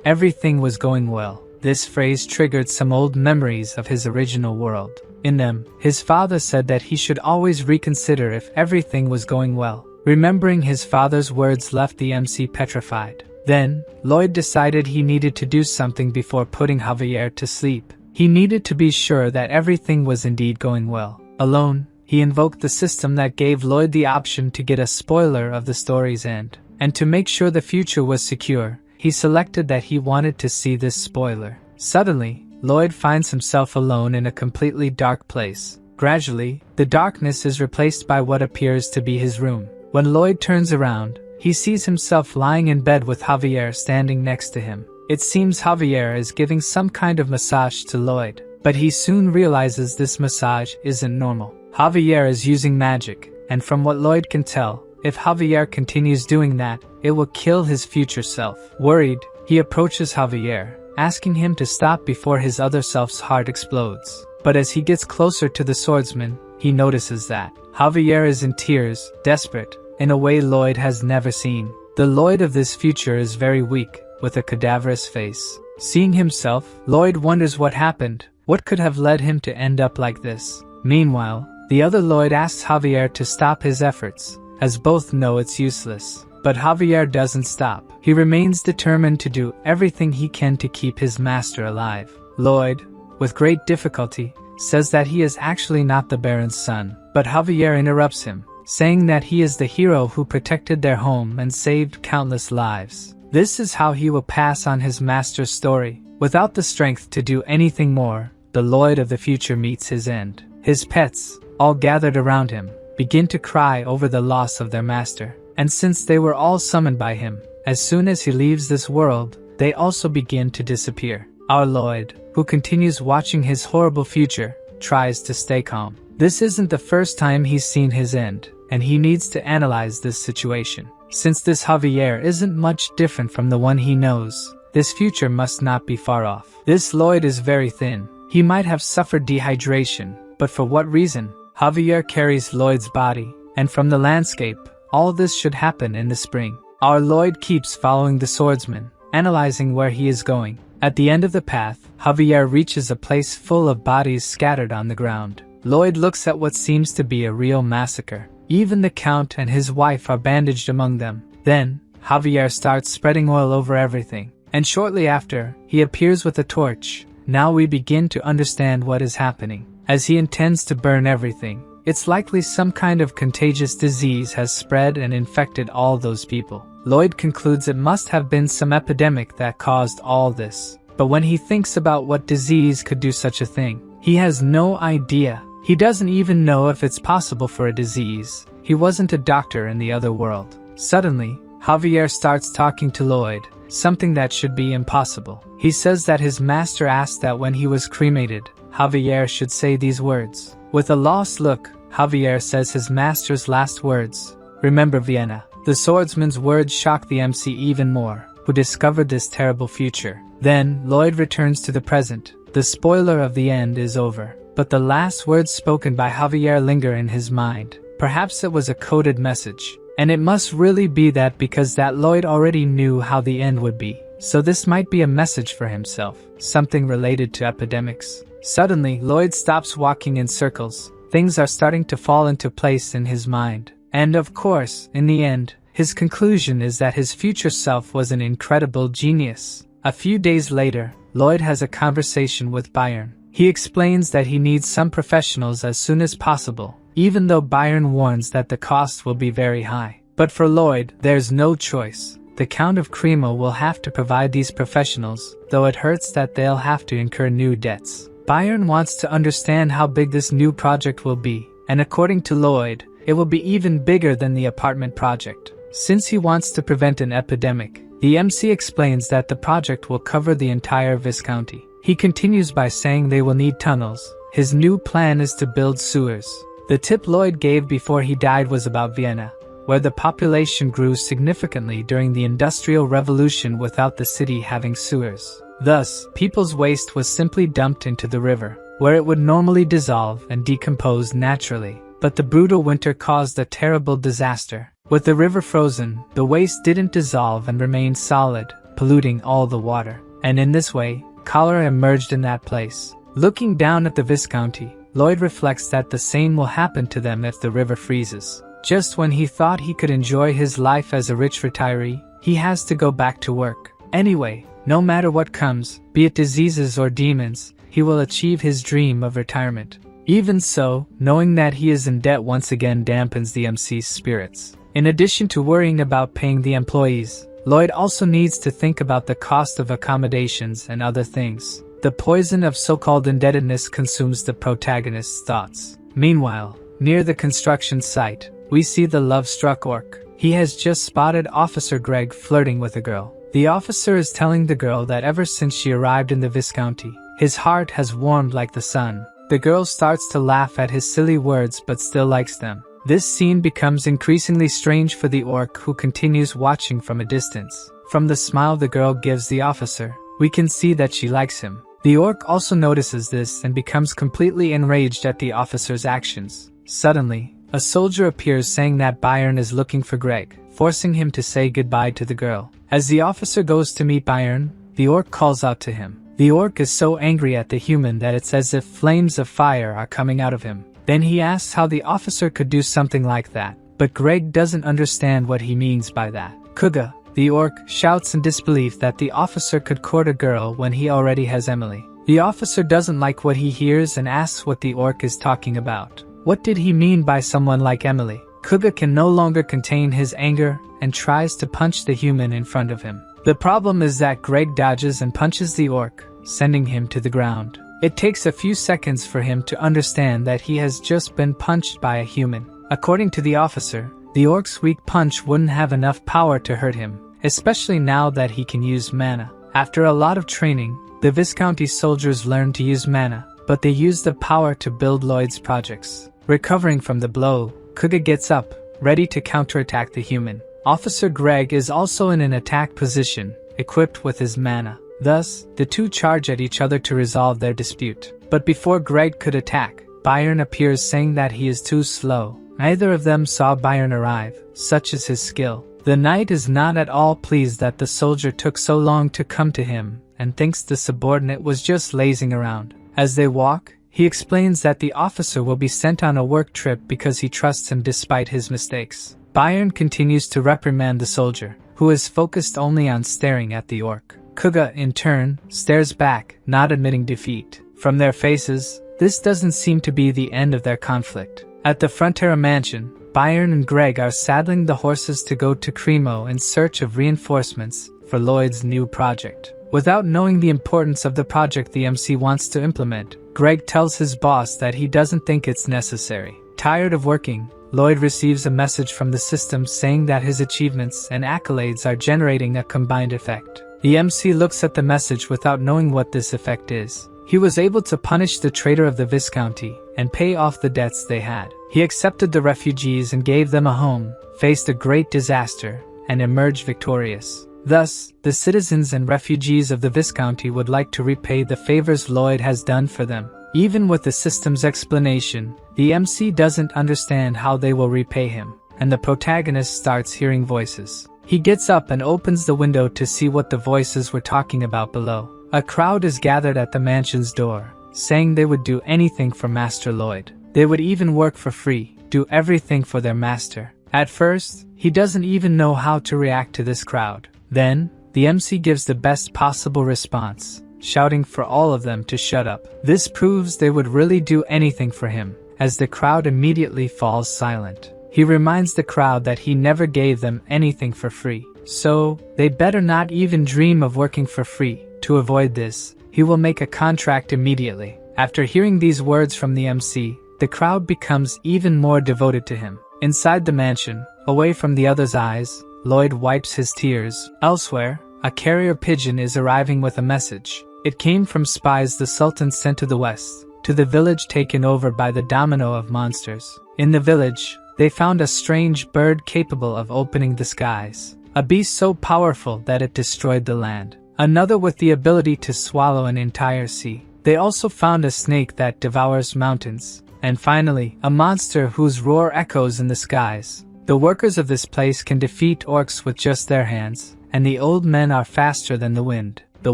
Everything was going well. This phrase triggered some old memories of his original world. In them, his father said that he should always reconsider if everything was going well. Remembering his father's words left the MC petrified. Then, Lloyd decided he needed to do something before putting Javier to sleep. He needed to be sure that everything was indeed going well. Alone, he invoked the system that gave Lloyd the option to get a spoiler of the story's end. And to make sure the future was secure, he selected that he wanted to see this spoiler. Suddenly, Lloyd finds himself alone in a completely dark place. Gradually, the darkness is replaced by what appears to be his room. When Lloyd turns around, he sees himself lying in bed with Javier standing next to him. It seems Javier is giving some kind of massage to Lloyd, but he soon realizes this massage isn't normal. Javier is using magic, and from what Lloyd can tell, if Javier continues doing that, it will kill his future self. Worried, he approaches Javier, asking him to stop before his other self's heart explodes. But as he gets closer to the swordsman, he notices that Javier is in tears, desperate, in a way Lloyd has never seen. The Lloyd of this future is very weak, with a cadaverous face. Seeing himself, Lloyd wonders what happened. What could have led him to end up like this? Meanwhile, the other Lloyd asks Javier to stop his efforts, as both know it's useless. But Javier doesn't stop. He remains determined to do everything he can to keep his master alive. Lloyd, with great difficulty, says that he is actually not the Baron's son. But Javier interrupts him, saying that he is the hero who protected their home and saved countless lives. This is how he will pass on his master's story. Without the strength to do anything more, the Lloyd of the future meets his end. His pets, all gathered around him, begin to cry over the loss of their master. And since they were all summoned by him, as soon as he leaves this world, they also begin to disappear. Our Lloyd, who continues watching his horrible future, tries to stay calm. This isn't the first time he's seen his end, and he needs to analyze this situation. Since this Javier isn't much different from the one he knows, this future must not be far off. This Lloyd is very thin. He might have suffered dehydration, but for what reason? Javier carries Lloyd's body, and from the landscape, all this should happen in the spring. Our Lloyd keeps following the swordsman, analyzing where he is going. At the end of the path, Javier reaches a place full of bodies scattered on the ground. Lloyd looks at what seems to be a real massacre. Even the Count and his wife are bandaged among them. Then, Javier starts spreading oil over everything, and shortly after, he appears with a torch. Now we begin to understand what is happening. As he intends to burn everything, it's likely some kind of contagious disease has spread and infected all those people. Lloyd concludes it must have been some epidemic that caused all this. But when he thinks about what disease could do such a thing, he has no idea. He doesn't even know if it's possible for a disease. He wasn't a doctor in the other world. Suddenly, Javier starts talking to Lloyd, something that should be impossible. He says that his master asked that when he was cremated, Javier should say these words. With a lost look, Javier says his master's last words, "Remember Vienna." The swordsman's words shock the MC even more, who discovered this terrible future. Then, Lloyd returns to the present. The spoiler of the end is over, but the last words spoken by Javier linger in his mind. Perhaps it was a coded message. And it must really be that because that Lloyd already knew how the end would be. So this might be a message for himself, something related to epidemics. Suddenly, Lloyd stops walking in circles. Things are starting to fall into place in his mind. And of course, in the end, his conclusion is that his future self was an incredible genius. A few days later, Lloyd has a conversation with Byron. He explains that he needs some professionals as soon as possible, even though Byron warns that the cost will be very high. But for Lloyd, there's no choice. The Count of Cremo will have to provide these professionals, though it hurts that they'll have to incur new debts. Byron wants to understand how big this new project will be, and according to Lloyd, it will be even bigger than the apartment project. Since he wants to prevent an epidemic, the MC explains that the project will cover the entire Viscounty. He continues by saying they will need tunnels. His new plan is to build sewers. The tip Lloyd gave before he died was about Vienna, where the population grew significantly during the Industrial Revolution without the city having sewers. Thus, people's waste was simply dumped into the river, where it would normally dissolve and decompose naturally. But the brutal winter caused a terrible disaster. With the river frozen, the waste didn't dissolve and remained solid, polluting all the water. And in this way, cholera emerged in that place. Looking down at the Viscounty, Lloyd reflects that the same will happen to them if the river freezes. Just when he thought he could enjoy his life as a rich retiree, he has to go back to work. Anyway, no matter what comes, be it diseases or demons, he will achieve his dream of retirement. Even so, knowing that he is in debt once again dampens the MC's spirits. In addition to worrying about paying the employees, Lloyd also needs to think about the cost of accommodations and other things. The poison of so-called indebtedness consumes the protagonist's thoughts. Meanwhile, near the construction site, we see the love-struck orc. He has just spotted Officer Greg flirting with a girl. The officer is telling the girl that ever since she arrived in the Viscounty, his heart has warmed like the sun. The girl starts to laugh at his silly words but still likes them. This scene becomes increasingly strange for the orc, who continues watching from a distance. From the smile the girl gives the officer, we can see that she likes him. The orc also notices this and becomes completely enraged at the officer's actions. Suddenly, a soldier appears saying that Byron is looking for Greg, forcing him to say goodbye to the girl. As the officer goes to meet Byron, the orc calls out to him. The orc is so angry at the human that it's as if flames of fire are coming out of him. Then he asks how the officer could do something like that, but Greg doesn't understand what he means by that. Kuga, the orc, shouts in disbelief that the officer could court a girl when he already has Emily. The officer doesn't like what he hears and asks what the orc is talking about. What did he mean by someone like Emily? Kuga can no longer contain his anger and tries to punch the human in front of him. The problem is that Greg dodges and punches the orc, sending him to the ground. It takes a few seconds for him to understand that he has just been punched by a human. According to the officer, the orc's weak punch wouldn't have enough power to hurt him, especially now that he can use mana. After a lot of training, the Viscounty soldiers learn to use mana, but they use the power to build Lloyd's projects. Recovering from the blow, Kuga gets up, ready to counterattack the human. Officer Greg is also in an attack position, equipped with his mana. Thus, the two charge at each other to resolve their dispute. But before Greg could attack, Byron appears saying that he is too slow. Neither of them saw Byron arrive, such is his skill. The knight is not at all pleased that the soldier took so long to come to him, and thinks the subordinate was just lazing around. As they walk, he explains that the officer will be sent on a work trip because he trusts him despite his mistakes. Byron continues to reprimand the soldier, who is focused only on staring at the orc. Kuga, in turn, stares back, not admitting defeat. From their faces, this doesn't seem to be the end of their conflict. At the Frontera mansion, Byron and Greg are saddling the horses to go to Cremo in search of reinforcements for Lloyd's new project. Without knowing the importance of the project the MC wants to implement, Greg tells his boss that he doesn't think it's necessary. Tired of working, Lloyd receives a message from the system saying that his achievements and accolades are generating a combined effect. The MC looks at the message without knowing what this effect is. He was able to punish the traitor of the Viscounty and pay off the debts they had. He accepted the refugees and gave them a home, faced a great disaster, and emerged victorious. Thus, the citizens and refugees of the Viscounty would like to repay the favors Lloyd has done for them. Even with the system's explanation, the MC doesn't understand how they will repay him, and the protagonist starts hearing voices. He gets up and opens the window to see what the voices were talking about below. A crowd is gathered at the mansion's door, saying they would do anything for Master Lloyd. They would even work for free, do everything for their master. At first, he doesn't even know how to react to this crowd. Then, the MC gives the best possible response, shouting for all of them to shut up. This proves they would really do anything for him, as the crowd immediately falls silent. He reminds the crowd that he never gave them anything for free, so they better not even dream of working for free. To avoid this, he will make a contract immediately. After hearing these words from the MC, the crowd becomes even more devoted to him. Inside the mansion, away from the others' eyes, Lloyd wipes his tears. Elsewhere, a carrier pigeon is arriving with a message. It came from spies the Sultan sent to the west, to the village taken over by the domino of monsters. In the village, they found a strange bird capable of opening the skies, a beast so powerful that it destroyed the land. Another with the ability to swallow an entire sea. They also found a snake that devours mountains. And finally, a monster whose roar echoes in the skies. The workers of this place can defeat orcs with just their hands, and the old men are faster than the wind. The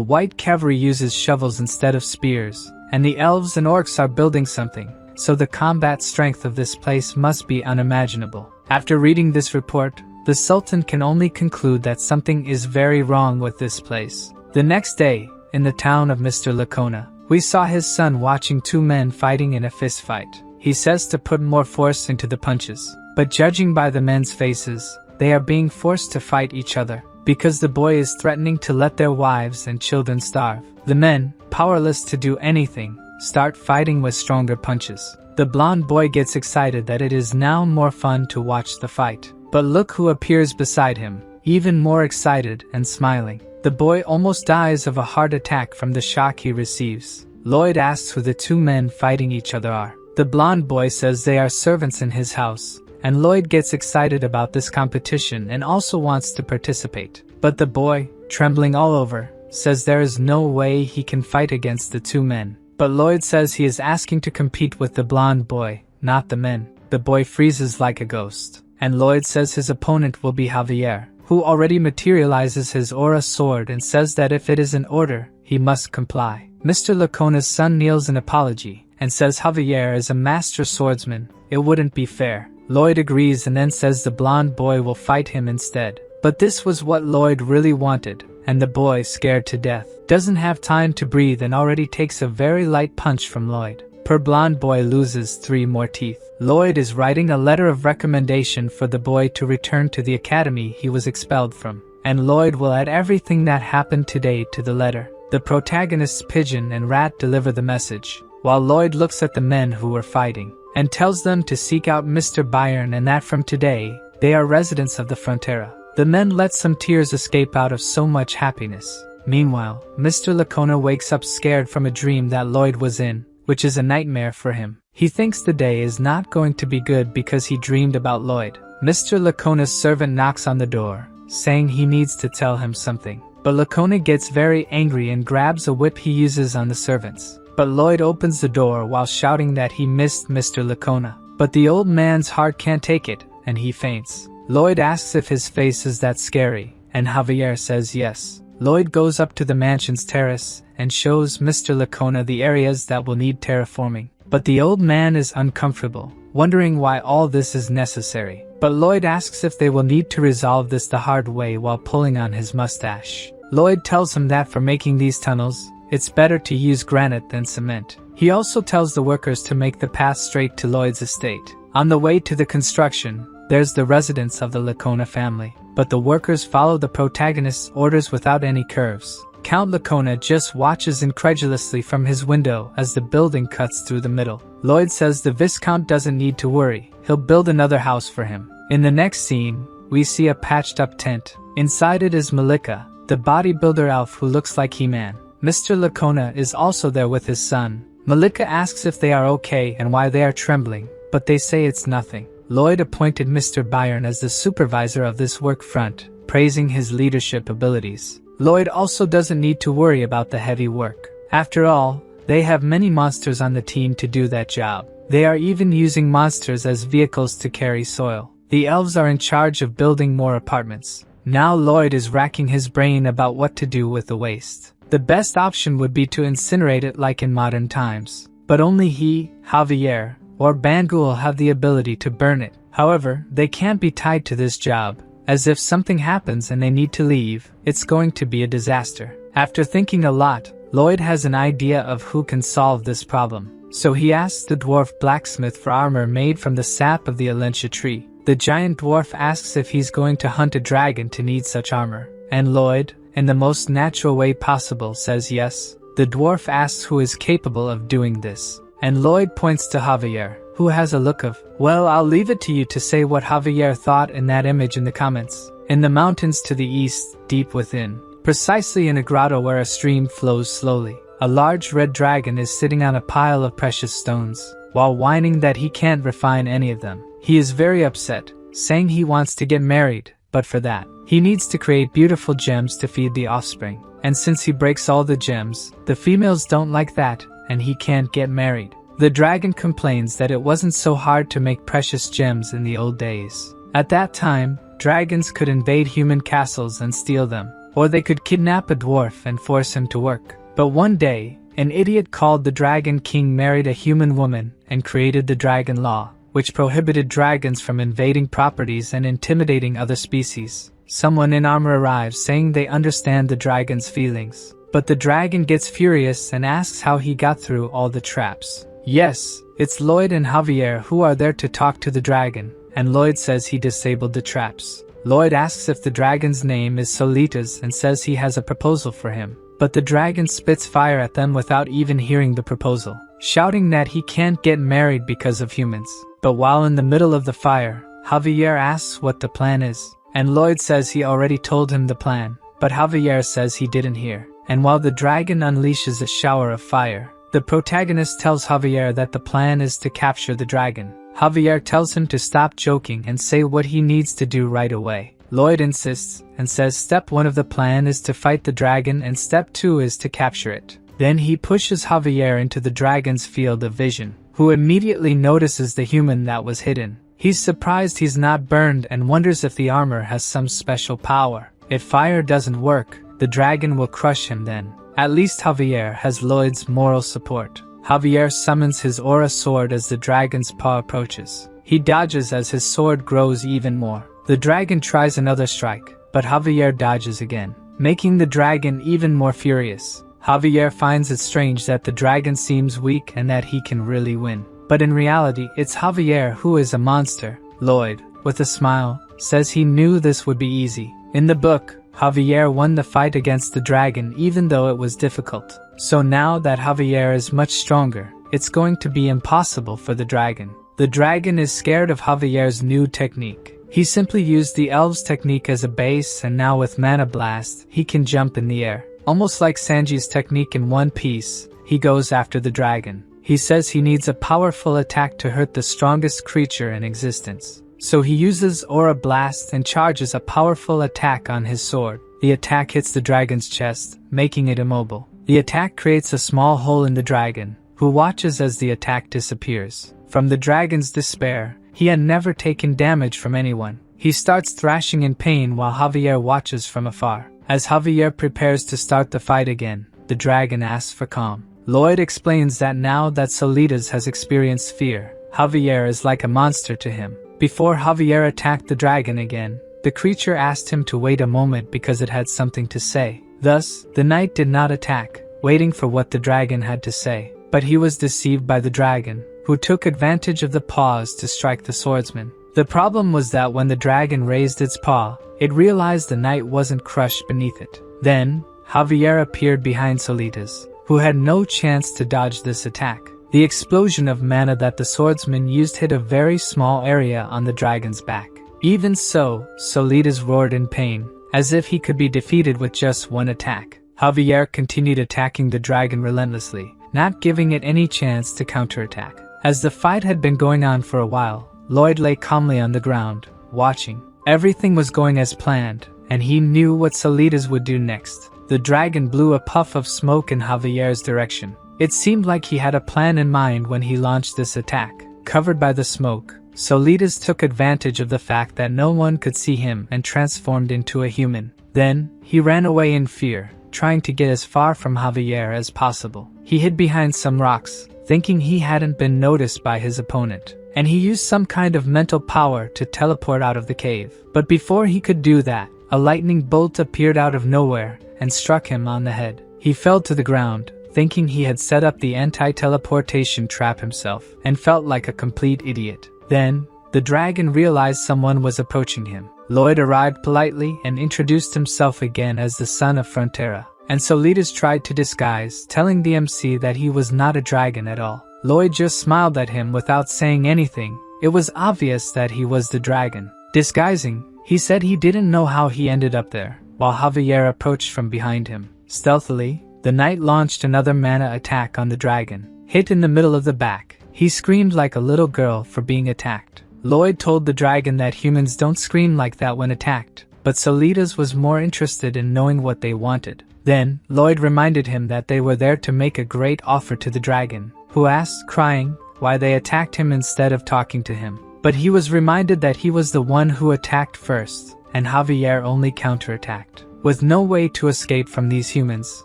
white cavalry uses shovels instead of spears, and the elves and orcs are building something, so the combat strength of this place must be unimaginable. After reading this report, the Sultan can only conclude that something is very wrong with this place. The next day, in the town of Mr. Lacona, we saw his son watching two men fighting in a fist fight. He says to put more force into the punches, but judging by the men's faces, they are being forced to fight each other, because the boy is threatening to let their wives and children starve. The men, powerless to do anything, start fighting with stronger punches. The blonde boy gets excited that it is now more fun to watch the fight. But look who appears beside him, even more excited and smiling. The boy almost dies of a heart attack from the shock he receives. Lloyd asks who the two men fighting each other are. The blonde boy says they are servants in his house, and Lloyd gets excited about this competition and also wants to participate. But the boy, trembling all over, says there is no way he can fight against the two men. But Lloyd says he is asking to compete with the blonde boy, not the men. The boy freezes like a ghost, and Lloyd says his opponent will be Javier, who already materializes his aura sword and says that if it is an order, he must comply. Mr. Lacona's son kneels in apology and says Javier is a master swordsman. It wouldn't be fair. Lloyd agrees and then says the blonde boy will fight him instead. But this was what Lloyd really wanted, and the boy, scared to death, doesn't have time to breathe and already takes a very light punch from Lloyd. Per blonde boy loses 3 more teeth. Lloyd is writing a letter of recommendation for the boy to return to the academy he was expelled from, and Lloyd will add everything that happened today to the letter. The protagonist's pigeon and rat deliver the message, while Lloyd looks at the men who were fighting, and tells them to seek out Mr. Byron and that from today, they are residents of the Frontera. The men let some tears escape out of so much happiness. Meanwhile, Mr. Lacona wakes up scared from a dream that Lloyd was in, which is a nightmare for him. He thinks the day is not going to be good because he dreamed about Lloyd. Mr. Lacona's servant knocks on the door, saying he needs to tell him something. But Lacona gets very angry and grabs a whip he uses on the servants. But Lloyd opens the door while shouting that he missed Mr. Lacona. But the old man's heart can't take it, and he faints. Lloyd asks if his face is that scary, and Javier says yes. Lloyd goes up to the mansion's terrace and shows Mr. Lacona the areas that will need terraforming. But the old man is uncomfortable, wondering why all this is necessary. But Lloyd asks if they will need to resolve this the hard way while pulling on his mustache. Lloyd tells him that for making these tunnels, it's better to use granite than cement. He also tells the workers to make the path straight to Lloyd's estate. On the way to the construction, there's the residence of the Lacona family, but the workers follow the protagonist's orders without any curves. Count Lacona just watches incredulously from his window as the building cuts through the middle. Lloyd says the Viscount doesn't need to worry, he'll build another house for him. In the next scene, we see a patched up tent. Inside it is Malika, the bodybuilder elf who looks like He-Man. Mr. Lacona is also there with his son. Malika asks if they are okay and why they are trembling, but they say it's nothing. Lloyd appointed Mr. Byron as the supervisor of this work front, praising his leadership abilities. Lloyd also doesn't need to worry about the heavy work. After all, they have many monsters on the team to do that job. They are even using monsters as vehicles to carry soil. The elves are in charge of building more apartments. Now Lloyd is racking his brain about what to do with the waste. The best option would be to incinerate it like in modern times. But only he, Javier, or Bangul have the ability to burn it. However, they can't be tied to this job, as if something happens and they need to leave, it's going to be a disaster. After thinking a lot, Lloyd has an idea of who can solve this problem. So he asks the dwarf blacksmith for armor made from the sap of the Alentia tree. The giant dwarf asks if he's going to hunt a dragon to need such armor. And Lloyd, in the most natural way possible, says yes. The dwarf asks who is capable of doing this. And Lloyd points to Javier, who has a look of, well, I'll leave it to you to say what Javier thought in that image in the comments. In the mountains to the east, deep within, precisely in a grotto where a stream flows slowly, a large red dragon is sitting on a pile of precious stones, while whining that he can't refine any of them. He is very upset, saying he wants to get married, but for that, he needs to create beautiful gems to feed the offspring. And since he breaks all the gems, the females don't like that, and he can't get married. The dragon complains that it wasn't so hard to make precious gems in the old days. At that time, dragons could invade human castles and steal them, or they could kidnap a dwarf and force him to work. But one day, an idiot called the Dragon King married a human woman and created the Dragon Law, which prohibited dragons from invading properties and intimidating other species. Someone in armor arrives saying they understand the dragon's feelings. But the dragon gets furious and asks how he got through all the traps. Yes, it's Lloyd and Javier who are there to talk to the dragon, and Lloyd says he disabled the traps. Lloyd asks if the dragon's name is Solitas and says he has a proposal for him. But the dragon spits fire at them without even hearing the proposal, shouting that he can't get married because of humans. But while in the middle of the fire, Javier asks what the plan is, and Lloyd says he already told him the plan, but Javier says he didn't hear. And while the dragon unleashes a shower of fire, the protagonist tells Javier that the plan is to capture the dragon. Javier tells him to stop joking and say what he needs to do right away. Lloyd insists and says step 1 of the plan is to fight the dragon and step 2 is to capture it. Then he pushes Javier into the dragon's field of vision, who immediately notices the human that was hidden. He's surprised he's not burned and wonders if the armor has some special power. If fire doesn't work, the dragon will crush him then. At least Javier has Lloyd's moral support. Javier summons his aura sword as the dragon's paw approaches. He dodges as his sword grows even more. The dragon tries another strike, but Javier dodges again, making the dragon even more furious. Javier finds it strange that the dragon seems weak and that he can really win. But in reality, it's Javier who is a monster. Lloyd, with a smile, says he knew this would be easy. In the book, Javier won the fight against the dragon even though it was difficult. So now that Javier is much stronger, it's going to be impossible for the dragon. The dragon is scared of Javier's new technique. He simply used the elves' technique as a base, and now with Mana Blast, he can jump in the air. Almost like Sanji's technique in One Piece, he goes after the dragon. He says he needs a powerful attack to hurt the strongest creature in existence. So he uses Aura Blast and charges a powerful attack on his sword. The attack hits the dragon's chest, making it immobile. The attack creates a small hole in the dragon, who watches as the attack disappears. From the dragon's despair, he had never taken damage from anyone. He starts thrashing in pain while Javier watches from afar. As Javier prepares to start the fight again, the dragon asks for calm. Lloyd explains that now that Solitas has experienced fear, Javier is like a monster to him. Before Javier attacked the dragon again, the creature asked him to wait a moment because it had something to say. Thus, the knight did not attack, waiting for what the dragon had to say. But he was deceived by the dragon, who took advantage of the pause to strike the swordsman. The problem was that when the dragon raised its paw, it realized the knight wasn't crushed beneath it. Then, Javier appeared behind Solitas, who had no chance to dodge this attack. The explosion of mana that the swordsman used hit a very small area on the dragon's back. Even so, Solitas roared in pain, as if he could be defeated with just one attack. Javier continued attacking the dragon relentlessly, not giving it any chance to counterattack. As the fight had been going on for a while, Lloyd lay calmly on the ground, watching. Everything was going as planned, and he knew what Solitas would do next. The dragon blew a puff of smoke in Javier's direction. It seemed like he had a plan in mind when he launched this attack. Covered by the smoke, Solitas took advantage of the fact that no one could see him and transformed into a human. Then, he ran away in fear, trying to get as far from Javier as possible. He hid behind some rocks, thinking he hadn't been noticed by his opponent, and he used some kind of mental power to teleport out of the cave. But before he could do that, a lightning bolt appeared out of nowhere and struck him on the head. He fell to the ground, thinking he had set up the anti-teleportation trap himself, and felt like a complete idiot. Then, the dragon realized someone was approaching him. Lloyd arrived politely and introduced himself again as the son of Frontera, and Solitas tried to disguise, telling the MC that he was not a dragon at all. Lloyd just smiled at him without saying anything. It was obvious that he was the dragon. Disguising, he said he didn't know how he ended up there, while Javier approached from behind him. Stealthily, the knight launched another mana attack on the dragon. Hit in the middle of the back, he screamed like a little girl for being attacked. Lloyd told the dragon that humans don't scream like that when attacked, but Solitas was more interested in knowing what they wanted. Then, Lloyd reminded him that they were there to make a great offer to the dragon, who asked, crying, why they attacked him instead of talking to him. But he was reminded that he was the one who attacked first, and Javier only counterattacked. With no way to escape from these humans,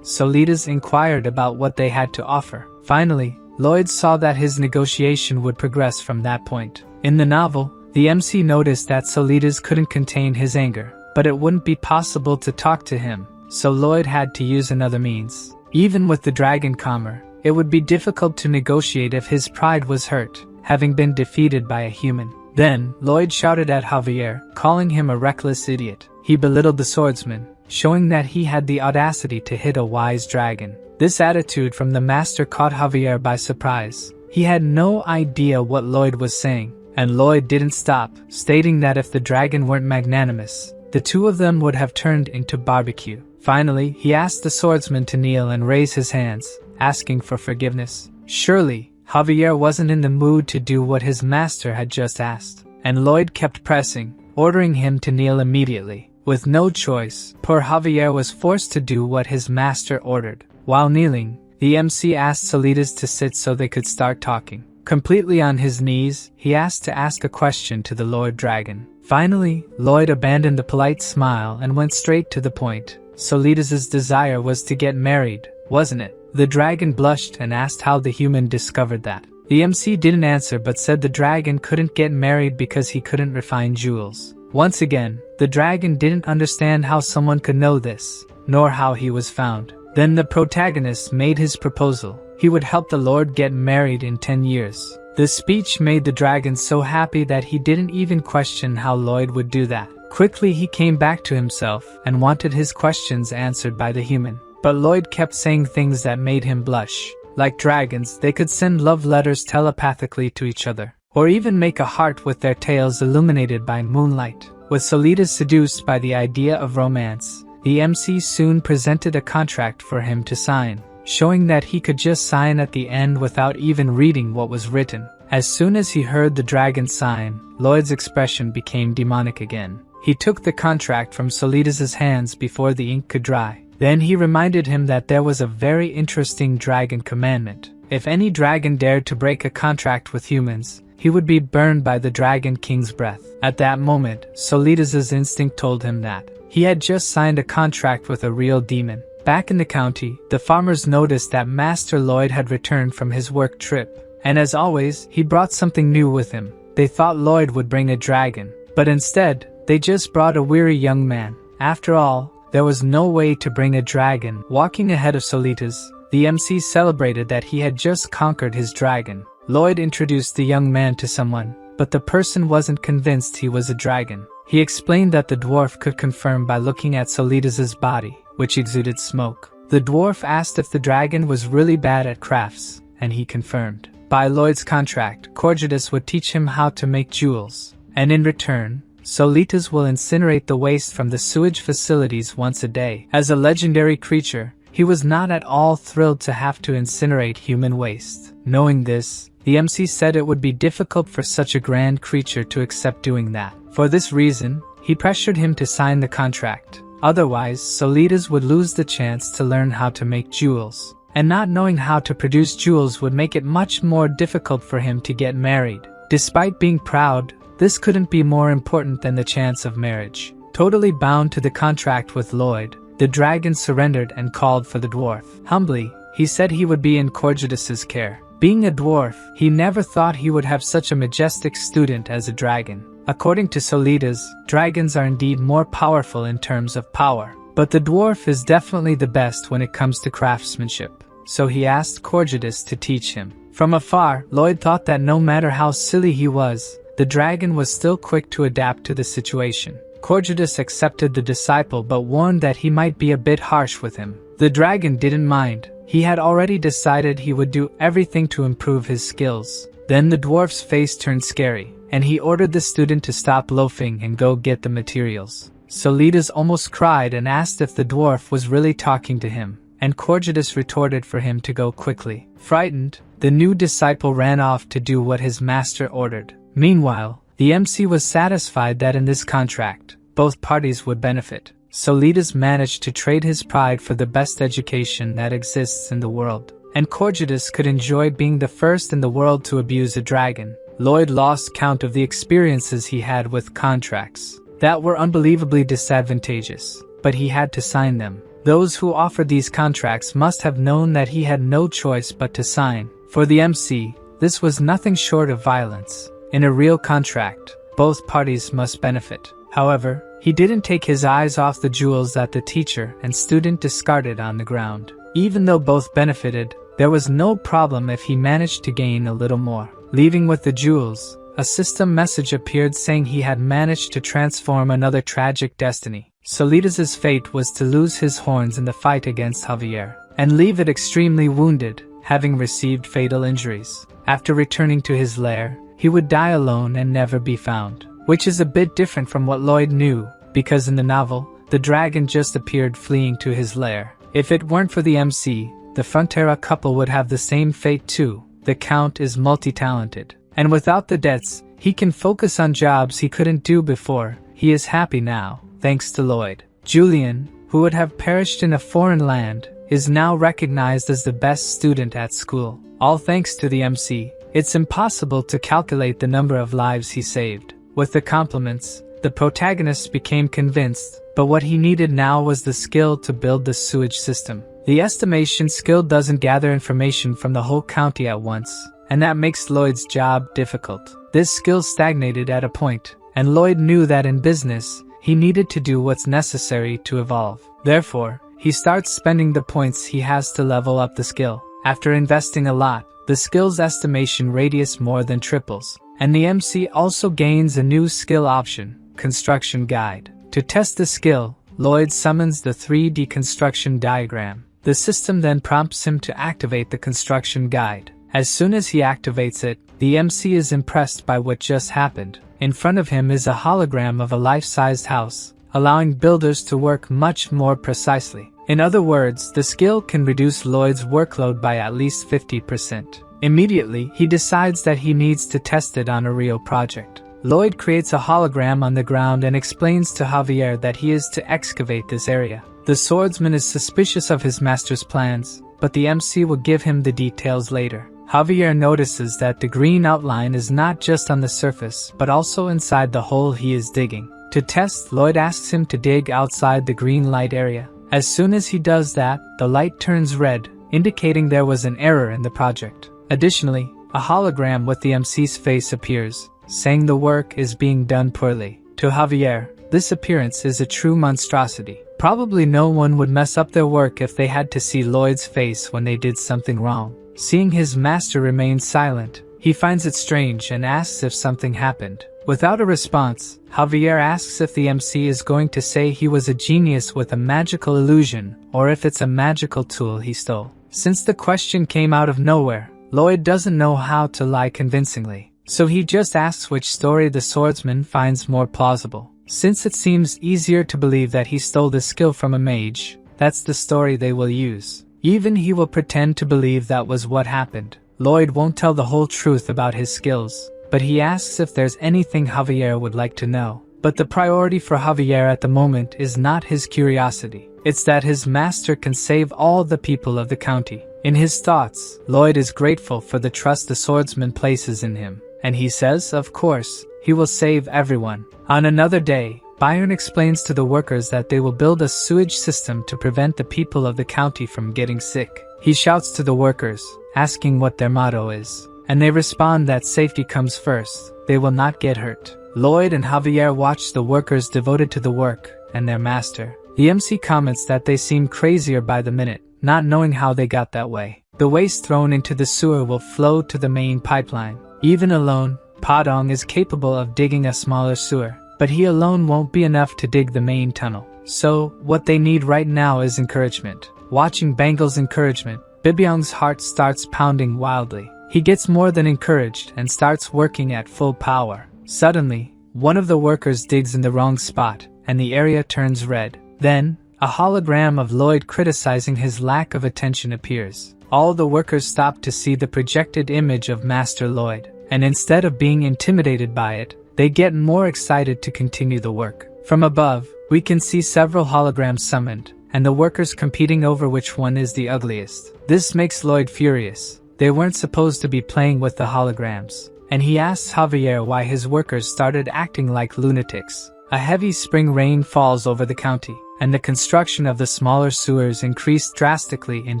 Solitas inquired about what they had to offer. Finally, Lloyd saw that his negotiation would progress from that point. In the novel, the MC noticed that Solitas couldn't contain his anger, but it wouldn't be possible to talk to him, so Lloyd had to use another means. Even with the dragon calmer, it would be difficult to negotiate if his pride was hurt, having been defeated by a human. Then, Lloyd shouted at Javier, calling him a reckless idiot. He belittled the swordsman, showing that he had the audacity to hit a wise dragon. This attitude from the master caught Javier by surprise. He had no idea what Lloyd was saying, and Lloyd didn't stop, stating that if the dragon weren't magnanimous, the two of them would have turned into barbecue. Finally, he asked the swordsman to kneel and raise his hands, asking for forgiveness. Surely, Javier wasn't in the mood to do what his master had just asked, and Lloyd kept pressing, ordering him to kneel immediately. With no choice, poor Javier was forced to do what his master ordered. While kneeling, the MC asked Solitas to sit so they could start talking. Completely on his knees, he asked to ask a question to the Lord Dragon. Finally, Lloyd abandoned the polite smile and went straight to the point. Solitas' desire was to get married, wasn't it? The dragon blushed and asked how the human discovered that. The MC didn't answer but said the dragon couldn't get married because he couldn't refine jewels. Once again, the dragon didn't understand how someone could know this, nor how he was found. Then the protagonist made his proposal. He would help the Lord get married in 10 years. This speech made the dragon so happy that he didn't even question how Lloyd would do that. Quickly he came back to himself and wanted his questions answered by the human. But Lloyd kept saying things that made him blush. Like dragons, they could send love letters telepathically to each other, or even make a heart with their tails illuminated by moonlight. With Solitas seduced by the idea of romance, the MC soon presented a contract for him to sign, showing that he could just sign at the end without even reading what was written. As soon as he heard the dragon sign, Lloyd's expression became demonic again. He took the contract from Solitas' hands before the ink could dry. Then he reminded him that there was a very interesting dragon commandment. If any dragon dared to break a contract with humans, he would be burned by the Dragon King's breath. At that moment, Solitas' instinct told him that he had just signed a contract with a real demon. Back in the county, the farmers noticed that Master Lloyd had returned from his work trip, and as always, he brought something new with him. They thought Lloyd would bring a dragon, but instead, they just brought a weary young man. After all, there was no way to bring a dragon. Walking ahead of Solitas, the MC celebrated that he had just conquered his dragon. Lloyd introduced the young man to someone, but the person wasn't convinced he was a dragon. He explained that the dwarf could confirm by looking at Solitas' body, which exuded smoke. The dwarf asked if the dragon was really bad at crafts, and he confirmed. By Lloyd's contract, Corjadus would teach him how to make jewels, and in return, Solitas will incinerate the waste from the sewage facilities once a day. As a legendary creature, he was not at all thrilled to have to incinerate human waste. Knowing this, the MC said it would be difficult for such a grand creature to accept doing that. For this reason, he pressured him to sign the contract. Otherwise, Solitas would lose the chance to learn how to make jewels. And not knowing how to produce jewels would make it much more difficult for him to get married. Despite being proud, this couldn't be more important than the chance of marriage. Totally bound to the contract with Lloyd, the dragon surrendered and called for the dwarf. Humbly, he said he would be in Corjadus's care. Being a dwarf, he never thought he would have such a majestic student as a dragon. According to Solitas, dragons are indeed more powerful in terms of power. But the dwarf is definitely the best when it comes to craftsmanship. So he asked Corjadus to teach him. From afar, Lloyd thought that no matter how silly he was, the dragon was still quick to adapt to the situation. Corjadus accepted the disciple but warned that he might be a bit harsh with him. The dragon didn't mind. He had already decided he would do everything to improve his skills. Then the dwarf's face turned scary, and he ordered the student to stop loafing and go get the materials. Solitas almost cried and asked if the dwarf was really talking to him, and Corjadus retorted for him to go quickly. Frightened, the new disciple ran off to do what his master ordered. Meanwhile, the MC was satisfied that in this contract, both parties would benefit. Solitas managed to trade his pride for the best education that exists in the world, and Corjadus could enjoy being the first in the world to abuse a dragon. Lloyd lost count of the experiences he had with contracts that were unbelievably disadvantageous, but he had to sign them. Those who offered these contracts must have known that he had no choice but to sign. For the MC, this was nothing short of violence. In a real contract, both parties must benefit. However, he didn't take his eyes off the jewels that the teacher and student discarded on the ground. Even though both benefited, there was no problem if he managed to gain a little more. Leaving with the jewels, a system message appeared saying he had managed to transform another tragic destiny. Solitas's fate was to lose his horns in the fight against Javier, and leave it extremely wounded, having received fatal injuries. After returning to his lair, he would die alone and never be found. Which is a bit different from what Lloyd knew, because in the novel, the dragon just appeared fleeing to his lair. If it weren't for the MC, the Frontera couple would have the same fate too. The Count is multi-talented, and without the debts, he can focus on jobs he couldn't do before. He is happy now, thanks to Lloyd. Julian, who would have perished in a foreign land, is now recognized as the best student at school. All thanks to the MC. It's impossible to calculate the number of lives he saved. With the compliments, the protagonist became convinced, but what he needed now was the skill to build the sewage system. The estimation skill doesn't gather information from the whole county at once, and that makes Lloyd's job difficult. This skill stagnated at a point, and Lloyd knew that in business, he needed to do what's necessary to evolve. Therefore, he starts spending the points he has to level up the skill. After investing a lot, the skill's estimation radius more than triples, and the MC also gains a new skill option, Construction Guide. To test the skill, Lloyd summons the 3D construction diagram. The system then prompts him to activate the construction guide. As soon as he activates it, the MC is impressed by what just happened. In front of him is a hologram of a life-sized house, allowing builders to work much more precisely. In other words, the skill can reduce Lloyd's workload by at least 50%. Immediately, he decides that he needs to test it on a real project. Lloyd creates a hologram on the ground and explains to Javier that he is to excavate this area. The swordsman is suspicious of his master's plans, but the MC will give him the details later. Javier notices that the green outline is not just on the surface, but also inside the hole he is digging. To test, Lloyd asks him to dig outside the green light area. As soon as he does that, the light turns red, indicating there was an error in the project. Additionally, a hologram with the MC's face appears, saying the work is being done poorly. To Javier, this appearance is a true monstrosity. Probably no one would mess up their work if they had to see Lloyd's face when they did something wrong. Seeing his master remain silent, he finds it strange and asks if something happened. Without a response, Javier asks if the MC is going to say he was a genius with a magical illusion, or if it's a magical tool he stole. Since the question came out of nowhere, Lloyd doesn't know how to lie convincingly, so he just asks which story the swordsman finds more plausible. Since it seems easier to believe that he stole the skill from a mage, that's the story they will use. Even he will pretend to believe that was what happened. Lloyd won't tell the whole truth about his skills, but he asks if there's anything Javier would like to know. But the priority for Javier at the moment is not his curiosity. It's that his master can save all the people of the county. In his thoughts, Lloyd is grateful for the trust the swordsman places in him, and he says, of course, he will save everyone. On another day, Byron explains to the workers that they will build a sewage system to prevent the people of the county from getting sick. He shouts to the workers, asking what their motto is, and they respond that safety comes first. They will not get hurt. Lloyd and Javier watch the workers devoted to the work and their master. The MC comments that they seem crazier by the minute, not knowing how they got that way. The waste thrown into the sewer will flow to the main pipeline. Even alone, Padong is capable of digging a smaller sewer, but he alone won't be enough to dig the main tunnel. So, what they need right now is encouragement. Watching Bangle's encouragement, Bibyong's heart starts pounding wildly. He gets more than encouraged and starts working at full power. Suddenly, one of the workers digs in the wrong spot, and the area turns red. Then, a hologram of Lloyd criticizing his lack of attention appears. All the workers stop to see the projected image of Master Lloyd, and instead of being intimidated by it, they get more excited to continue the work. From above, we can see several holograms summoned, and the workers competing over which one is the ugliest. This makes Lloyd furious. They weren't supposed to be playing with the holograms, and he asks Javier why his workers started acting like lunatics. A heavy spring rain falls over the county, and the construction of the smaller sewers increased drastically in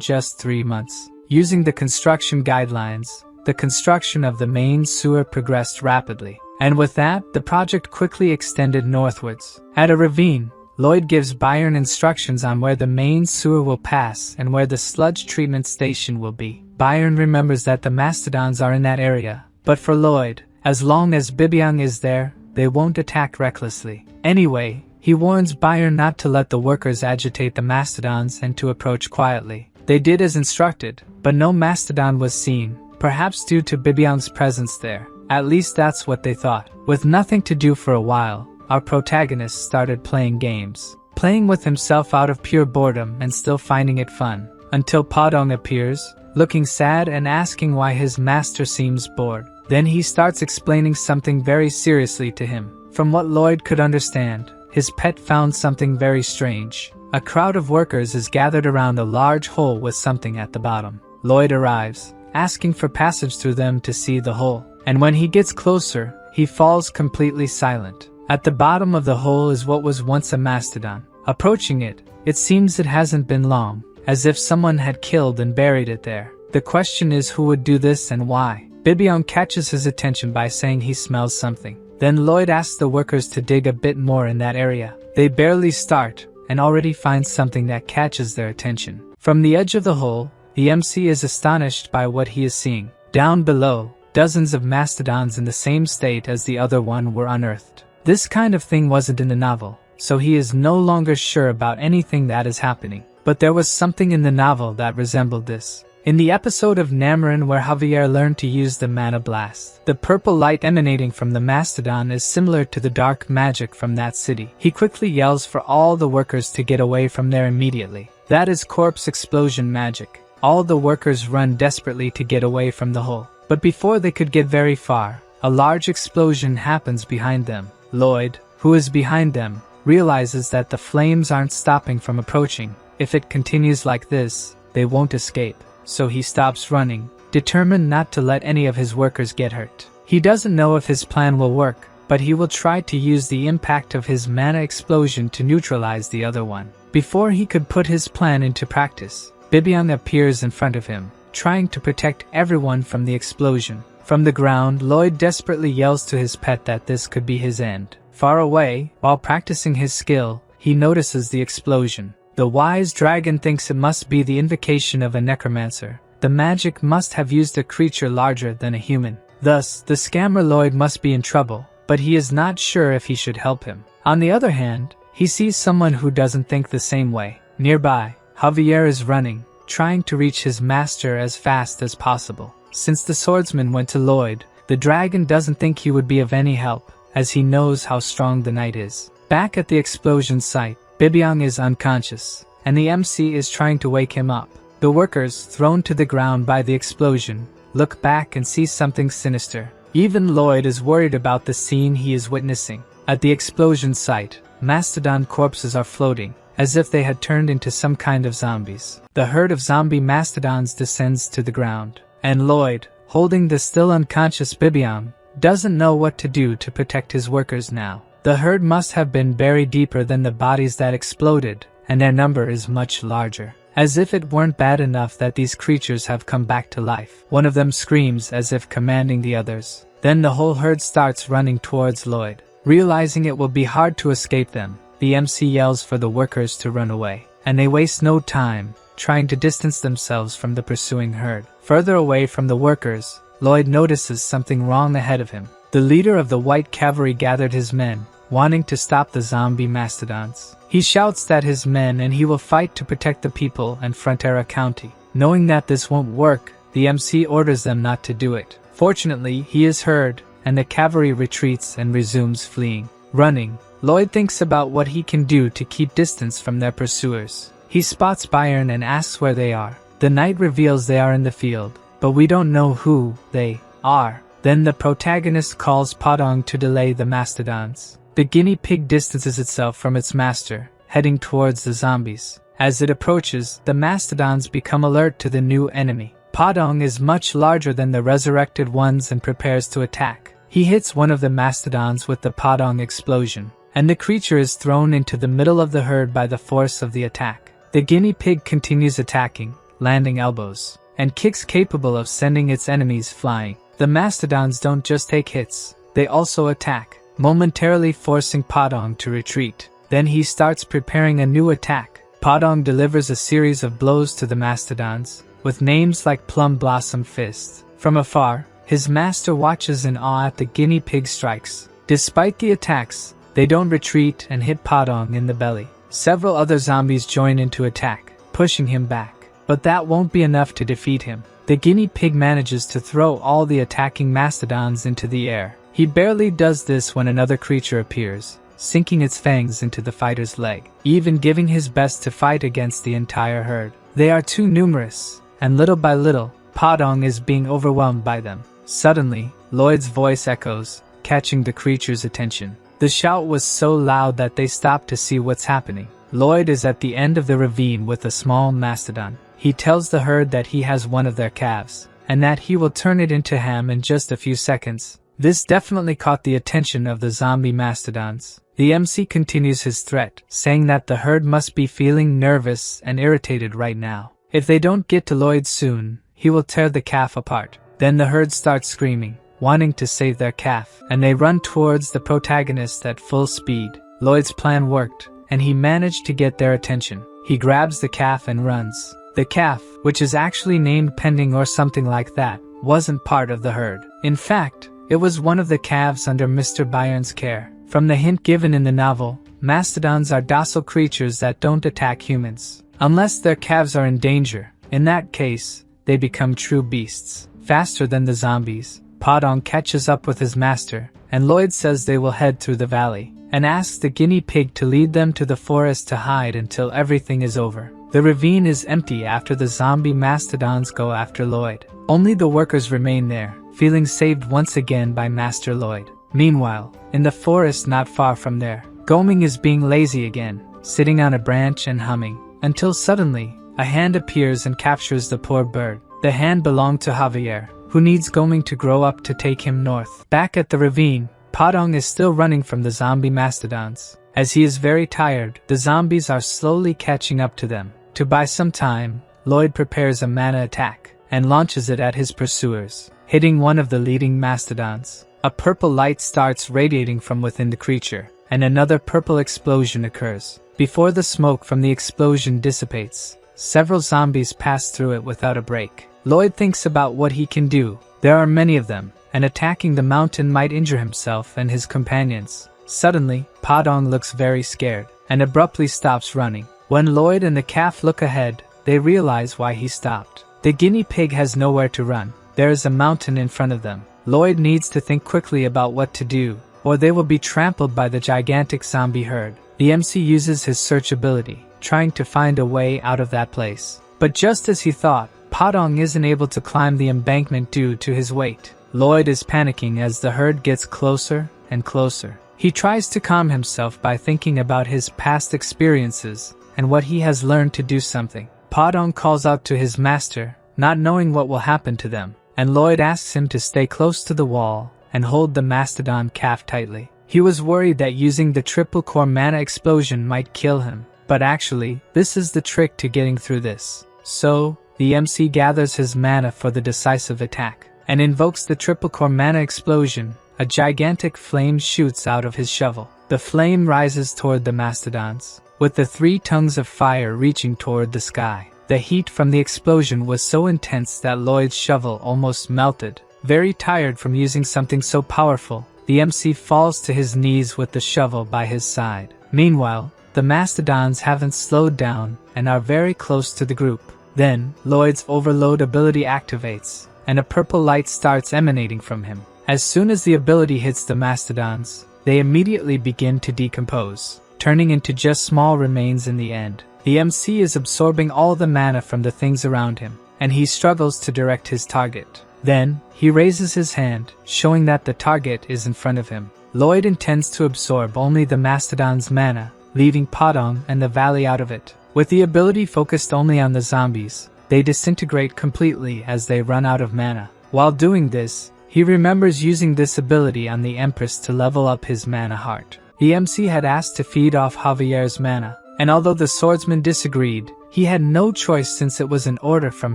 just 3 months. Using the construction guidelines, the construction of the main sewer progressed rapidly, and with that, the project quickly extended northwards. At a ravine, Lloyd gives Byron instructions on where the main sewer will pass and where the sludge treatment station will be. Byron remembers that the mastodons are in that area, but for Lloyd, as long as Bibyong is there, they won't attack recklessly. Anyway, he warns Byron not to let the workers agitate the mastodons and to approach quietly. They did as instructed, but no mastodon was seen, perhaps due to Bibyong's presence there. At least that's what they thought. With nothing to do for a while, our protagonist started playing games. Playing with himself out of pure boredom and still finding it fun. Until Padong appears, looking sad and asking why his master seems bored. Then he starts explaining something very seriously to him. From what Lloyd could understand, his pet found something very strange. A crowd of workers is gathered around a large hole with something at the bottom. Lloyd arrives, asking for passage through them to see the hole. And when he gets closer, he falls completely silent. At the bottom of the hole is what was once a mastodon. Approaching it, it seems it hasn't been long, as if someone had killed and buried it there. The question is who would do this and why. Bibyong catches his attention by saying he smells something. Then Lloyd asks the workers to dig a bit more in that area. They barely start, and already find something that catches their attention. From the edge of the hole, the MC is astonished by what he is seeing. Down below, dozens of mastodons in the same state as the other one were unearthed. This kind of thing wasn't in the novel, so he is no longer sure about anything that is happening. But there was something in the novel that resembled this. In the episode of Namarin where Javier learned to use the mana blast, the purple light emanating from the mastodon is similar to the dark magic from that city. He quickly yells for all the workers to get away from there immediately. That is corpse explosion magic. All the workers run desperately to get away from the hole. But before they could get very far, a large explosion happens behind them. Lloyd, who is behind them, realizes that the flames aren't stopping from approaching. If it continues like this, they won't escape. So he stops running, determined not to let any of his workers get hurt. He doesn't know if his plan will work, but he will try to use the impact of his mana explosion to neutralize the other one. Before he could put his plan into practice, Bibyong appears in front of him, trying to protect everyone from the explosion. From the ground, Lloyd desperately yells to his pet that this could be his end. Far away, while practicing his skill, he notices the explosion. The wise dragon thinks it must be the invocation of a necromancer. The magic must have used a creature larger than a human. Thus, the scammer Lloyd must be in trouble, but he is not sure if he should help him. On the other hand, he sees someone who doesn't think the same way. Nearby, Javier is running, trying to reach his master as fast as possible. Since the swordsman went to Lloyd, the dragon doesn't think he would be of any help, as he knows how strong the knight is. Back at the explosion site, Bibyong is unconscious, and the MC is trying to wake him up. The workers, thrown to the ground by the explosion, look back and see something sinister. Even Lloyd is worried about the scene he is witnessing. At the explosion site, mastodon corpses are floating, as if they had turned into some kind of zombies. The herd of zombie mastodons descends to the ground, and Lloyd, holding the still unconscious Bibyong, doesn't know what to do to protect his workers now. The herd must have been buried deeper than the bodies that exploded, and their number is much larger. As if it weren't bad enough that these creatures have come back to life. One of them screams as if commanding the others. Then the whole herd starts running towards Lloyd. Realizing it will be hard to escape them, the MC yells for the workers to run away, and they waste no time trying to distance themselves from the pursuing herd. Further away from the workers, Lloyd notices something wrong ahead of him. The leader of the white cavalry gathered his men, wanting to stop the zombie mastodons. He shouts at his men and he will fight to protect the people and Frontera County. Knowing that this won't work, the MC orders them not to do it. Fortunately, he is heard, and the cavalry retreats and resumes fleeing. Running, Lloyd thinks about what he can do to keep distance from their pursuers. He spots Byron and asks where they are. The knight reveals they are in the field, but we don't know who they are. Then the protagonist calls Podong to delay the mastodons. The guinea pig distances itself from its master, heading towards the zombies. As it approaches, the mastodons become alert to the new enemy. Podong is much larger than the resurrected ones and prepares to attack. He hits one of the mastodons with the Podong explosion, and the creature is thrown into the middle of the herd by the force of the attack. The guinea pig continues attacking, landing elbows, and kicks capable of sending its enemies flying. The mastodons don't just take hits, they also attack, momentarily forcing Podong to retreat. Then he starts preparing a new attack. Podong delivers a series of blows to the mastodons, with names like Plum Blossom Fist. From afar, his master watches in awe at the guinea pig strikes. Despite the attacks, they don't retreat and hit Podong in the belly. Several other zombies join into attack, pushing him back. But that won't be enough to defeat him. The guinea pig manages to throw all the attacking mastodons into the air. He barely does this when another creature appears, sinking its fangs into the fighter's leg, even giving his best to fight against the entire herd. They are too numerous, and little by little, Podong is being overwhelmed by them. Suddenly, Lloyd's voice echoes, catching the creature's attention. The shout was so loud that they stop to see what's happening. Lloyd is at the end of the ravine with a small mastodon. He tells the herd that he has one of their calves, and that he will turn it into ham in just a few seconds. This definitely caught the attention of the zombie mastodons. The MC continues his threat, saying that the herd must be feeling nervous and irritated right now. If they don't get to Lloyd soon, he will tear the calf apart. Then the herd starts screaming, wanting to save their calf, and they run towards the protagonist at full speed. Lloyd's plan worked, and he managed to get their attention. He grabs the calf and runs. The calf, which is actually named Pending or something like that, wasn't part of the herd. In fact, it was one of the calves under Mr. Byron's care. From the hint given in the novel, mastodons are docile creatures that don't attack humans, unless their calves are in danger. In that case, they become true beasts. Faster than the zombies, Podong catches up with his master, and Lloyd says they will head through the valley, and asks the guinea pig to lead them to the forest to hide until everything is over. The ravine is empty after the zombie mastodons go after Lloyd. Only the workers remain there, feeling saved once again by Master Lloyd. Meanwhile, in the forest not far from there, Goming is being lazy again, sitting on a branch and humming, until suddenly, a hand appears and captures the poor bird. The hand belonged to Javier, who needs Goming to grow up to take him north. Back at the ravine, Podong is still running from the zombie mastodons. As he is very tired, the zombies are slowly catching up to them. To buy some time, Lloyd prepares a mana attack, and launches it at his pursuers, hitting one of the leading mastodons. A purple light starts radiating from within the creature, and another purple explosion occurs. Before the smoke from the explosion dissipates, several zombies pass through it without a break. Lloyd thinks about what he can do. There are many of them, and attacking the mountain might injure himself and his companions. Suddenly, Podong looks very scared, and abruptly stops running. When Lloyd and the calf look ahead, they realize why he stopped. The guinea pig has nowhere to run. there is a mountain in front of them. Lloyd needs to think quickly about what to do, or they will be trampled by the gigantic zombie herd. The MC uses his search ability, trying to find a way out of that place. But just as he thought, Padong isn't able to climb the embankment due to his weight. Lloyd is panicking as the herd gets closer and closer. He tries to calm himself by thinking about his past experiences and what he has learned to do something. Padong calls out to his master, not knowing what will happen to them, and Lloyd asks him to stay close to the wall and hold the mastodon calf tightly. He was worried that using the triple core mana explosion might kill him, but actually, this is the trick to getting through this. So, the MC gathers his mana for the decisive attack, and invokes the triple core mana explosion. A gigantic flame shoots out of his shovel. The flame rises toward the mastodons, with the 3 tongues of fire reaching toward the sky. The heat from the explosion was so intense that Lloyd's shovel almost melted. Very tired from using something so powerful, the MC falls to his knees with the shovel by his side. Meanwhile, the mastodons haven't slowed down and are very close to the group. Then, Lloyd's overload ability activates, and a purple light starts emanating from him. As soon as the ability hits the mastodons, they immediately begin to decompose, turning into just small remains in the end. The MC is absorbing all the mana from the things around him, and he struggles to direct his target. Then, he raises his hand, showing that the target is in front of him. Lloyd intends to absorb only the mastodon's mana, leaving Padong and the valley out of it. With the ability focused only on the zombies, they disintegrate completely as they run out of mana. While doing this, he remembers using this ability on the Empress to level up his mana heart. The MC had asked to feed off Javier's mana, and although the swordsman disagreed, he had no choice since it was an order from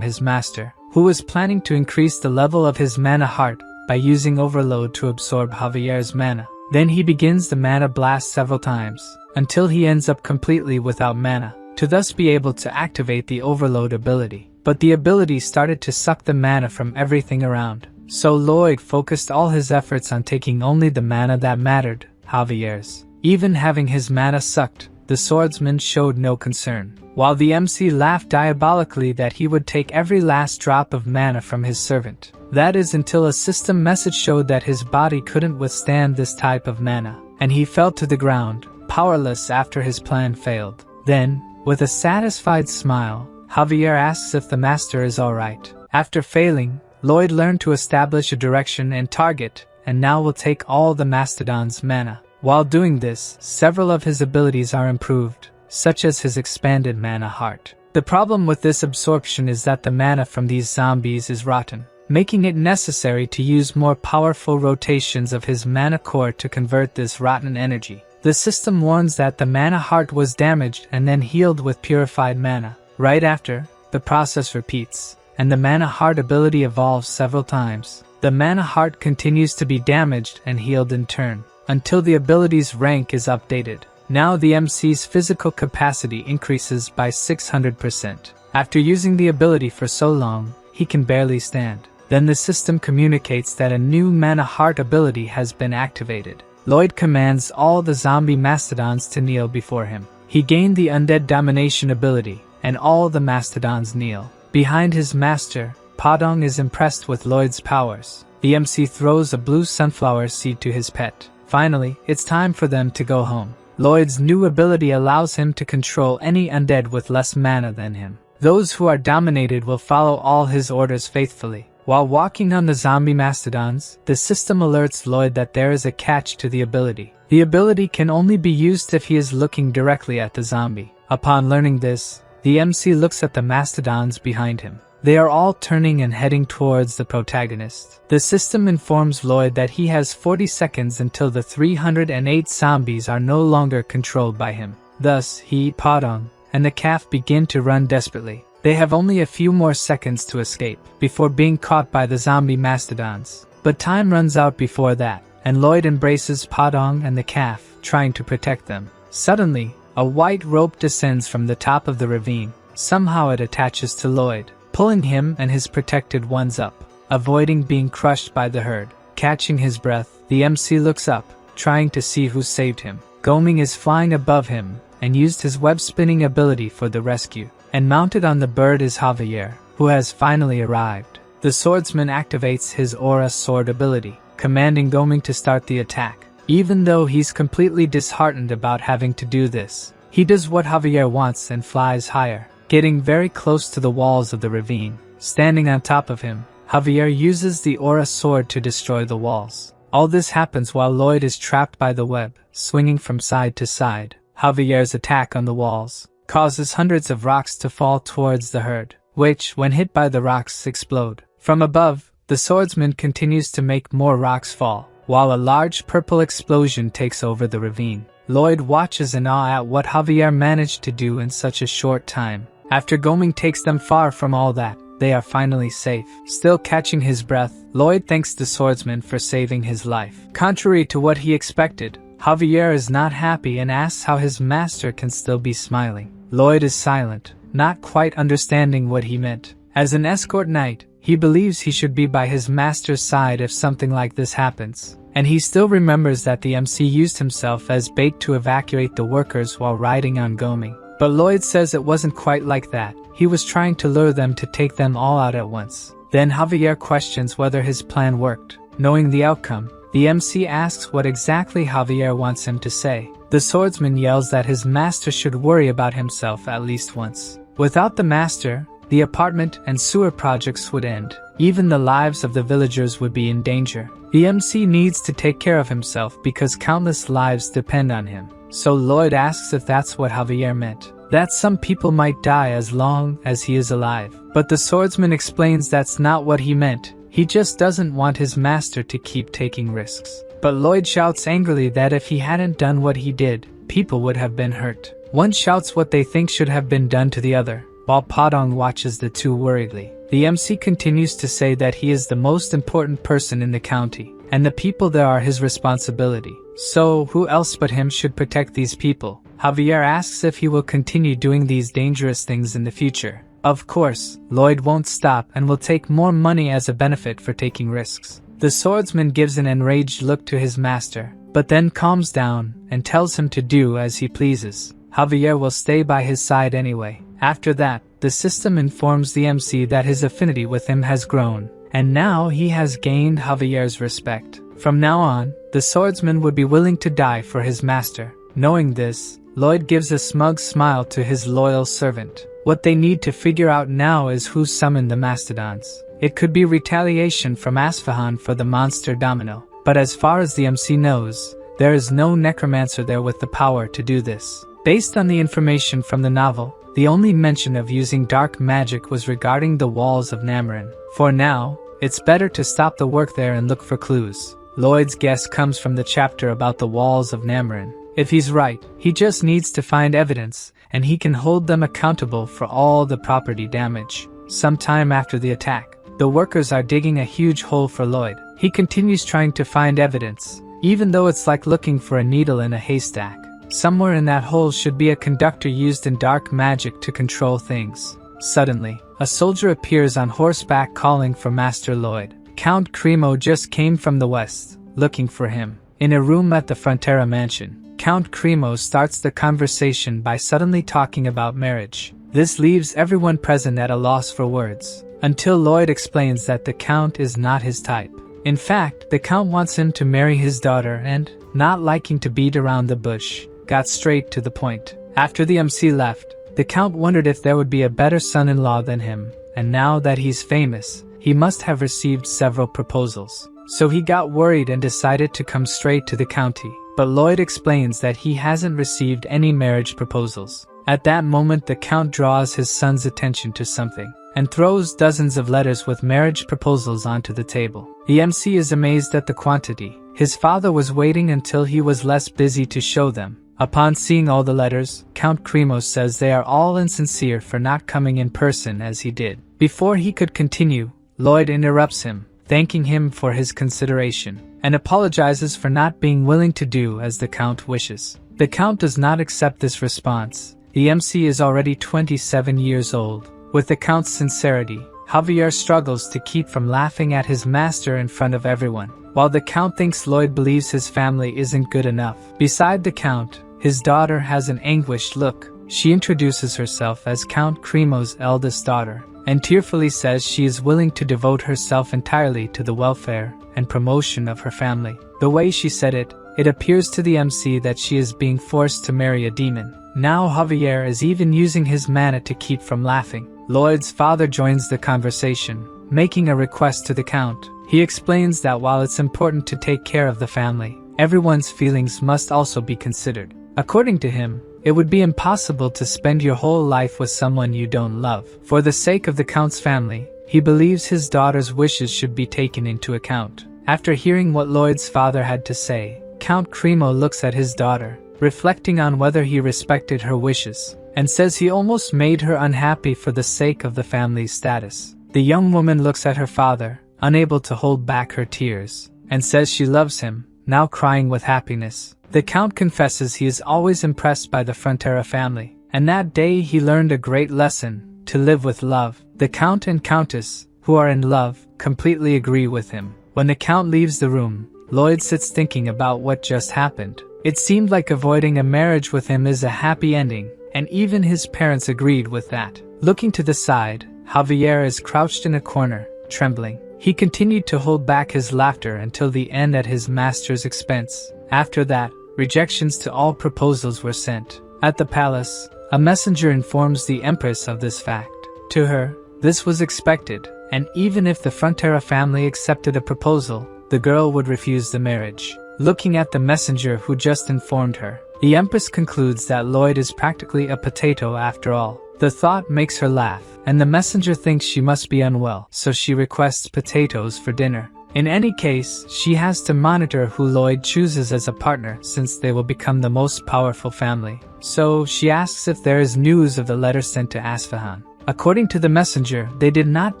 his master, who was planning to increase the level of his mana heart by using overload to absorb Javier's mana. Then he begins the mana blast several times, until he ends up completely without mana, to thus be able to activate the overload ability. But the ability started to suck the mana from everything around. So Lloyd focused all his efforts on taking only the mana that mattered, Javier's. Even having his mana sucked, the swordsman showed no concern, while the MC laughed diabolically that he would take every last drop of mana from his servant. That is until a system message showed that his body couldn't withstand this type of mana, and he fell to the ground, powerless after his plan failed. Then, with a satisfied smile, Javier asks if the master is alright. After failing, Lloyd learned to establish a direction and target, and now will take all the mastodon's mana. While doing this, several of his abilities are improved, such as his expanded mana heart. The problem with this absorption is that the mana from these zombies is rotten, making it necessary to use more powerful rotations of his mana core to convert this rotten energy. The system warns that the mana heart was damaged and then healed with purified mana. Right after, the process repeats, and the mana heart ability evolves several times. The mana heart continues to be damaged and healed in turn, until the ability's rank is updated. Now the MC's physical capacity increases by 600%. After using the ability for so long, he can barely stand. Then the system communicates that a new mana heart ability has been activated. Lloyd commands all the zombie mastodons to kneel before him. He gained the undead domination ability, and all the mastodons kneel. Behind his master, Padong is impressed with Lloyd's powers. The MC throws a blue sunflower seed to his pet. Finally, it's time for them to go home. Lloyd's new ability allows him to control any undead with less mana than him. Those who are dominated will follow all his orders faithfully. While walking on the zombie mastodons, the system alerts Lloyd that there is a catch to the ability. The ability can only be used if he is looking directly at the zombie. Upon learning this, the MC looks at the mastodons behind him. They are all turning and heading towards the protagonist. The system informs Lloyd that he has 40 seconds until the 308 zombies are no longer controlled by him. Thus, he, Padong, and the calf begin to run desperately. They have only a few more seconds to escape, before being caught by the zombie mastodons. But time runs out before that, and Lloyd embraces Padong and the calf, trying to protect them. Suddenly, a white rope descends from the top of the ravine. Somehow it attaches to Lloyd, pulling him and his protected ones up, avoiding being crushed by the herd. Catching his breath, the MC looks up, trying to see who saved him. Goming is flying above him, and used his web-spinning ability for the rescue. And mounted on the bird is Javier, who has finally arrived. the swordsman activates his aura sword ability, commanding Goming to start the attack. Even though he's completely disheartened about having to do this, he does what Javier wants and flies higher, getting very close to the walls of the ravine. Standing on top of him, Javier uses the aura sword to destroy the walls. All this happens while Lloyd is trapped by the web, swinging from side to side. Javier's attack on the walls causes hundreds of rocks to fall towards the herd, which, when hit by the rocks, explode. From above, the swordsman continues to make more rocks fall, while a large purple explosion takes over the ravine. Lloyd watches in awe at what Javier managed to do in such a short time. After Goming takes them far from all that, they are finally safe. Still catching his breath, Lloyd thanks the swordsman for saving his life. Contrary to what he expected, Javier is not happy and asks how his master can still be smiling. Lloyd is silent, not quite understanding what he meant. As an escort knight, he believes he should be by his master's side if something like this happens. And he still remembers that the MC used himself as bait to evacuate the workers while riding on Goming. But Lloyd says it wasn't quite like that. He was trying to lure them to take them all out at once. Then Javier questions whether his plan worked. Knowing the outcome, the MC asks what exactly Javier wants him to say. The swordsman yells that his master should worry about himself at least once. Without the master, the apartment and sewer projects would end. Even the lives of the villagers would be in danger. The MC needs to take care of himself because countless lives depend on him. So Lloyd asks if that's what Javier meant. That some people might die as long as he is alive. But the swordsman explains that's not what he meant. He just doesn't want his master to keep taking risks. But Lloyd shouts angrily that if he hadn't done what he did, people would have been hurt. One shouts what they think should have been done to the other, while Padong watches the two worriedly. The MC continues to say that he is the most important person in the county, and the people there are his responsibility. So, who else but him should protect these people? Javier asks if he will continue doing these dangerous things in the future. Of course, Lloyd won't stop and will take more money as a benefit for taking risks. The swordsman gives an enraged look to his master, but then calms down and tells him to do as he pleases. Javier will stay by his side anyway. After that, the system informs the MC that his affinity with him has grown, and now he has gained Javier's respect. From now on, the swordsman would be willing to die for his master. Knowing this, Lloyd gives a smug smile to his loyal servant. What they need to figure out now is who summoned the mastodons. It could be retaliation from Asfahan for the monster Domino, but as far as the MC knows, there is no necromancer there with the power to do this. Based on the information from the novel, the only mention of using dark magic was regarding the walls of Namarin. For now, it's better to stop the work there and look for clues. Lloyd's guess comes from the chapter about the walls of Namarin. If he's right, he just needs to find evidence, and he can hold them accountable for all the property damage. Sometime after the attack, the workers are digging a huge hole for Lloyd. He continues trying to find evidence, even though it's like looking for a needle in a haystack. Somewhere in that hole should be a conductor used in dark magic to control things. Suddenly, a soldier appears on horseback calling for Master Lloyd. Count Cremo just came from the west, looking for him. In a room at the Frontera mansion, Count Cremo starts the conversation by suddenly talking about marriage. This leaves everyone present at a loss for words, until Lloyd explains that the Count is not his type. In fact, the Count wants him to marry his daughter and, not liking to beat around the bush, got straight to the point. After the MC left, the Count wondered if there would be a better son-in-law than him, and now that he's famous, he must have received several proposals. So he got worried and decided to come straight to the county. But Lloyd explains that he hasn't received any marriage proposals. At that moment, the Count draws his son's attention to something, and throws dozens of letters with marriage proposals onto the table. The MC is amazed at the quantity. His father was waiting until he was less busy to show them. Upon seeing all the letters, Count Cremo says they are all insincere for not coming in person as he did. Before he could continue, Lloyd interrupts him, thanking him for his consideration, and apologizes for not being willing to do as the Count wishes. The Count does not accept this response. The MC is already 27 years old. With the Count's sincerity, Javier struggles to keep from laughing at his master in front of everyone, while the Count thinks Lloyd believes his family isn't good enough. Beside the Count, his daughter has an anguished look. She introduces herself as Count Cremo's eldest daughter. and tearfully says she is willing to devote herself entirely to the welfare and promotion of her family. The way she said it, it appears to the MC that she is being forced to marry a demon. Now Javier is even using his mana to keep from laughing. Lloyd's father joins the conversation, making a request to the Count. He explains that while it's important to take care of the family, everyone's feelings must also be considered. According to him, it would be impossible to spend your whole life with someone you don't love. For the sake of the Count's family, he believes his daughter's wishes should be taken into account. After hearing what Lloyd's father had to say, Count Cremo looks at his daughter, reflecting on whether he respected her wishes, and says he almost made her unhappy for the sake of the family's status. The young woman looks at her father, unable to hold back her tears, and says she loves him, now crying with happiness. The Count confesses he is always impressed by the Frontera family, and that day he learned a great lesson, to live with love. The Count and Countess, who are in love, completely agree with him. When the Count leaves the room, Lloyd sits thinking about what just happened. It seemed like avoiding a marriage with him is a happy ending, and even his parents agreed with that. Looking to the side, Javier is crouched in a corner, trembling. He continued to hold back his laughter until the end at his master's expense. After that, rejections to all proposals were sent. At the palace, a messenger informs the Empress of this fact. To her, this was expected, and even if the Frontera family accepted a proposal, the girl would refuse the marriage. Looking at the messenger who just informed her, the Empress concludes that Lloyd is practically a potato after all. The thought makes her laugh, and the messenger thinks she must be unwell, so she requests potatoes for dinner. In any case, she has to monitor who Lloyd chooses as a partner since they will become the most powerful family. So she asks if there is news of the letter sent to Asfahan. According to the messenger, they did not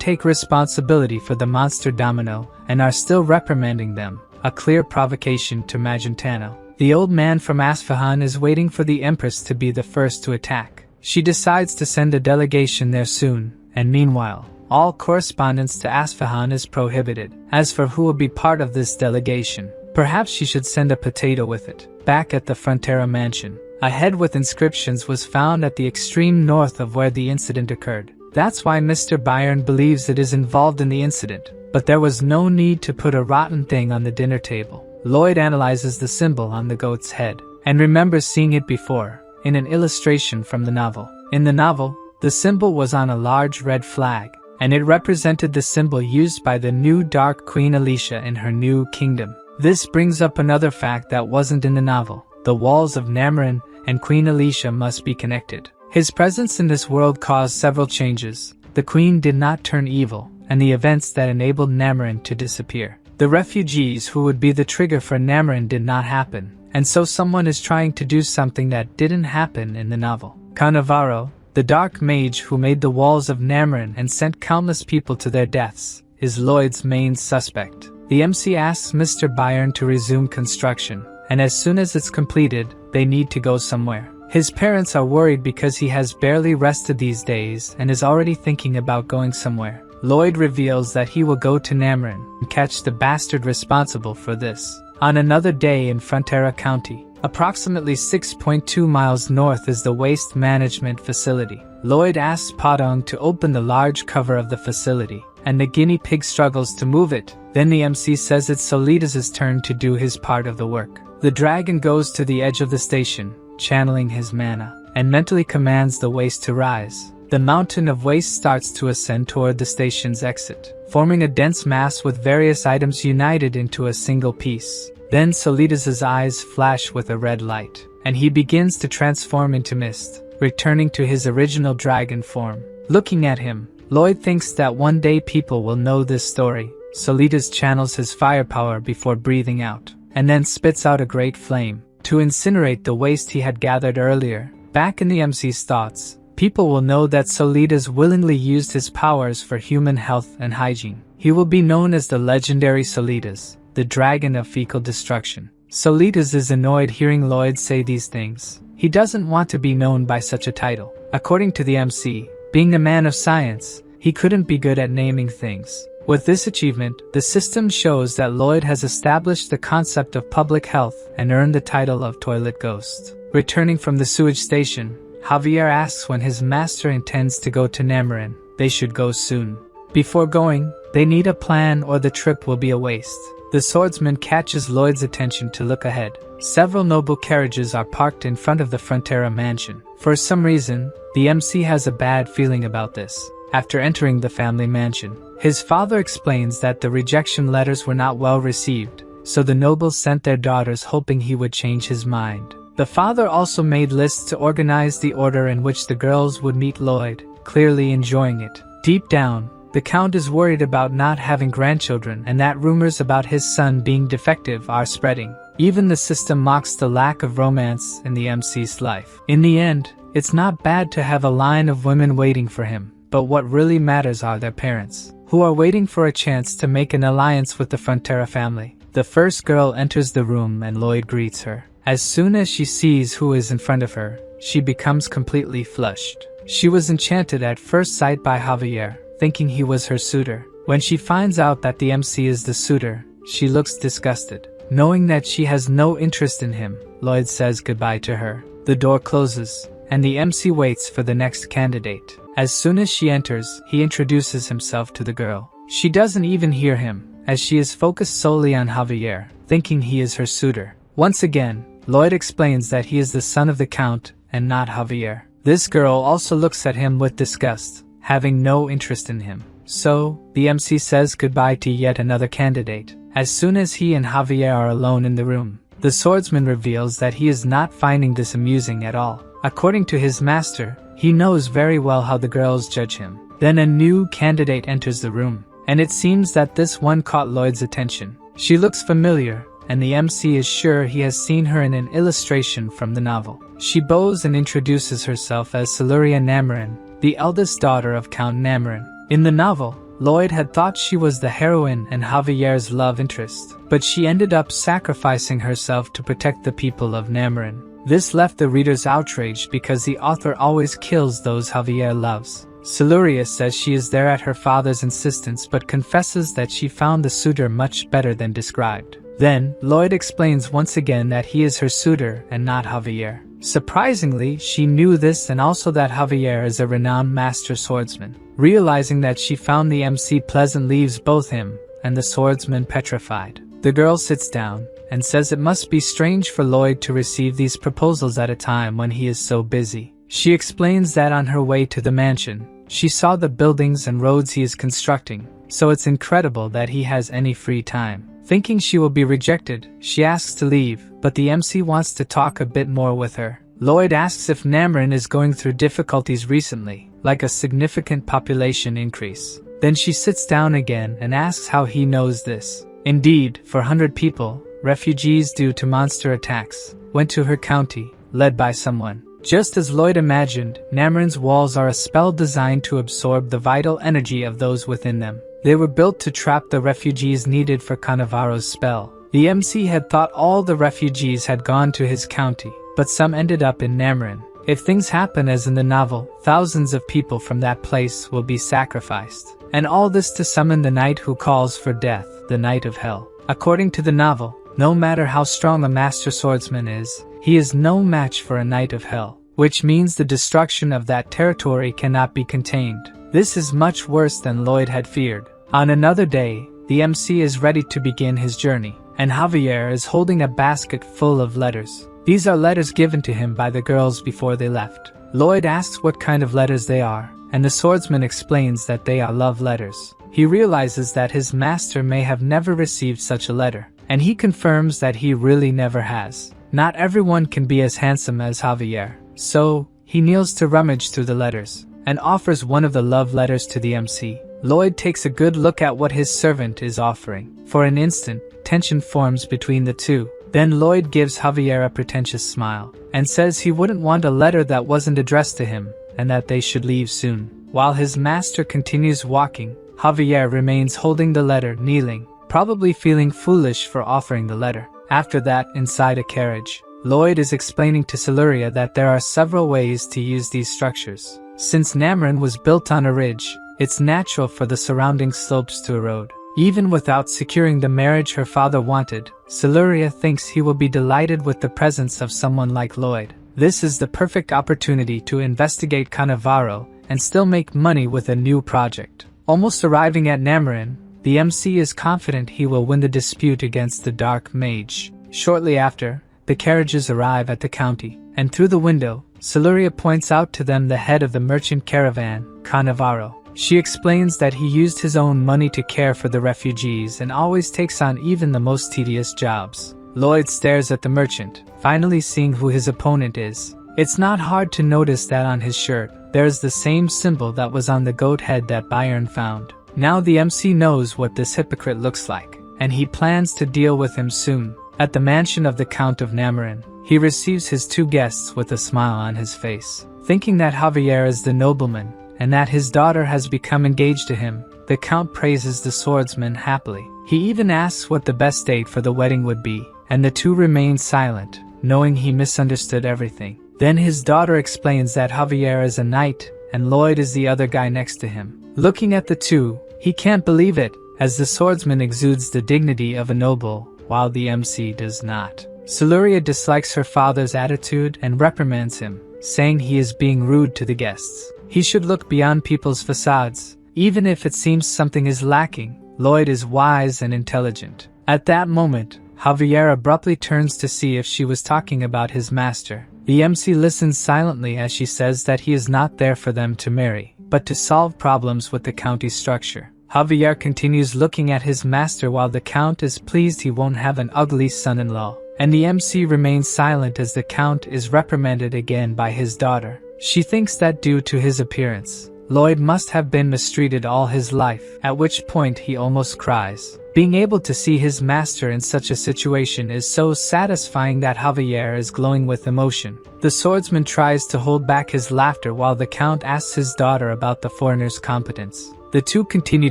take responsibility for the monster Domino and are still reprimanding them, a clear provocation to Magentano. The old man from Asfahan is waiting for the Empress to be the first to attack. She decides to send a delegation there soon, and meanwhile, all correspondence to Asfahan is prohibited. As for who will be part of this delegation, perhaps she should send a potato with it. Back at the Frontera mansion, a head with inscriptions was found at the extreme north of where the incident occurred. That's why Mr. Byron believes it is involved in the incident, but there was no need to put a rotten thing on the dinner table. Lloyd analyzes the symbol on the goat's head, and remembers seeing it before, in an illustration from the novel. In the novel, the symbol was on a large red flag, and it represented the symbol used by the new Dark Queen Alicia in her new kingdom. This brings up another fact that wasn't in the novel. The walls of Namarin and Queen Alicia must be connected. His presence in this world caused several changes. The queen did not turn evil, and the events that enabled Namarin to disappear. The refugees who would be the trigger for Namarin did not happen, and so someone is trying to do something that didn't happen in the novel. Cannavaro, the dark mage who made the walls of Namarin and sent countless people to their deaths, is Lloyd's main suspect. The MC asks Mr. Byron to resume construction, and as soon as it's completed, they need to go somewhere. His parents are worried because he has barely rested these days and is already thinking about going somewhere. Lloyd reveals that he will go to Namarin and catch the bastard responsible for this. On another day in Frontera County, approximately 6.2 miles north is the waste management facility. Lloyd asks Padong to open the large cover of the facility, and the guinea pig struggles to move it. Then the MC says it's Solidas' turn to do his part of the work. The dragon goes to the edge of the station, channeling his mana, and mentally commands the waste to rise. The mountain of waste starts to ascend toward the station's exit, forming a dense mass with various items united into a single piece. Then Solidas' eyes flash with a red light, and he begins to transform into mist, returning to his original dragon form. Looking at him, Lloyd thinks that one day people will know this story. Solidas channels his firepower before breathing out, and then spits out a great flame to incinerate the waste he had gathered earlier. Back in the MC's thoughts, people will know that Solidas willingly used his powers for human health and hygiene. He will be known as the legendary Solidas, the dragon of fecal destruction. Solidas is annoyed hearing Lloyd say these things. He doesn't want to be known by such a title. According to the MC, being a man of science, he couldn't be good at naming things. With this achievement, the system shows that Lloyd has established the concept of public health and earned the title of Toilet Ghost. Returning from the sewage station, Javier asks when his master intends to go to Namarin. they should go soon. Before going, they need a plan or the trip will be a waste. The swordsman catches Lloyd's attention to look ahead. Several noble carriages are parked in front of the Frontera mansion. For some reason, the MC has a bad feeling about this. After entering the family mansion, his father explains that the rejection letters were not well received, so the nobles sent their daughters hoping he would change his mind. The father also made lists to organize the order in which the girls would meet Lloyd, clearly enjoying it. Deep down, the Count is worried about not having grandchildren and that rumors about his son being defective are spreading. Even the system mocks the lack of romance in the MC's life. In the end, it's not bad to have a line of women waiting for him, but what really matters are their parents, who are waiting for a chance to make an alliance with the Frontera family. The first girl enters the room and Lloyd greets her. As soon as she sees who is in front of her, she becomes completely flushed. She was enchanted at first sight by Javier, thinking he was her suitor. When she finds out that the MC is the suitor, she looks disgusted. Knowing that she has no interest in him, Lloyd says goodbye to her. The door closes, and the MC waits for the next candidate. As soon as she enters, he introduces himself to the girl. She doesn't even hear him, as she is focused solely on Javier, thinking he is her suitor. Once again, Lloyd explains that he is the son of the Count and not Javier. This girl also looks at him with disgust, having no interest in him. So, the MC says goodbye to yet another candidate. As soon as he and Javier are alone in the room, the swordsman reveals that he is not finding this amusing at all. According to his master, he knows very well how the girls judge him. Then a new candidate enters the room, and it seems that this one caught Lloyd's attention. She looks familiar, and the MC is sure he has seen her in an illustration from the novel. She bows and introduces herself as Siluria Namarin, the eldest daughter of Count Namarin. In the novel, Lloyd had thought she was the heroine and Javier's love interest, but she ended up sacrificing herself to protect the people of Namarin. This left the readers outraged because the author always kills those Javier loves. Siluria says she is there at her father's insistence but confesses that she found the suitor much better than described. Then, Lloyd explains once again that he is her suitor and not Javier. Surprisingly, she knew this and also that Javier is a renowned master swordsman. Realizing that she found the MC pleasant leaves both him and the swordsman petrified. The girl sits down and says it must be strange for Lloyd to receive these proposals at a time when he is so busy. She explains that on her way to the mansion, she saw the buildings and roads he is constructing, so it's incredible that he has any free time. Thinking she will be rejected, she asks to leave, but the MC wants to talk a bit more with her. Lloyd asks if Namarin is going through difficulties recently, like a significant population increase. Then she sits down again and asks how he knows this. Indeed, 400 people, refugees due to monster attacks, went to her county, led by someone. Just as Lloyd imagined, Namarin's walls are a spell designed to absorb the vital energy of those within them. They were built to trap the refugees needed for Cannavaro's spell. The MC had thought all the refugees had gone to his county, but some ended up in Namarin. If things happen as in the novel, thousands of people from that place will be sacrificed. And all this to summon the knight who calls for death, the Knight of Hell. According to the novel, no matter how strong a master swordsman is, he is no match for a Knight of Hell, which means the destruction of that territory cannot be contained. This is much worse than Lloyd had feared. On another day, the MC is ready to begin his journey, and Javier is holding a basket full of letters. These are letters given to him by the girls before they left. Lloyd asks what kind of letters they are, and the swordsman explains that they are love letters. He realizes that his master may have never received such a letter, and he confirms that he really never has. Not everyone can be as handsome as Javier, so he kneels to rummage through the letters, and offers one of the love letters to the MC. Lloyd takes a good look at what his servant is offering. For an instant, tension forms between the two. Then Lloyd gives Javier a pretentious smile, and says he wouldn't want a letter that wasn't addressed to him, and that they should leave soon. While his master continues walking, Javier remains holding the letter, kneeling, probably feeling foolish for offering the letter. After that, inside a carriage, Lloyd is explaining to Siluria that there are several ways to use these structures. Since Namarin was built on a ridge, it's natural for the surrounding slopes to erode. Even without securing the marriage her father wanted, Siluria thinks he will be delighted with the presence of someone like Lloyd. This is the perfect opportunity to investigate Cannavaro and still make money with a new project. Almost arriving at Namarin, the MC is confident he will win the dispute against the Dark Mage. Shortly after, the carriages arrive at the county, and through the window, Siluria points out to them the head of the merchant caravan, Cannavaro. She explains that he used his own money to care for the refugees and always takes on even the most tedious jobs. Lloyd stares at the merchant, finally seeing who his opponent is. It's not hard to notice that on his shirt, there is the same symbol that was on the goat head that Byron found. Now the MC knows what this hypocrite looks like, and he plans to deal with him soon. At the mansion of the Count of Namarin, he receives his two guests with a smile on his face. Thinking that Javier is the nobleman, and that his daughter has become engaged to him, the Count praises the swordsman happily. He even asks what the best date for the wedding would be, and the two remain silent, knowing he misunderstood everything. Then his daughter explains that Javier is a knight, and Lloyd is the other guy next to him. Looking at the two, he can't believe it, as the swordsman exudes the dignity of a noble, while the MC does not. Siluria dislikes her father's attitude and reprimands him, saying he is being rude to the guests. He should look beyond people's facades, even if it seems something is lacking. Lloyd is wise and intelligent. At that moment, Javier abruptly turns to see if she was talking about his master. The MC listens silently as she says that he is not there for them to marry, but to solve problems with the county structure. Javier continues looking at his master while the Count is pleased he won't have an ugly son-in-law, and the MC remains silent as the Count is reprimanded again by his daughter. She thinks that due to his appearance, Lloyd must have been mistreated all his life, at which point he almost cries. Being able to see his master in such a situation is so satisfying that Javier is glowing with emotion. The swordsman tries to hold back his laughter while the Count asks his daughter about the foreigner's competence. The two continue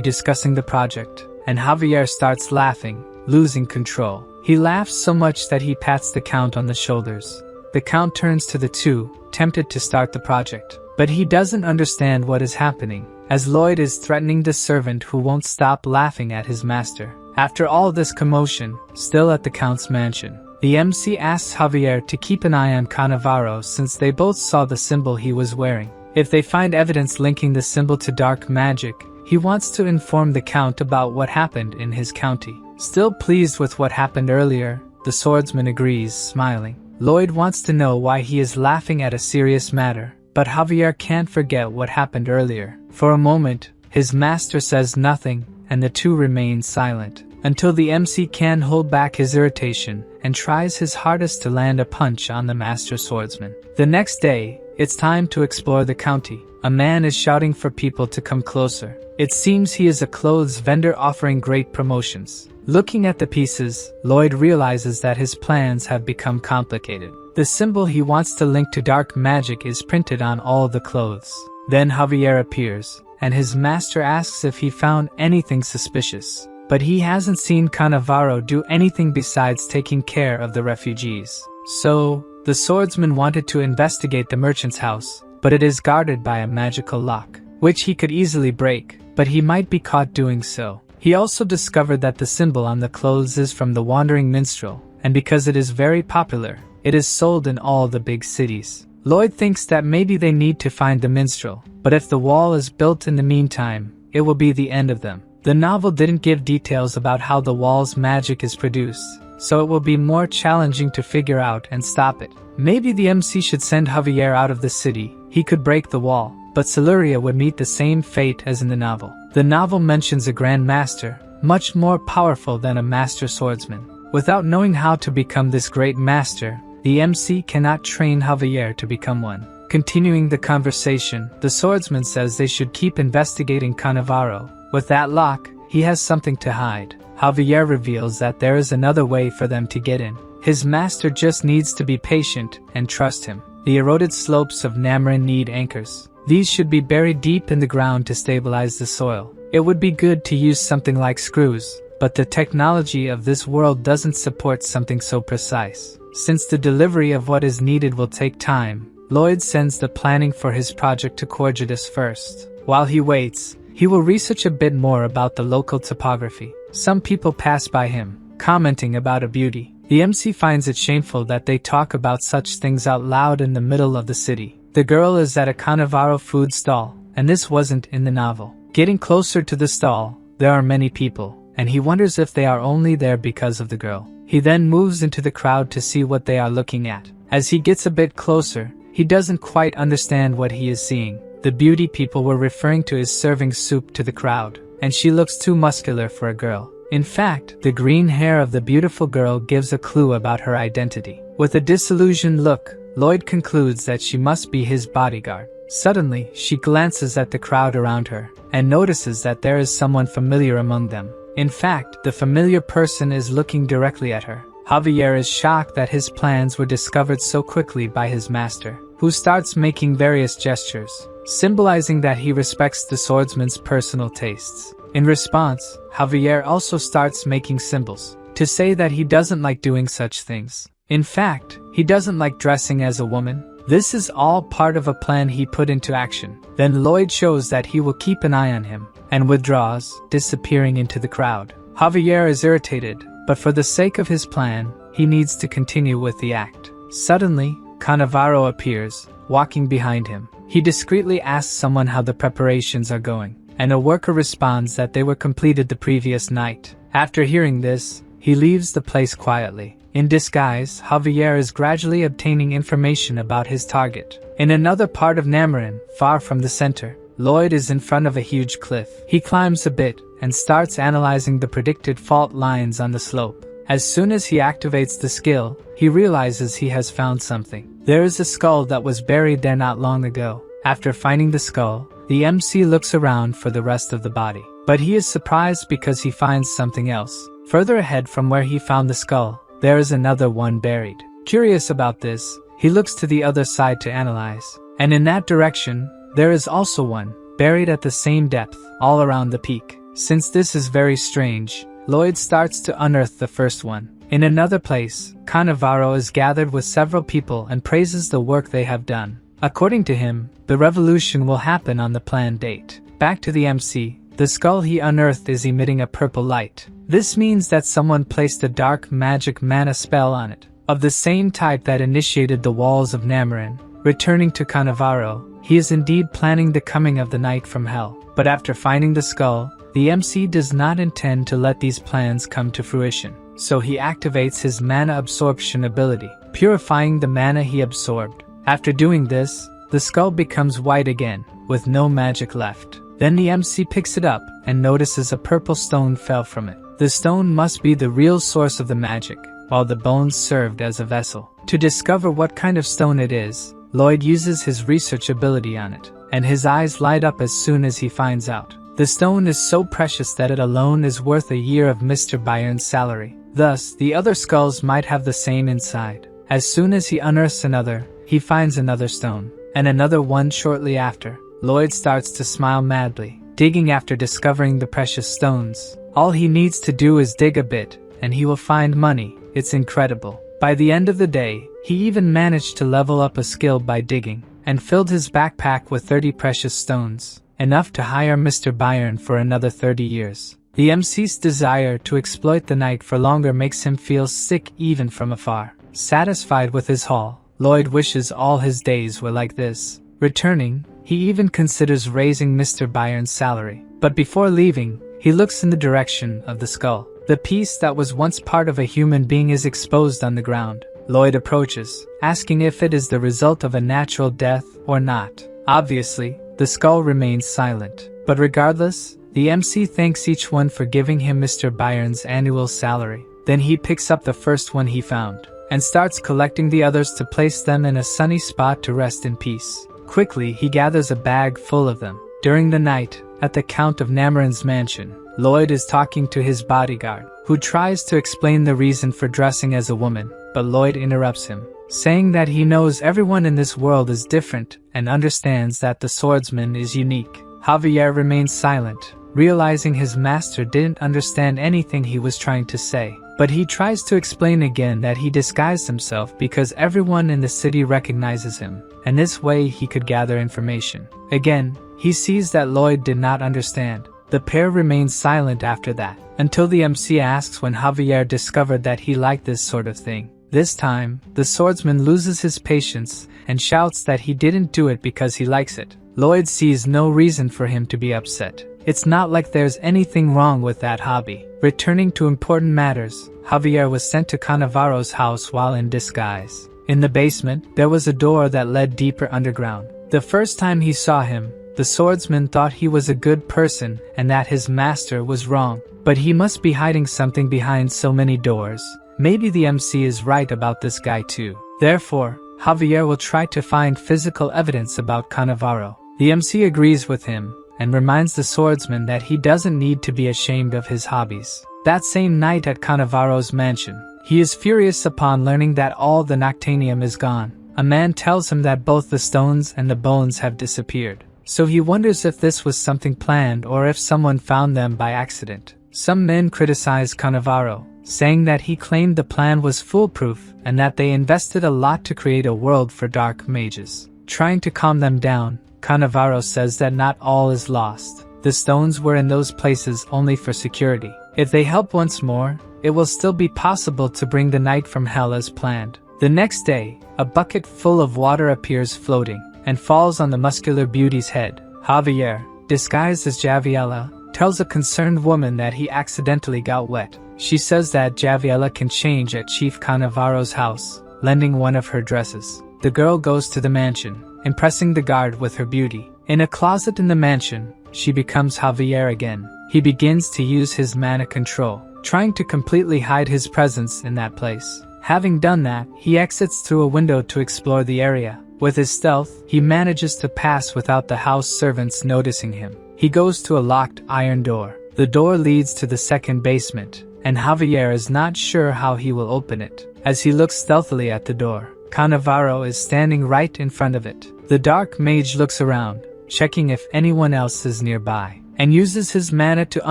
discussing the project, and Javier starts laughing, losing control. He laughs so much that he pats the Count on the shoulders. The Count turns to the two, tempted to start the project, but he doesn't understand what is happening, as Lloyd is threatening the servant who won't stop laughing at his master. After all this commotion, still at the Count's mansion, the MC asks Javier to keep an eye on Cannavaro since they both saw the symbol he was wearing. If they find evidence linking the symbol to dark magic, he wants to inform the Count about what happened in his county. Still pleased with what happened earlier, the swordsman agrees, smiling. Lloyd wants to know why he is laughing at a serious matter, but Javier can't forget what happened earlier. For a moment, his master says nothing, and the two remain silent, until the MC can hold back his irritation and tries his hardest to land a punch on the master swordsman. The next day, it's time to explore the county. A man is shouting for people to come closer. It seems he is a clothes vendor offering great promotions. Looking at the pieces, Lloyd realizes that his plans have become complicated. The symbol he wants to link to dark magic is printed on all the clothes. Then Javier appears, and his master asks if he found anything suspicious. But he hasn't seen Cannavaro do anything besides taking care of the refugees. So, the swordsman wanted to investigate the merchant's house, but it is guarded by a magical lock, which he could easily break, but he might be caught doing so. He also discovered that the symbol on the clothes is from the wandering minstrel, and because it is very popular, it is sold in all the big cities. Lloyd thinks that maybe they need to find the minstrel, but if the wall is built in the meantime, it will be the end of them. The novel didn't give details about how the wall's magic is produced, so it will be more challenging to figure out and stop it. Maybe the MC should send Javier out of the city. He could break the wall, but Siluria would meet the same fate as in the novel. The novel mentions a Grand Master, much more powerful than a Master Swordsman. Without knowing how to become this great master, the MC cannot train Javier to become one. Continuing the conversation, the swordsman says they should keep investigating Cannavaro. With that lock, he has something to hide. Javier reveals that there is another way for them to get in. His master just needs to be patient and trust him. The eroded slopes of Namarin need anchors. These should be buried deep in the ground to stabilize the soil. It would be good to use something like screws, but the technology of this world doesn't support something so precise. Since the delivery of what is needed will take time, Lloyd sends the planning for his project to Corgidus first. While he waits, he will research a bit more about the local topography. Some people pass by him, commenting about a beauty. The MC finds it shameful that they talk about such things out loud in the middle of the city. The girl is at a Cannavaro food stall, and this wasn't in the novel. Getting closer to the stall, there are many people, and he wonders if they are only there because of the girl. He then moves into the crowd to see what they are looking at. As he gets a bit closer, he doesn't quite understand what he is seeing. The beauty people were referring to his serving soup to the crowd, and she looks too muscular for a girl. In fact, the green hair of the beautiful girl gives a clue about her identity. With a disillusioned look, Lloyd concludes that she must be his bodyguard. Suddenly, she glances at the crowd around her, and notices that there is someone familiar among them. In fact, the familiar person is looking directly at her. Javier is shocked that his plans were discovered so quickly by his master, who starts making various gestures, symbolizing that he respects the swordsman's personal tastes. In response, Javier also starts making symbols, to say that he doesn't like doing such things. In fact, he doesn't like dressing as a woman. This is all part of a plan he put into action. Then Lloyd shows that he will keep an eye on him, and withdraws, disappearing into the crowd. Javier is irritated, but for the sake of his plan, he needs to continue with the act. Suddenly, Cannavaro appears, walking behind him. He discreetly asks someone how the preparations are going, and a worker responds that they were completed the previous night. After hearing this, he leaves the place quietly. In disguise, Javier is gradually obtaining information about his target. In another part of Namarin, far from the center, Lloyd is in front of a huge cliff. He climbs a bit and starts analyzing the predicted fault lines on the slope. As soon as he activates the skill, he realizes he has found something. There is a skull that was buried there not long ago. After finding the skull, the MC looks around for the rest of the body. But he is surprised because he finds something else. Further ahead from where he found the skull, there is another one buried. Curious about this, he looks to the other side to analyze. And in that direction, there is also one, buried at the same depth, all around the peak. Since this is very strange, Lloyd starts to unearth the first one. In another place, Cannavaro is gathered with several people and praises the work they have done. According to him, the revolution will happen on the planned date. Back to the MC, the skull he unearthed is emitting a purple light. This means that someone placed a dark magic mana spell on it, of the same type that initiated the walls of Namarin. Returning to Cannavaro, he is indeed planning the coming of the night from hell. But after finding the skull, the MC does not intend to let these plans come to fruition. So he activates his mana absorption ability, purifying the mana he absorbed. After doing this, the skull becomes white again, with no magic left. Then the MC picks it up and notices a purple stone fell from it. The stone must be the real source of the magic, while the bones served as a vessel. To discover what kind of stone it is, Lloyd uses his research ability on it, and his eyes light up as soon as he finds out. The stone is so precious that it alone is worth a year of Mr. Byron's salary. Thus, the other skulls might have the same inside. As soon as he unearths another, he finds another stone, and another one shortly after. Lloyd starts to smile madly, digging after discovering the precious stones. All he needs to do is dig a bit, and he will find money. It's incredible. By the end of the day, he even managed to level up a skill by digging, and filled his backpack with 30 precious stones, enough to hire Mr. Byron for another 30 years. The MC's desire to exploit the night for longer makes him feel sick even from afar. Satisfied with his haul, Lloyd wishes all his days were like this. Returning, he even considers raising Mr. Byron's salary. But before leaving, he looks in the direction of the skull. The piece that was once part of a human being is exposed on the ground. Lloyd approaches, asking if it is the result of a natural death or not. Obviously, the skull remains silent. But regardless, the MC thanks each one for giving him Mr. Byron's annual salary. Then he picks up the first one he found, and starts collecting the others to place them in a sunny spot to rest in peace. Quickly, he gathers a bag full of them. During the night, at the Count of Namarin's mansion, Lloyd is talking to his bodyguard, who tries to explain the reason for dressing as a woman, but Lloyd interrupts him, saying that he knows everyone in this world is different and understands that the swordsman is unique. Javier remains silent, realizing his master didn't understand anything he was trying to say. But he tries to explain again that he disguised himself because everyone in the city recognizes him, and this way he could gather information. Again, he sees that Lloyd did not understand. The pair remains silent after that, until the MC asks when Javier discovered that he liked this sort of thing. This time, the swordsman loses his patience and shouts that he didn't do it because he likes it. Lloyd sees no reason for him to be upset. It's not like there's anything wrong with that hobby. Returning to important matters, Javier was sent to Cannavaro's house while in disguise. In the basement, there was a door that led deeper underground. The first time he saw him, the swordsman thought he was a good person and that his master was wrong. But he must be hiding something behind so many doors. Maybe the MC is right about this guy too. Therefore, Javier will try to find physical evidence about Cannavaro. The MC agrees with him and reminds the swordsman that he doesn't need to be ashamed of his hobbies. That same night at Cannavaro's mansion, he is furious upon learning that all the Noctanium is gone. A man tells him that both the stones and the bones have disappeared. So he wonders if this was something planned or if someone found them by accident. Some men criticize Cannavaro, saying that he claimed the plan was foolproof and that they invested a lot to create a world for dark mages. Trying to calm them down, Cannavaro says that not all is lost. The stones were in those places only for security. If they help once more, it will still be possible to bring the knight from hell as planned. The next day, a bucket full of water appears floating and falls on the muscular beauty's head. Javier, disguised as Javiella, tells a concerned woman that he accidentally got wet. She says that Javiella can change at Chief Cannavaro's house, lending one of her dresses. The girl goes to the mansion, impressing the guard with her beauty. In a closet in the mansion, she becomes Javier again. He begins to use his mana control, trying to completely hide his presence in that place. Having done that, he exits through a window to explore the area. With his stealth, he manages to pass without the house servants noticing him. He goes to a locked iron door. The door leads to the second basement, and Javier is not sure how he will open it. As he looks stealthily at the door, Cannavaro is standing right in front of it. The dark mage looks around, checking if anyone else is nearby, and uses his mana to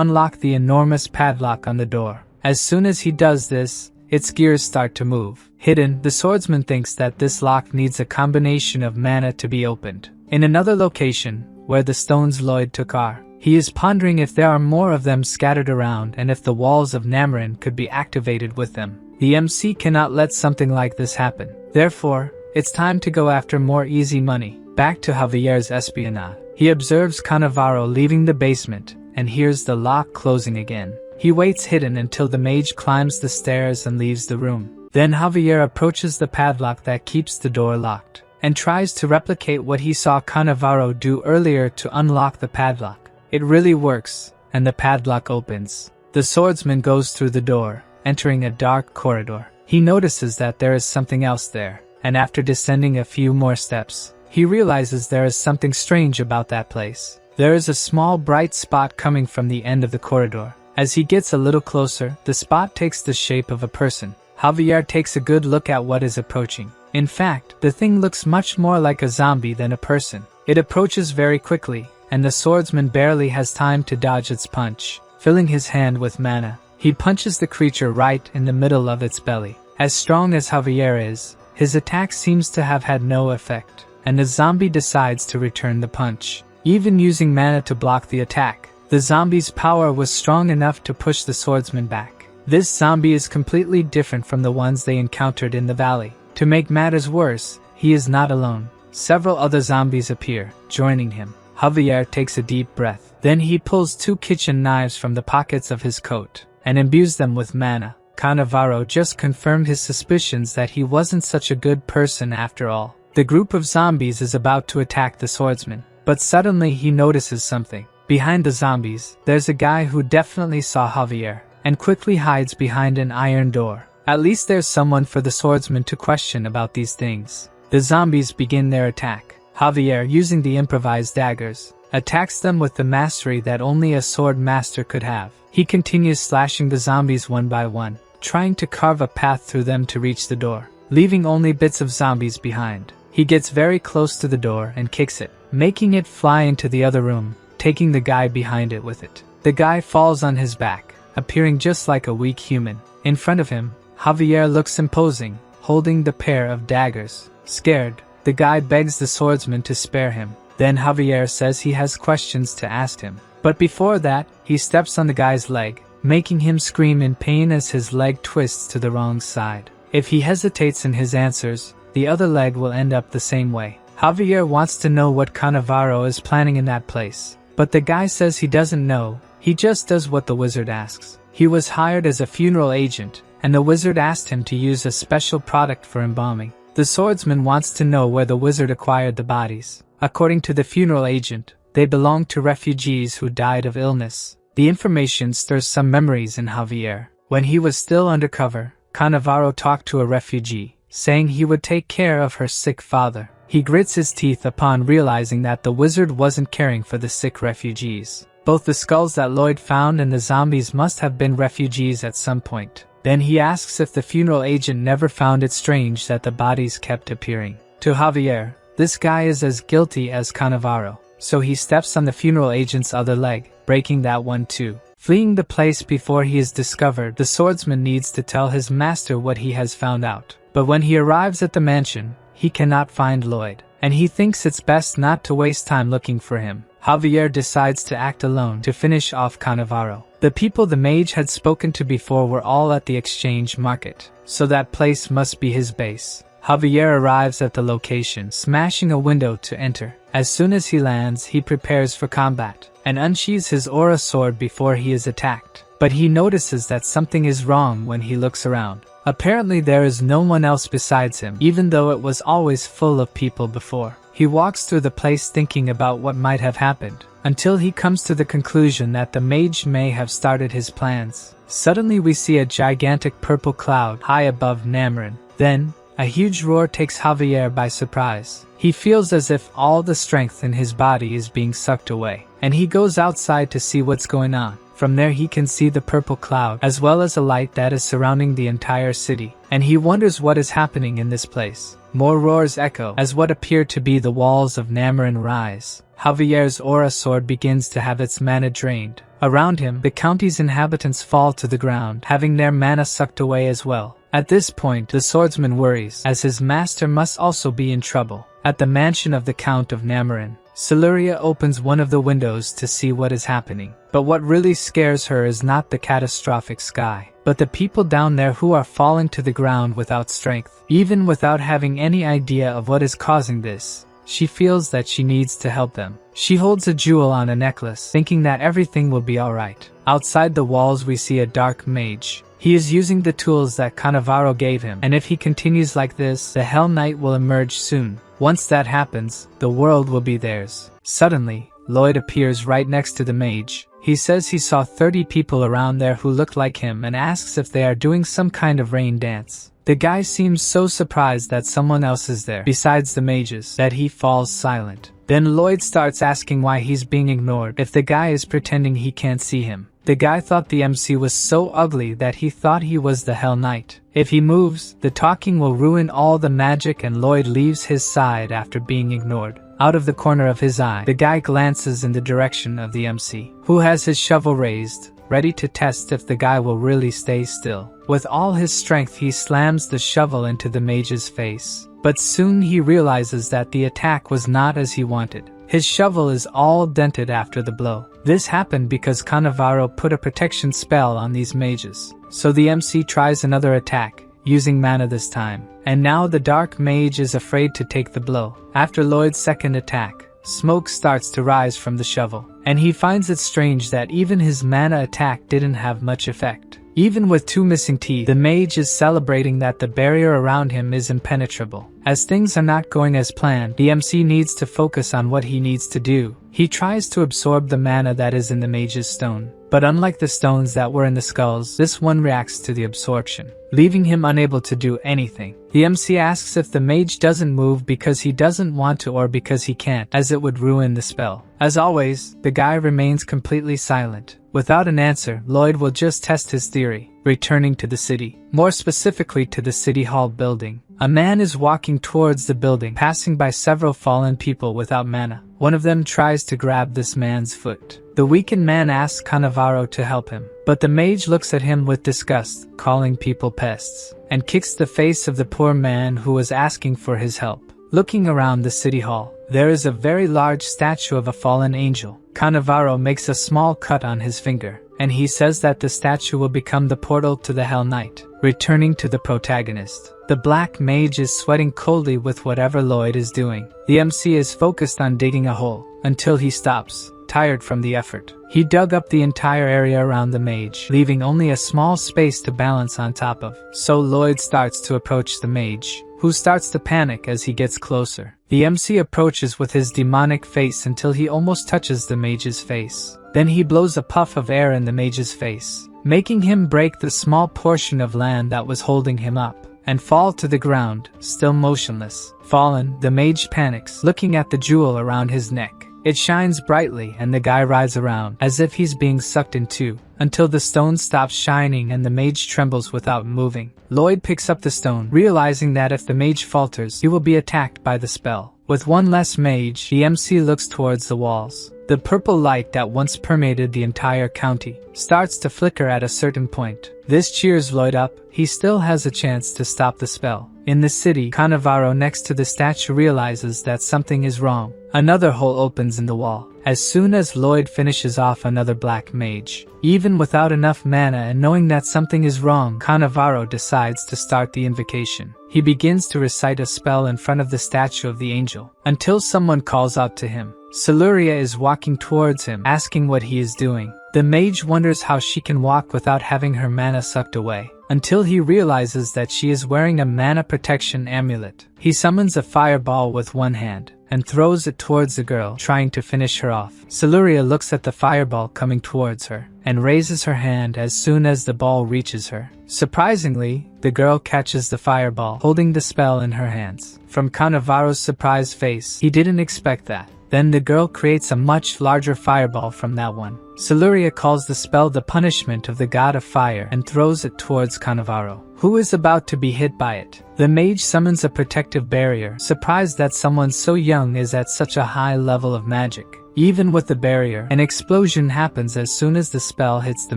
unlock the enormous padlock on the door. As soon as he does this, its gears start to move. Hidden, the swordsman thinks that this lock needs a combination of mana to be opened. In another location, where the stones Lloyd took are, he is pondering if there are more of them scattered around and if the walls of Namarin could be activated with them. The MC cannot let something like this happen. Therefore, it's time to go after more easy money. Back to Javier's espionage. He observes Cannavaro leaving the basement and hears the lock closing again. He waits hidden until the mage climbs the stairs and leaves the room. Then Javier approaches the padlock that keeps the door locked, and tries to replicate what he saw Cannavaro do earlier to unlock the padlock. It really works, and the padlock opens. The swordsman goes through the door, entering a dark corridor. He notices that there is something else there, and after descending a few more steps, he realizes there is something strange about that place. There is a small bright spot coming from the end of the corridor. As he gets a little closer, the spot takes the shape of a person. Javier takes a good look at what is approaching. In fact, the thing looks much more like a zombie than a person. It approaches very quickly, and the swordsman barely has time to dodge its punch. Filling his hand with mana, he punches the creature right in the middle of its belly. As strong as Javier is, his attack seems to have had no effect, and the zombie decides to return the punch. Even using mana to block the attack, the zombie's power was strong enough to push the swordsman back. This zombie is completely different from the ones they encountered in the valley. To make matters worse, he is not alone. Several other zombies appear, joining him. Javier takes a deep breath. Then he pulls 2 kitchen knives from the pockets of his coat, and imbues them with mana. Cannavaro just confirmed his suspicions that he wasn't such a good person after all. The group of zombies is about to attack the swordsman, but suddenly he notices something. Behind the zombies, there's a guy who definitely saw Javier, and quickly hides behind an iron door. At least there's someone for the swordsman to question about these things. The zombies begin their attack. Javier, using the improvised daggers, attacks them with the mastery that only a sword master could have. He continues slashing the zombies one by one, trying to carve a path through them to reach the door, leaving only bits of zombies behind. He gets very close to the door and kicks it, making it fly into the other room, taking the guy behind it with it. The guy falls on his back, appearing just like a weak human. In front of him, Javier looks imposing, holding the pair of daggers. Scared, the guy begs the swordsman to spare him. Then Javier says he has questions to ask him. But before that, he steps on the guy's leg, making him scream in pain as his leg twists to the wrong side. If he hesitates in his answers, the other leg will end up the same way. Javier wants to know what Cannavaro is planning in that place, but the guy says he doesn't know, he just does what the wizard asks. He was hired as a funeral agent, and the wizard asked him to use a special product for embalming. The swordsman wants to know where the wizard acquired the bodies. According to the funeral agent, they belonged to refugees who died of illness. The information stirs some memories in Javier. When he was still undercover, Cannavaro talked to a refugee, saying he would take care of her sick father. He grits his teeth upon realizing that the wizard wasn't caring for the sick refugees. Both the skulls that Lloyd found and the zombies must have been refugees at some point. Then he asks if the funeral agent never found it strange that the bodies kept appearing. To Javier, this guy is as guilty as Cannavaro, so he steps on the funeral agent's other leg, breaking that one too. Fleeing the place before he is discovered, the swordsman needs to tell his master what he has found out. But when he arrives at the mansion, he cannot find Lloyd, and he thinks it's best not to waste time looking for him. Javier decides to act alone to finish off Cannavaro. The people the mage had spoken to before were all at the exchange market, so that place must be his base. Javier arrives at the location, smashing a window to enter. As soon as he lands, he prepares for combat, and unsheathes his aura sword before he is attacked. But he notices that something is wrong when he looks around. Apparently there is no one else besides him, even though it was always full of people before. He walks through the place thinking about what might have happened, until he comes to the conclusion that the mage may have started his plans. Suddenly we see a gigantic purple cloud high above Nameron. Then, a huge roar takes Javier by surprise. He feels as if all the strength in his body is being sucked away, and he goes outside to see what's going on. From there he can see the purple cloud, as well as a light that is surrounding the entire city, and he wonders what is happening in this place. More roars echo as what appear to be the walls of Nameron rise. Javier's aura sword begins to have its mana drained. Around him, the county's inhabitants fall to the ground, having their mana sucked away as well. At this point, the swordsman worries, as his master must also be in trouble. At the mansion of the Count of Nameron, Siluria opens one of the windows to see what is happening. But what really scares her is not the catastrophic sky, but the people down there who are falling to the ground without strength. Even without having any idea of what is causing this, she feels that she needs to help them. She holds a jewel on a necklace, thinking that everything will be alright. Outside the walls we see a dark mage. He is using the tools that Cannavaro gave him, and if he continues like this, the Hell Knight will emerge soon. Once that happens, the world will be theirs. Suddenly, Lloyd appears right next to the mage. He says he saw 30 people around there who look like him and asks if they are doing some kind of rain dance. The guy seems so surprised that someone else is there, besides the mages, that he falls silent. Then Lloyd starts asking why he's being ignored if the guy is pretending he can't see him. The guy thought the MC was so ugly that he thought he was the Hell Knight. If he moves, the talking will ruin all the magic, and Lloyd leaves his side after being ignored. Out of the corner of his eye, the guy glances in the direction of the MC, who has his shovel raised, ready to test if the guy will really stay still. With all his strength he slams the shovel into the mage's face. But soon he realizes that the attack was not as he wanted. His shovel is all dented after the blow. This happened because Cannavaro put a protection spell on these mages. So the MC tries another attack, using mana this time. And now the dark mage is afraid to take the blow. After Lloyd's second attack, smoke starts to rise from the shovel, and he finds it strange that even his mana attack didn't have much effect. Even with 2 missing teeth, the mage is celebrating that the barrier around him is impenetrable. As things are not going as planned, the MC needs to focus on what he needs to do. He tries to absorb the mana that is in the mage's stone. But unlike the stones that were in the skulls, this one reacts to the absorption, leaving him unable to do anything. The MC asks if the mage doesn't move because he doesn't want to or because he can't, as it would ruin the spell. As always, the guy remains completely silent. Without an answer, Lloyd will just test his theory, returning to the city. More specifically to the City Hall building. A man is walking towards the building, passing by several fallen people without mana. One of them tries to grab this man's foot. The weakened man asks Cannavaro to help him, but the mage looks at him with disgust, calling people pests, and kicks the face of the poor man who was asking for his help. Looking around the city hall, there is a very large statue of a fallen angel. Cannavaro makes a small cut on his finger, and he says that the statue will become the portal to the Hell Knight, returning to the protagonist. The black mage is sweating coldly with whatever Lloyd is doing. The MC is focused on digging a hole, until he stops, tired from the effort. He dug up the entire area around the mage, leaving only a small space to balance on top of. So Lloyd starts to approach the mage, who starts to panic as he gets closer. The MC approaches with his demonic face until he almost touches the mage's face. Then he blows a puff of air in the mage's face, making him break the small portion of land that was holding him up, and fall to the ground, still motionless. Fallen, the mage panics, looking at the jewel around his neck. It shines brightly and the guy rides around, as if he's being sucked in too, until the stone stops shining and the mage trembles without moving. Lloyd picks up the stone, realizing that if the mage falters, he will be attacked by the spell. With one less mage, the MC looks towards the walls. The purple light that once permeated the entire county starts to flicker at a certain point. This cheers Lloyd up. He still has a chance to stop the spell. In the city, Cannavaro next to the statue realizes that something is wrong. Another hole opens in the wall. As soon as Lloyd finishes off another black mage, even without enough mana and knowing that something is wrong, Cannavaro decides to start the invocation. He begins to recite a spell in front of the statue of the angel, until someone calls out to him. Siluria is walking towards him, asking what he is doing. The mage wonders how she can walk without having her mana sucked away, until he realizes that she is wearing a mana protection amulet. He summons a fireball with one hand, and throws it towards the girl, trying to finish her off. Siluria looks at the fireball coming towards her, and raises her hand as soon as the ball reaches her. Surprisingly, the girl catches the fireball, holding the spell in her hands. From Cannavaro's surprised face, he didn't expect that. Then the girl creates a much larger fireball from that one. Siluria calls the spell the punishment of the god of fire and throws it towards Cannavaro, who is about to be hit by it. The mage summons a protective barrier, surprised that someone so young is at such a high level of magic. Even with the barrier, an explosion happens as soon as the spell hits the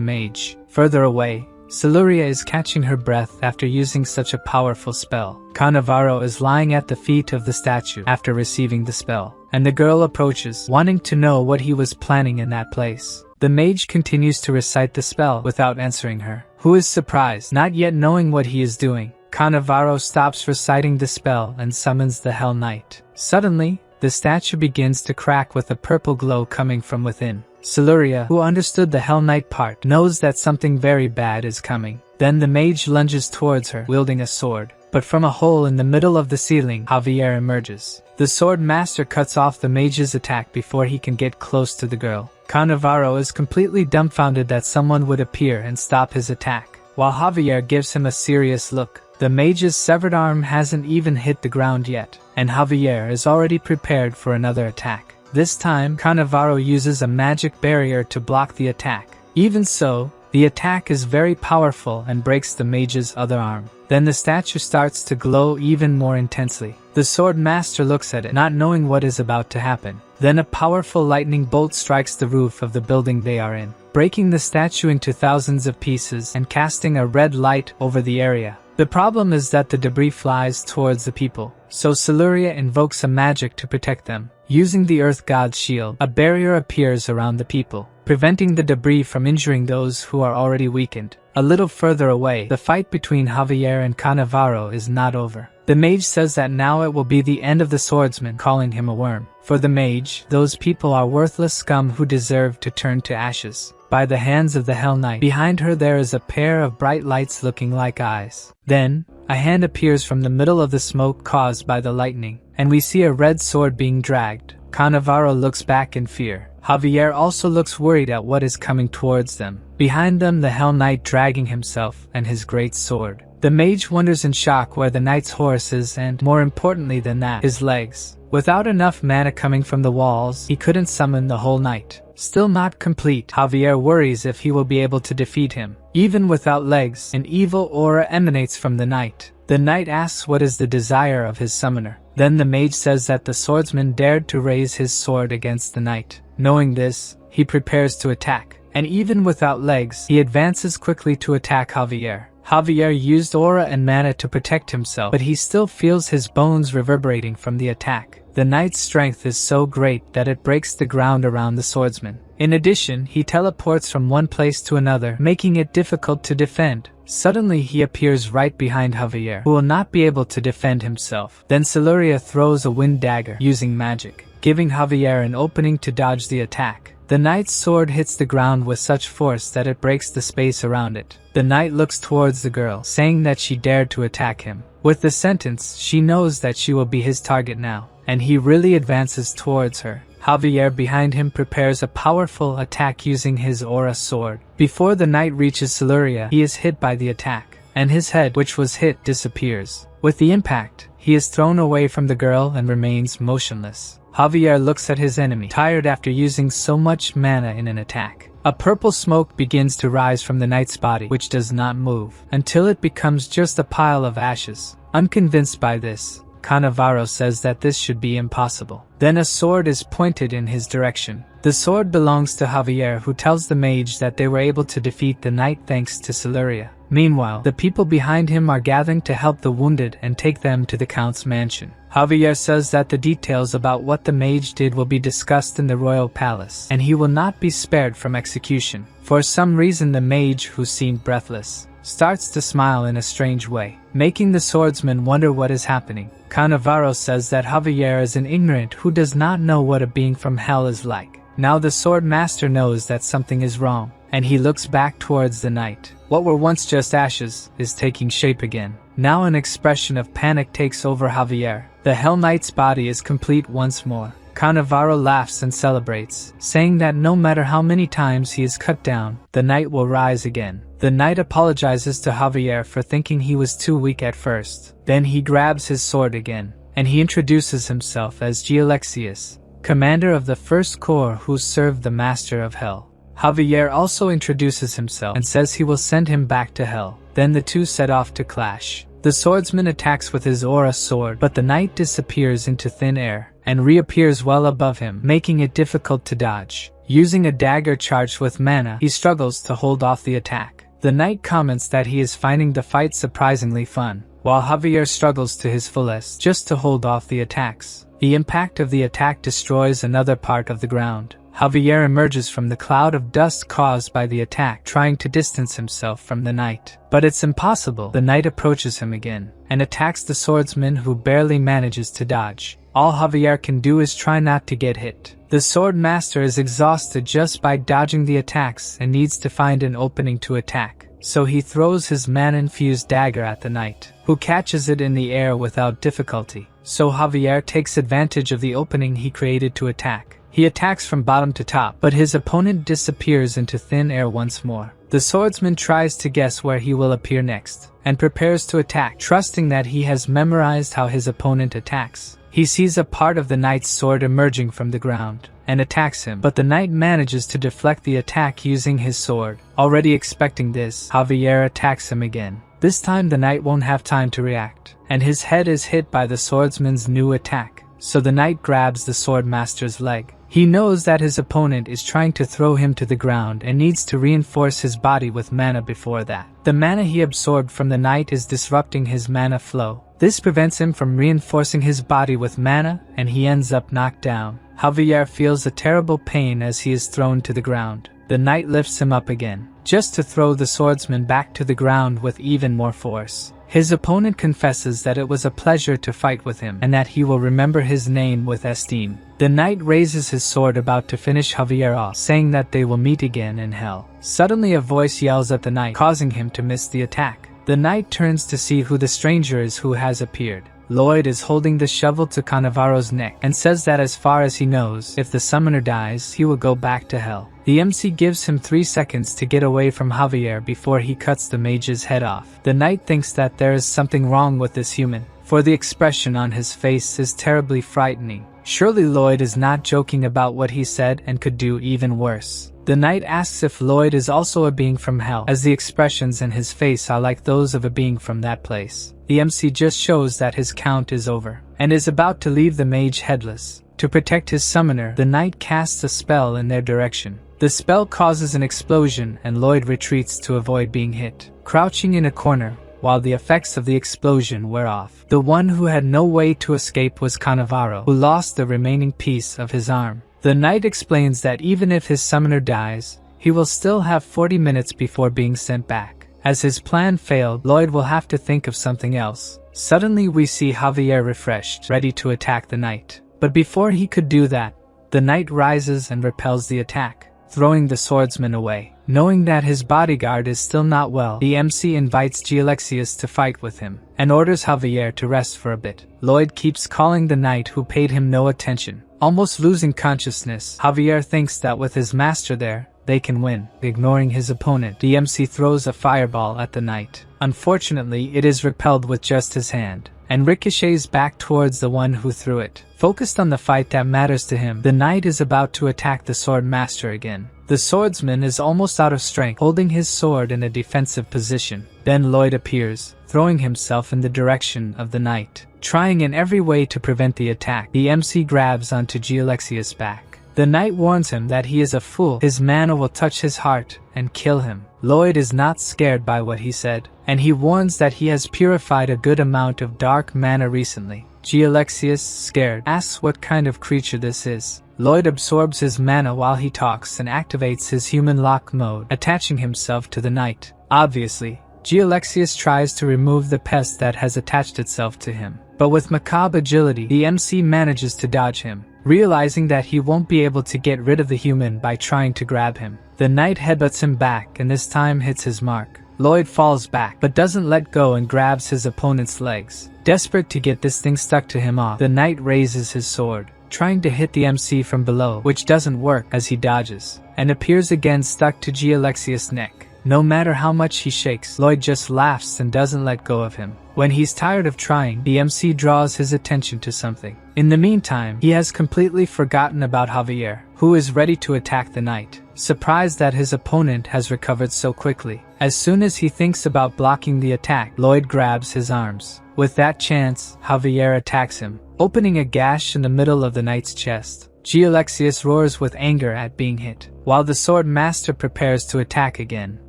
mage. Further away, Siluria is catching her breath after using such a powerful spell. Cannavaro is lying at the feet of the statue after receiving the spell, and the girl approaches, wanting to know what he was planning in that place. The mage continues to recite the spell without answering her, who is surprised, not yet knowing what he is doing. Cannavaro stops reciting the spell and summons the Hell Knight. Suddenly, the statue begins to crack with a purple glow coming from within. Siluria, who understood the Hell Knight part, knows that something very bad is coming. Then the mage lunges towards her, wielding a sword. But from a hole in the middle of the ceiling, Javier emerges. The sword master cuts off the mage's attack before he can get close to the girl. Cannavaro is completely dumbfounded that someone would appear and stop his attack, while Javier gives him a serious look. The mage's severed arm hasn't even hit the ground yet, and Javier is already prepared for another attack. This time, Cannavaro uses a magic barrier to block the attack. Even so, the attack is very powerful and breaks the mage's other arm. Then the statue starts to glow even more intensely. The sword master looks at it, not knowing what is about to happen. Then a powerful lightning bolt strikes the roof of the building they are in, breaking the statue into thousands of pieces and casting a red light over the area. The problem is that the debris flies towards the people, so Siluria invokes a magic to protect them. Using the Earth God's shield, a barrier appears around the people, preventing the debris from injuring those who are already weakened. A little further away, the fight between Javier and Cannavaro is not over. The mage says that now it will be the end of the swordsman, calling him a worm. For the mage, those people are worthless scum who deserve to turn to ashes by the hands of the Hell Knight. Behind her there is a pair of bright lights looking like eyes. Then, a hand appears from the middle of the smoke caused by the lightning, and we see a red sword being dragged. Cannavaro looks back in fear. Javier also looks worried at what is coming towards them. Behind them, the Hell Knight dragging himself and his great sword. The mage wonders in shock where the knight's horse is and, more importantly than that, his legs. Without enough mana coming from the walls, he couldn't summon the whole knight. Still not complete, Javier worries if he will be able to defeat him. Even without legs, an evil aura emanates from the knight. The knight asks what is the desire of his summoner. Then the mage says that the swordsman dared to raise his sword against the knight. Knowing this, he prepares to attack, and even without legs, he advances quickly to attack Javier. Javier used aura and mana to protect himself, but he still feels his bones reverberating from the attack. The knight's strength is so great that it breaks the ground around the swordsman. In addition, he teleports from one place to another, making it difficult to defend. Suddenly he appears right behind Javier, who will not be able to defend himself. Then Siluria throws a wind dagger using magic, giving Javier an opening to dodge the attack. The knight's sword hits the ground with such force that it breaks the space around it. The knight looks towards the girl, saying that she dared to attack him. With the sentence, she knows that she will be his target now, and he really advances towards her. Javier behind him prepares a powerful attack using his aura sword. Before the knight reaches Siluria, he is hit by the attack, and his head, which was hit, disappears. With the impact, he is thrown away from the girl and remains motionless. Javier looks at his enemy, tired after using so much mana in an attack. A purple smoke begins to rise from the knight's body, which does not move, until it becomes just a pile of ashes. Unconvinced by this, Cannavaro says that this should be impossible. Then a sword is pointed in his direction. The sword belongs to Javier, who tells the mage that they were able to defeat the knight thanks to Siluria. Meanwhile, the people behind him are gathering to help the wounded and take them to the count's mansion. Javier says that the details about what the mage did will be discussed in the royal palace, and he will not be spared from execution. For some reason, the mage, who seemed breathless, starts to smile in a strange way, making the swordsman wonder what is happening. Cannavaro says that Javier is an ignorant who does not know what a being from hell is like. Now the sword master knows that something is wrong, and he looks back towards the knight. What were once just ashes is taking shape again. Now an expression of panic takes over Javier. The Hell Knight's body is complete once more. Cannavaro laughs and celebrates, saying that no matter how many times he is cut down, the knight will rise again. The knight apologizes to Javier for thinking he was too weak at first. Then he grabs his sword again, and he introduces himself as Gialexius, commander of the First Corps who served the Master of Hell. Javier also introduces himself and says he will send him back to hell. Then the two set off to clash. The swordsman attacks with his aura sword, but the knight disappears into thin air and reappears well above him, making it difficult to dodge. Using a dagger charged with mana, he struggles to hold off the attack. The knight comments that he is finding the fight surprisingly fun, while Javier struggles to his fullest just to hold off the attacks. The impact of the attack destroys another part of the ground. Javier emerges from the cloud of dust caused by the attack, trying to distance himself from the knight. But it's impossible. The knight approaches him again and attacks the swordsman, who barely manages to dodge. All Javier can do is try not to get hit. The sword master is exhausted just by dodging the attacks and needs to find an opening to attack. So he throws his mana-infused dagger at the knight, who catches it in the air without difficulty. So Javier takes advantage of the opening he created to attack. He attacks from bottom to top, but his opponent disappears into thin air once more. The swordsman tries to guess where he will appear next, and prepares to attack, trusting that he has memorized how his opponent attacks. He sees a part of the knight's sword emerging from the ground, and attacks him, but the knight manages to deflect the attack using his sword. Already expecting this, Javier attacks him again. This time the knight won't have time to react, and his head is hit by the swordsman's new attack. So the knight grabs the swordmaster's leg. He knows that his opponent is trying to throw him to the ground and needs to reinforce his body with mana before that. The mana he absorbed from the knight is disrupting his mana flow. This prevents him from reinforcing his body with mana, and he ends up knocked down. Javier feels a terrible pain as he is thrown to the ground. The knight lifts him up again, just to throw the swordsman back to the ground with even more force. His opponent confesses that it was a pleasure to fight with him, and that he will remember his name with esteem. The knight raises his sword about to finish Javier off, saying that they will meet again in hell. Suddenly a voice yells at the knight, causing him to miss the attack. The knight turns to see who the stranger is who has appeared. Lloyd is holding the shovel to Cannavaro's neck and says that as far as he knows, if the summoner dies, he will go back to hell. The MC gives him 3 seconds to get away from Javier before he cuts the mage's head off. The knight thinks that there is something wrong with this human, for the expression on his face is terribly frightening. Surely Lloyd is not joking about what he said and could do even worse. The knight asks if Lloyd is also a being from hell, as the expressions in his face are like those of a being from that place. The MC just shows that his count is over, and is about to leave the mage headless. To protect his summoner, the knight casts a spell in their direction. The spell causes an explosion, and Lloyd retreats to avoid being hit, crouching in a corner, while the effects of the explosion wear off. The one who had no way to escape was Cannavaro, who lost the remaining piece of his arm. The knight explains that even if his summoner dies, he will still have 40 minutes before being sent back. As his plan failed, Lloyd will have to think of something else. Suddenly we see Javier refreshed, ready to attack the knight. But before he could do that, the knight rises and repels the attack, throwing the swordsman away. Knowing that his bodyguard is still not well, the MC invites Gialexius to fight with him, and orders Javier to rest for a bit. Lloyd keeps calling the knight who paid him no attention. Almost losing consciousness, Javier thinks that with his master there, they can win. Ignoring his opponent, the MC throws a fireball at the knight. Unfortunately, it is repelled with just his hand, and ricochets back towards the one who threw it. Focused on the fight that matters to him, the knight is about to attack the sword master again. The swordsman is almost out of strength, holding his sword in a defensive position. Then Lloyd appears, throwing himself in the direction of the knight. Trying in every way to prevent the attack, the MC grabs onto Gialexius' back. The knight warns him that he is a fool, his mana will touch his heart and kill him. Lloyd is not scared by what he said, and he warns that he has purified a good amount of dark mana recently. Gialexius, scared, asks what kind of creature this is. Lloyd absorbs his mana while he talks and activates his human lock mode, attaching himself to the knight. Obviously, Gialexius tries to remove the pest that has attached itself to him, but with macabre agility, the MC manages to dodge him. Realizing that he won't be able to get rid of the human by trying to grab him, the knight headbutts him back and this time hits his mark. Lloyd falls back but doesn't let go and grabs his opponent's legs. Desperate to get this thing stuck to him off, the knight raises his sword, trying to hit the MC from below, which doesn't work as he dodges, and appears again stuck to Gialexius' neck. No matter how much he shakes, Lloyd just laughs and doesn't let go of him. When he's tired of trying, the MC draws his attention to something. In the meantime, he has completely forgotten about Javier, who is ready to attack the knight, surprised that his opponent has recovered so quickly. As soon as he thinks about blocking the attack, Lloyd grabs his arms. With that chance, Javier attacks him, opening a gash in the middle of the knight's chest. Gialexius roars with anger at being hit, while the sword master prepares to attack again.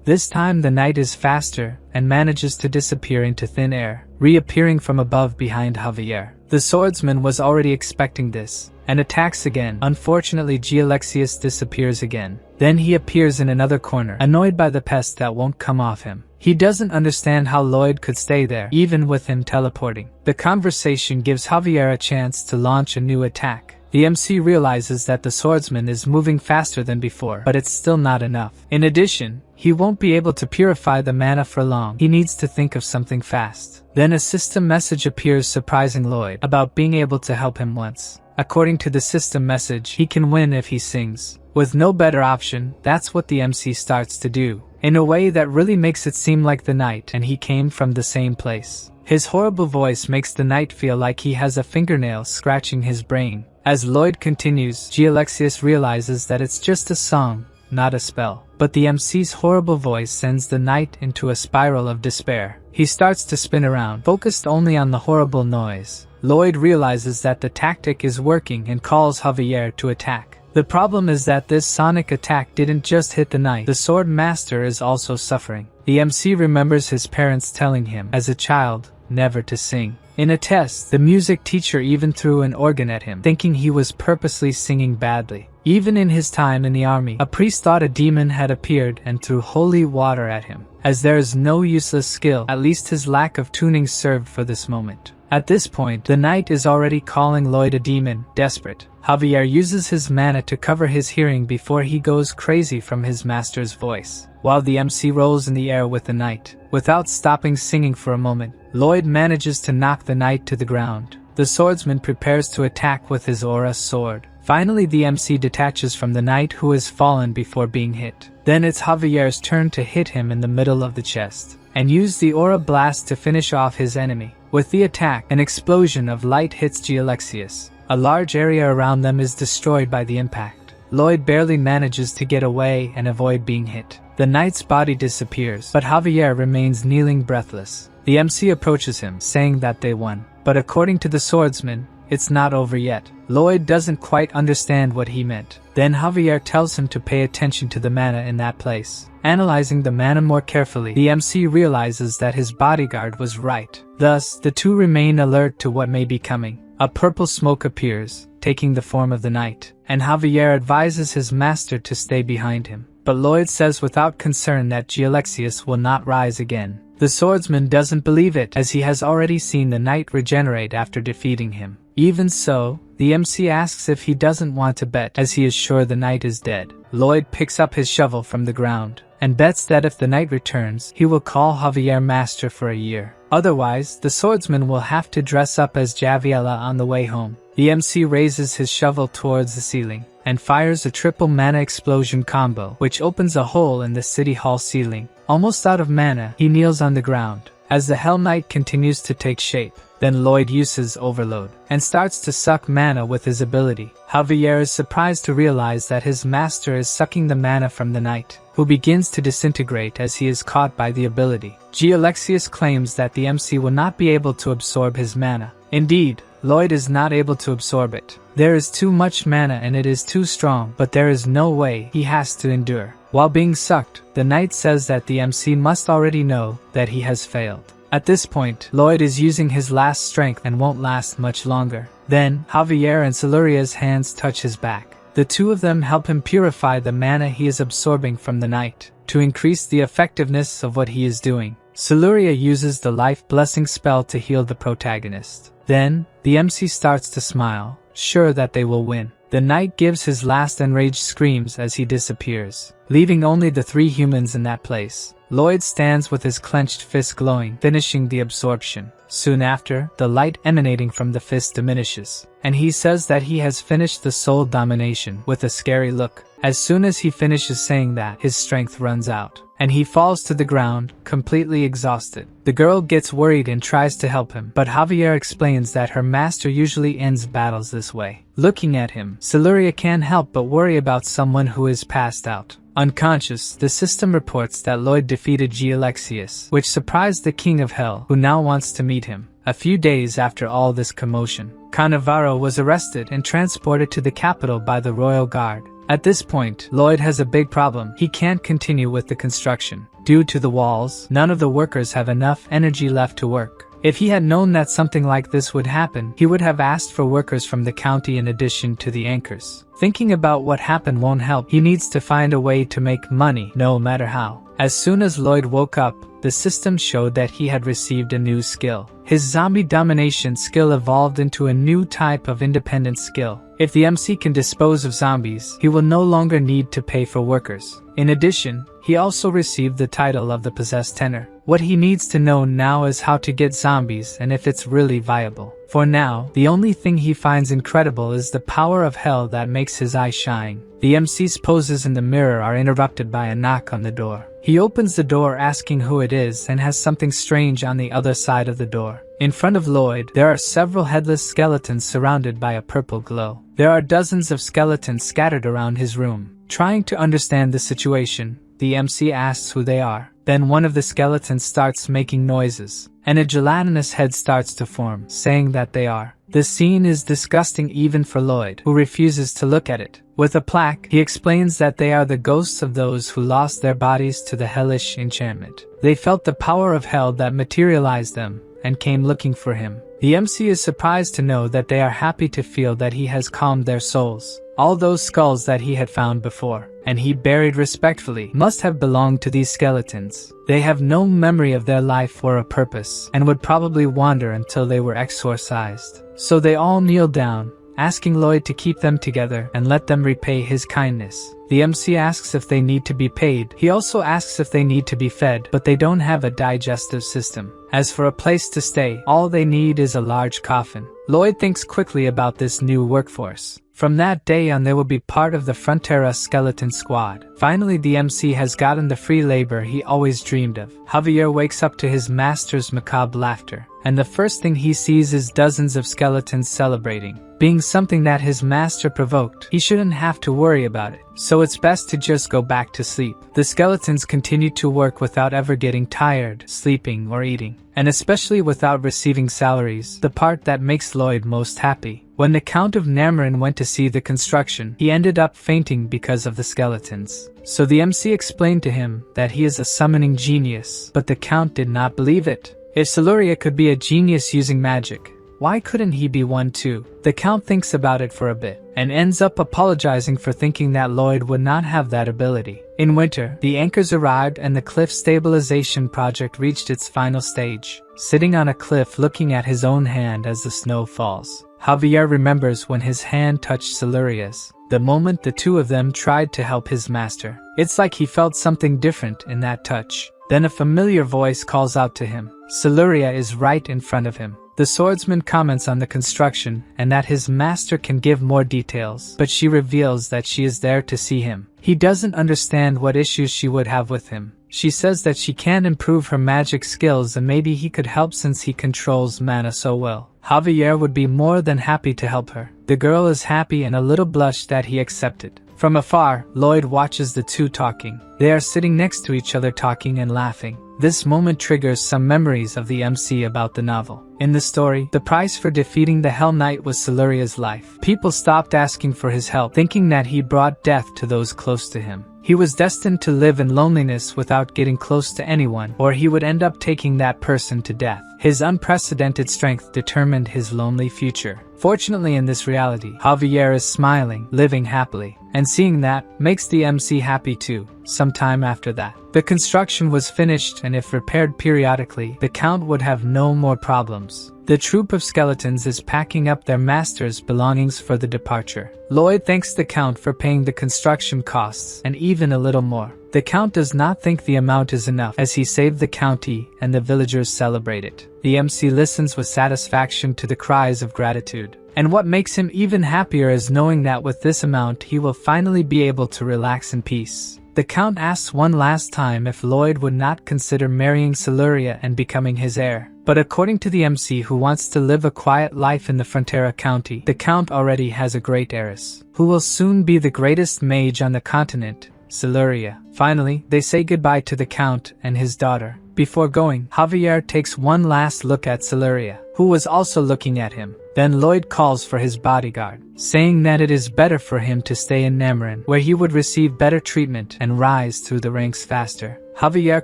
This time the knight is faster and manages to disappear into thin air, reappearing from above behind Javier. The swordsman was already expecting this, and attacks again. Unfortunately, Gialexius disappears again. Then he appears in another corner, annoyed by the pest that won't come off him. He doesn't understand how Lloyd could stay there, even with him teleporting. The conversation gives Javier a chance to launch a new attack. The MC realizes that the swordsman is moving faster than before, but it's still not enough. In addition, he won't be able to purify the mana for long. He needs to think of something fast. Then a system message appears surprising Lloyd about being able to help him once. According to the system message, he can win if he sings. With no better option, that's what the MC starts to do, in a way that really makes it seem like the knight and he came from the same place. His horrible voice makes the knight feel like he has a fingernail scratching his brain. As Lloyd continues, Gialexius realizes that it's just a song, not a spell. But the MC's horrible voice sends the knight into a spiral of despair. He starts to spin around, focused only on the horrible noise. Lloyd realizes that the tactic is working and calls Javier to attack. The problem is that this sonic attack didn't just hit the knight, the sword master is also suffering. The MC remembers his parents telling him, as a child, never to sing. In a test, the music teacher even threw an organ at him, thinking he was purposely singing badly. Even in his time in the army, a priest thought a demon had appeared and threw holy water at him. As there is no useless skill, at least his lack of tuning served for this moment. At this point, the knight is already calling Lloyd a demon, desperate. Javier uses his mana to cover his hearing before he goes crazy from his master's voice, while the MC rolls in the air with the knight. Without stopping singing for a moment, Lloyd manages to knock the knight to the ground. The swordsman prepares to attack with his aura sword. Finally, the MC detaches from the knight who has fallen before being hit. Then it's Javier's turn to hit him in the middle of the chest, and use the aura blast to finish off his enemy. With the attack, an explosion of light hits Gialexius. A large area around them is destroyed by the impact. Lloyd barely manages to get away and avoid being hit. The knight's body disappears, but Javier remains kneeling breathless. The MC approaches him, saying that they won. But according to the swordsman, it's not over yet. Lloyd doesn't quite understand what he meant. Then Javier tells him to pay attention to the mana in that place. Analyzing the mana more carefully, the MC realizes that his bodyguard was right. Thus, the two remain alert to what may be coming. A purple smoke appears, taking the form of the knight. and Javier advises his master to stay behind him. But Lloyd says without concern that Gialexius will not rise again. The swordsman doesn't believe it, as he has already seen the knight regenerate after defeating him. Even so, the MC asks if he doesn't want to bet, as he is sure the knight is dead. Lloyd picks up his shovel from the ground, and bets that if the knight returns, he will call Javier master for a year. Otherwise, the swordsman will have to dress up as Javiella on the way home. The MC raises his shovel towards the ceiling, and fires a triple mana explosion combo, which opens a hole in the city hall ceiling. Almost out of mana, he kneels on the ground, as the Hell Knight continues to take shape. Then Lloyd uses Overload, and starts to suck mana with his ability. Javier is surprised to realize that his master is sucking the mana from the knight, who begins to disintegrate as he is caught by the ability. Gialexius claims that the MC will not be able to absorb his mana. Indeed, Lloyd is not able to absorb it. There is too much mana and it is too strong, but there is no way, he has to endure. While being sucked, the knight says that the MC must already know that he has failed. At this point, Lloyd is using his last strength and won't last much longer. Then, Javier and Siluria's hands touch his back. The two of them help him purify the mana he is absorbing from the knight, to increase the effectiveness of what he is doing. Siluria uses the Life Blessing spell to heal the protagonist. Then, the MC starts to smile, sure that they will win. The knight gives his last enraged screams as he disappears, leaving only the three humans in that place. Lloyd stands with his clenched fist glowing, finishing the absorption. Soon after, the light emanating from the fist diminishes, and he says that he has finished the soul domination with a scary look. As soon as he finishes saying that, his strength runs out, and he falls to the ground, completely exhausted. The girl gets worried and tries to help him, but Javier explains that her master usually ends battles this way. Looking at him, Siluria can't help but worry about someone who is passed out. Unconscious, the system reports that Lloyd defeated Gialexius, which surprised the King of Hell, who now wants to meet him. A few days after all this commotion, Cannavaro was arrested and transported to the capital by the royal guard. At this point, Lloyd has a big problem. He can't continue with the construction. Due to the walls, none of the workers have enough energy left to work. If he had known that something like this would happen, he would have asked for workers from the county in addition to the anchors. Thinking about what happened won't help. He needs to find a way to make money, no matter how. As soon as Lloyd woke up, the system showed that he had received a new skill. His zombie domination skill evolved into a new type of independent skill. If the MC can dispose of zombies, he will no longer need to pay for workers. In addition, he also received the title of the Possessed Tenor. What he needs to know now is how to get zombies and if it's really viable. For now, the only thing he finds incredible is the power of hell that makes his eyes shine. The MC's poses in the mirror are interrupted by a knock on the door. He opens the door asking who it is and has something strange on the other side of the door. In front of Lloyd, there are several headless skeletons surrounded by a purple glow. There are dozens of skeletons scattered around his room. Trying to understand the situation, the MC asks who they are. Then one of the skeletons starts making noises, and a gelatinous head starts to form, saying that they are. The scene is disgusting even for Lloyd, who refuses to look at it. With a plaque, he explains that they are the ghosts of those who lost their bodies to the hellish enchantment. They felt the power of hell that materialized them, and came looking for him. The MC is surprised to know that they are happy to feel that he has calmed their souls. All those skulls that he had found before, and he buried respectfully, must have belonged to these skeletons. They have no memory of their life or a purpose, and would probably wander until they were exorcised. So they all kneel down, asking Lloyd to keep them together and let them repay his kindness. The MC asks if they need to be paid. He also asks if they need to be fed, but they don't have a digestive system. As for a place to stay, all they need is a large coffin. Lloyd thinks quickly about this new workforce. From that day on, they will be part of the Frontera skeleton squad. Finally, the MC has gotten the free labor he always dreamed of. Javier wakes up to his master's macabre laughter, and the first thing he sees is dozens of skeletons celebrating. Being something that his master provoked, he shouldn't have to worry about it, so it's best to just go back to sleep. The skeletons continue to work without ever getting tired, sleeping, or eating, and especially without receiving salaries, the part that makes Lloyd most happy. When the Count of Namarin went to see the construction, he ended up fainting because of the skeletons. So the MC explained to him that he is a summoning genius, but the Count did not believe it. If Siluria could be a genius using magic, Why couldn't he be one too? The Count thinks about it for a bit, and ends up apologizing for thinking that Lloyd would not have that ability. In winter, the anchors arrived and the cliff stabilization project reached its final stage. Sitting on a cliff looking at his own hand as the snow falls, Javier remembers when his hand touched Siluria's, the moment the two of them tried to help his master. It's like he felt something different in that touch. Then a familiar voice calls out to him. Siluria is right in front of him. The swordsman comments on the construction and that his master can give more details, but she reveals that she is there to see him. He doesn't understand what issues she would have with him. She says that she can improve her magic skills and maybe he could help since he controls mana so well. Javier would be more than happy to help her. The girl is happy and a little blushed that he accepted. From afar, Lloyd watches the two talking. They are sitting next to each other talking and laughing. This moment triggers some memories of the MC about the novel. In the story, the price for defeating the Hell Knight was Siluria's life. People stopped asking for his help, thinking that he brought death to those close to him. He was destined to live in loneliness without getting close to anyone, or he would end up taking that person to death. His unprecedented strength determined his lonely future. Fortunately, in this reality, Javier is smiling, living happily, and seeing that makes the MC happy too. Sometime after that, the construction was finished, and if repaired periodically, the Count would have no more problems. The troop of skeletons is packing up their master's belongings for the departure. Lloyd thanks the Count for paying the construction costs, and even a little more. The Count does not think the amount is enough, as he saved the county and the villagers celebrate it. The MC listens with satisfaction to the cries of gratitude. And what makes him even happier is knowing that with this amount he will finally be able to relax in peace. The Count asks one last time if Lloyd would not consider marrying Siluria and becoming his heir. But according to the MC, who wants to live a quiet life in the Frontera County, the Count already has a great heiress, who will soon be the greatest mage on the continent, Siluria. Finally, they say goodbye to the Count and his daughter. Before going, Javier takes one last look at Siluria, who was also looking at him. Then Lloyd calls for his bodyguard, saying that it is better for him to stay in Namarin, where he would receive better treatment and rise through the ranks faster. Javier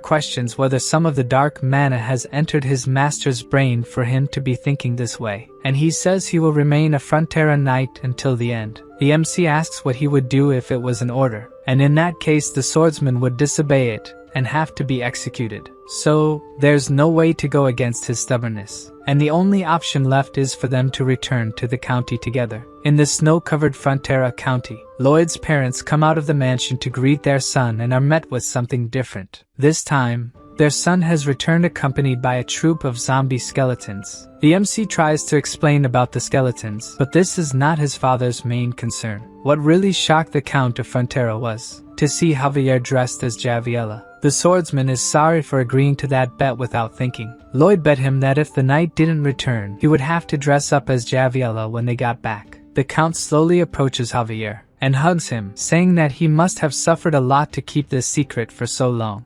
questions whether some of the dark mana has entered his master's brain for him to be thinking this way, and he says he will remain a Frontera knight until the end. The MC asks what he would do if it was an order, and in that case the swordsman would disobey it and have to be executed. So, there's no way to go against his stubbornness, and the only option left is for them to return to the county together. In the snow-covered Frontera County, Lloyd's parents come out of the mansion to greet their son and are met with something different. This time, their son has returned accompanied by a troop of zombie skeletons. The MC tries to explain about the skeletons, but this is not his father's main concern. What really shocked the Count of Frontera was to see Javier dressed as Javiella. The swordsman is sorry for agreeing to that bet without thinking. Lloyd bet him that if the knight didn't return, he would have to dress up as Javiella when they got back. The Count slowly approaches Javier and hugs him, saying that he must have suffered a lot to keep this secret for so long.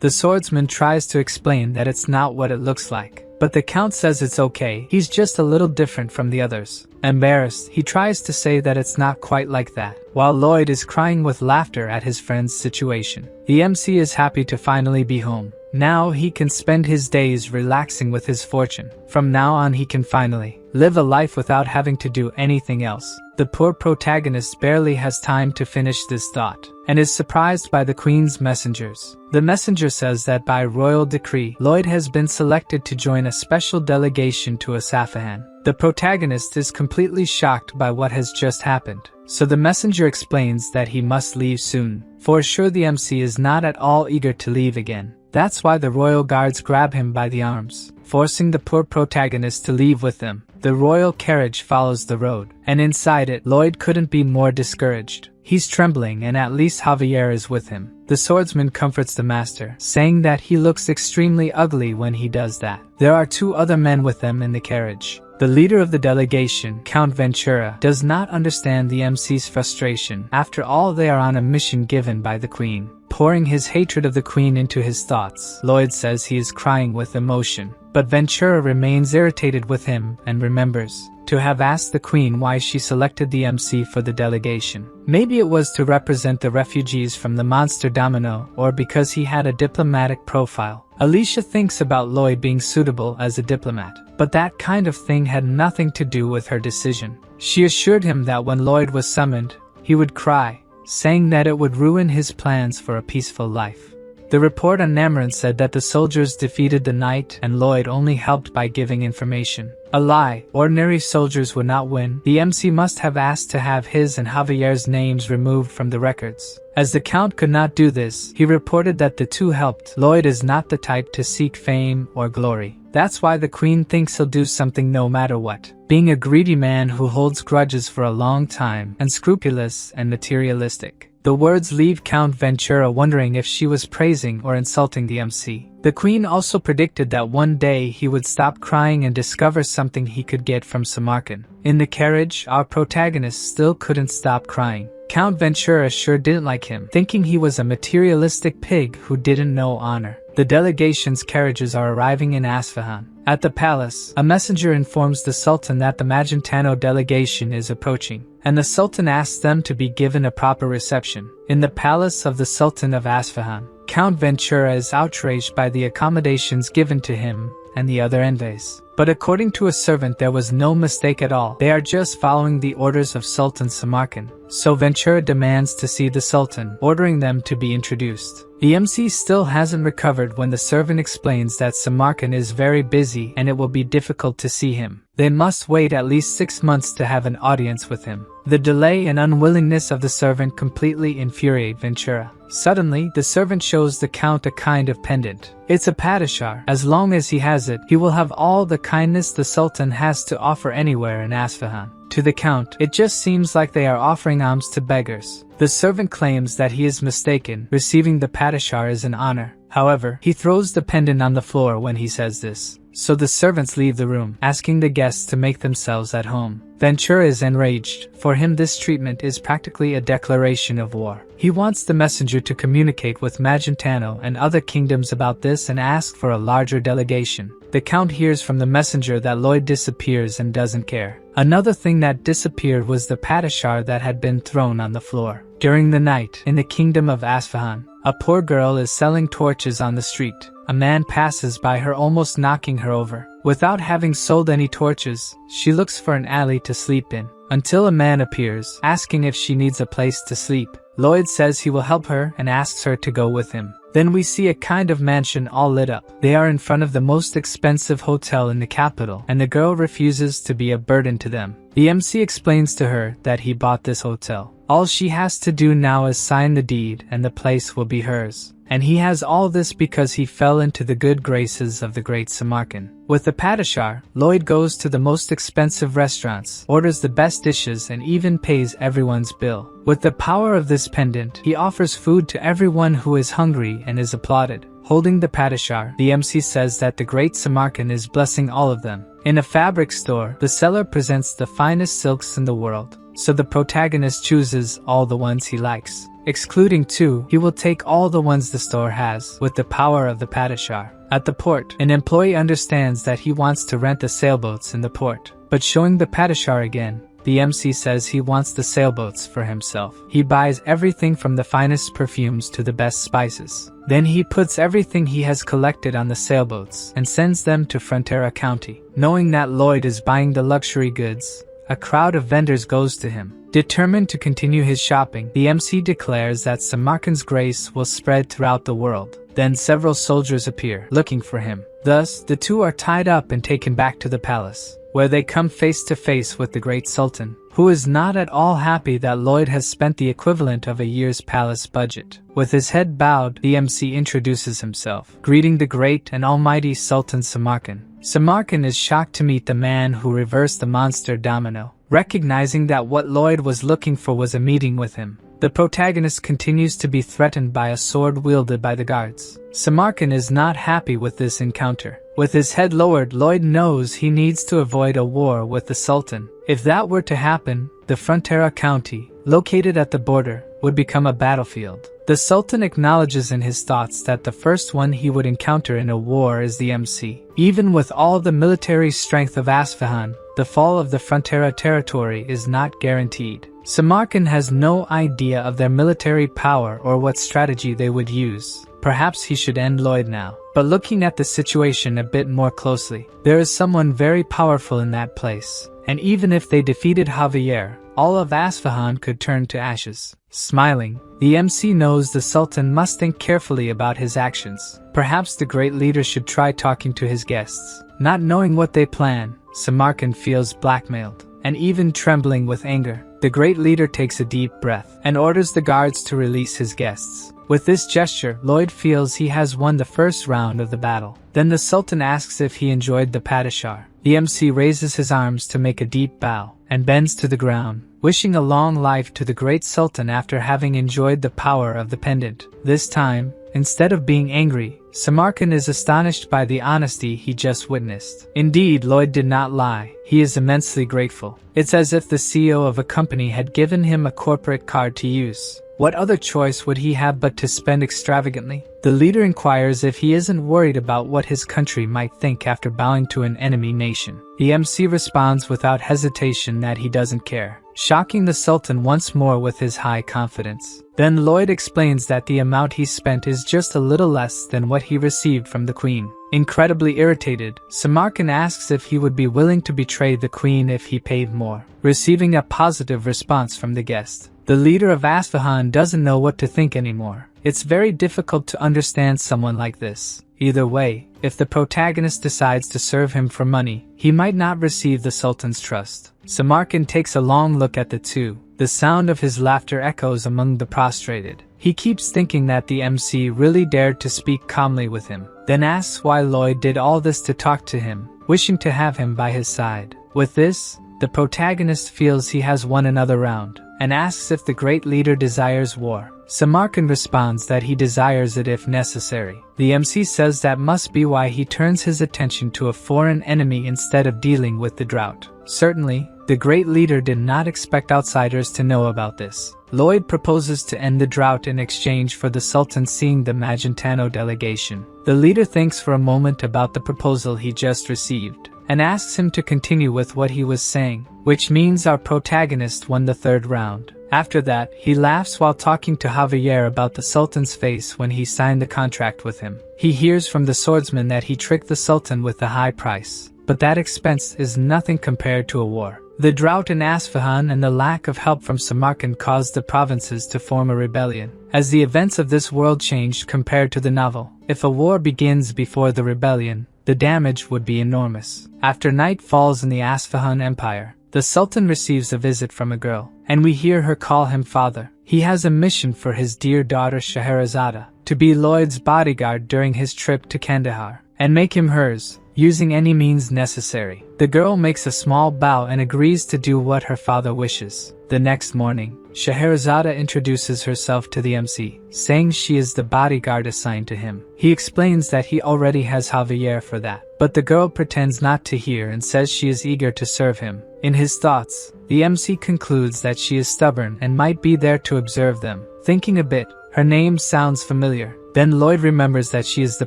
The swordsman tries to explain that it's not what it looks like, but the Count says it's okay, he's just a little different from the others. Embarrassed, he tries to say that it's not quite like that, while Lloyd is crying with laughter at his friend's situation. The MC is happy to finally be home. Now he can spend his days relaxing with his fortune. From now on he can finally live a life without having to do anything else. The poor protagonist barely has time to finish this thought, and is surprised by the Queen's messengers. The messenger says that by royal decree, Lloyd has been selected to join a special delegation to Asafahan. The protagonist is completely shocked by what has just happened, so the messenger explains that he must leave soon. For sure the MC is not at all eager to leave again. That's why the royal guards grab him by the arms, forcing the poor protagonist to leave with them. The royal carriage follows the road, and inside it, Lloyd couldn't be more discouraged. He's trembling, and at least Javier is with him. The swordsman comforts the master, saying that he looks extremely ugly when he does that. There are two other men with them in the carriage. The leader of the delegation, Count Ventura, does not understand the MC's frustration. After all, they are on a mission given by the Queen. pouring his hatred of the queen into his thoughts. Lloyd says he is crying with emotion, but Ventura remains irritated with him and remembers to have asked the queen why she selected the MC for the delegation. Maybe it was to represent the refugees from the monster domino, or because he had a diplomatic profile. Alicia thinks about Lloyd being suitable as a diplomat, but that kind of thing had nothing to do with her decision. She assured him that when Lloyd was summoned, he would cry, saying that it would ruin his plans for a peaceful life. The report on Nameron said that the soldiers defeated the knight and Lloyd only helped by giving information. A lie. Ordinary soldiers would not win. The MC must have asked to have his and Javier's names removed from the records. As the Count could not do this, he reported that the two helped. Lloyd is not the type to seek fame or glory. That's why the Queen thinks he'll do something no matter what. Being a greedy man who holds grudges for a long time, unscrupulous and materialistic. The words leave Count Ventura wondering if she was praising or insulting the MC. The Queen also predicted that one day he would stop crying and discover something he could get from Samarkand. In the carriage, our protagonist still couldn't stop crying. Count Ventura sure didn't like him, thinking he was a materialistic pig who didn't know honor. The delegation's carriages are arriving in Isfahan. At the palace, a messenger informs the Sultan that the Magentano delegation is approaching, and the Sultan asks them to be given a proper reception. In the palace of the Sultan of Isfahan, Count Ventura is outraged by the accommodations given to him and the other envoys. But according to a servant, there was no mistake at all. They are just following the orders of Sultan Samarkand. So Ventura demands to see the Sultan, ordering them to be introduced. The MC still hasn't recovered when the servant explains that Samarkand is very busy and it will be difficult to see him. They must wait at least 6 months to have an audience with him. The delay and unwillingness of the servant completely infuriate Ventura. Suddenly, the servant shows the Count a kind of pendant. It's a padishar. As long as he has it, he will have all the kindness the Sultan has to offer anywhere in Isfahan. To the Count, it just seems like they are offering alms to beggars. The servant claims that he is mistaken. Receiving the padishar is an honor. However, he throws the pendant on the floor when he says this. So the servants leave the room, asking the guests to make themselves at home. Ventura is enraged. For him, this treatment is practically a declaration of war. He wants the messenger to communicate with Magentano and other kingdoms about this and ask for a larger delegation. The Count hears from the messenger that Lloyd disappears and doesn't care. Another thing that disappeared was the padishar that had been thrown on the floor. During the night, in the kingdom of Isfahan, a poor girl is selling torches on the street. A man passes by her, almost knocking her over. Without having sold any torches, she looks for an alley to sleep in, until a man appears, asking if she needs a place to sleep. Lloyd says he will help her and asks her to go with him. Then we see a kind of mansion all lit up. They are in front of the most expensive hotel in the capital, and the girl refuses to be a burden to them. The MC explains to her that he bought this hotel. All she has to do now is sign the deed and the place will be hers. And he has all this because he fell into the good graces of the great Samarkand. With the padishar, Lloyd goes to the most expensive restaurants, orders the best dishes, and even pays everyone's bill. With the power of this pendant, he offers food to everyone who is hungry and is applauded. Holding the padishar, the MC says that the great Samarkand is blessing all of them. In a fabric store, the seller presents the finest silks in the world. So the protagonist chooses all the ones he likes. Excluding 2, he will take all the ones the store has, with the power of the padishar. At the port, an employee understands that he wants to rent the sailboats in the port. But showing the padishar again, the MC says he wants the sailboats for himself. He buys everything from the finest perfumes to the best spices. Then he puts everything he has collected on the sailboats and sends them to Frontera County. Knowing that Lloyd is buying the luxury goods, a crowd of vendors goes to him. Determined to continue his shopping, the MC declares that Samarkand's grace will spread throughout the world. Then several soldiers appear, looking for him. Thus, the two are tied up and taken back to the palace, where they come face to face with the great Sultan, who is not at all happy that Lloyd has spent the equivalent of a year's palace budget. With his head bowed, the MC introduces himself, greeting the great and almighty Sultan Samarkand. Samarkand is shocked to meet the man who reversed the monster domino, recognizing that what Lloyd was looking for was a meeting with him. The protagonist continues to be threatened by a sword wielded by the guards. Samarkand is not happy with this encounter. With his head lowered, Lloyd knows he needs to avoid a war with the Sultan. If that were to happen, the Frontera County, located at the border, would become a battlefield. The Sultan acknowledges in his thoughts that the first one he would encounter in a war is the MC. Even with all the military strength of Isfahan, the fall of the Frontera territory is not guaranteed. Samarkand has no idea of their military power or what strategy they would use. Perhaps he should end Lloyd now. But looking at the situation a bit more closely, there is someone very powerful in that place. And even if they defeated Javier, all of Isfahan could turn to ashes. Smiling, the MC knows the Sultan must think carefully about his actions. Perhaps the great leader should try talking to his guests. Not knowing what they plan, Samarkand feels blackmailed. And even trembling with anger, the great leader takes a deep breath and orders the guards to release his guests. With this gesture, Lloyd feels he has won the first round of the battle. Then the Sultan asks if he enjoyed the Padishar. The MC raises his arms to make a deep bow and bends to the ground, wishing a long life to the great Sultan after having enjoyed the power of the pendant. This time, instead of being angry, Samarkand is astonished by the honesty he just witnessed. Indeed, Lloyd did not lie. He is immensely grateful. It's as if the CEO of a company had given him a corporate card to use. What other choice would he have but to spend extravagantly? The leader inquires if he isn't worried about what his country might think after bowing to an enemy nation. The MC responds without hesitation that he doesn't care, shocking the Sultan once more with his high confidence. Then Lloyd explains that the amount he spent is just a little less than what he received from the Queen. Incredibly irritated, Samarkand asks if he would be willing to betray the Queen if he paid more, receiving a positive response from the guest. The leader of Isfahan doesn't know what to think anymore. It's very difficult to understand someone like this. Either way, if the protagonist decides to serve him for money, he might not receive the Sultan's trust. Samarkand takes a long look at the two. The sound of his laughter echoes among the prostrated. He keeps thinking that the MC really dared to speak calmly with him, then asks why Lloyd did all this to talk to him, wishing to have him by his side. With this, the protagonist feels he has won another round, and asks if the great leader desires war. Samarkand responds that he desires it if necessary. The MC says that must be why he turns his attention to a foreign enemy instead of dealing with the drought. Certainly, the great leader did not expect outsiders to know about this. Lloyd proposes to end the drought in exchange for the Sultan seeing the Magentano delegation. The leader thinks for a moment about the proposal he just received, and asks him to continue with what he was saying, which means our protagonist won the third round. After that, he laughs while talking to Javier about the Sultan's face when he signed the contract with him. He hears from the swordsman that he tricked the Sultan with a high price, but that expense is nothing compared to a war. The drought in Isfahan and the lack of help from Samarkand caused the provinces to form a rebellion. As the events of this world changed compared to the novel, if a war begins before the rebellion, the damage would be enormous. After night falls in the Isfahan Empire, the Sultan receives a visit from a girl, and we hear her call him father. He has a mission for his dear daughter Scheherazade, to be Lloyd's bodyguard during his trip to Kandahar, and make him hers, using any means necessary. The girl makes a small bow and agrees to do what her father wishes. The next morning, Scheherazade introduces herself to the MC, saying she is the bodyguard assigned to him. He explains that he already has Javier for that, but the girl pretends not to hear and says she is eager to serve him. In his thoughts, the MC concludes that she is stubborn and might be there to observe them. Thinking a bit, her name sounds familiar. Then Lloyd remembers that she is the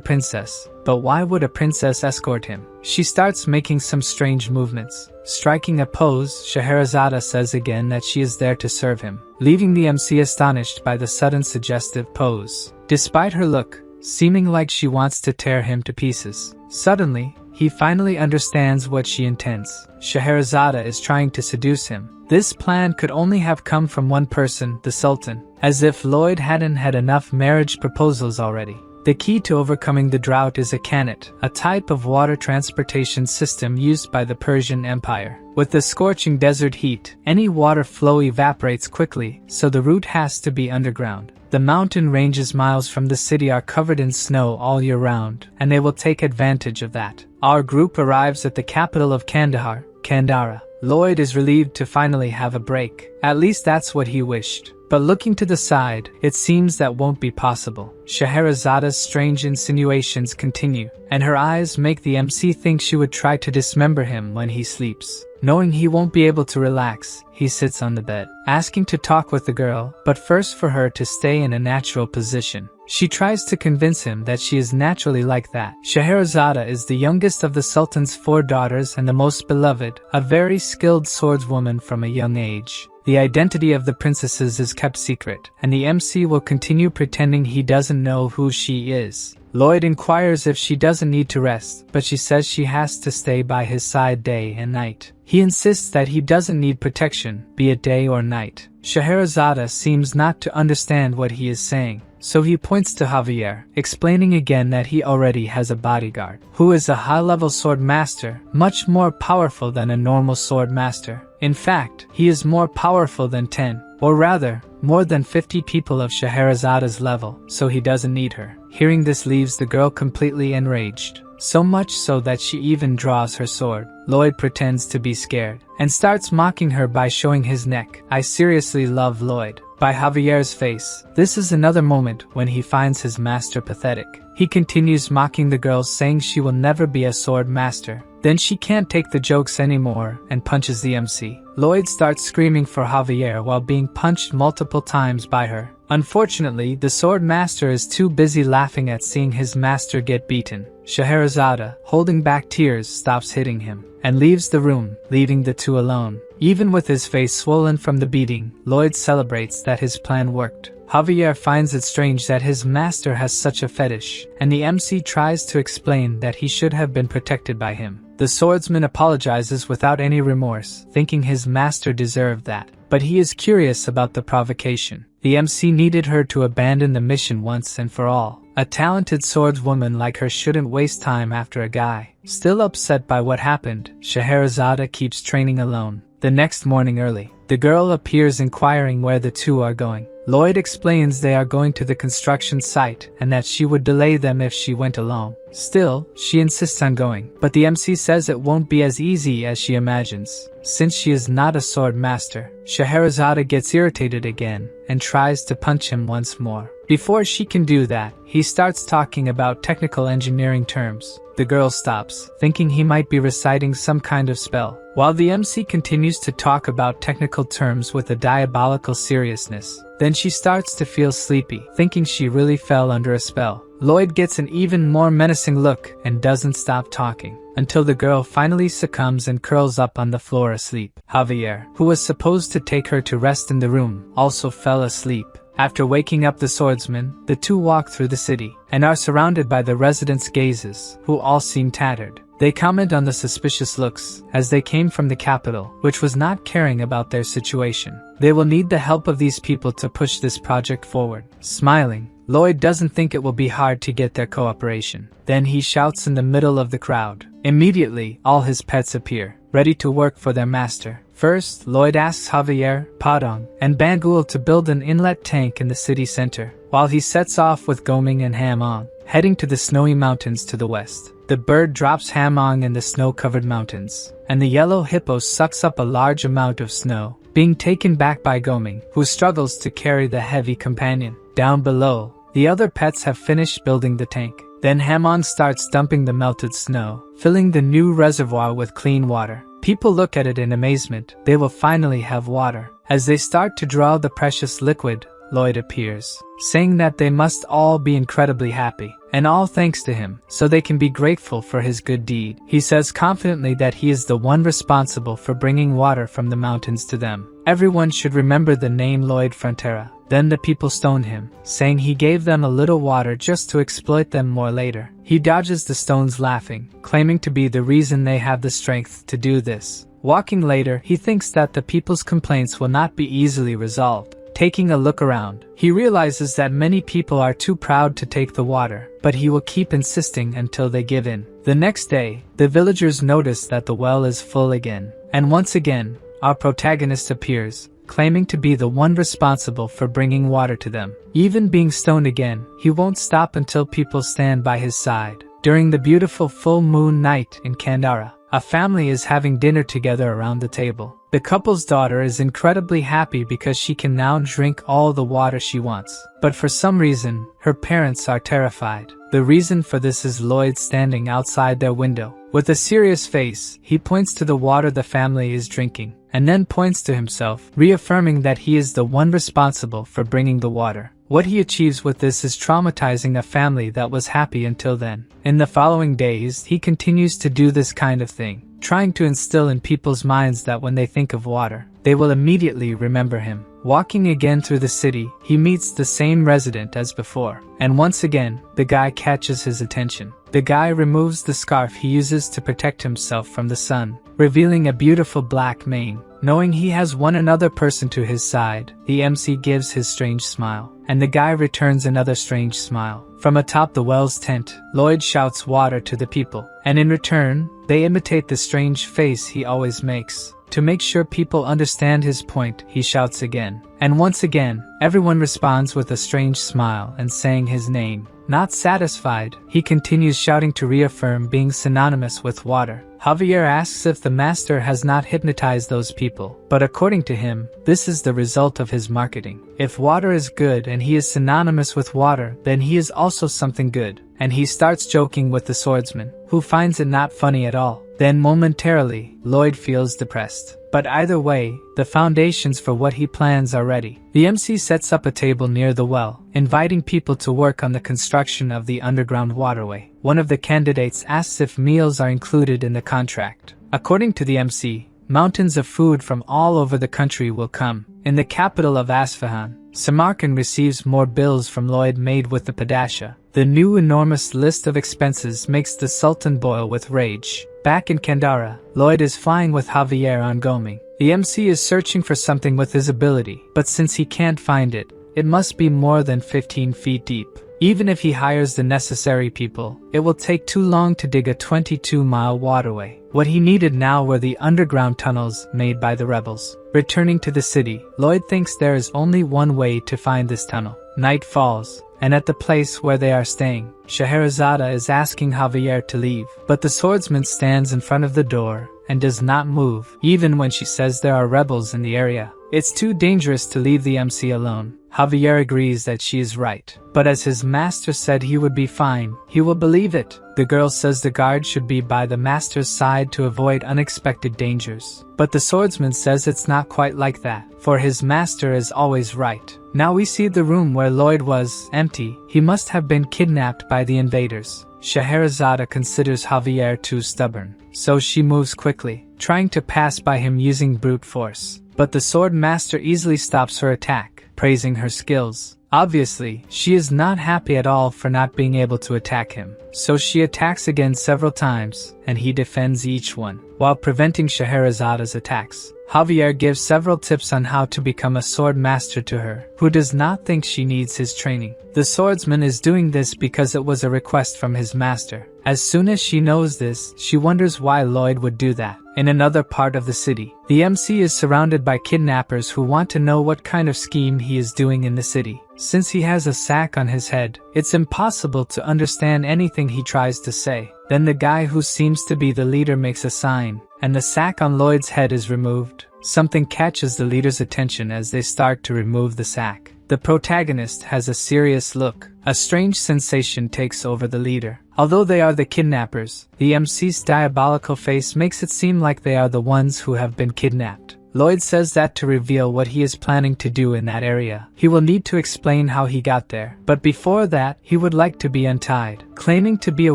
princess. But why would a princess escort him? She starts making some strange movements. Striking a pose, Scheherazade says again that she is there to serve him, leaving the MC astonished by the sudden suggestive pose. Despite her look, seeming like she wants to tear him to pieces. Suddenly, he finally understands what she intends. Scheherazade is trying to seduce him. This plan could only have come from one person, the Sultan, as if Lloyd hadn't had enough marriage proposals already. The key to overcoming the drought is a kanat, a type of water transportation system used by the Persian Empire. With the scorching desert heat, any water flow evaporates quickly, so the route has to be underground. The mountain ranges miles from the city are covered in snow all year round, and they will take advantage of that. Our group arrives at the capital of Kandahar, Kandara. Lloyd is relieved to finally have a break. At least that's what he wished. But looking to the side, it seems that won't be possible. Scheherazada's strange insinuations continue, and her eyes make the MC think she would try to dismember him when he sleeps. Knowing he won't be able to relax, he sits on the bed, asking to talk with the girl, but first for her to stay in a natural position. She tries to convince him that she is naturally like that. Scheherazada is the youngest of the Sultan's 4 daughters and the most beloved, a very skilled swordswoman from a young age. The identity of the princesses is kept secret, and the MC will continue pretending he doesn't know who she is. Lloyd inquires if she doesn't need to rest, but she says she has to stay by his side day and night. He insists that he doesn't need protection, be it day or night. Scheherazada seems not to understand what he is saying, so he points to Javier, explaining again that he already has a bodyguard, who is a high-level sword master, much more powerful than a normal sword master. In fact, he is more powerful than 10, or rather, more than 50 people of Scheherazada's level, so he doesn't need her. Hearing this leaves the girl completely enraged, so much so that she even draws her sword. Lloyd pretends to be scared, and starts mocking her by showing his neck. I seriously love Lloyd. By Javier's face. This is another moment when he finds his master pathetic. He continues mocking the girl, saying she will never be a sword master. Then she can't take the jokes anymore and punches the MC. Lloyd starts screaming for Javier while being punched multiple times by her. Unfortunately, the sword master is too busy laughing at seeing his master get beaten. Scheherazada, holding back tears, stops hitting him and leaves the room, leaving the two alone. Even with his face swollen from the beating, Lloyd celebrates that his plan worked. Javier finds it strange that his master has such a fetish, and the MC tries to explain that he should have been protected by him. The swordsman apologizes without any remorse, thinking his master deserved that, but he is curious about the provocation. The MC needed her to abandon the mission once and for all. A talented swordswoman like her shouldn't waste time after a guy. Still upset by what happened, Scheherazada keeps training alone. The next morning early, the girl appears inquiring where the two are going. Lloyd explains they are going to the construction site and that she would delay them if she went alone. Still, she insists on going, but the MC says it won't be as easy as she imagines, since she is not a sword master. Scheherazada gets irritated again and tries to punch him once more. Before she can do that, he starts talking about technical engineering terms. The girl stops, thinking he might be reciting some kind of spell, while the MC continues to talk about technical terms with a diabolical seriousness. Then she starts to feel sleepy, thinking she really fell under a spell. Lloyd gets an even more menacing look and doesn't stop talking, until the girl finally succumbs and curls up on the floor asleep. Javier, who was supposed to take her to rest in the room, also fell asleep. After waking up the swordsman, the two walk through the city, and are surrounded by the residents' gazes, who all seem tattered. They comment on the suspicious looks, as they came from the capital, which was not caring about their situation. They will need the help of these people to push this project forward. Smiling, Lloyd doesn't think it will be hard to get their cooperation. Then he shouts in the middle of the crowd. Immediately, all his pets appear, ready to work for their master. First, Lloyd asks Javier, Padong, and Bangul to build an inlet tank in the city center, while he sets off with Goming and Hamong, heading to the snowy mountains to the west. The bird drops Hamong in the snow-covered mountains, and the yellow hippo sucks up a large amount of snow, being taken back by Goming, who struggles to carry the heavy companion. Down below, the other pets have finished building the tank. Then Hamon starts dumping the melted snow, filling the new reservoir with clean water. People look at it in amazement. They will finally have water. As they start to draw the precious liquid, Lloyd appears, saying that they must all be incredibly happy, and all thanks to him, so they can be grateful for his good deed. He says confidently that he is the one responsible for bringing water from the mountains to them. Everyone should remember the name Lloyd Frontera. Then the people stone him, saying he gave them a little water just to exploit them more later. He dodges the stones laughing, claiming to be the reason they have the strength to do this. Walking later, he thinks that the people's complaints will not be easily resolved. Taking a look around, he realizes that many people are too proud to take the water, but he will keep insisting until they give in. The next day, the villagers notice that the well is full again, and once again, our protagonist appears, claiming to be the one responsible for bringing water to them. Even being stoned again, he won't stop until people stand by his side. During the beautiful full moon night in Kandara, A family is having dinner together around the table. The couple's daughter is incredibly happy because she can now drink all the water she wants. But for some reason, her parents are terrified. The reason for this is Lloyd standing outside their window. With a serious face, he points to the water the family is drinking, and then points to himself, reaffirming that he is the one responsible for bringing the water. What he achieves with this is traumatizing a family that was happy until then. In the following days, he continues to do this kind of thing, trying to instill in people's minds that when they think of water, they will immediately remember him. Walking again through the city, he meets the same resident as before, and once again, the guy catches his attention. The guy removes the scarf he uses to protect himself from the sun, revealing a beautiful black mane. Knowing he has one another person to his side, the MC gives his strange smile, and the guy returns another strange smile. From atop the well's tent, Lloyd shouts water to the people, and in return, they imitate the strange face he always makes. To make sure people understand his point, he shouts again. And once again, everyone responds with a strange smile and saying his name. Not satisfied, he continues shouting to reaffirm being synonymous with water. Javier asks if the master has not hypnotized those people, but according to him, this is the result of his marketing. If water is good and he is synonymous with water, then he is also something good. And he starts joking with the swordsman, who finds it not funny at all. Then momentarily, Lloyd feels depressed. But either way, the foundations for what he plans are ready. The MC sets up a table near the well, inviting people to work on the construction of the underground waterway. One of the candidates asks if meals are included in the contract. According to the MC, mountains of food from all over the country will come. In the capital of Isfahan, Samarkand receives more bills from Lloyd made with the Padasha. The new enormous list of expenses makes the Sultan boil with rage. Back in Kandahar, Lloyd is flying with Javier on Goming. The MC is searching for something with his ability, but since he can't find it, it must be more than 15 feet deep. Even if he hires the necessary people, it will take too long to dig a 22-mile waterway. What he needed now were the underground tunnels made by the rebels. Returning to the city, Lloyd thinks there is only one way to find this tunnel. Night falls, and at the place where they are staying, Scheherazade is asking Javier to leave, but the swordsman stands in front of the door and does not move, even when she says there are rebels in the area. It's too dangerous to leave the MC alone. Javier agrees that she is right, but as his master said he would be fine, he will believe it. The girl says the guard should be by the master's side to avoid unexpected dangers. But the swordsman says it's not quite like that, for his master is always right. Now we see the room where Lloyd was empty. He must have been kidnapped by the invaders. Scheherazade considers Javier too stubborn, so she moves quickly, trying to pass by him using brute force. But the sword master easily stops her attack, praising her skills. Obviously, she is not happy at all for not being able to attack him, so she attacks again several times, and he defends each one, while preventing Scheherazade's attacks. Javier gives several tips on how to become a sword master to her, who does not think she needs his training. The swordsman is doing this because it was a request from his master. As soon as she knows this, she wonders why Lloyd would do that. In another part of the city, the MC is surrounded by kidnappers who want to know what kind of scheme he is doing in the city. Since he has a sack on his head, it's impossible to understand anything he tries to say. Then the guy who seems to be the leader makes a sign, and the sack on Lloyd's head is removed. Something catches the leader's attention as they start to remove the sack. The protagonist has a serious look. A strange sensation takes over the leader. Although they are the kidnappers, the MC's diabolical face makes it seem like they are the ones who have been kidnapped. Lloyd says that to reveal what he is planning to do in that area, he will need to explain how he got there. But before that, he would like to be untied. Claiming to be a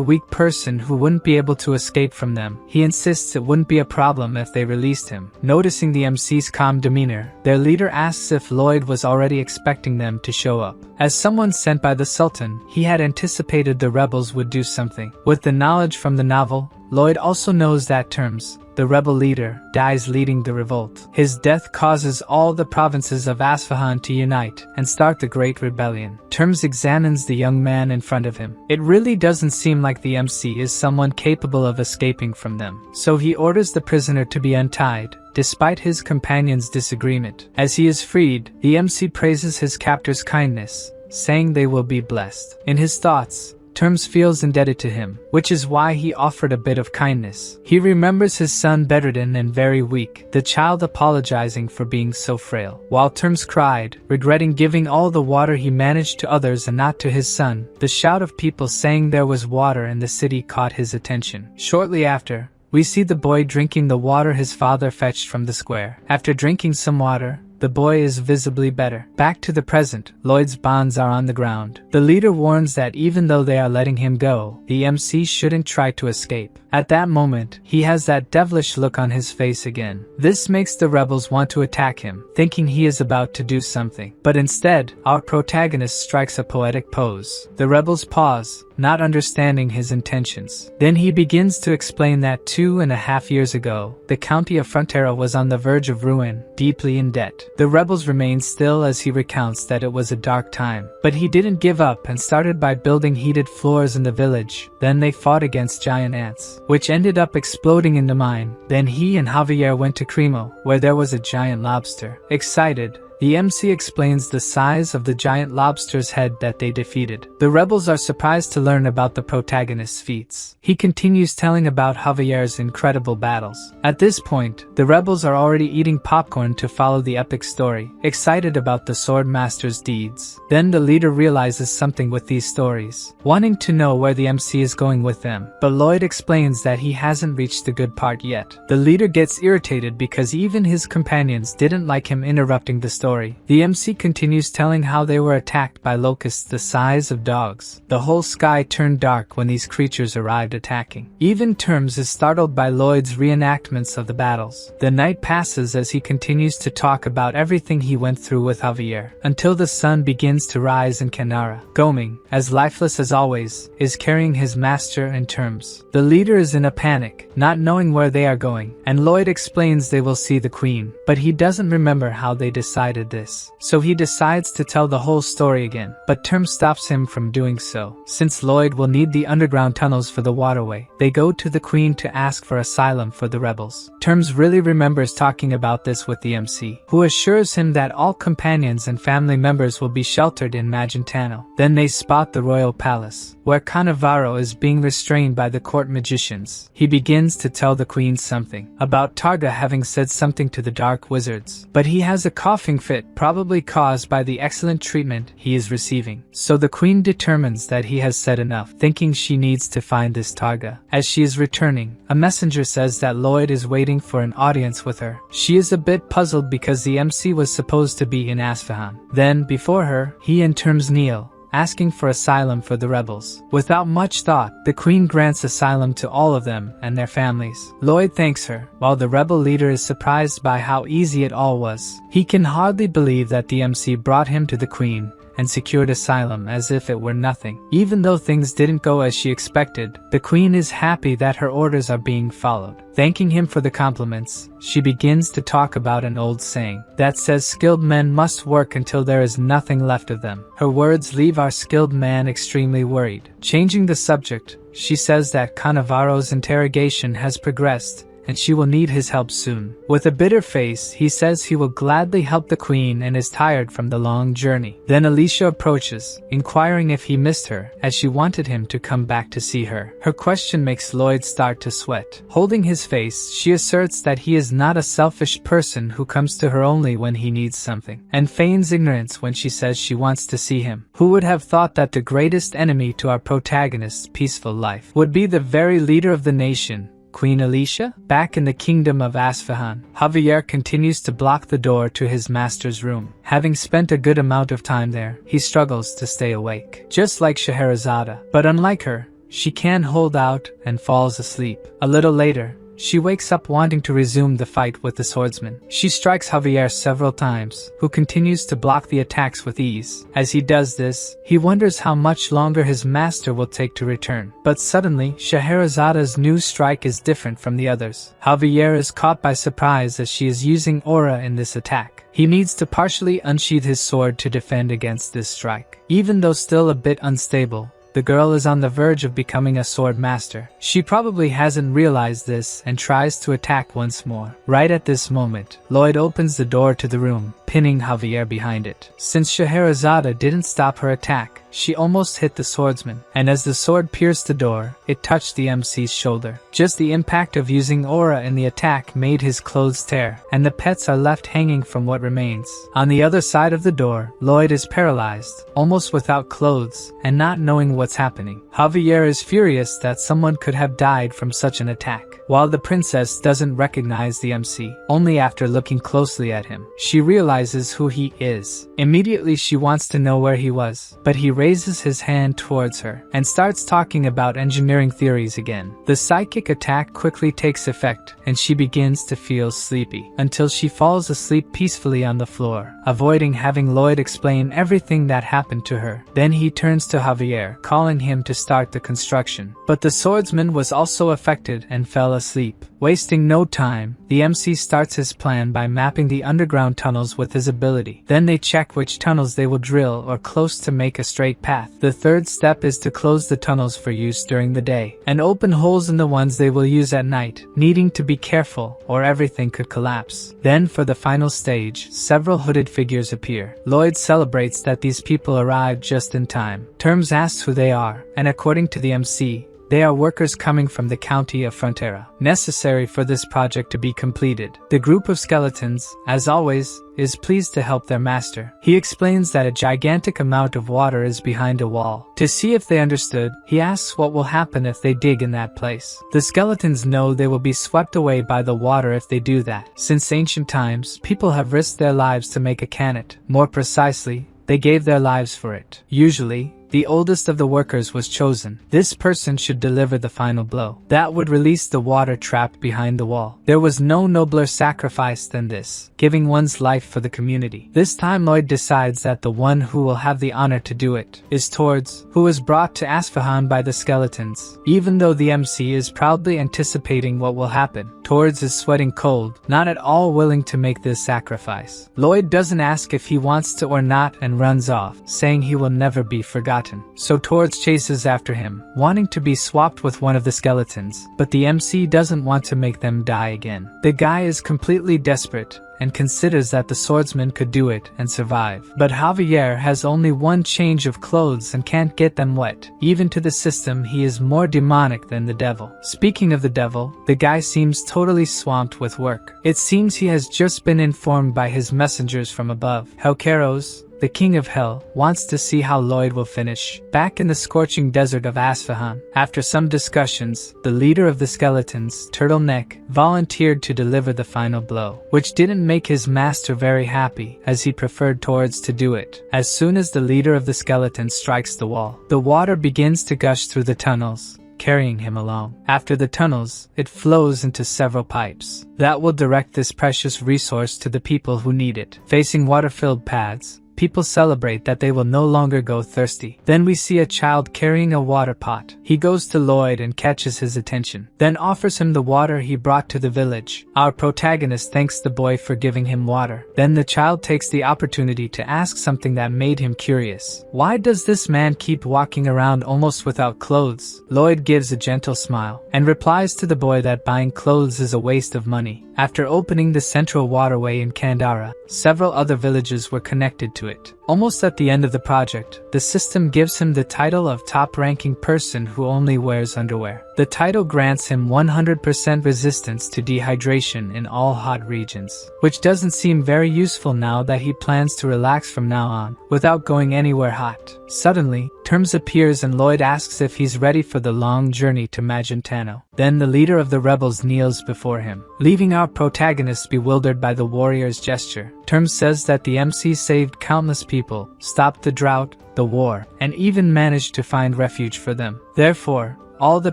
weak person who wouldn't be able to escape from them, he insists it wouldn't be a problem if they released him. Noticing the MC's calm demeanor, their leader asks if Lloyd was already expecting them to show up. As someone sent by the Sultan, he had anticipated the rebels would do something. With the knowledge from the novel, Lloyd also knows that Terms, the rebel leader, dies leading the revolt. His death causes all the provinces of Isfahan to unite and start the Great Rebellion. Terms examines the young man in front of him. It really doesn't seem like the MC is someone capable of escaping from them, so he orders the prisoner to be untied, despite his companion's disagreement. As he is freed, the MC praises his captor's kindness, saying they will be blessed. In his thoughts, Terms feels indebted to him, which is why he offered a bit of kindness. He remembers his son bedridden and very weak, the child apologizing for being so frail. While Terms cried, regretting giving all the water he managed to others and not to his son, the shout of people saying there was water in the city caught his attention. Shortly after, we see the boy drinking the water his father fetched from the square. After drinking some water, the boy is visibly better. Back to the present, Lloyd's bonds are on the ground. The leader warns that even though they are letting him go, the MC shouldn't try to escape. At that moment, he has that devilish look on his face again. This makes the rebels want to attack him, thinking he is about to do something. But instead, our protagonist strikes a poetic pose. The rebels pause, not understanding his intentions. Then he begins to explain that 2.5 years ago, the county of Frontera was on the verge of ruin, deeply in debt. The rebels remain still as he recounts that it was a dark time. But he didn't give up and started by building heated floors in the village. Then they fought against giant ants, which ended up exploding in the mine. Then he and Javier went to Cremo, where there was a giant lobster. Excited, the MC explains the size of the giant lobster's head that they defeated. The rebels are surprised to learn about the protagonist's feats. He continues telling about Javier's incredible battles. At this point, the rebels are already eating popcorn to follow the epic story, excited about the sword master's deeds. Then the leader realizes something with these stories, wanting to know where the MC is going with them. But Lloyd explains that he hasn't reached the good part yet. The leader gets irritated because even his companions didn't like him interrupting the story. The MC continues telling how they were attacked by locusts the size of dogs. The whole sky turned dark when these creatures arrived attacking. Even Terms is startled by Lloyd's reenactments of the battles. The night passes as he continues to talk about everything he went through with Javier, until the sun begins to rise in Canara. Goming, as lifeless as always, is carrying his master and Terms. The leader is in a panic, not knowing where they are going, and Lloyd explains they will see the queen, but he doesn't remember how they decided this. So he decides to tell the whole story again, but Terms stops him from doing so. Since Lloyd will need the underground tunnels for the waterway, they go to the queen to ask for asylum for the rebels. Terms really remembers talking about this with the MC, who assures him that all companions and family members will be sheltered in Magentano. Then they spot the royal palace, where Cannavaro is being restrained by the court magicians. He begins to tell the queen something about Targa having said something to the dark wizards, but he has a coughing fit, probably caused by the excellent treatment he is receiving. So the queen determines that he has said enough, thinking she needs to find this Targa. As she is returning, a messenger says that Lloyd is waiting for an audience with her. She is a bit puzzled because the MC was supposed to be in Asfahan. Then, before her, he and Terms kneel, asking for asylum for the rebels. Without much thought, the queen grants asylum to all of them and their families. Lloyd thanks her, while the rebel leader is surprised by how easy it all was. He can hardly believe that the MC brought him to the queen and secured asylum as if it were nothing. Even though things didn't go as she expected, the queen is happy that her orders are being followed. Thanking him for the compliments, she begins to talk about an old saying that says skilled men must work until there is nothing left of them. Her words leave our skilled man extremely worried. Changing the subject, she says that Cannavaro's interrogation has progressed and she will need his help soon. With a bitter face, he says he will gladly help the queen and is tired from the long journey. Then Alicia approaches, inquiring if he missed her, as she wanted him to come back to see her. Her question makes Lloyd start to sweat. Holding his face, she asserts that he is not a selfish person who comes to her only when he needs something, and feigns ignorance when she says she wants to see him. Who would have thought that the greatest enemy to our protagonist's peaceful life would be the very leader of the nation, Queen Alicia? Back in the kingdom of Asfahan, Javier continues to block the door to his master's room. Having spent a good amount of time there, he struggles to stay awake. Just like Scheherazade, but unlike her, she can hold out and falls asleep. A little later, she wakes up wanting to resume the fight with the swordsman. She strikes Javier several times, who continues to block the attacks with ease. As he does this, he wonders how much longer his master will take to return. But suddenly, Scheherazade's new strike is different from the others. Javier is caught by surprise as she is using aura in this attack. He needs to partially unsheath his sword to defend against this strike. Even though still a bit unstable, the girl is on the verge of becoming a sword master. She probably hasn't realized this and tries to attack once more. Right at this moment, Lloyd opens the door to the room, pinning Javier behind it. Since Scheherazade didn't stop her attack, she almost hit the swordsman, and as the sword pierced the door, it touched the MC's shoulder. Just the impact of using aura in the attack made his clothes tear, and the pets are left hanging from what remains. On the other side of the door, Lloyd is paralyzed, almost without clothes, and not knowing what's happening. Javier is furious that someone could have died from such an attack, while the princess doesn't recognize the MC. Only after looking closely at him, she realizes who he is. Immediately she wants to know where he was, but he raises his hand towards her and starts talking about engineering theories again. The psychic attack quickly takes effect, and she begins to feel sleepy, until she falls asleep peacefully on the floor, avoiding having Lloyd explain everything that happened to her. Then he turns to Javier, calling him to start the construction. But the swordsman was also affected and fell asleep. Wasting no time, the MC starts his plan by mapping the underground tunnels with his ability. Then they check which tunnels they will drill or close to make a straight path. The third step is to close the tunnels for use during the day, and open holes in the ones they will use at night, needing to be careful or everything could collapse. Then for the final stage, several hooded figures appear. Lloyd celebrates that these people arrived just in time. Terms asks who they are, and according to the MC, they are workers coming from the county of Frontera, necessary for this project to be completed. The group of skeletons, as always, is pleased to help their master. He explains that a gigantic amount of water is behind a wall. To see if they understood, he asks what will happen if they dig in that place. The skeletons know they will be swept away by the water if they do that. Since ancient times, people have risked their lives to make a canet. More precisely, they gave their lives for it. Usually, the oldest of the workers was chosen. This person should deliver the final blow. That would release the water trapped behind the wall. There was no nobler sacrifice than this, giving one's life for the community. This time Lloyd decides that the one who will have the honor to do it is Tords, who was brought to Asfahan by the skeletons. Even though the MC is proudly anticipating what will happen, Tords is sweating cold, not at all willing to make this sacrifice. Lloyd doesn't ask if he wants to or not and runs off, saying he will never be forgotten. So Tords chases after him, wanting to be swapped with one of the skeletons, but the MC doesn't want to make them die again. The guy is completely desperate and considers that the swordsman could do it and survive. But Javier has only one change of clothes and can't get them wet. Even to the system, he is more demonic than the devil. Speaking of the devil, the guy seems totally swamped with work. It seems he has just been informed by his messengers from above. Helkeros, the king of hell, wants to see how Lloyd will finish. Back in the scorching desert of Asfahan, after some discussions, the leader of the skeletons, Turtleneck, volunteered to deliver the final blow, which didn't make his master very happy, as he preferred Tords to do it. As soon as the leader of the skeletons strikes the wall, the water begins to gush through the tunnels, carrying him along. After the tunnels, it flows into several pipes that will direct this precious resource to the people who need it. Facing water-filled paths, people celebrate that they will no longer go thirsty. Then we see a child carrying a water pot. He goes to Lloyd and catches his attention, then offers him the water he brought to the village. Our protagonist thanks the boy for giving him water. Then the child takes the opportunity to ask something that made him curious. Why does this man keep walking around almost without clothes? Lloyd gives a gentle smile and replies to the boy that buying clothes is a waste of money. After opening the central waterway in Kandara, several other villages were connected to it. Almost at the end of the project, the system gives him the title of top-ranking person who only wears underwear. The title grants him 100% resistance to dehydration in all hot regions, which doesn't seem very useful now that he plans to relax from now on, without going anywhere hot. Suddenly, Terms appears and Lloyd asks if he's ready for the long journey to Magentano. Then the leader of the rebels kneels before him, leaving our protagonist bewildered by the warrior's gesture. Terms says that the MC saved countless people, stopped the drought, the war, and even managed to find refuge for them. Therefore, all the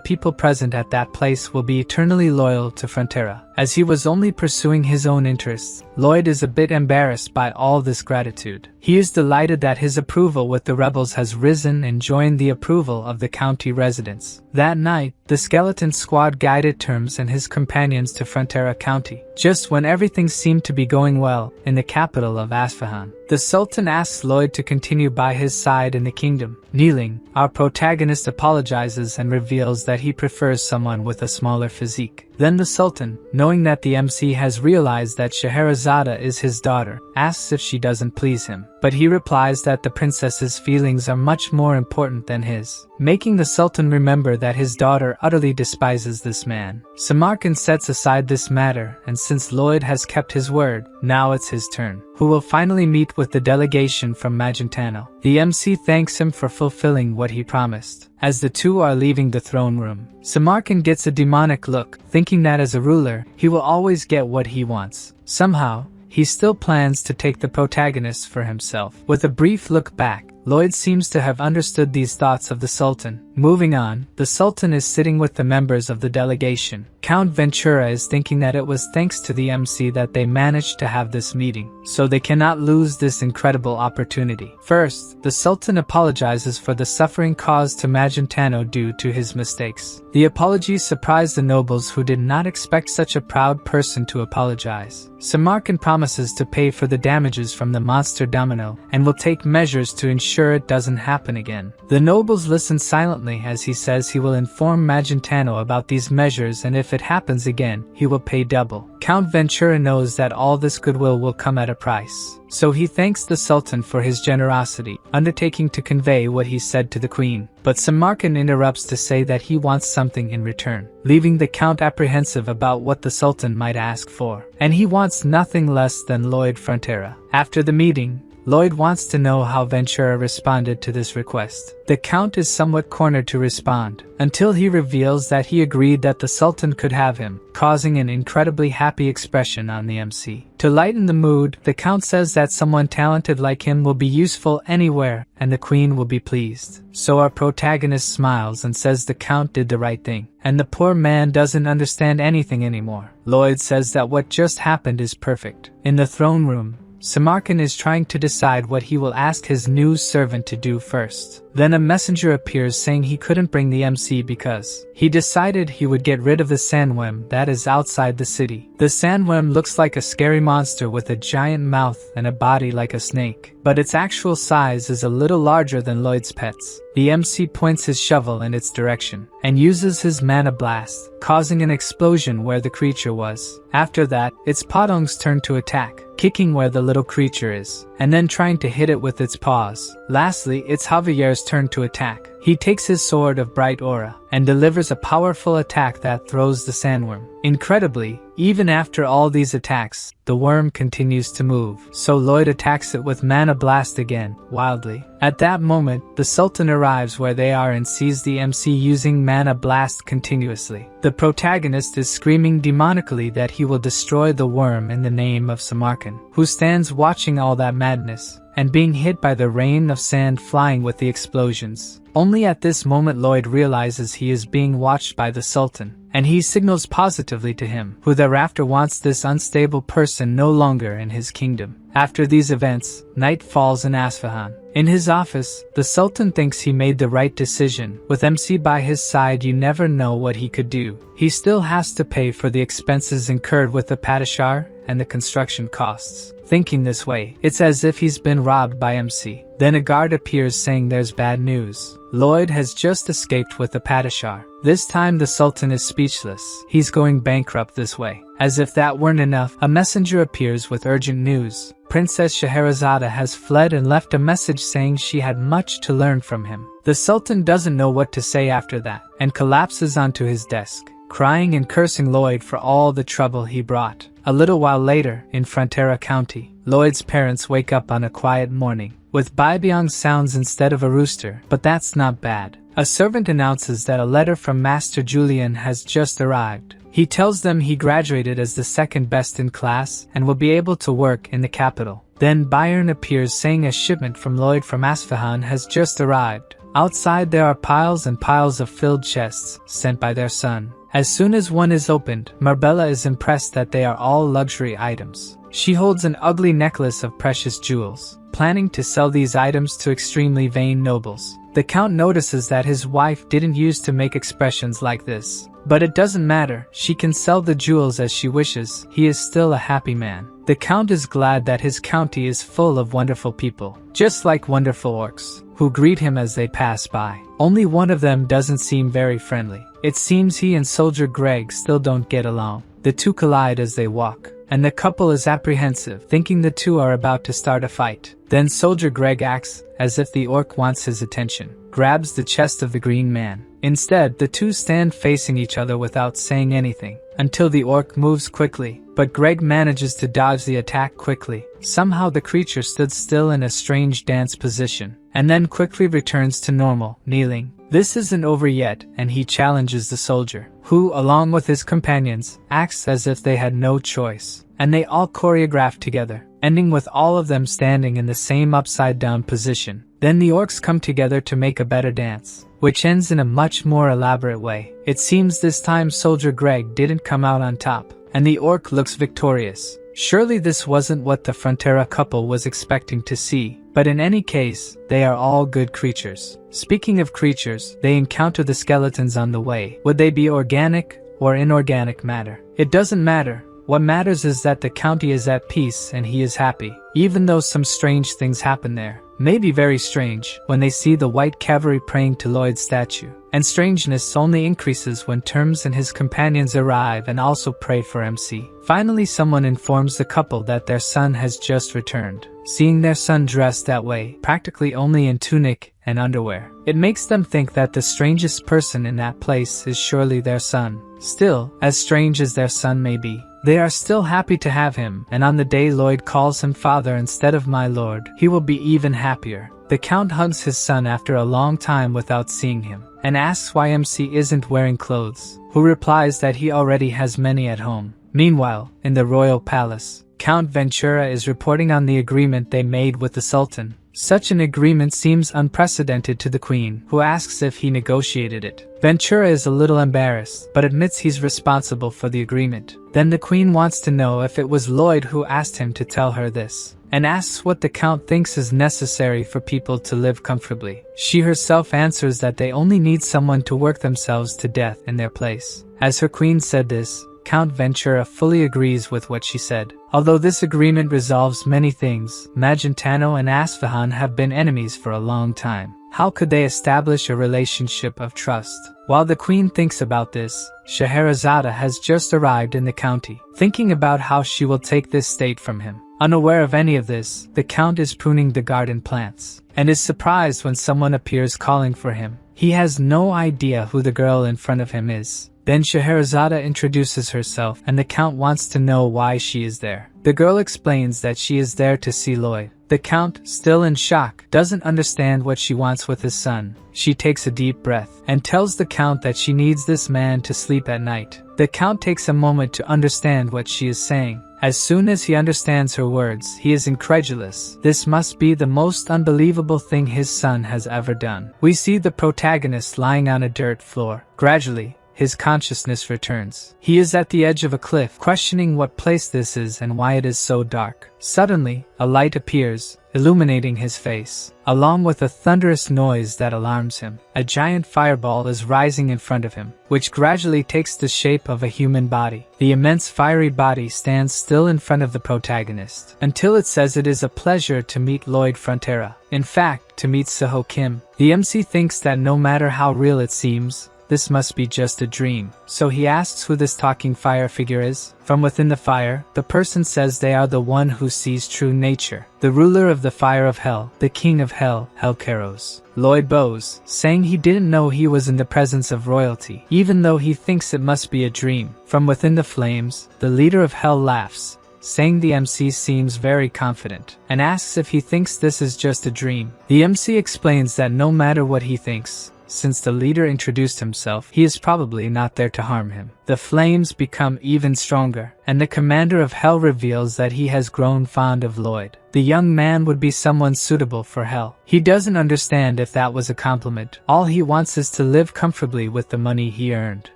people present at that place will be eternally loyal to Frontera. As he was only pursuing his own interests, Lloyd is a bit embarrassed by all this gratitude. He is delighted that his approval with the rebels has risen and joined the approval of the county residents. That night, the skeleton squad guided Terms and his companions to Frontera County, just when everything seemed to be going well in the capital of Asfahan. The Sultan asks Lloyd to continue by his side in the kingdom. Kneeling, our protagonist apologizes and reveals that he prefers someone with a smaller physique. Then the Sultan, knowing that the MC has realized that Scheherazade is his daughter, asks if she doesn't please him. But he replies that the princess's feelings are much more important than his, making the Sultan remember that his daughter utterly despises this man. Samarkand sets aside this matter, and since Lloyd has kept his word, now it's his turn, who will finally meet with the delegation from Magentano. The MC thanks him for fulfilling what he promised. As the two are leaving the throne room, Samarkand gets a demonic look, thinking that as a ruler, he will always get what he wants. Somehow, he still plans to take the protagonist for himself. With a brief look back, Lloyd seems to have understood these thoughts of the Sultan. Moving on, the Sultan is sitting with the members of the delegation. Count Ventura is thinking that it was thanks to the MC that they managed to have this meeting, so they cannot lose this incredible opportunity. First, the Sultan apologizes for the suffering caused to Magentano due to his mistakes. The apology surprised the nobles who did not expect such a proud person to apologize. Samarkand promises to pay for the damages from the monster domino and will take measures to ensure it doesn't happen again. The nobles listen silently as he says he will inform Magentano about these measures, and if it happens again, he will pay double. Count Ventura knows that all this goodwill will come at a price, so he thanks the Sultan for his generosity, undertaking to convey what he said to the Queen. But Samarkand interrupts to say that he wants something in return, leaving the Count apprehensive about what the Sultan might ask for. And he wants nothing less than Lloyd Frontera. After the meeting, Lloyd wants to know how Ventura responded to this request. The Count is somewhat cornered to respond, until he reveals that he agreed that the Sultan could have him, causing an incredibly happy expression on the MC. To lighten the mood, the Count says that someone talented like him will be useful anywhere, and the Queen will be pleased. So our protagonist smiles and says the Count did the right thing, and the poor man doesn't understand anything anymore. Lloyd says that what just happened is perfect. In the throne room, Samarkand is trying to decide what he will ask his new servant to do first. Then a messenger appears saying he couldn't bring the MC because he decided he would get rid of the sandworm that is outside the city. The sandworm looks like a scary monster with a giant mouth and a body like a snake, but its actual size is a little larger than Lloyd's pets. The MC points his shovel in its direction and uses his mana blast, causing an explosion where the creature was. After that, its podongs turn to attack, kicking where the little creature is, and then trying to hit it with its paws. Lastly, it's Javier's turn to attack. He takes his sword of bright aura and delivers a powerful attack that throws the sandworm. Incredibly, even after all these attacks, the worm continues to move, so Lloyd attacks it with Mana Blast again, wildly. At that moment, the Sultan arrives where they are and sees the MC using Mana Blast continuously. The protagonist is screaming demonically that he will destroy the worm in the name of Samarkand, who stands watching all that madness, and being hit by the rain of sand flying with the explosions. Only at this moment Lloyd realizes he is being watched by the Sultan, and he signals positively to him, who thereafter wants this unstable person no longer in his kingdom. After these events, night falls in Isfahan. In his office, the Sultan thinks he made the right decision. With MC by his side, you never know what he could do. He still has to pay for the expenses incurred with the Padishar and the construction costs. Thinking this way, it's as if he's been robbed by MC. Then a guard appears saying there's bad news. Lloyd has just escaped with the Padishar. This time the Sultan is speechless. He's going bankrupt this way. As if that weren't enough, a messenger appears with urgent news. Princess Scheherazade has fled and left a message saying she had much to learn from him. The Sultan doesn't know what to say after that, and collapses onto his desk, crying and cursing Lloyd for all the trouble he brought. A little while later, in Frontera County, Lloyd's parents wake up on a quiet morning, with Baibyong sounds instead of a rooster, but that's not bad. A servant announces that a letter from Master Julian has just arrived. He tells them he graduated as the second best in class and will be able to work in the capital. Then Bayern appears saying a shipment from Lloyd from Isfahan has just arrived. Outside there are piles and piles of filled chests sent by their son. As soon as one is opened, Marbella is impressed that they are all luxury items. She holds an ugly necklace of precious jewels, planning to sell these items to extremely vain nobles. The Count notices that his wife didn't use to make expressions like this. But it doesn't matter, she can sell the jewels as she wishes, he is still a happy man. The Count is glad that his county is full of wonderful people, just like wonderful orcs. who greet him as they pass by. Only one of them doesn't seem very friendly. It seems he and Soldier Greg still don't get along. The two collide as they walk, and the couple is apprehensive, thinking the two are about to start a fight. Then Soldier Greg acts as if the orc wants his attention, grabs the chest of the green man. Instead, the two stand facing each other without saying anything, until the orc moves quickly, but Greg manages to dodge the attack quickly. Somehow the creature stood still in a strange dance position, and then quickly returns to normal, kneeling. This isn't over yet, and he challenges the soldier, who, along with his companions, acts as if they had no choice, and they all choreograph together, ending with all of them standing in the same upside-down position. Then the orcs come together to make a better dance, which ends in a much more elaborate way. It seems this time Soldier Greg didn't come out on top, and the orc looks victorious. Surely this wasn't what the Frontera couple was expecting to see, but in any case, they are all good creatures. Speaking of creatures, they encounter the skeletons on the way. Would they be organic or inorganic matter? It doesn't matter. What matters is that the county is at peace and he is happy, even though some strange things happen there. Maybe very strange when they see the white cavalry praying to Lloyd's statue. And strangeness only increases when Terms and his companions arrive and also pray for MC. Finally, someone informs the couple that their son has just returned. Seeing their son dressed that way, practically only in tunic and underwear, it makes them think that the strangest person in that place is surely their son. Still, as strange as their son may be, they are still happy to have him, and on the day Lloyd calls him father instead of my lord, he will be even happier. The Count hugs his son after a long time without seeing him, and asks why MC isn't wearing clothes, who replies that he already has many at home. Meanwhile, in the royal palace, Count Ventura is reporting on the agreement they made with the Sultan. Such an agreement seems unprecedented to the Queen, who asks if he negotiated it. Ventura is a little embarrassed, but admits he's responsible for the agreement. Then the Queen wants to know if it was Lloyd who asked him to tell her this, and asks what the Count thinks is necessary for people to live comfortably. She herself answers that they only need someone to work themselves to death in their place. As her Queen said this, Count Ventura fully agrees with what she said. Although this agreement resolves many things, Magentano and Asfahan have been enemies for a long time. How could they establish a relationship of trust? While the Queen thinks about this, Scheherazade has just arrived in the county, thinking about how she will take this state from him. Unaware of any of this, the Count is pruning the garden plants, and is surprised when someone appears calling for him. He has no idea who the girl in front of him is. Then Scheherazade introduces herself, and the Count wants to know why she is there. The girl explains that she is there to see Lloyd. The Count, still in shock, doesn't understand what she wants with his son. She takes a deep breath, and tells the Count that she needs this man to sleep at night. The Count takes a moment to understand what she is saying. As soon as he understands her words, he is incredulous. This must be the most unbelievable thing his son has ever done. We see the protagonist lying on a dirt floor. Gradually, his consciousness returns. He is at the edge of a cliff, questioning what place this is and why it is so dark. Suddenly, a light appears, illuminating his face, along with a thunderous noise that alarms him. A giant fireball is rising in front of him, which gradually takes the shape of a human body. The immense fiery body stands still in front of the protagonist, until it says it is a pleasure to meet Lloyd Frontera. In fact, to meet Suho Kim. The MC thinks that no matter how real it seems, this must be just a dream. So he asks who this talking fire figure is. From within the fire, the person says they are the one who sees true nature, the ruler of the fire of hell, the king of hell, Helkeros. Lloyd bows, saying he didn't know he was in the presence of royalty, even though he thinks it must be a dream. From within the flames, the leader of hell laughs, saying the MC seems very confident, and asks if he thinks this is just a dream. The MC explains that no matter what he thinks, since the leader introduced himself, he is probably not there to harm him. The flames become even stronger, and the commander of hell reveals that he has grown fond of Lloyd. The young man would be someone suitable for hell. He doesn't understand if that was a compliment. All he wants is to live comfortably with the money he earned.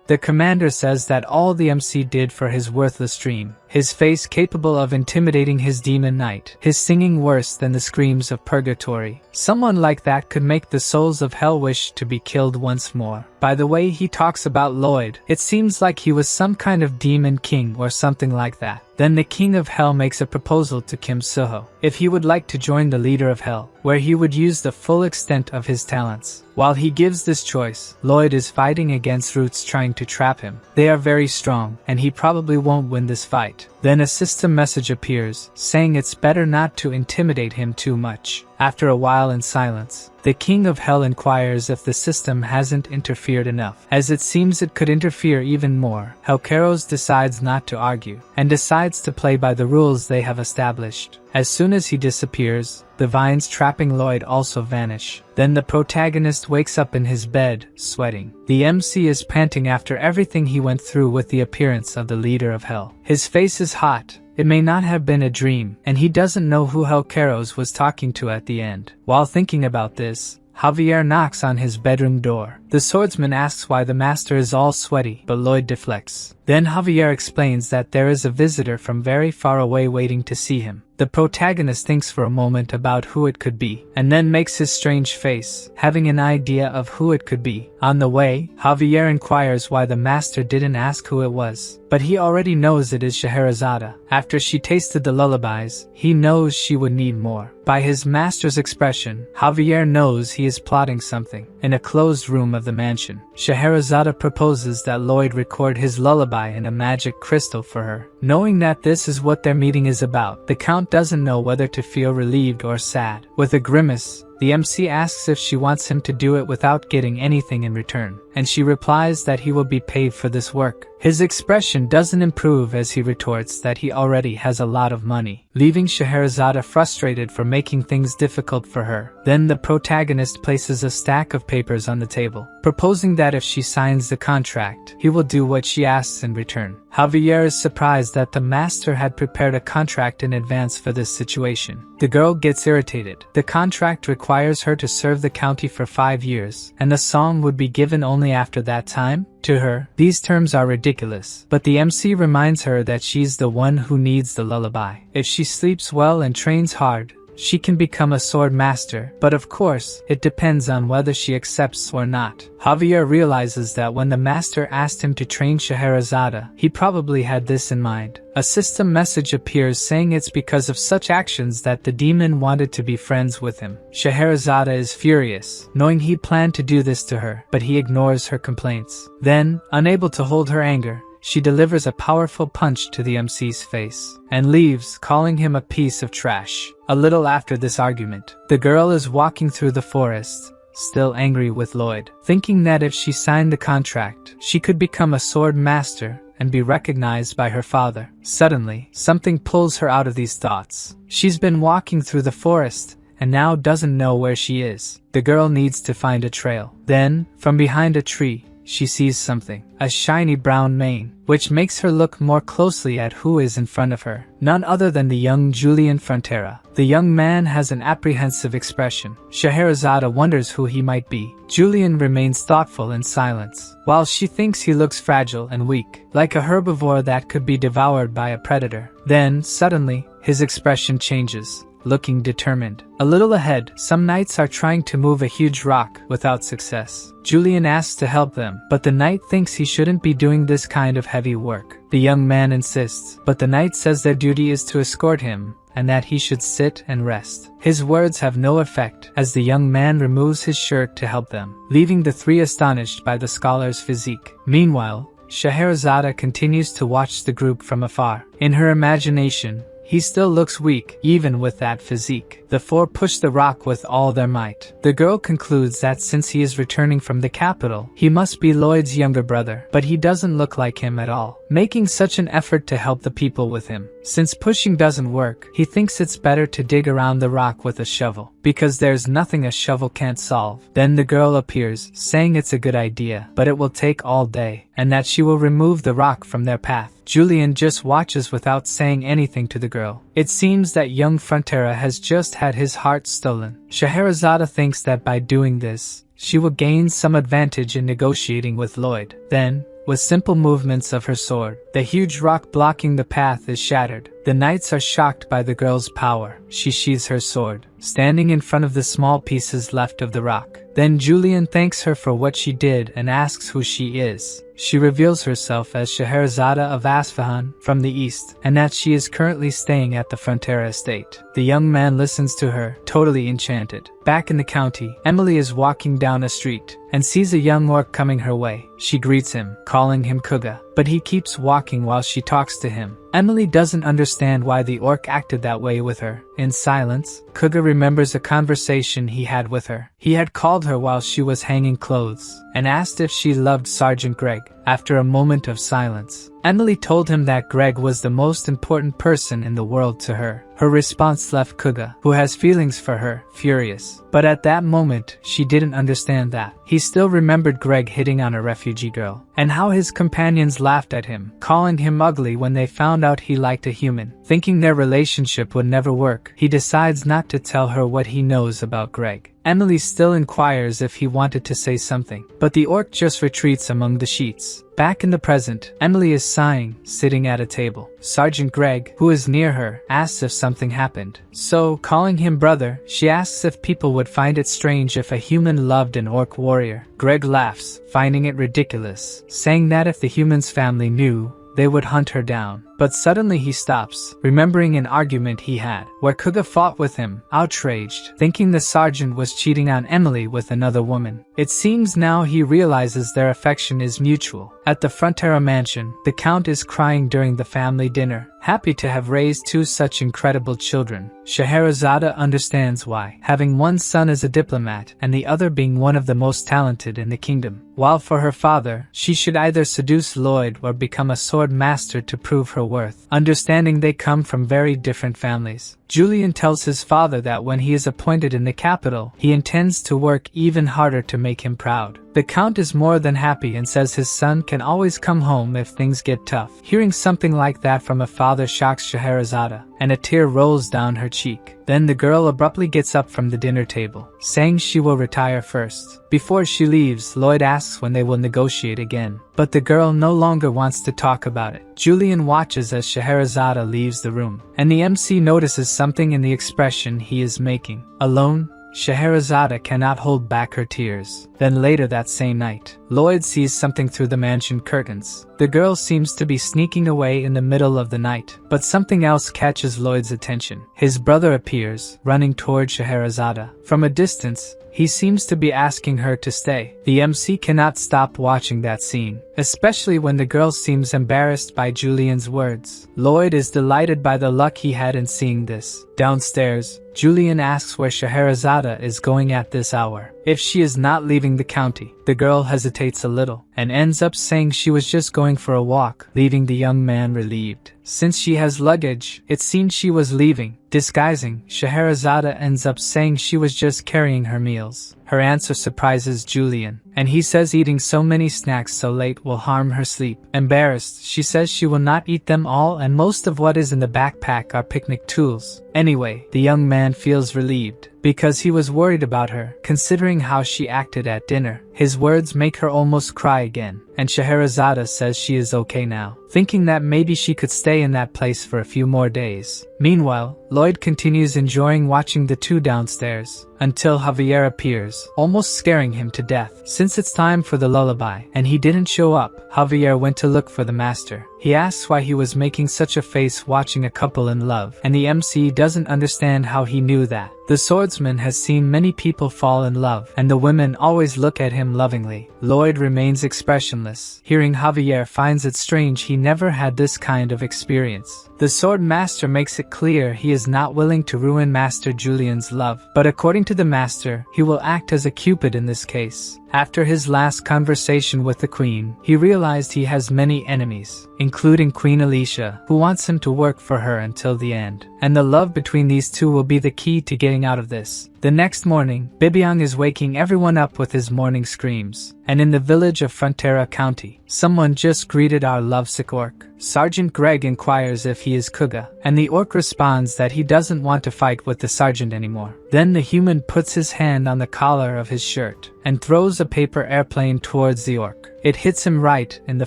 The commander says that all the MC did for his worthless dream, his face capable of intimidating his demon knight, his singing worse than the screams of purgatory. Someone like that could make the souls of hell wish to be killed once more. By the way he talks about Lloyd, it seems like he was some kind of demon king or something like that. Then the king of hell makes a proposal to Kim Suho if he would like to join the leader of hell, where he would use the full extent of his talents. While he gives this choice, Lloyd is fighting against Roots trying to trap him. They are very strong, and he probably won't win this fight. Then a system message appears, saying it's better not to intimidate him too much. After a while in silence, the king of hell inquires if the system hasn't interfered enough, as it seems it could interfere even more. Hellcaros decides not to argue, and decides to play by the rules they have established. As soon as he disappears, the vines trapping Lloyd also vanish. Then the protagonist wakes up in his bed, sweating. The MC is panting after everything he went through with the appearance of the leader of hell. His face is hot. It may not have been a dream, and he doesn't know who Hellcaros was talking to at the end. While thinking about this, Javier knocks on his bedroom door. The swordsman asks why the master is all sweaty, but Lloyd deflects. Then Javier explains that there is a visitor from very far away waiting to see him. The protagonist thinks for a moment about who it could be, and then makes his strange face, having an idea of who it could be. On the way, Javier inquires why the master didn't ask who it was, but he already knows it is Scheherazade. After she tasted the lullabies, he knows she would need more. By his master's expression, Javier knows he is plotting something. In a closed room of the mansion, Scheherazade proposes that Lloyd record his lullaby in a magic crystal for her. Knowing that this is what their meeting is about, the Count doesn't know whether to feel relieved or sad. With a grimace, the MC asks if she wants him to do it without getting anything in return, and she replies that he will be paid for this work. His expression doesn't improve as he retorts that he already has a lot of money, leaving Scheherazade frustrated for making things difficult for her. Then the protagonist places a stack of papers on the table, proposing that if she signs the contract, he will do what she asks in return. Javier is surprised that the master had prepared a contract in advance for this situation. The girl gets irritated. The contract requires her to serve the county for 5 years, and the song would be given only after that time. To her, these terms are ridiculous, but the MC reminds her that she's the one who needs the lullaby. If she sleeps well and trains hard, she can become a sword master, but of course, it depends on whether she accepts or not. Javier realizes that when the master asked him to train Scheherazade, he probably had this in mind. A system message appears saying it's because of such actions that the demon wanted to be friends with him. Scheherazade is furious, knowing he planned to do this to her, but he ignores her complaints. Then, unable to hold her anger, she delivers a powerful punch to the MC's face, and leaves, calling him a piece of trash. A little after this argument, the girl is walking through the forest, still angry with Lloyd, thinking that if she signed the contract, she could become a sword master and be recognized by her father. Suddenly, something pulls her out of these thoughts. She's been walking through the forest, and now doesn't know where she is. The girl needs to find a trail. Then, from behind a tree, she sees something, a shiny brown mane, which makes her look more closely at who is in front of her. None other than the young Lloyd Frontera. The young man has an apprehensive expression. Scheherazade wonders who he might be. Julian remains thoughtful in silence, while she thinks he looks fragile and weak, like a herbivore that could be devoured by a predator. Then, suddenly, his expression changes, looking determined. A little ahead, some knights are trying to move a huge rock without success. Julian asks to help them, but the knight thinks he shouldn't be doing this kind of heavy work. The young man insists, but the knight says their duty is to escort him, and that he should sit and rest. His words have no effect, as the young man removes his shirt to help them, leaving the three astonished by the scholar's physique. Meanwhile, Scheherazade continues to watch the group from afar. In her imagination, he still looks weak, even with that physique. The four push the rock with all their might. The girl concludes that since he is returning from the capital, he must be Lloyd's younger brother, but he doesn't look like him at all, making such an effort to help the people with him. Since pushing doesn't work, he thinks it's better to dig around the rock with a shovel, because there's nothing a shovel can't solve. Then the girl appears, saying it's a good idea, but it will take all day, and that she will remove the rock from their path. Julian just watches without saying anything to the girl. It seems that young Frontera has just had his heart stolen. Scheherazade thinks that by doing this, she will gain some advantage in negotiating with Lloyd. Then, with simple movements of her sword, the huge rock blocking the path is shattered. The knights are shocked by the girl's power. She sheathes her sword, standing in front of the small pieces left of the rock. Then Julian thanks her for what she did and asks who she is. she reveals herself as Scheherazade of Asfahan from the east, and that she is currently staying at the Frontera estate. The young man listens to her, totally enchanted. Back in the county, Emily is walking down a street and sees a young orc coming her way. She greets him, calling him Kuga, but he keeps walking while she talks to him. Emily doesn't understand why the orc acted that way with her. In silence, Kuga remembers a conversation he had with her. He had called her while she was hanging clothes and asked if she loved Sergeant Greg. After a moment of silence, Emily told him that Greg was the most important person in the world to her. Her response left Kuga, who has feelings for her, furious. But at that moment, she didn't understand that. He still remembered Greg hitting on a refugee girl, and how his companions laughed at him, calling him ugly when they found out he liked a human. Thinking their relationship would never work, he decides not to tell her what he knows about Greg. Emily still inquires if he wanted to say something, but the orc just retreats among the sheets. Back in the present, Emily is sighing, sitting at a table. Sergeant Greg, who is near her, asks if something happened. So, calling him brother, she asks if people would find it strange if a human loved an orc warrior. Greg laughs, finding it ridiculous, saying that if the human's family knew, they would hunt her down. But suddenly he stops, remembering an argument he had, where Kuga fought with him, outraged, thinking the sergeant was cheating on Emily with another woman. It seems now he realizes their affection is mutual. At the Frontera mansion, the count is crying during the family dinner, happy to have raised two such incredible children. Scheherazade understands why, having one son as a diplomat and the other being one of the most talented in the kingdom. While for her father, she should either seduce Lloyd or become a sword master to prove her worth, understanding they come from very different families. Julian tells his father that when he is appointed in the capital, he intends to work even harder to make him proud. The count is more than happy and says his son can always come home if things get tough. Hearing something like that from a father shocks Scheherazade, and a tear rolls down her cheek. Then the girl abruptly gets up from the dinner table, saying she will retire first. Before she leaves, Lloyd asks when they will negotiate again, but the girl no longer wants to talk about it. Julian watches as Scheherazade leaves the room, and the MC notices something in the expression he is making. Alone, Scheherazade cannot hold back her tears. Then later that same night, Lloyd sees something through the mansion curtains. The girl seems to be sneaking away in the middle of the night, but something else catches Lloyd's attention. His brother appears, running toward Scheherazade. From a distance, he seems to be asking her to stay. The MC cannot stop watching that scene, especially when the girl seems embarrassed by Julian's words. Lloyd is delighted by the luck he had in seeing this. Downstairs, Julian asks where Scheherazade is going at this hour. If she is not leaving the county, the girl hesitates a little, and ends up saying she was just going for a walk, leaving the young man relieved. Since she has luggage, it seems she was leaving. Disguising, Scheherazade ends up saying she was just carrying her meals. Her answer surprises Julian, and he says eating so many snacks so late will harm her sleep. Embarrassed, she says she will not eat them all and most of what is in the backpack are picnic tools. Anyway, the young man feels relieved, because he was worried about her, considering how she acted at dinner. His words make her almost cry again, and Scheherazade says she is okay now, thinking that maybe she could stay in that place for a few more days. Meanwhile, Lloyd continues enjoying watching the two downstairs, until Javier appears, almost scaring him to death. Since it's time for the lullaby, and he didn't show up, Javier went to look for the master. He asks why he was making such a face watching a couple in love, and the MC doesn't understand how he knew that. The swordsman has seen many people fall in love, and the women always look at him lovingly. Lloyd remains expressionless. Hearing Javier finds it strange he never had this kind of experience. The sword master makes it clear he is not willing to ruin Master Julian's love, but according to the master, he will act as a cupid in this case. After his last conversation with the queen, he realized he has many enemies, including Queen Alicia, who wants him to work for her until the end. And the love between these two will be the key to getting out of this. The next morning, Bibiang is waking everyone up with his morning screams. And in the village of Frontera County, someone just greeted our lovesick orc. Sergeant Greg inquires if he is Kuga, and the orc responds that he doesn't want to fight with the sergeant anymore. Then the human puts his hand on the collar of his shirt and throws a paper airplane towards the orc. It hits him right in the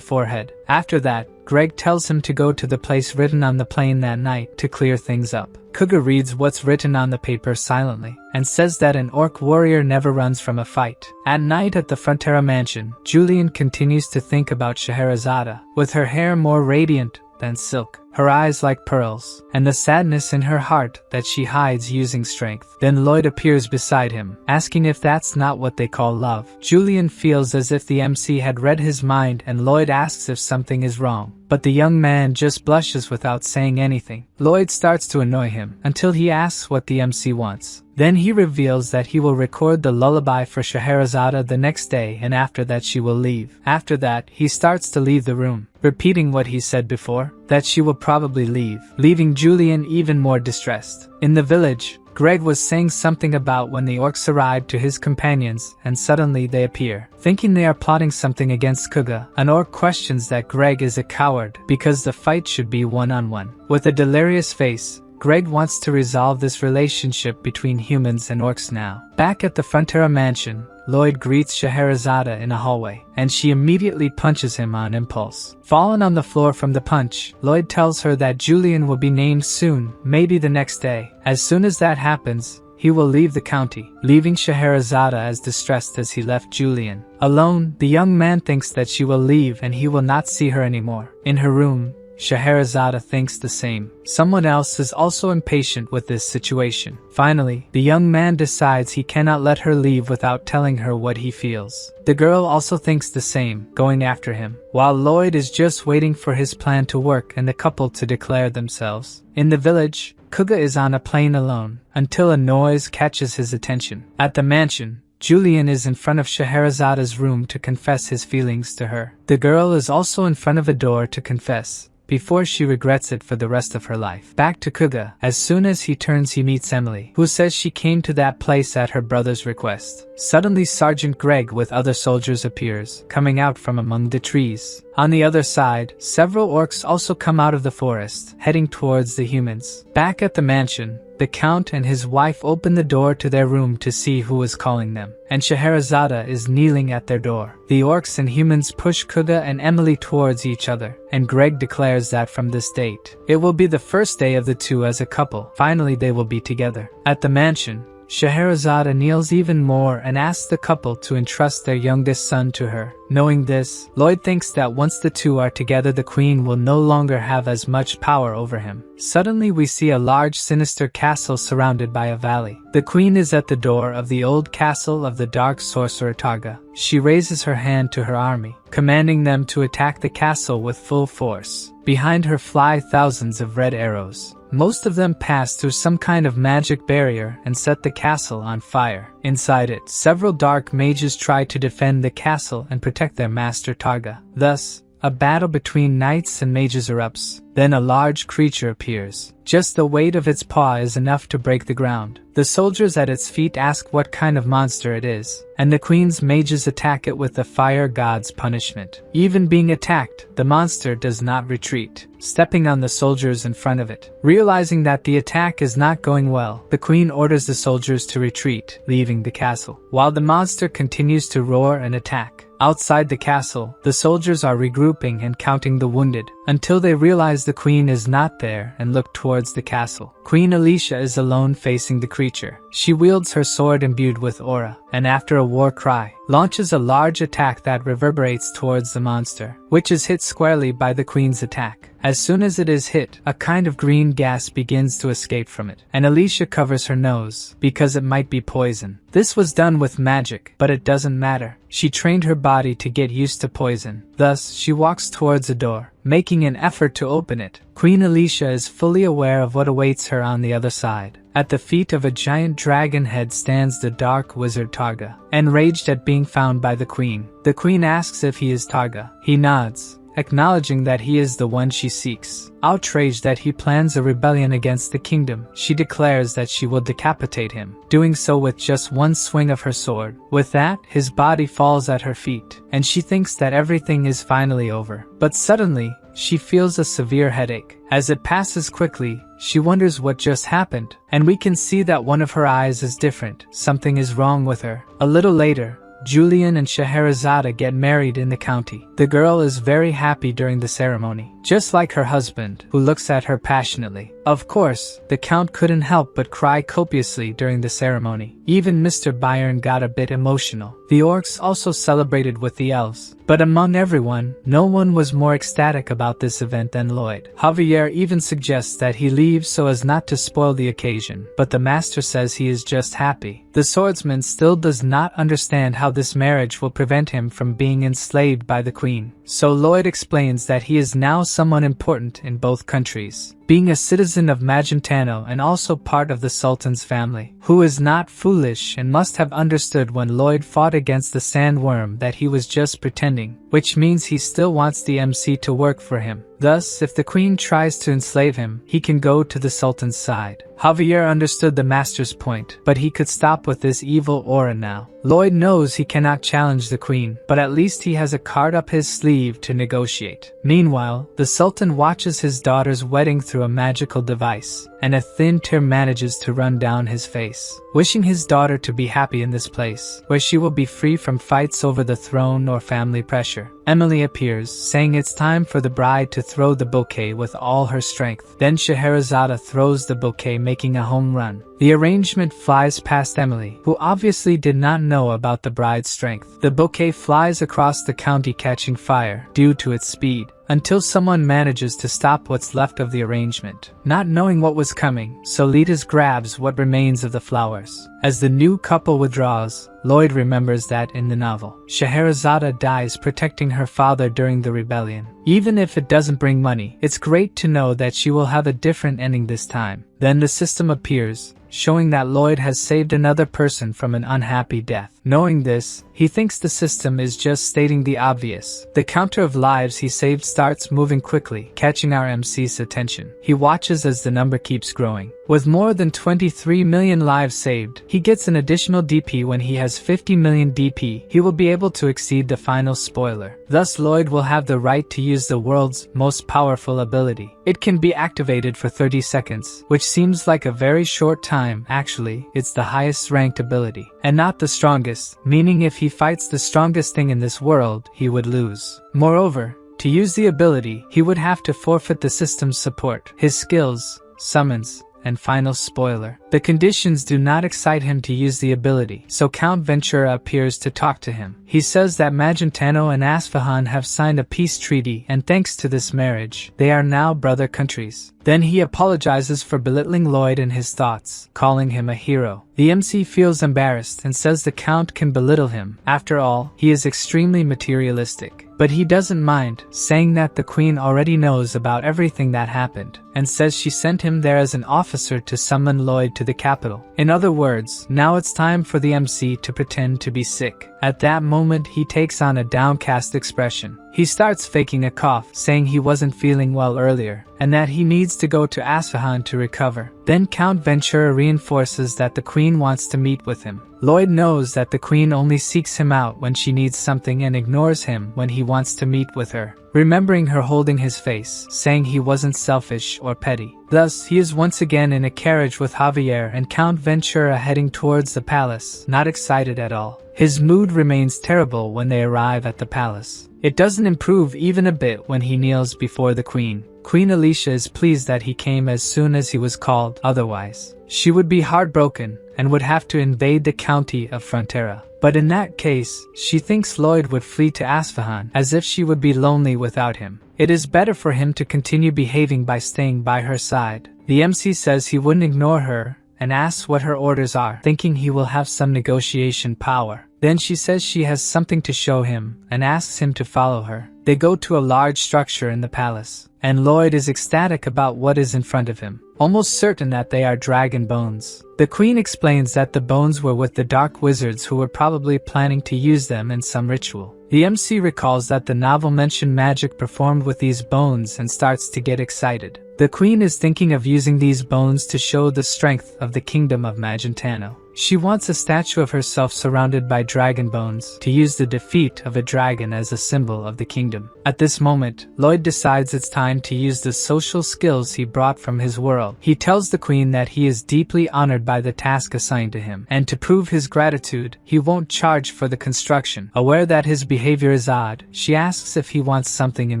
forehead. After that, Greg tells him to go to the place written on the plane that night to clear things up. Kuga reads what's written on the paper silently, and says that an orc warrior never runs from a fight. At night at the Frontera mansion, Julian continues to think about Scheherazade, with her hair more radiant than silk, her eyes like pearls, and the sadness in her heart that she hides using strength. Then Lloyd appears beside him, asking if that's not what they call love. Julian feels as if the MC had read his mind, and Lloyd asks if something is wrong, but the young man just blushes without saying anything. Lloyd starts to annoy him, until he asks what the MC wants. Then he reveals that he will record the lullaby for Scheherazade the next day, and after that she will leave. After that, he starts to leave the room, repeating what he said before, that she will probably leave, leaving Julian even more distressed. In the village, Greg was saying something about when the orcs arrived to his companions, and suddenly they appear. Thinking they are plotting something against Kuga, an orc questions that Greg is a coward because the fight should be one-on-one. With a delirious face, Greg wants to resolve this relationship between humans and orcs now. Back at the Frontera mansion, Lloyd greets Scheherazade in a hallway, and she immediately punches him on impulse. Fallen on the floor from the punch, Lloyd tells her that Julian will be named soon, maybe the next day. As soon as that happens, he will leave the county, leaving Scheherazade as distressed as he left Julian. Alone, the young man thinks that she will leave and he will not see her anymore. In her room, Scheherazade thinks the same. Someone else is also impatient with this situation. Finally, the young man decides he cannot let her leave without telling her what he feels. The girl also thinks the same, going after him, while Lloyd is just waiting for his plan to work and the couple to declare themselves. In the village, Kuga is on a plane alone, until a noise catches his attention. At the mansion, Julian is in front of Scheherazade's room to confess his feelings to her. The girl is also in front of a door to confess, before she regrets it for the rest of her life. Back to Kuga. As soon as he turns, he meets Emily, who says she came to that place at her brother's request. Suddenly Sergeant Greg with other soldiers appears, coming out from among the trees. On the other side, several orcs also come out of the forest, heading towards the humans. Back at the mansion, the Count and his wife open the door to their room to see who is calling them, and Scheherazade is kneeling at their door. The orcs and humans push Kuga and Emily towards each other, and Greg declares that from this date, it will be the first day of the two as a couple. Finally, they will be together. At the mansion, Scheherazade kneels even more and asks the couple to entrust their youngest son to her. Knowing this, Lloyd thinks that once the two are together, the queen will no longer have as much power over him. Suddenly we see a large sinister castle surrounded by a valley. The queen is at the door of the old castle of the dark sorcerer Targa. She raises her hand to her army, commanding them to attack the castle with full force. Behind her fly thousands of red arrows. Most of them pass through some kind of magic barrier and set the castle on fire. Inside it, several dark mages try to defend the castle and protect their master Targa. Thus, a battle between knights and mages erupts. Then a large creature appears. Just the weight of its paw is enough to break the ground. The soldiers at its feet ask what kind of monster it is, and the queen's mages attack it with the fire god's punishment. Even being attacked, the monster does not retreat, stepping on the soldiers in front of it. Realizing that the attack is not going well, the queen orders the soldiers to retreat, leaving the castle, while the monster continues to roar and attack. Outside the castle, the soldiers are regrouping and counting the wounded, until they realize the queen is not there and look towards the castle. Queen Alicia is alone facing the creature. She wields her sword imbued with aura, and after a war cry, launches a large attack that reverberates towards the monster, which is hit squarely by the queen's attack. As soon as it is hit, a kind of green gas begins to escape from it, and Alicia covers her nose, because it might be poison. This was done with magic, but it doesn't matter. She trained her body to get used to poison. Thus, she walks towards a door, making an effort to open it. Queen Alicia is fully aware of what awaits her on the other side. At the feet of a giant dragon head stands the dark wizard Targa, enraged at being found by the queen. The queen asks if he is Targa. He nods, acknowledging that he is the one she seeks. Outraged that he plans a rebellion against the kingdom, she declares that she will decapitate him, doing so with just one swing of her sword. With that, his body falls at her feet, and she thinks that everything is finally over. But suddenly, she feels a severe headache. As it passes quickly, she wonders what just happened, and we can see that one of her eyes is different. Something is wrong with her. A little later, Julian and Scheherazade get married in the county. The girl is very happy during the ceremony, just like her husband, who looks at her passionately. Of course, the Count couldn't help but cry copiously during the ceremony. Even Mr. Byron got a bit emotional. The orcs also celebrated with the elves. But among everyone, no one was more ecstatic about this event than Lloyd. Javier even suggests that he leaves so as not to spoil the occasion, but the master says he is just happy. The swordsman still does not understand how this marriage will prevent him from being enslaved by the queen. So Lloyd explains that he is now someone important in both countries, being a citizen of Magentano and also part of the Sultan's family, who is not foolish and must have understood when Lloyd fought against the sandworm that he was just pretending, which means he still wants the MC to work for him. Thus, if the queen tries to enslave him, he can go to the Sultan's side. Javier understood the master's point, but he could stop with this evil aura now. Lloyd knows he cannot challenge the queen, but at least he has a card up his sleeve to negotiate. Meanwhile, the Sultan watches his daughter's wedding through a magical device, and a thin tear manages to run down his face. Wishing his daughter to be happy in this place, where she will be free from fights over the throne or family pressure, Emily appears, saying it's time for the bride to throw the bouquet with all her strength. Then Scheherazade throws the bouquet, making a home run. The arrangement flies past Emily, who obviously did not know about the bride's strength. The bouquet flies across the county, catching fire due to its speed, until someone manages to stop what's left of the arrangement. Not knowing what was coming, Solitas grabs what remains of the flowers. As the new couple withdraws, Lloyd remembers that in the novel, Scheherazade dies protecting her father during the rebellion. Even if it doesn't bring money, it's great to know that she will have a different ending this time. Then the system appears, showing that Lloyd has saved another person from an unhappy death. Knowing this, he thinks the system is just stating the obvious. The counter of lives he saved starts moving quickly, catching our MC's attention. He watches as the number keeps growing. With more than 23 million lives saved, he gets an additional DP. When he has 50 million DP, he will be able to exceed the final spoiler. Thus Lloyd will have the right to use the world's most powerful ability. It can be activated for 30 seconds, which seems like a very short time. Actually, it's the highest ranked ability, and not the strongest, meaning if he fights the strongest thing in this world, he would lose. Moreover, to use the ability, he would have to forfeit the system's support, his skills, summons, and final spoiler. The conditions do not excite him to use the ability, so Count Ventura appears to talk to him. He says that Magentano and Asfahan have signed a peace treaty, and thanks to this marriage, they are now brother countries. Then he apologizes for belittling Lloyd in his thoughts, calling him a hero. The MC feels embarrassed and says the Count can belittle him. After all, he is extremely materialistic. But he doesn't mind, saying that the queen already knows about everything that happened, and says she sent him there as an officer to summon Lloyd to the capital. In other words, now it's time for the MC to pretend to be sick. At that moment, he takes on a downcast expression. He starts faking a cough, saying he wasn't feeling well earlier, and that he needs to go to Asfahan to recover. Then Count Ventura reinforces that the queen wants to meet with him. Lloyd knows that the queen only seeks him out when she needs something and ignores him when he wants to meet with her, remembering her holding his face, saying he wasn't selfish or petty. Thus, he is once again in a carriage with Javier and Count Ventura heading towards the palace, not excited at all. His mood remains terrible when they arrive at the palace. It doesn't improve even a bit when he kneels before the queen. Queen Alicia is pleased that he came as soon as he was called, otherwise she would be heartbroken and would have to invade the county of Frontera. But in that case, she thinks Lloyd would flee to Asfahan, as if she would be lonely without him. It is better for him to continue behaving by staying by her side. The MC says he wouldn't ignore her and asks what her orders are, thinking he will have some negotiation power. Then she says she has something to show him and asks him to follow her. They go to a large structure in the palace, and Lloyd is ecstatic about what is in front of him, almost certain that they are dragon bones. The queen explains that the bones were with the dark wizards who were probably planning to use them in some ritual. The MC recalls that the novel mentioned magic performed with these bones and starts to get excited. The queen is thinking of using these bones to show the strength of the kingdom of Magentano. She wants a statue of herself surrounded by dragon bones to use the defeat of a dragon as a symbol of the kingdom. At this moment, Lloyd decides it's time to use the social skills he brought from his world. He tells the queen that he is deeply honored by the task assigned to him, and to prove his gratitude, he won't charge for the construction. Aware that his behavior is odd, she asks if he wants something in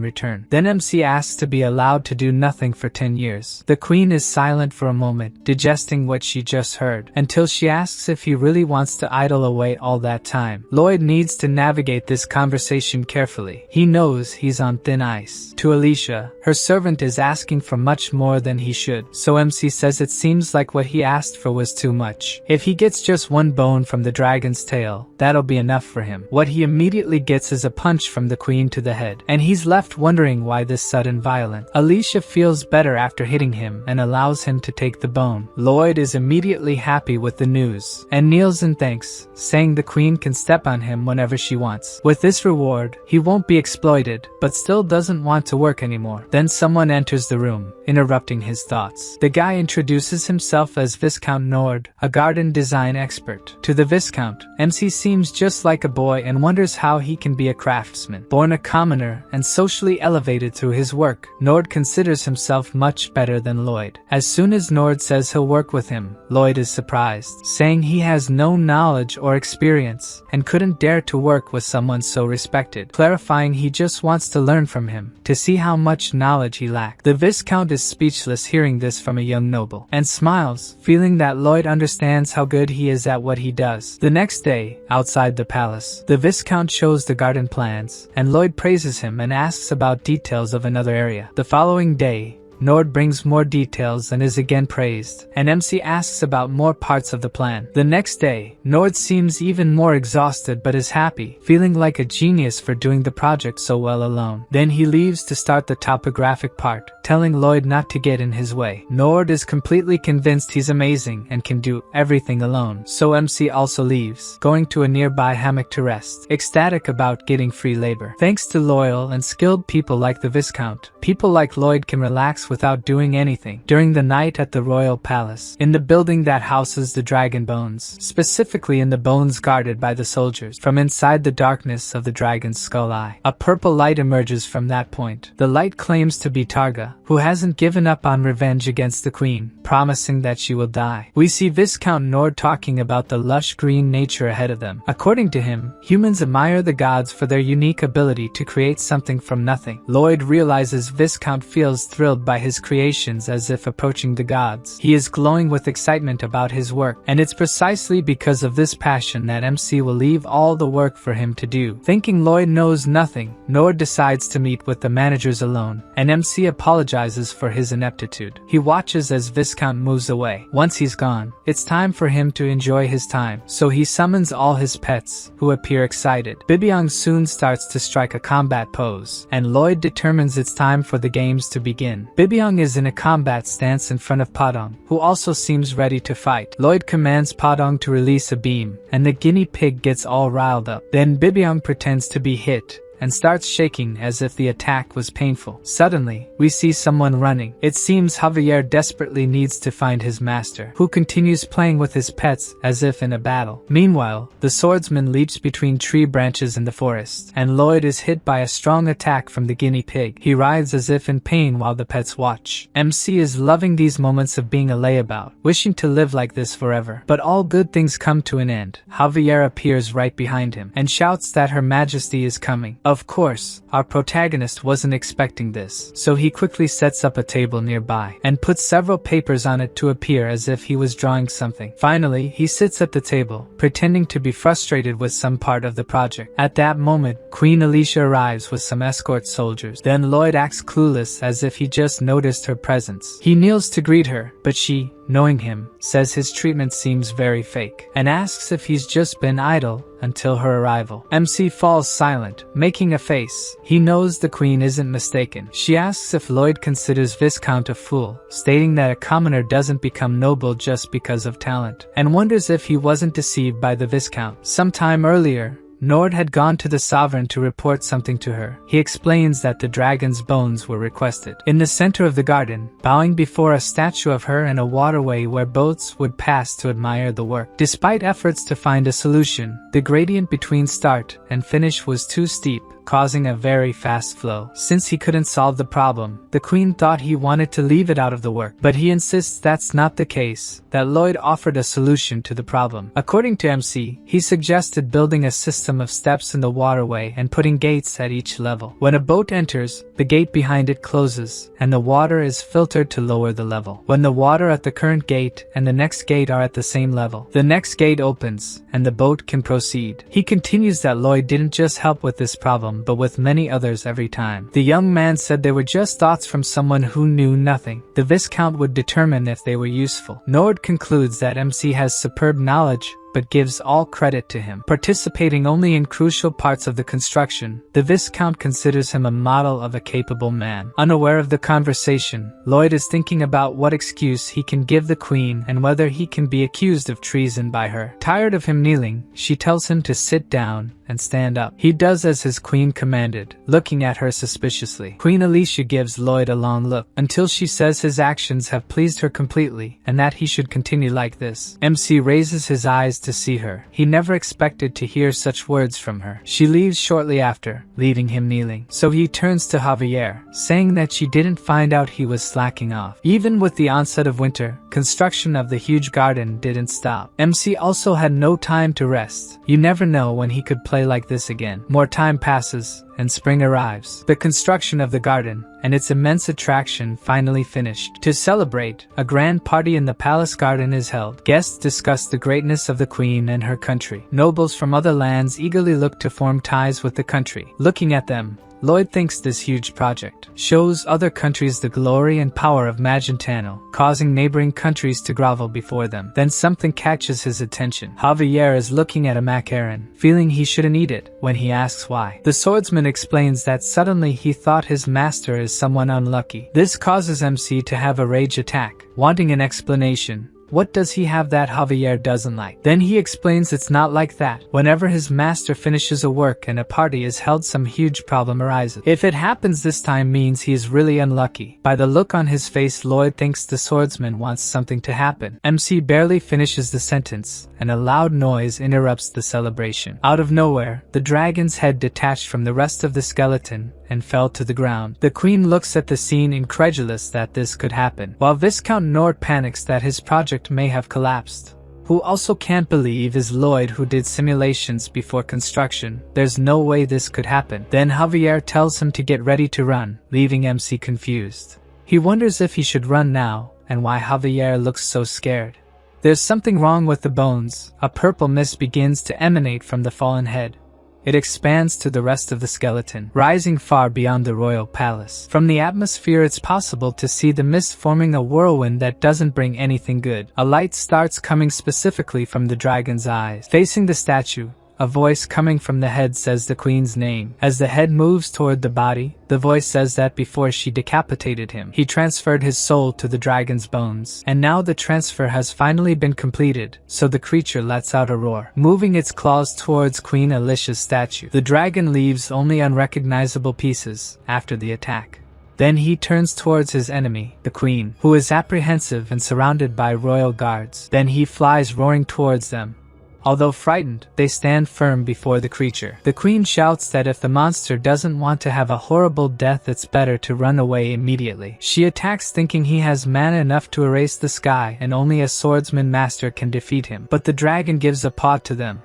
return. Then MC asks to be allowed to do nothing for 10 years. The queen is silent for a moment, digesting what she just heard, until she asks if he really wants to idle away all that time. Lloyd needs to navigate this conversation carefully. He knows he's on thin ice. To Alicia, her servant is asking for much more than he should, so MC says it seems like what he asked for was too much. If he gets just one bone from the dragon's tail, that'll be enough for him. What he immediately gets is a punch from the queen to the head, and he's left wondering why this sudden violence. Alicia feels better after hitting him and allows him to take the bone. Lloyd is immediately happy with the news, and kneels in thanks, saying the queen can step on him whenever she wants. With this reward, he won't be exploited, but still doesn't want to work anymore. Then someone enters the room, interrupting his thoughts. The guy introduces himself as Viscount Nord, a garden design expert. To the Viscount, MC seems just like a boy and wonders how he can be a craftsman. Born a commoner and socially elevated through his work, Nord considers himself much better than Lloyd. As soon as Nord says he'll work with him, Lloyd is surprised, saying he has no knowledge or experience and couldn't dare to work with someone so respected, clarifying he just wants to learn from him, to see how much knowledge he lacked. The Viscount is speechless hearing this from a young noble, and smiles, feeling that Lloyd understands how good he is at what he does. The next day, outside the palace, the Viscount shows the garden plans, and Lloyd praises him and asks about details of another area. The following day, Nord brings more details and is again praised, and MC asks about more parts of the plan. The next day, Nord seems even more exhausted but is happy, feeling like a genius for doing the project so well alone. Then he leaves to start the topographic part, telling Lloyd not to get in his way. Nord is completely convinced he's amazing and can do everything alone, so MC also leaves, going to a nearby hammock to rest, ecstatic about getting free labor. Thanks to loyal and skilled people like the Viscount, people like Lloyd can relax without doing anything. During the night at the royal palace, in the building that houses the dragon bones, specifically in the bones guarded by the soldiers, from inside the darkness of the dragon's skull eye, a purple light emerges from that point. The light claims to be Targa, who hasn't given up on revenge against the queen, promising that she will die. We see Viscount Nord talking about the lush green nature ahead of them. According to him, humans admire the gods for their unique ability to create something from nothing. Lloyd realizes Viscount feels thrilled by his creations as if approaching the gods. He is glowing with excitement about his work, and it's precisely because of this passion that MC will leave all the work for him to do. Thinking Lloyd knows nothing, Nord decides to meet with the managers alone, and MC apologizes for his ineptitude. He watches as Viscount moves away. Once he's gone, it's time for him to enjoy his time, so he summons all his pets, who appear excited. Bibyong soon starts to strike a combat pose, and Lloyd determines it's time for the games to begin. Bibyong is in a combat stance in front of Padong, who also seems ready to fight. Lloyd commands Padong to release a beam, and the guinea pig gets all riled up. Then Bibyong pretends to be hit, and starts shaking as if the attack was painful. Suddenly, we see someone running. It seems Javier desperately needs to find his master, who continues playing with his pets as if in a battle. Meanwhile, the swordsman leaps between tree branches in the forest, and Lloyd is hit by a strong attack from the guinea pig. He writhes as if in pain while the pets watch. MC is loving these moments of being a layabout, wishing to live like this forever. But all good things come to an end. Javier appears right behind him, and shouts that Her Majesty is coming. Of course, our protagonist wasn't expecting this, so he quickly sets up a table nearby, and puts several papers on it to appear as if he was drawing something. Finally, he sits at the table, pretending to be frustrated with some part of the project. At that moment, Queen Alicia arrives with some escort soldiers. Then Lloyd acts clueless as if he just noticed her presence. He kneels to greet her, but she, knowing him, says his treatment seems very fake, and asks if he's just been idle until her arrival. MC falls silent, making a face. He knows the queen isn't mistaken. She asks if Lloyd considers Viscount a fool, stating that a commoner doesn't become noble just because of talent, and wonders if he wasn't deceived by the Viscount. Sometime earlier, Nord had gone to the sovereign to report something to her. He explains that the dragon's bones were requested. In the center of the garden, bowing before a statue of her and a waterway where boats would pass to admire the work. Despite efforts to find a solution, the gradient between start and finish was too steep, causing a very fast flow. Since he couldn't solve the problem, the queen thought he wanted to leave it out of the work, but he insists that's not the case, that Lloyd offered a solution to the problem. According to MC, he suggested building a system of steps in the waterway and putting gates at each level. When a boat enters, the gate behind it closes, and the water is filtered to lower the level. When the water at the current gate and the next gate are at the same level, the next gate opens, and the boat can proceed. He continues that Lloyd didn't just help with this problem, but with many others every time. The young man said they were just thoughts from someone who knew nothing. The Viscount would determine if they were useful. Nord concludes that MC has superb knowledge, but gives all credit to him. Participating only in crucial parts of the construction, the Viscount considers him a model of a capable man. Unaware of the conversation, Lloyd is thinking about what excuse he can give the queen and whether he can be accused of treason by her. Tired of him kneeling, she tells him to sit down and stand up. He does as his queen commanded, looking at her suspiciously. Queen Alicia gives Lloyd a long look, until she says his actions have pleased her completely, and that he should continue like this. MC raises his eyes to see her. He never expected to hear such words from her. She leaves shortly after, leaving him kneeling. So he turns to Javier, saying that she didn't find out he was slacking off. Even with the onset of winter, construction of the huge garden didn't stop. MC also had no time to rest. You never know when he could play like this again. More time passes, and spring arrives. The construction of the garden and its immense attraction finally finished. To celebrate, a grand party in the palace garden is held. Guests discuss the greatness of the queen and her country. Nobles from other lands eagerly look to form ties with the country. Looking at them, Lloyd thinks this huge project shows other countries the glory and power of Magentano, causing neighboring countries to grovel before them. Then something catches his attention. Javier is looking at a macaron, feeling he shouldn't eat it, when he asks why. The swordsman explains that suddenly he thought his master is someone unlucky. This causes MC to have a rage attack, wanting an explanation. What does he have that Javier doesn't like? Then he explains it's not like that. Whenever his master finishes a work and a party is held, some huge problem arises. If it happens this time means he is really unlucky. By the look on his face, Lloyd thinks the swordsman wants something to happen. MC barely finishes the sentence, and a loud noise interrupts the celebration. Out of nowhere, the dragon's head detached from the rest of the skeleton and fell to the ground. The queen looks at the scene, incredulous that this could happen, while Viscount Nord panics that his project may have collapsed. Who also can't believe is Lloyd, who did simulations before construction. There's no way this could happen. Then Javier tells him to get ready to run, leaving MC confused. He wonders if he should run now, and why Javier looks so scared. There's something wrong with the bones. A purple mist begins to emanate from the fallen head. It expands to the rest of the skeleton, rising far beyond the royal palace. From the atmosphere, it's possible to see the mist forming a whirlwind that doesn't bring anything good. A light starts coming specifically from the dragon's eyes. Facing the statue, a voice coming from the head says the queen's name. As the head moves toward the body, the voice says that before she decapitated him, he transferred his soul to the dragon's bones. And now the transfer has finally been completed, so the creature lets out a roar, moving its claws towards Queen Alicia's statue. The dragon leaves only unrecognizable pieces after the attack. Then he turns towards his enemy, the queen, who is apprehensive and surrounded by royal guards. Then he flies roaring towards them. Although frightened, they stand firm before the creature. The queen shouts that if the monster doesn't want to have a horrible death, it's better to run away immediately. She attacks, thinking he has mana enough to erase the sky and only a swordsman master can defeat him. But the dragon gives a paw to them,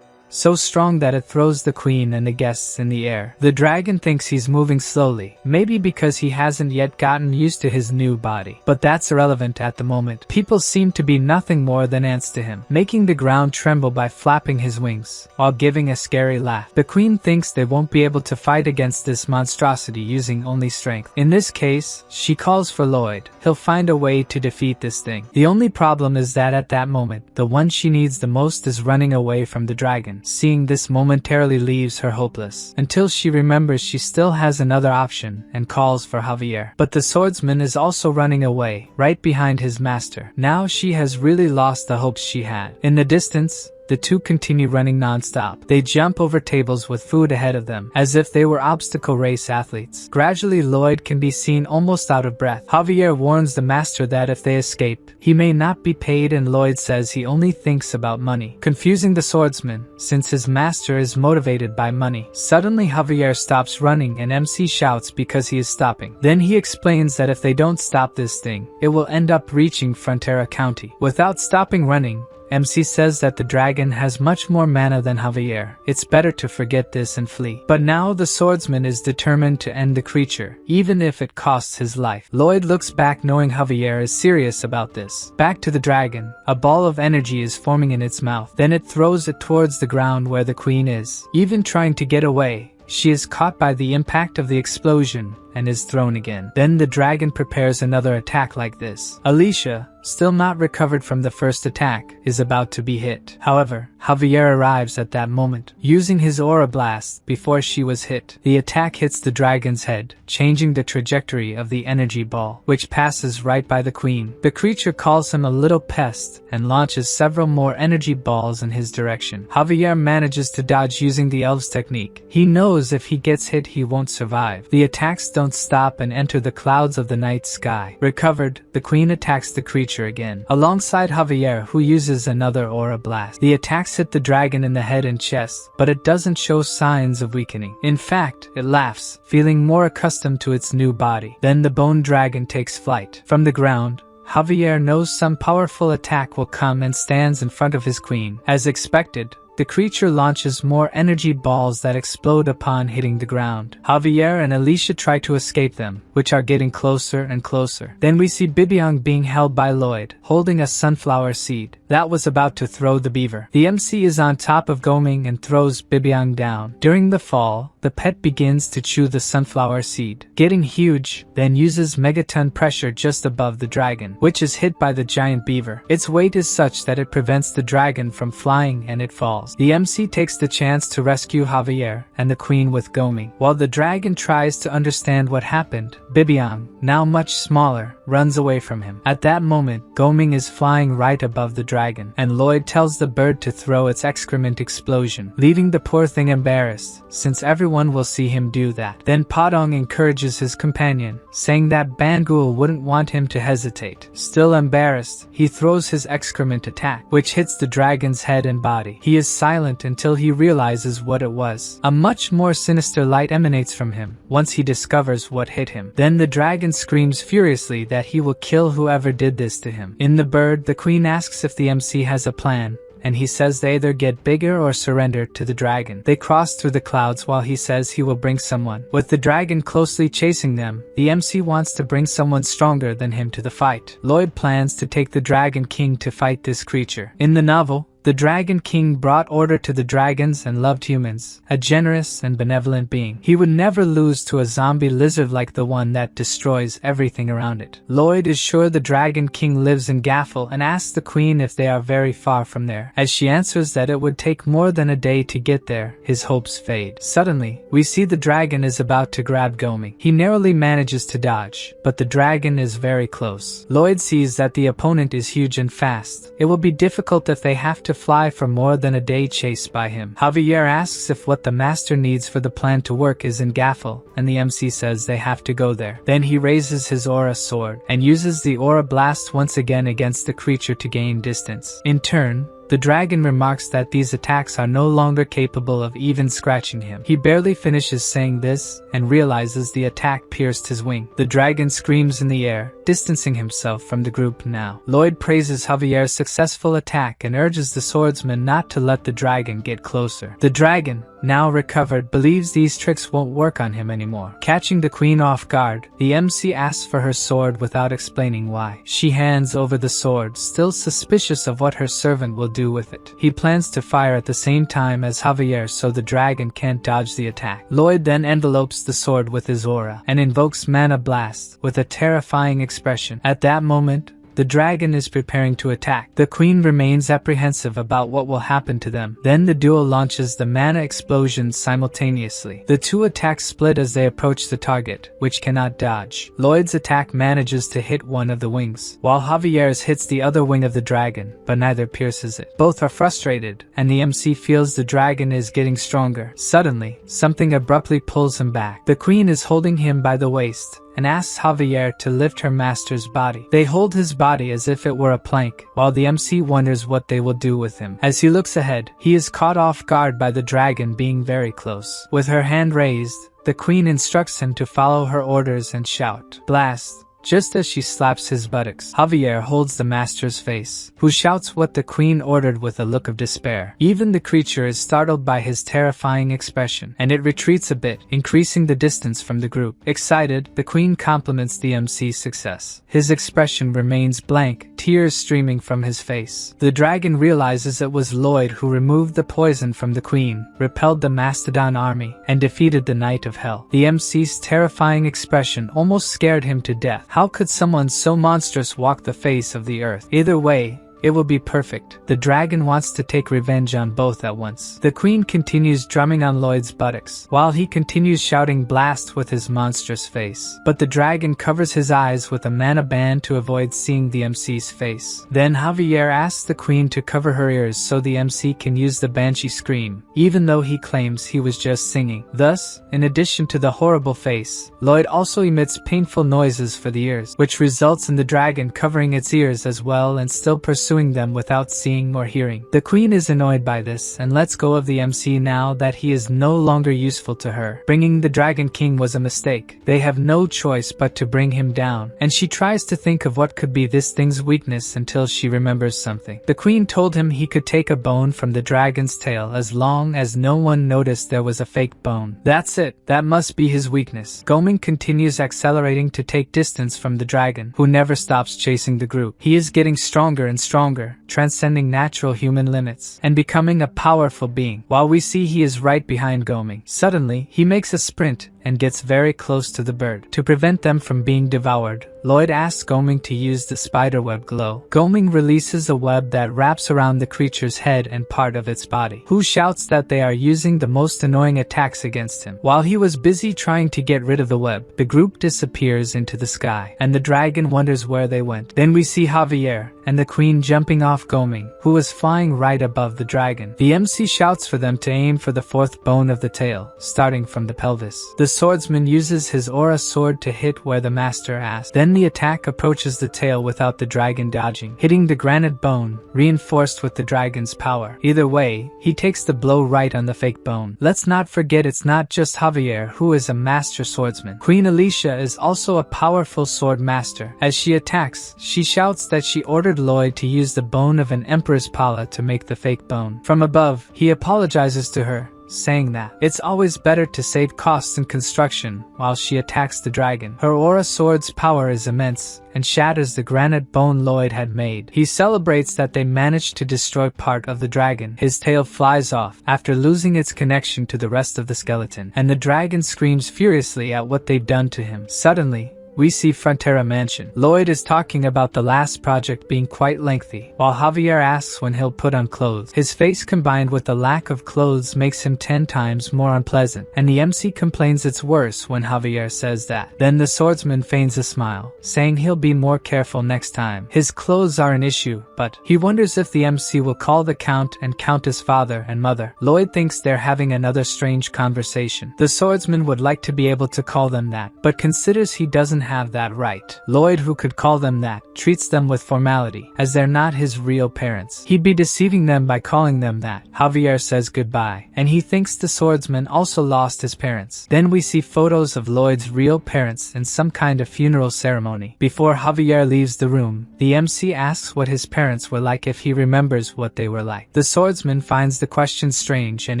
so strong that it throws the queen and the guests in the air. The dragon thinks he's moving slowly, maybe because he hasn't yet gotten used to his new body. But that's irrelevant at the moment. People seem to be nothing more than ants to him, making the ground tremble by flapping his wings, while giving a scary laugh. The queen thinks they won't be able to fight against this monstrosity using only strength. In this case, she calls for Lloyd. He'll find a way to defeat this thing. The only problem is that at that moment, the one she needs the most is running away from the dragon. Seeing this momentarily leaves her hopeless, until she remembers she still has another option and calls for Javier. But the swordsman is also running away, right behind his master. Now she has really lost the hopes she had. In the distance, the two continue running non-stop. They jump over tables with food ahead of them, as if they were obstacle race athletes. Gradually, Lloyd can be seen almost out of breath. Javier warns the master that if they escape, he may not be paid, and Lloyd says he only thinks about money, confusing the swordsman, since his master is motivated by money. Suddenly, Javier stops running and MC shouts because he is stopping. Then he explains that if they don't stop this thing, it will end up reaching Frontera County. Without stopping running, MC says that the dragon has much more mana than Javier. It's better to forget this and flee. But now the swordsman is determined to end the creature, even if it costs his life. Lloyd looks back knowing Javier is serious about this. Back to the dragon, a ball of energy is forming in its mouth. Then it throws it towards the ground where the queen is. Even trying to get away, she is caught by the impact of the explosion and is thrown again. Then the dragon prepares another attack like this. Alicia, still not recovered from the first attack, is about to be hit. However, Javier arrives at that moment, using his aura blast before she was hit. The attack hits the dragon's head, changing the trajectory of the energy ball, which passes right by the queen. The creature calls him a little pest and launches several more energy balls in his direction. Javier manages to dodge using the elves technique. He knows if he gets hit he won't survive. The attacks don't stop and enter the clouds of the night sky. Recovered, the queen attacks the creature again, alongside Javier, who uses another aura blast. The attacks hit the dragon in the head and chest, but it doesn't show signs of weakening. In fact, it laughs, feeling more accustomed to its new body. Then the bone dragon takes flight. From the ground, Javier knows some powerful attack will come and stands in front of his queen. As expected, the creature launches more energy balls that explode upon hitting the ground. Javier and Alicia try to escape them, which are getting closer and closer. Then we see Bibiang being held by Lloyd, holding a sunflower seed that was about to throw the beaver. The MC is on top of Goming and throws Bibiang down. During the fall, the pet begins to chew the sunflower seed, getting huge, then uses megaton pressure just above the dragon, which is hit by the giant beaver. Its weight is such that it prevents the dragon from flying and it falls. The MC takes the chance to rescue Javier and the queen with Goming. While the dragon tries to understand what happened, Bibiang, now much smaller, runs away from him. At that moment, Goming is flying right above the dragon, and Lloyd tells the bird to throw its excrement explosion, leaving the poor thing embarrassed, since everyone will see him do that. Then Padong encourages his companion, saying that Bangul wouldn't want him to hesitate. Still embarrassed, he throws his excrement attack, which hits the dragon's head and body. He is silent until he realizes what it was. A much more sinister light emanates from him once he discovers what hit him. Then the dragon screams furiously that he will kill whoever did this to him. In the bird, the queen asks if the MC has a plan, and he says they either get bigger or surrender to the dragon. They cross through the clouds while he says he will bring someone. With the dragon closely chasing them, the MC wants to bring someone stronger than him to the fight. Lloyd plans to take the Dragon King to fight this creature. In the novel, the Dragon King brought order to the dragons and loved humans, a generous and benevolent being. He would never lose to a zombie lizard like the one that destroys everything around it. Lloyd is sure the Dragon King lives in Gaffel and asks the queen if they are very far from there. As she answers that it would take more than a day to get there, his hopes fade. Suddenly, we see the dragon is about to grab Goming. He narrowly manages to dodge, but the dragon is very close. Lloyd sees that the opponent is huge and fast. It will be difficult if they have to fly for more than a day chased by him. Javier asks if what the master needs for the plan to work is in Gaffel, and the MC says they have to go there. Then he raises his aura sword and uses the aura blast once again against the creature to gain distance. In turn, the dragon remarks that these attacks are no longer capable of even scratching him. He barely finishes saying this and realizes the attack pierced his wing. The dragon screams in the air, distancing himself from the group now. Lloyd praises Javier's successful attack and urges the swordsman not to let the dragon get closer. The dragon, now recovered, believes these tricks won't work on him anymore. Catching the queen off guard, the MC asks for her sword without explaining why. She hands over the sword, still suspicious of what her servant will do with it. He plans to fire at the same time as Javier so the dragon can't dodge the attack. Lloyd then envelopes the sword with his aura and invokes Mana Blast with a terrifying expression. At that moment, The dragon is preparing to attack. The queen remains apprehensive about what will happen to them. Then the duo launches the mana explosions simultaneously. The two attacks split as they approach the target, which cannot dodge. Lloyd's attack manages to hit one of the wings, while Javier's hits the other wing of the dragon, but neither pierces it. Both are frustrated, and the MC feels the dragon is getting stronger. Suddenly, something abruptly pulls him back. The queen is holding him by the waist and asks Javier to lift her master's body. They hold his body as if it were a plank, while the MC wonders what they will do with him. As he looks ahead, he is caught off guard by the dragon being very close. With her hand raised, the queen instructs him to follow her orders and shout, "Blast!" Just as she slaps his buttocks, Javier holds the master's face, who shouts what the queen ordered with a look of despair. Even the creature is startled by his terrifying expression, and it retreats a bit, increasing the distance from the group. Excited, the queen compliments the MC's success. His expression remains blank, tears streaming from his face. The dragon realizes it was Lloyd who removed the poison from the queen, repelled the Mastodon army, and defeated the Knight of Hell. The MC's terrifying expression almost scared him to death. How could someone so monstrous walk the face of the earth? Either way, it will be perfect. The dragon wants to take revenge on both at once. The queen continues drumming on Lloyd's buttocks, while he continues shouting blast with his monstrous face. But the dragon covers his eyes with a mana band to avoid seeing the MC's face. Then Javier asks the queen to cover her ears so the MC can use the banshee scream, even though he claims he was just singing. Thus, in addition to the horrible face, Lloyd also emits painful noises for the ears, which results in the dragon covering its ears as well and still pursuing them without seeing or hearing. The queen is annoyed by this and lets go of the MC now that he is no longer useful to her. Bringing the Dragon King was a mistake. They have no choice but to bring him down, and she tries to think of what could be this thing's weakness until she remembers something. The queen told him he could take a bone from the dragon's tail as long as no one noticed there was a fake bone. That's it. That must be his weakness. Goming continues accelerating to take distance from the dragon, who never stops chasing the group. He is getting stronger and stronger, transcending natural human limits, and becoming a powerful being, while we see he is right behind Goming. Suddenly, he makes a sprint and gets very close to the bird. To prevent them from being devoured, Lloyd asks Goming to use the spiderweb glow. Goming releases a web that wraps around the creature's head and part of its body, who shouts that they are using the most annoying attacks against him. While he was busy trying to get rid of the web, the group disappears into the sky, and the dragon wonders where they went. Then we see Javier and the queen jumping off Goming, who is flying right above the dragon. The MC shouts for them to aim for the fourth bone of the tail, starting from the pelvis. The swordsman uses his aura sword to hit where the master asked. Then the attack approaches the tail without the dragon dodging, hitting the granite bone, reinforced with the dragon's power. Either way, he takes the blow right on the fake bone. Let's not forget it's not just Javier who is a master swordsman. Queen Alicia is also a powerful sword master. As she attacks, she shouts that she ordered Lloyd to use the bone of an emperor's pala to make the fake bone. From above, he apologizes to her, saying that it's always better to save costs in construction while she attacks the dragon. Her aura sword's power is immense and shatters the granite bone Lloyd had made. He celebrates that they managed to destroy part of the dragon. His tail flies off after losing its connection to the rest of the skeleton, and the dragon screams furiously at what they've done to him. Suddenly, we see Frontera Mansion. Lloyd is talking about the last project being quite lengthy, while Javier asks when he'll put on clothes. His face combined with the lack of clothes makes him 10 times more unpleasant, and the MC complains it's worse when Javier says that. Then the swordsman feigns a smile, saying he'll be more careful next time. His clothes are an issue, but he wonders if the MC will call the Count and Countess father and mother. Lloyd thinks they're having another strange conversation. The swordsman would like to be able to call them that, but considers he doesn't have that right. Lloyd, who could call them that, treats them with formality, as they're not his real parents. He'd be deceiving them by calling them that. Javier says goodbye, and he thinks the swordsman also lost his parents. Then we see photos of Lloyd's real parents in some kind of funeral ceremony. Before Javier leaves the room, the MC asks what his parents were like if he remembers what they were like. The swordsman finds the question strange and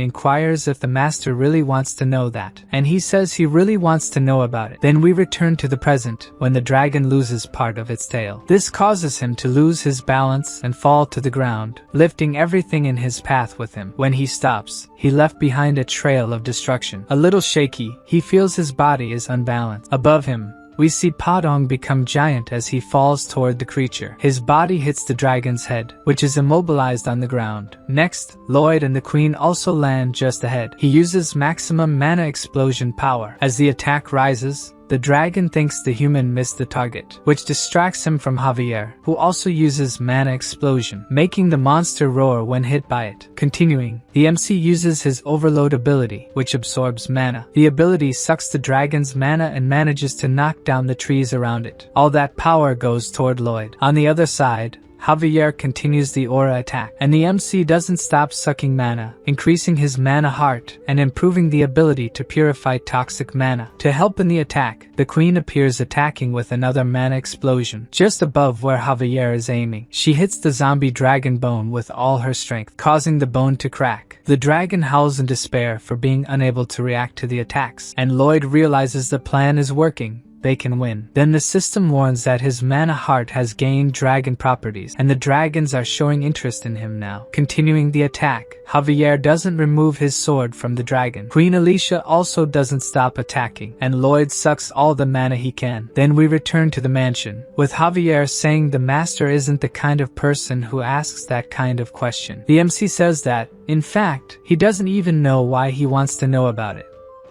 inquires if the master really wants to know that, and he says he really wants to know about it. Then we return to the present, when the dragon loses part of its tail. This causes him to lose his balance and fall to the ground, lifting everything in his path with him. When he stops, he left behind a trail of destruction. A little shaky, he feels his body is unbalanced. Above him, We see Padong become giant as he falls toward the creature. His body hits the dragon's head, which is immobilized on the ground. Next, Lloyd and the queen also land just ahead. He uses maximum mana explosion power. As the attack rises, the dragon thinks the human missed the target, which distracts him from Javier, who also uses mana explosion, making the monster roar when hit by it. Continuing, the MC uses his overload ability, which absorbs mana. The ability sucks the dragon's mana and manages to knock down the trees around it. All that power goes toward Lloyd. On the other side, Javier continues the aura attack, and the MC doesn't stop sucking mana, increasing his mana heart and improving the ability to purify toxic mana. To help in the attack, the queen appears attacking with another mana explosion, just above where Javier is aiming. She hits the zombie dragon bone with all her strength, causing the bone to crack. The dragon howls in despair for being unable to react to the attacks, and Lloyd realizes the plan is working. They can win. Then the system warns that his mana heart has gained dragon properties, and the dragons are showing interest in him now. Continuing the attack, Javier doesn't remove his sword from the dragon. Queen Alicia also doesn't stop attacking, and Lloyd sucks all the mana he can. Then we return to the mansion, with Javier saying the master isn't the kind of person who asks that kind of question. The MC says that, in fact, he doesn't even know why he wants to know about it.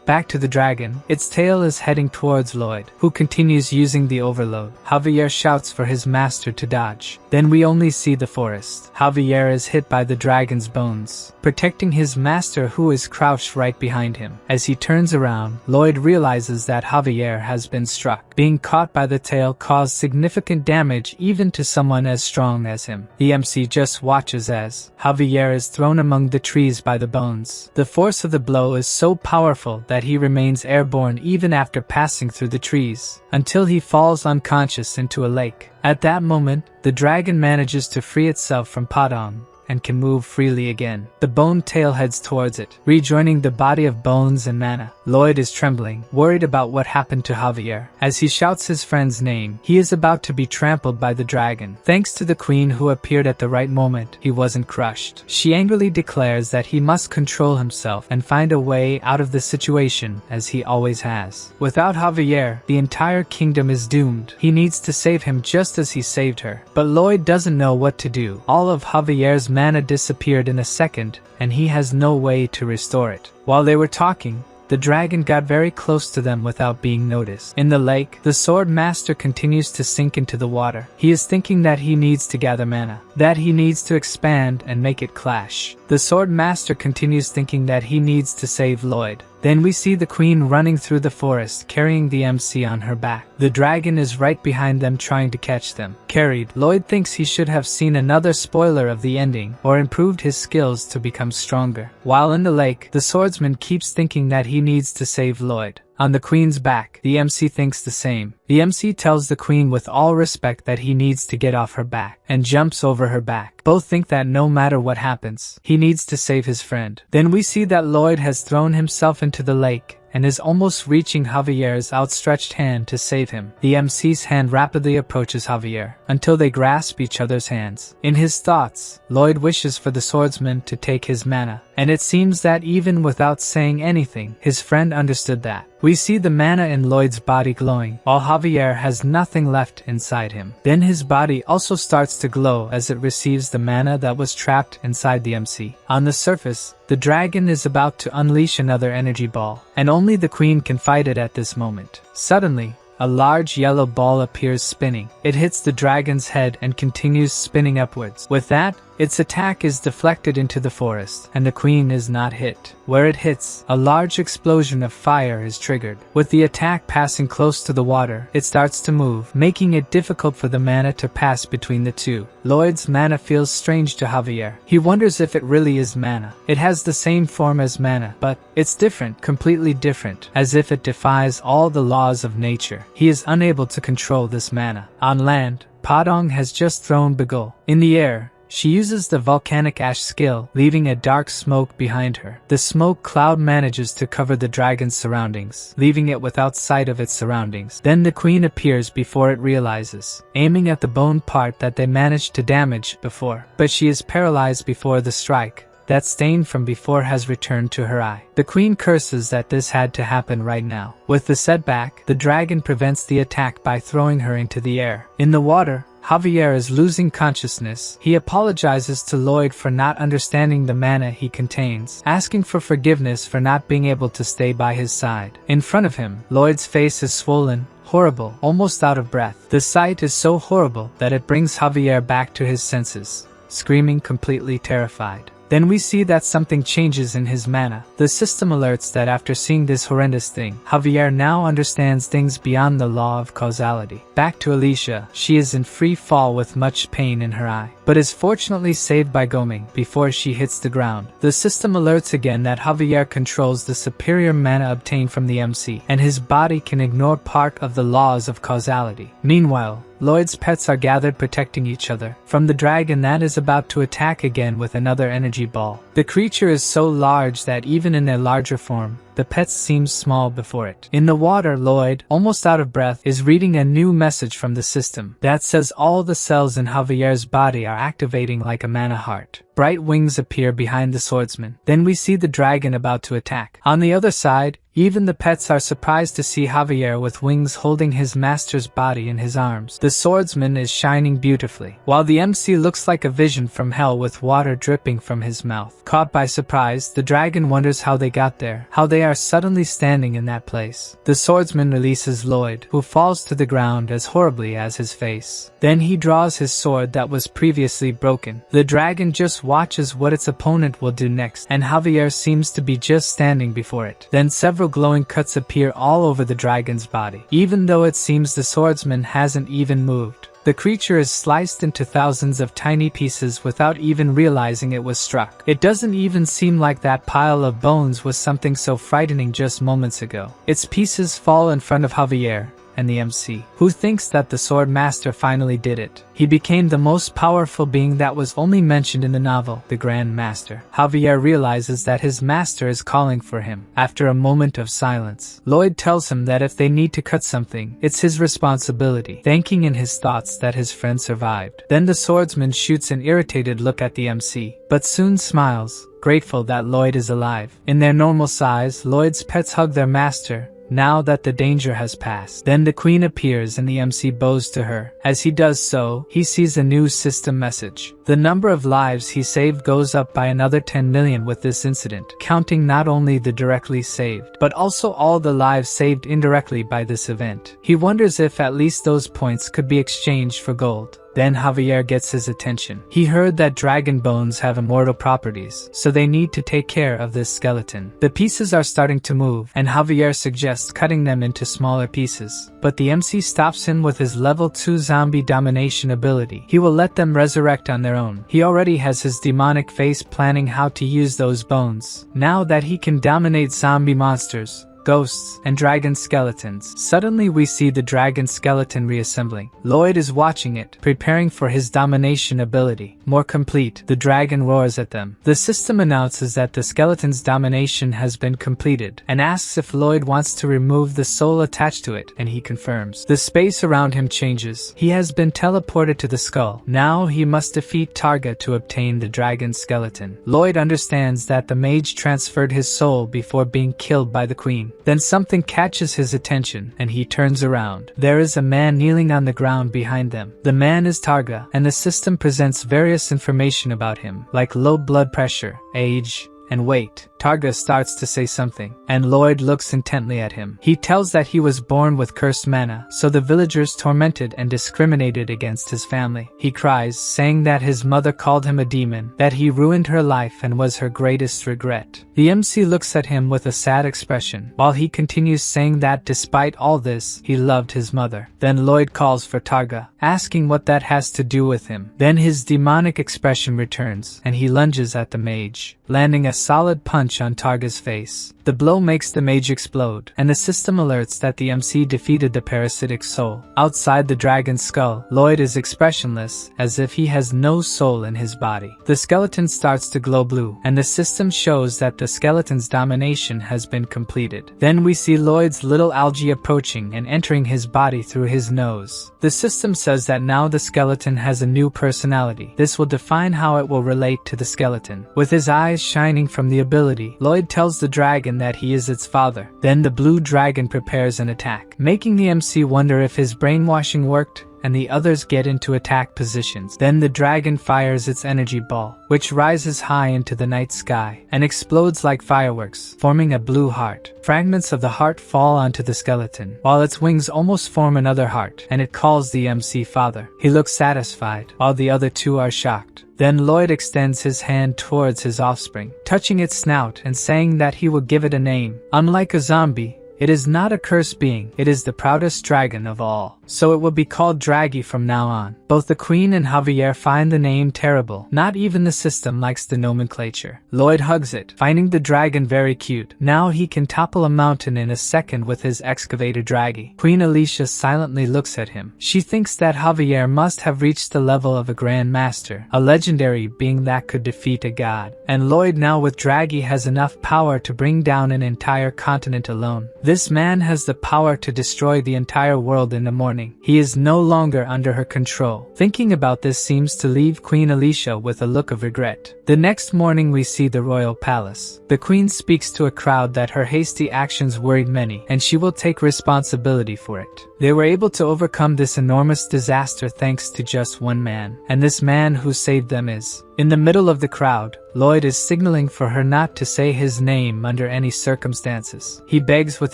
Back to the dragon, its tail is heading towards Lloyd, who continues using the overload. Javier shouts for his master to dodge. Then we only see the forest. Javier is hit by the dragon's bones, protecting his master who is crouched right behind him. As he turns around, Lloyd realizes that Javier has been struck. Being caught by the tail caused significant damage even to someone as strong as him. The MC just watches as Javier is thrown among the trees by the bones. The force of the blow is so powerful that he remains airborne even after passing through the trees, until he falls unconscious into a lake. At that moment, the dragon manages to free itself from Padong and can move freely again. The bone tail heads towards it, rejoining the body of bones and mana. Lloyd is trembling, worried about what happened to Javier. As he shouts his friend's name, he is about to be trampled by the dragon. Thanks to the queen who appeared at the right moment, he wasn't crushed. She angrily declares that he must control himself and find a way out of the situation, as he always has. Without Javier, the entire kingdom is doomed. He needs to save him just as he saved her. But Lloyd doesn't know what to do. All of Javier's mana disappeared in a second, and he has no way to restore it. While they were talking, the dragon got very close to them without being noticed. In the lake, the sword master continues to sink into the water. He is thinking that he needs to gather mana, that he needs to expand and make it clash. The sword master continues thinking that he needs to save Lloyd. Then we see the queen running through the forest, carrying the MC on her back. The dragon is right behind them trying to catch them. Carried, Lloyd thinks he should have seen another spoiler of the ending, or improved his skills to become stronger. While in the lake, the swordsman keeps thinking that he needs to save Lloyd. On the queen's back, the MC thinks the same. The MC tells the queen with all respect that he needs to get off her back, and jumps over her back. Both think that no matter what happens, he needs to save his friend. Then we see that Lloyd has thrown himself into the lake, and is almost reaching Javier's outstretched hand to save him. The MC's hand rapidly approaches Javier, until they grasp each other's hands. In his thoughts, Lloyd wishes for the swordsman to take his mana, and it seems that even without saying anything, his friend understood that. We see the mana in Lloyd's body glowing, while Javier has nothing left inside him. Then his body also starts to glow as it receives the mana that was trapped inside the MC. On the surface, the dragon is about to unleash another energy ball, and only the queen can fight it at this moment. Suddenly, a large yellow ball appears spinning. It hits the dragon's head and continues spinning upwards. With that, its attack is deflected into the forest, and the queen is not hit. Where it hits, a large explosion of fire is triggered. With the attack passing close to the water, it starts to move, making it difficult for the mana to pass between the two. Lloyd's mana feels strange to Javier. He wonders if it really is mana. It has the same form as mana, but it's different, completely different, as if it defies all the laws of nature. He is unable to control this mana. On land, Padong has just thrown Bagul. In the air, she uses the volcanic ash skill, leaving a dark smoke behind her. The smoke cloud manages to cover the dragon's surroundings, leaving it without sight of its surroundings. Then the queen appears before it realizes, aiming at the bone part that they managed to damage before. But she is paralyzed before the strike. That stain from before has returned to her eye. The queen curses that this had to happen right now. With the setback, the dragon prevents the attack by throwing her into the air. In the water, Javier is losing consciousness. He apologizes to Lloyd for not understanding the mana he contains, asking for forgiveness for not being able to stay by his side. In front of him, Lloyd's face is swollen, horrible, almost out of breath. The sight is so horrible that it brings Javier back to his senses, screaming completely terrified. Then we see that something changes in his mana. The system alerts that after seeing this horrendous thing, Javier now understands things beyond the law of causality. Back to Alicia, she is in free fall with much pain in her eye, but is fortunately saved by Goming before she hits the ground. The system alerts again that Javier controls the superior mana obtained from the MC, and his body can ignore part of the laws of causality. Meanwhile, Lloyd's pets are gathered protecting each other from the dragon that is about to attack again with another energy ball. The creature is so large that even in their larger form, the pets seem small before it. In the water, Lloyd, almost out of breath, is reading a new message from the system that says all the cells in Javier's body are activating like a mana heart. Bright wings appear behind the swordsman. Then we see the dragon about to attack. On the other side, even the pets are surprised to see Javier with wings holding his master's body in his arms. The swordsman is shining beautifully, while the MC looks like a vision from hell with water dripping from his mouth. Caught by surprise, the dragon wonders how they got there, how they are suddenly standing in that place. The swordsman releases Lloyd, who falls to the ground as horribly as his face. Then he draws his sword that was previously broken. The dragon just watches what its opponent will do next, and Javier seems to be just standing before it. Then several glowing cuts appear all over the dragon's body, even though it seems the swordsman hasn't even moved. The creature is sliced into thousands of tiny pieces without even realizing it was struck. It doesn't even seem like that pile of bones was something so frightening just moments ago. Its pieces fall in front of Javier and the MC, who thinks that the sword master finally did it. He became the most powerful being that was only mentioned in the novel, the Grand Master. Javier realizes that his master is calling for him. After a moment of silence, Lloyd tells him that if they need to cut something, it's his responsibility, thanking in his thoughts that his friend survived. Then the swordsman shoots an irritated look at the MC, but soon smiles, grateful that Lloyd is alive. In their normal size, Lloyd's pets hug their master, now that the danger has passed. Then the queen appears and the MC bows to her. As he does so, he sees a new system message. The number of lives he saved goes up by another 10 million with this incident, counting not only the directly saved, but also all the lives saved indirectly by this event. He wonders if at least those points could be exchanged for gold. Then Javier gets his attention. He heard that dragon bones have immortal properties, so they need to take care of this skeleton. The pieces are starting to move, and Javier suggests cutting them into smaller pieces. But the MC stops him with his level 2 zombie domination ability. He will let them resurrect on their own. He already has his demonic face planning how to use those bones. Now that he can dominate zombie monsters, ghosts, and dragon skeletons. Suddenly we see the dragon skeleton reassembling. Lloyd is watching it, preparing for his domination ability. More complete, the dragon roars at them. The system announces that the skeleton's domination has been completed, and asks if Lloyd wants to remove the soul attached to it, and he confirms. The space around him changes. He has been teleported to the skull. Now he must defeat Targa to obtain the dragon skeleton. Lloyd understands that the mage transferred his soul before being killed by the queen. Then something catches his attention, and he turns around. There is a man kneeling on the ground behind them. The man is Targa, and the system presents various information about him, like low blood pressure, age, and weight. Targa starts to say something, and Lloyd looks intently at him. He tells that he was born with cursed mana, so the villagers tormented and discriminated against his family. He cries, saying that his mother called him a demon, that he ruined her life and was her greatest regret. The MC looks at him with a sad expression, while he continues saying that despite all this, he loved his mother. Then Lloyd calls for Targa, asking what that has to do with him. Then his demonic expression returns, and he lunges at the mage, landing a solid punch on Targa's face. The blow makes the mage explode, and the system alerts that the MC defeated the parasitic soul. Outside the dragon's skull, Lloyd is expressionless, as if he has no soul in his body. The skeleton starts to glow blue, and the system shows that the skeleton's domination has been completed. Then we see Lloyd's little algae approaching and entering his body through his nose. The system says says that now the skeleton has a new personality. This will define how it will relate to the skeleton. With his eyes shining from the ability, Lloyd tells the dragon that he is its father. Then the blue dragon prepares an attack, making the MC wonder if his brainwashing worked, and the others get into attack positions. Then the dragon fires its energy ball, which rises high into the night sky and explodes like fireworks, forming a blue heart. Fragments of the heart fall onto the skeleton, while its wings almost form another heart, and it calls the MC father. He looks satisfied, while the other two are shocked. Then Lloyd extends his hand towards his offspring, touching its snout and saying that he will give it a name. Unlike a zombie, it is not a cursed being, it is the proudest dragon of all. So it will be called Draggy from now on. Both the Queen and Javier find the name terrible. Not even the system likes the nomenclature. Lloyd hugs it, finding the dragon very cute. Now he can topple a mountain in a second with his excavator Draggy. Queen Alicia silently looks at him. She thinks that Javier must have reached the level of a Grand Master, a legendary being that could defeat a god. And Lloyd now with Draggy has enough power to bring down an entire continent alone. This man has the power to destroy the entire world in the morning. He is no longer under her control. Thinking about this seems to leave Queen Alicia with a look of regret. The next morning we see the royal palace. The queen speaks to a crowd that her hasty actions worried many, and she will take responsibility for it. They were able to overcome this enormous disaster thanks to just one man, and this man who saved them is. In the middle of the crowd, Lloyd is signaling for her not to say his name under any circumstances. He begs with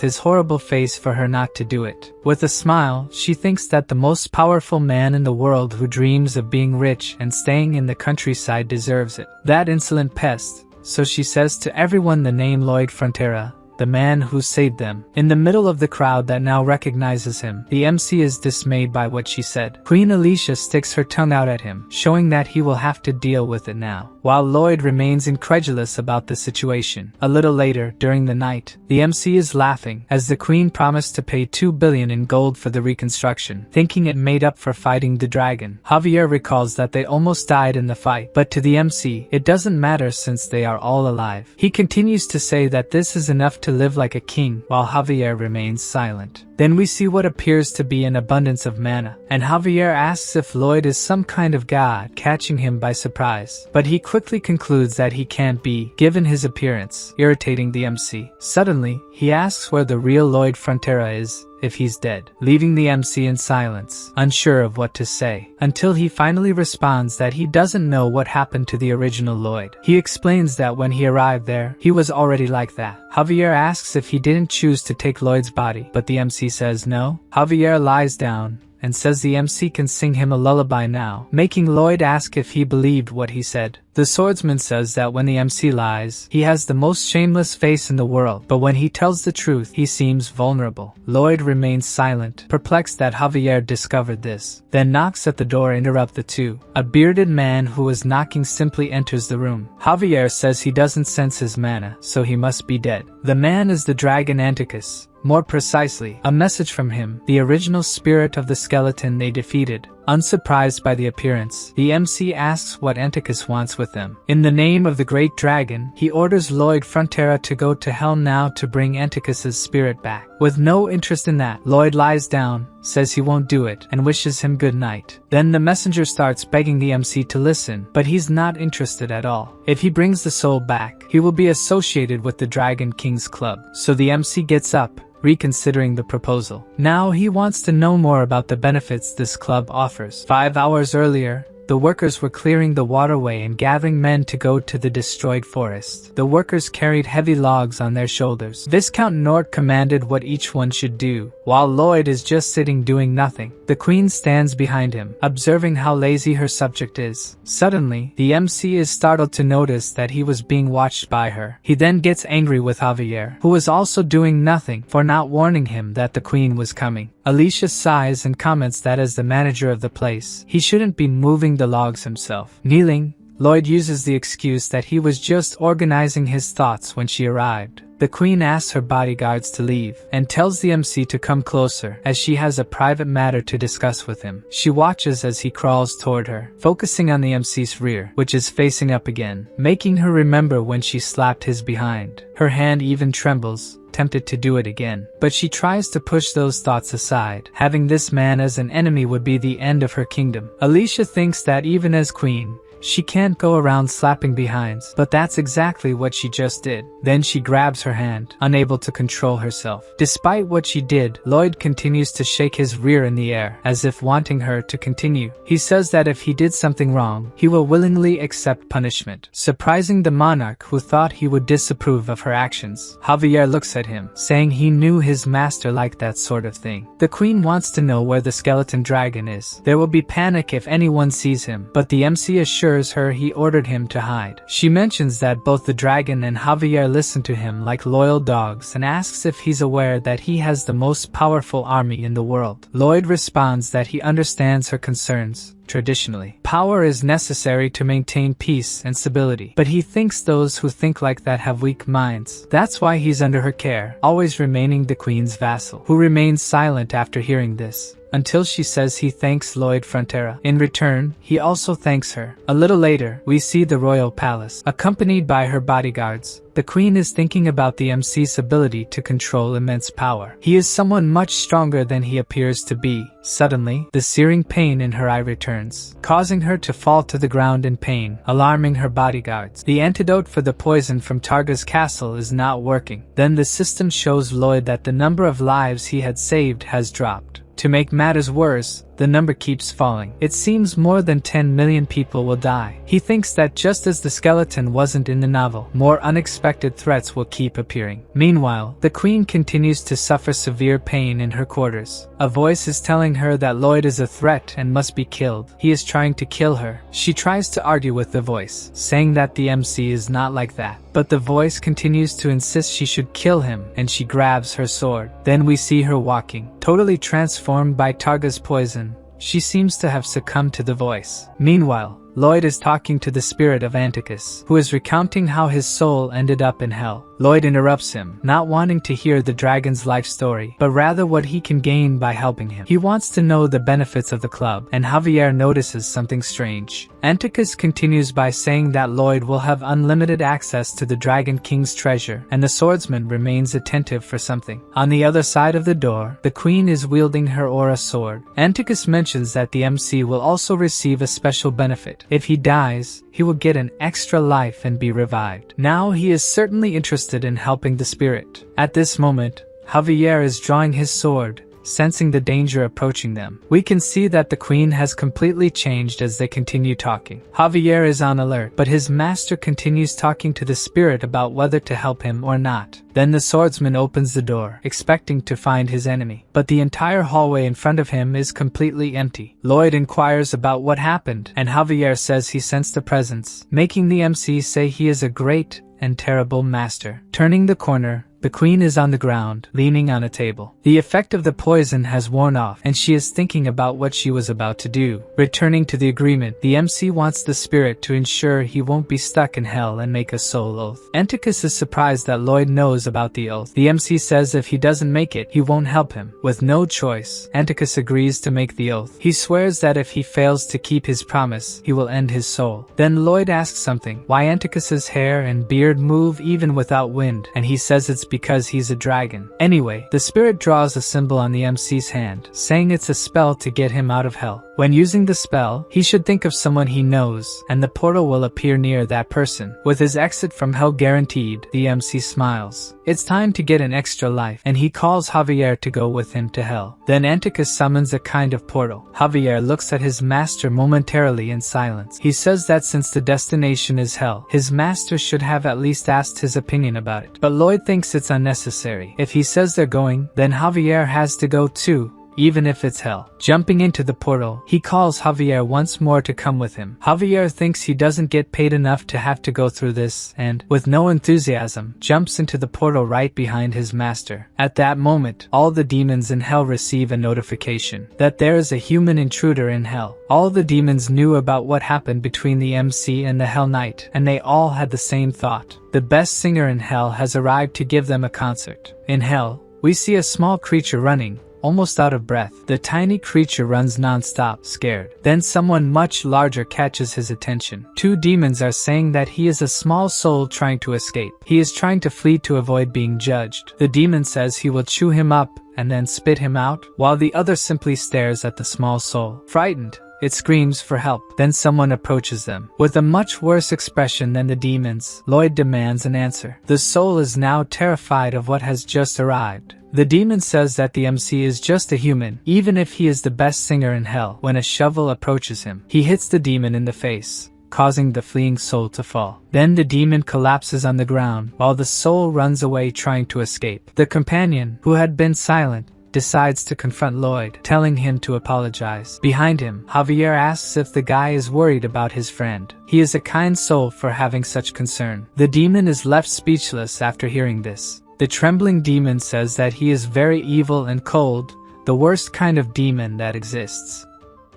his horrible face for her not to do it. With a smile, she thinks that the most powerful man in the world who dreams of being rich and staying in the countryside deserves it. That insolent pest. So she says to everyone the name Lloyd Frontera, the man who saved them. In the middle of the crowd that now recognizes him, the MC is dismayed by what she said. Queen Alicia sticks her tongue out at him, showing that he will have to deal with it now, while Lloyd remains incredulous about the situation. A little later, during the night, the MC is laughing, as the queen promised to pay 2 billion in gold for the reconstruction, thinking it made up for fighting the dragon. Javier recalls that they almost died in the fight, but to the MC, it doesn't matter since they are all alive. He continues to say that this is enough to live like a king, while Javier remains silent. Then we see what appears to be an abundance of mana, and Javier asks if Lloyd is some kind of god, catching him by surprise. But he quickly concludes that he can't be, given his appearance, irritating the MC. Suddenly, he asks where the real Lloyd Frontera is, if he's dead, leaving the MC in silence, unsure of what to say, until he finally responds that he doesn't know what happened to the original Lloyd. He explains that when he arrived there, he was already like that. Javier asks if he didn't choose to take Lloyd's body, but the MC says no. Javier lies down and says the MC can sing him a lullaby now, making Lloyd ask if he believed what he said. The swordsman says that when the MC lies, he has the most shameless face in the world, but when he tells the truth, he seems vulnerable. Lloyd remains silent, perplexed that Javier discovered this, then knocks at the door to interrupt the two. A bearded man who was knocking simply enters the room. Javier says he doesn't sense his mana, so he must be dead. The man is the dragon Anticus. More precisely, a message from him, the original spirit of the skeleton they defeated. Unsurprised by the appearance, the MC asks what Anticus wants with them. In the name of the great dragon, he orders Lloyd Frontera to go to hell now to bring Anticus's spirit back. With no interest in that, Lloyd lies down, says he won't do it, and wishes him good night. Then the messenger starts begging the MC to listen, but he's not interested at all. If he brings the soul back, he will be associated with the Dragon King's club. So the MC gets up, reconsidering the proposal. Now he wants to know more about the benefits this club offers. 5 hours earlier, the workers were clearing the waterway and gathering men to go to the destroyed forest. The workers carried heavy logs on their shoulders. Viscount Nord commanded what each one should do, while Lloyd is just sitting doing nothing. The queen stands behind him, observing how lazy her subject is. Suddenly, the MC is startled to notice that he was being watched by her. He then gets angry with Javier, who was also doing nothing, for not warning him that the queen was coming. Alicia sighs and comments that as the manager of the place, he shouldn't be moving the logs himself. Kneeling, Lloyd uses the excuse that he was just organizing his thoughts when she arrived. The queen asks her bodyguards to leave, and tells the MC to come closer, as she has a private matter to discuss with him. She watches as he crawls toward her, focusing on the MC's rear, which is facing up again, making her remember when she slapped his behind. Her hand even trembles, tempted to do it again. But she tries to push those thoughts aside. Having this man as an enemy would be the end of her kingdom. Alicia thinks that even as queen, she can't go around slapping behinds, but that's exactly what she just did. Then she grabs her hand, unable to control herself. Despite what she did, Lloyd continues to shake his rear in the air, as if wanting her to continue. He says that if he did something wrong, he will willingly accept punishment, surprising the monarch who thought he would disapprove of her actions. Javier looks at him, saying he knew his master liked that sort of thing. The queen wants to know where the skeleton dragon is. There will be panic if anyone sees him, but the MC assures her he ordered him to hide. She mentions that both the dragon and Javier listen to him like loyal dogs and asks if he's aware that he has the most powerful army in the world. Lloyd responds that he understands her concerns. Traditionally, power is necessary to maintain peace and stability, but he thinks those who think like that have weak minds. That's why he's under her care, always remaining the queen's vassal, who remains silent after hearing this, until she says he thanks Lloyd Frontera. In return, he also thanks her. A little later, we see the royal palace, accompanied by her bodyguards. The queen is thinking about the MC's ability to control immense power. He is someone much stronger than he appears to be. Suddenly, the searing pain in her eye returns, causing her to fall to the ground in pain, alarming her bodyguards. The antidote for the poison from Targa's castle is not working. Then the system shows Lloyd that the number of lives he had saved has dropped. To make matters worse, the number keeps falling. It seems more than 10 million people will die. He thinks that just as the skeleton wasn't in the novel, more unexpected threats will keep appearing. Meanwhile, the queen continues to suffer severe pain in her quarters. A voice is telling her that Lloyd is a threat and must be killed. He is trying to kill her. She tries to argue with the voice, saying that the MC is not like that. But the voice continues to insist she should kill him, and she grabs her sword. Then we see her walking, totally transformed by Targa's poison. She seems to have succumbed to the voice. Meanwhile, Lloyd is talking to the spirit of Anticus, who is recounting how his soul ended up in hell. Lloyd interrupts him, not wanting to hear the dragon's life story, but rather what he can gain by helping him. He wants to know the benefits of the club, and Javier notices something strange. Anticus continues by saying that Lloyd will have unlimited access to the Dragon King's treasure, and the swordsman remains attentive for something. On the other side of the door, the queen is wielding her aura sword. Anticus mentions that the MC will also receive a special benefit. If he dies, he will get an extra life and be revived. Now he is certainly interested in helping the spirit. At this moment, Javier is drawing his sword, sensing the danger approaching them. We can see that the queen has completely changed as they continue talking. Javier is on alert, but his master continues talking to the spirit about whether to help him or not. Then the swordsman opens the door, expecting to find his enemy, but the entire hallway in front of him is completely empty. Lloyd inquires about what happened, and Javier says he sensed a presence, making the MC say he is a great and terrible master. Turning the corner, the queen is on the ground, leaning on a table. The effect of the poison has worn off, and she is thinking about what she was about to do. Returning to the agreement, the MC wants the spirit to ensure he won't be stuck in hell and make a soul oath. Anticus is surprised that Lloyd knows about the oath. The MC says if he doesn't make it, he won't help him. With no choice, Anticus agrees to make the oath. He swears that if he fails to keep his promise, he will end his soul. Then Lloyd asks something, why Anticus's hair and beard move even without wind, and he says it's because he's a dragon. Anyway, the spirit draws a symbol on the MC's hand, saying it's a spell to get him out of hell. When using the spell, he should think of someone he knows, and the portal will appear near that person. With his exit from hell guaranteed, the MC smiles. It's time to get an extra life, and he calls Javier to go with him to hell. Then Anticus summons a kind of portal. Javier looks at his master momentarily in silence. He says that since the destination is hell, his master should have at least asked his opinion about it. But Lloyd thinks it's unnecessary. If he says they're going, then Javier has to go too, even if it's hell. Jumping into the portal, he calls Javier once more to come with him. Javier thinks he doesn't get paid enough to have to go through this, and, with no enthusiasm, jumps into the portal right behind his master. At that moment, all the demons in hell receive a notification that there is a human intruder in hell. All the demons knew about what happened between the MC and the Hell Knight, and they all had the same thought. The best singer in hell has arrived to give them a concert. In hell, we see a small creature running, almost out of breath. The tiny creature runs non-stop, scared. Then someone much larger catches his attention. Two demons are saying that he is a small soul trying to escape. He is trying to flee to avoid being judged. The demon says he will chew him up and then spit him out, while the other simply stares at the small soul. Frightened, it screams for help. Then someone approaches them. With a much worse expression than the demons, Lloyd demands an answer. The soul is now terrified of what has just arrived. The demon says that the MC is just a human, even if he is the best singer in hell. When a shovel approaches him, he hits the demon in the face, causing the fleeing soul to fall. Then the demon collapses on the ground, while the soul runs away trying to escape. The companion, who had been silent, decides to confront Lloyd, telling him to apologize. Behind him, Javier asks if the guy is worried about his friend. He is a kind soul for having such concern. The demon is left speechless after hearing this. The trembling demon says that he is very evil and cold, the worst kind of demon that exists.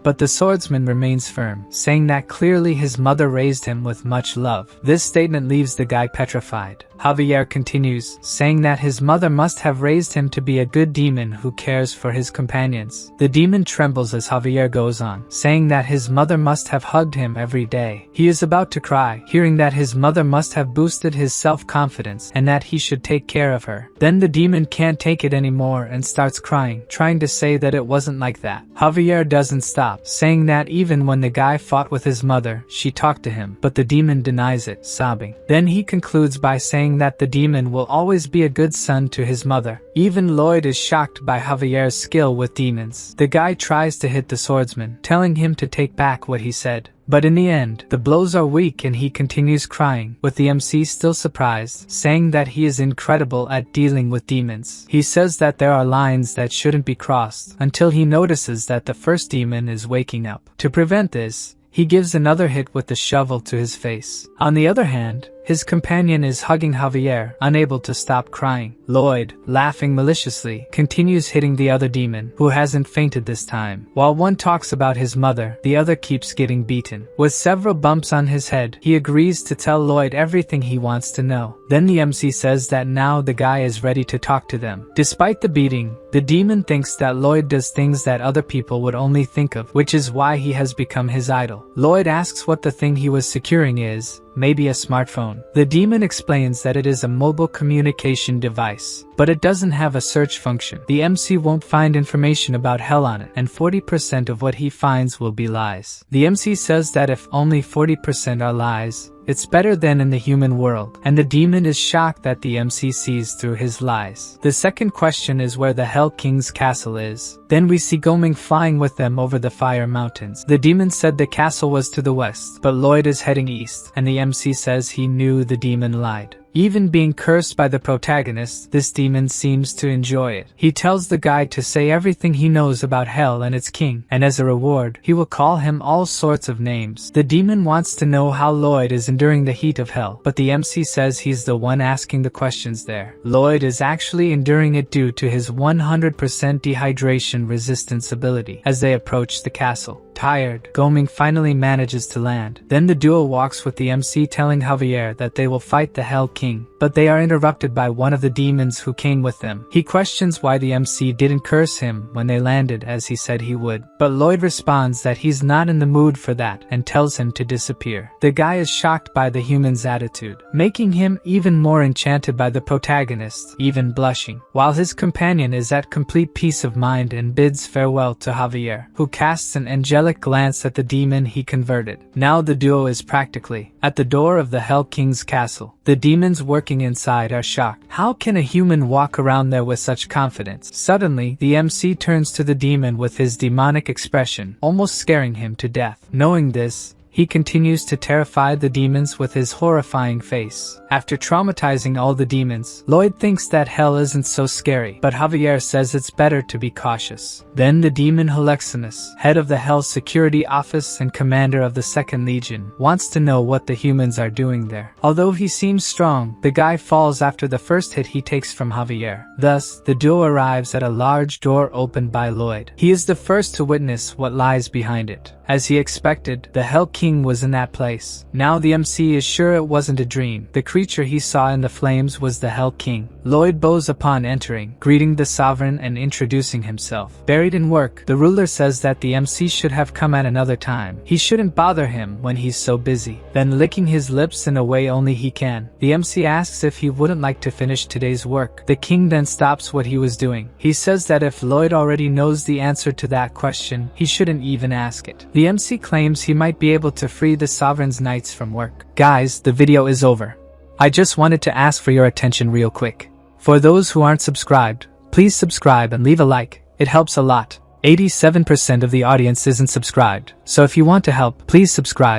But the swordsman remains firm, saying that clearly his mother raised him with much love. This statement leaves the guy petrified. Javier continues, saying that his mother must have raised him to be a good demon who cares for his companions. The demon trembles as Javier goes on, saying that his mother must have hugged him every day. He is about to cry, hearing that his mother must have boosted his self-confidence and that he should take care of her. Then the demon can't take it anymore and starts crying, trying to say that it wasn't like that. Javier doesn't stop, saying that even when the guy fought with his mother, she talked to him, but the demon denies it, sobbing. Then he concludes by saying that the demon will always be a good son to his mother. Even Lloyd is shocked by Javier's skill with demons. The guy tries to hit the swordsman, telling him to take back what he said. But in the end, the blows are weak and he continues crying, with the MC still surprised, saying that he is incredible at dealing with demons. He says that there are lines that shouldn't be crossed, until he notices that the first demon is waking up. To prevent this, he gives another hit with the shovel to his face. On the other hand, his companion is hugging Javier, unable to stop crying. Lloyd, laughing maliciously, continues hitting the other demon, who hasn't fainted this time. While one talks about his mother, the other keeps getting beaten. With several bumps on his head, he agrees to tell Lloyd everything he wants to know. Then the MC says that now the guy is ready to talk to them. Despite the beating, the demon thinks that Lloyd does things that other people would only think of, which is why he has become his idol. Lloyd asks what the thing he was securing is, maybe a smartphone. The demon explains that it is a mobile communication device, but it doesn't have a search function. The MC won't find information about hell on it, and 40% of what he finds will be lies. The MC says that if only 40% are lies, it's better than in the human world, and the demon is shocked that the MC sees through his lies. The second question is where the Hell King's castle is. Then we see Goming flying with them over the fire mountains. The demon said the castle was to the west, but Lloyd is heading east, and the MC says he knew the demon lied. Even being cursed by the protagonist, this demon seems to enjoy it. He tells the guy to say everything he knows about hell and its king, and as a reward, he will call him all sorts of names. The demon wants to know how Lloyd is enduring the heat of hell, but the MC says he's the one asking the questions there. Lloyd is actually enduring it due to his 100% dehydration resistance ability. As they approach the castle, tired, Goming finally manages to land. Then the duo walks with the MC, telling Javier that they will fight the Hell King, but they are interrupted by one of the demons who came with them. He questions why the MC didn't curse him when they landed as he said he would, but Lloyd responds that he's not in the mood for that and tells him to disappear. The guy is shocked by the human's attitude, making him even more enchanted by the protagonist, even blushing, while his companion is at complete peace of mind and bids farewell to Javier, who casts an angelic glance at the demon he converted. Now the duo is practically at the door of the Hell King's castle. The demons working inside are shocked. How can a human walk around there with such confidence? Suddenly, the MC turns to the demon with his demonic expression, almost scaring him to death. Knowing this, he continues to terrify the demons with his horrifying face. After traumatizing all the demons, Lloyd thinks that hell isn't so scary, but Javier says it's better to be cautious. Then the demon Helexinus, head of the Hell Security Office and commander of the 2nd Legion, wants to know what the humans are doing there. Although he seems strong, the guy falls after the first hit he takes from Javier. Thus, the duo arrives at a large door opened by Lloyd. He is the first to witness what lies behind it. As he expected, the Hell King was in that place. Now the MC is sure it wasn't a dream. The creature he saw in the flames was the Hell King. Lloyd bows upon entering, greeting the sovereign and introducing himself. Buried in work, the ruler says that the MC should have come at another time. He shouldn't bother him when he's so busy. Then licking his lips in a way only he can, the MC asks if he wouldn't like to finish today's work. The king then stops what he was doing. He says that if Lloyd already knows the answer to that question, he shouldn't even ask it. The MC claims he might be able to free the sovereign's knights from work. Guys, the video is over. I just wanted to ask for your attention real quick. For those who aren't subscribed, please subscribe and leave a like. It helps a lot. 87% of the audience isn't subscribed, so if you want to help, please subscribe.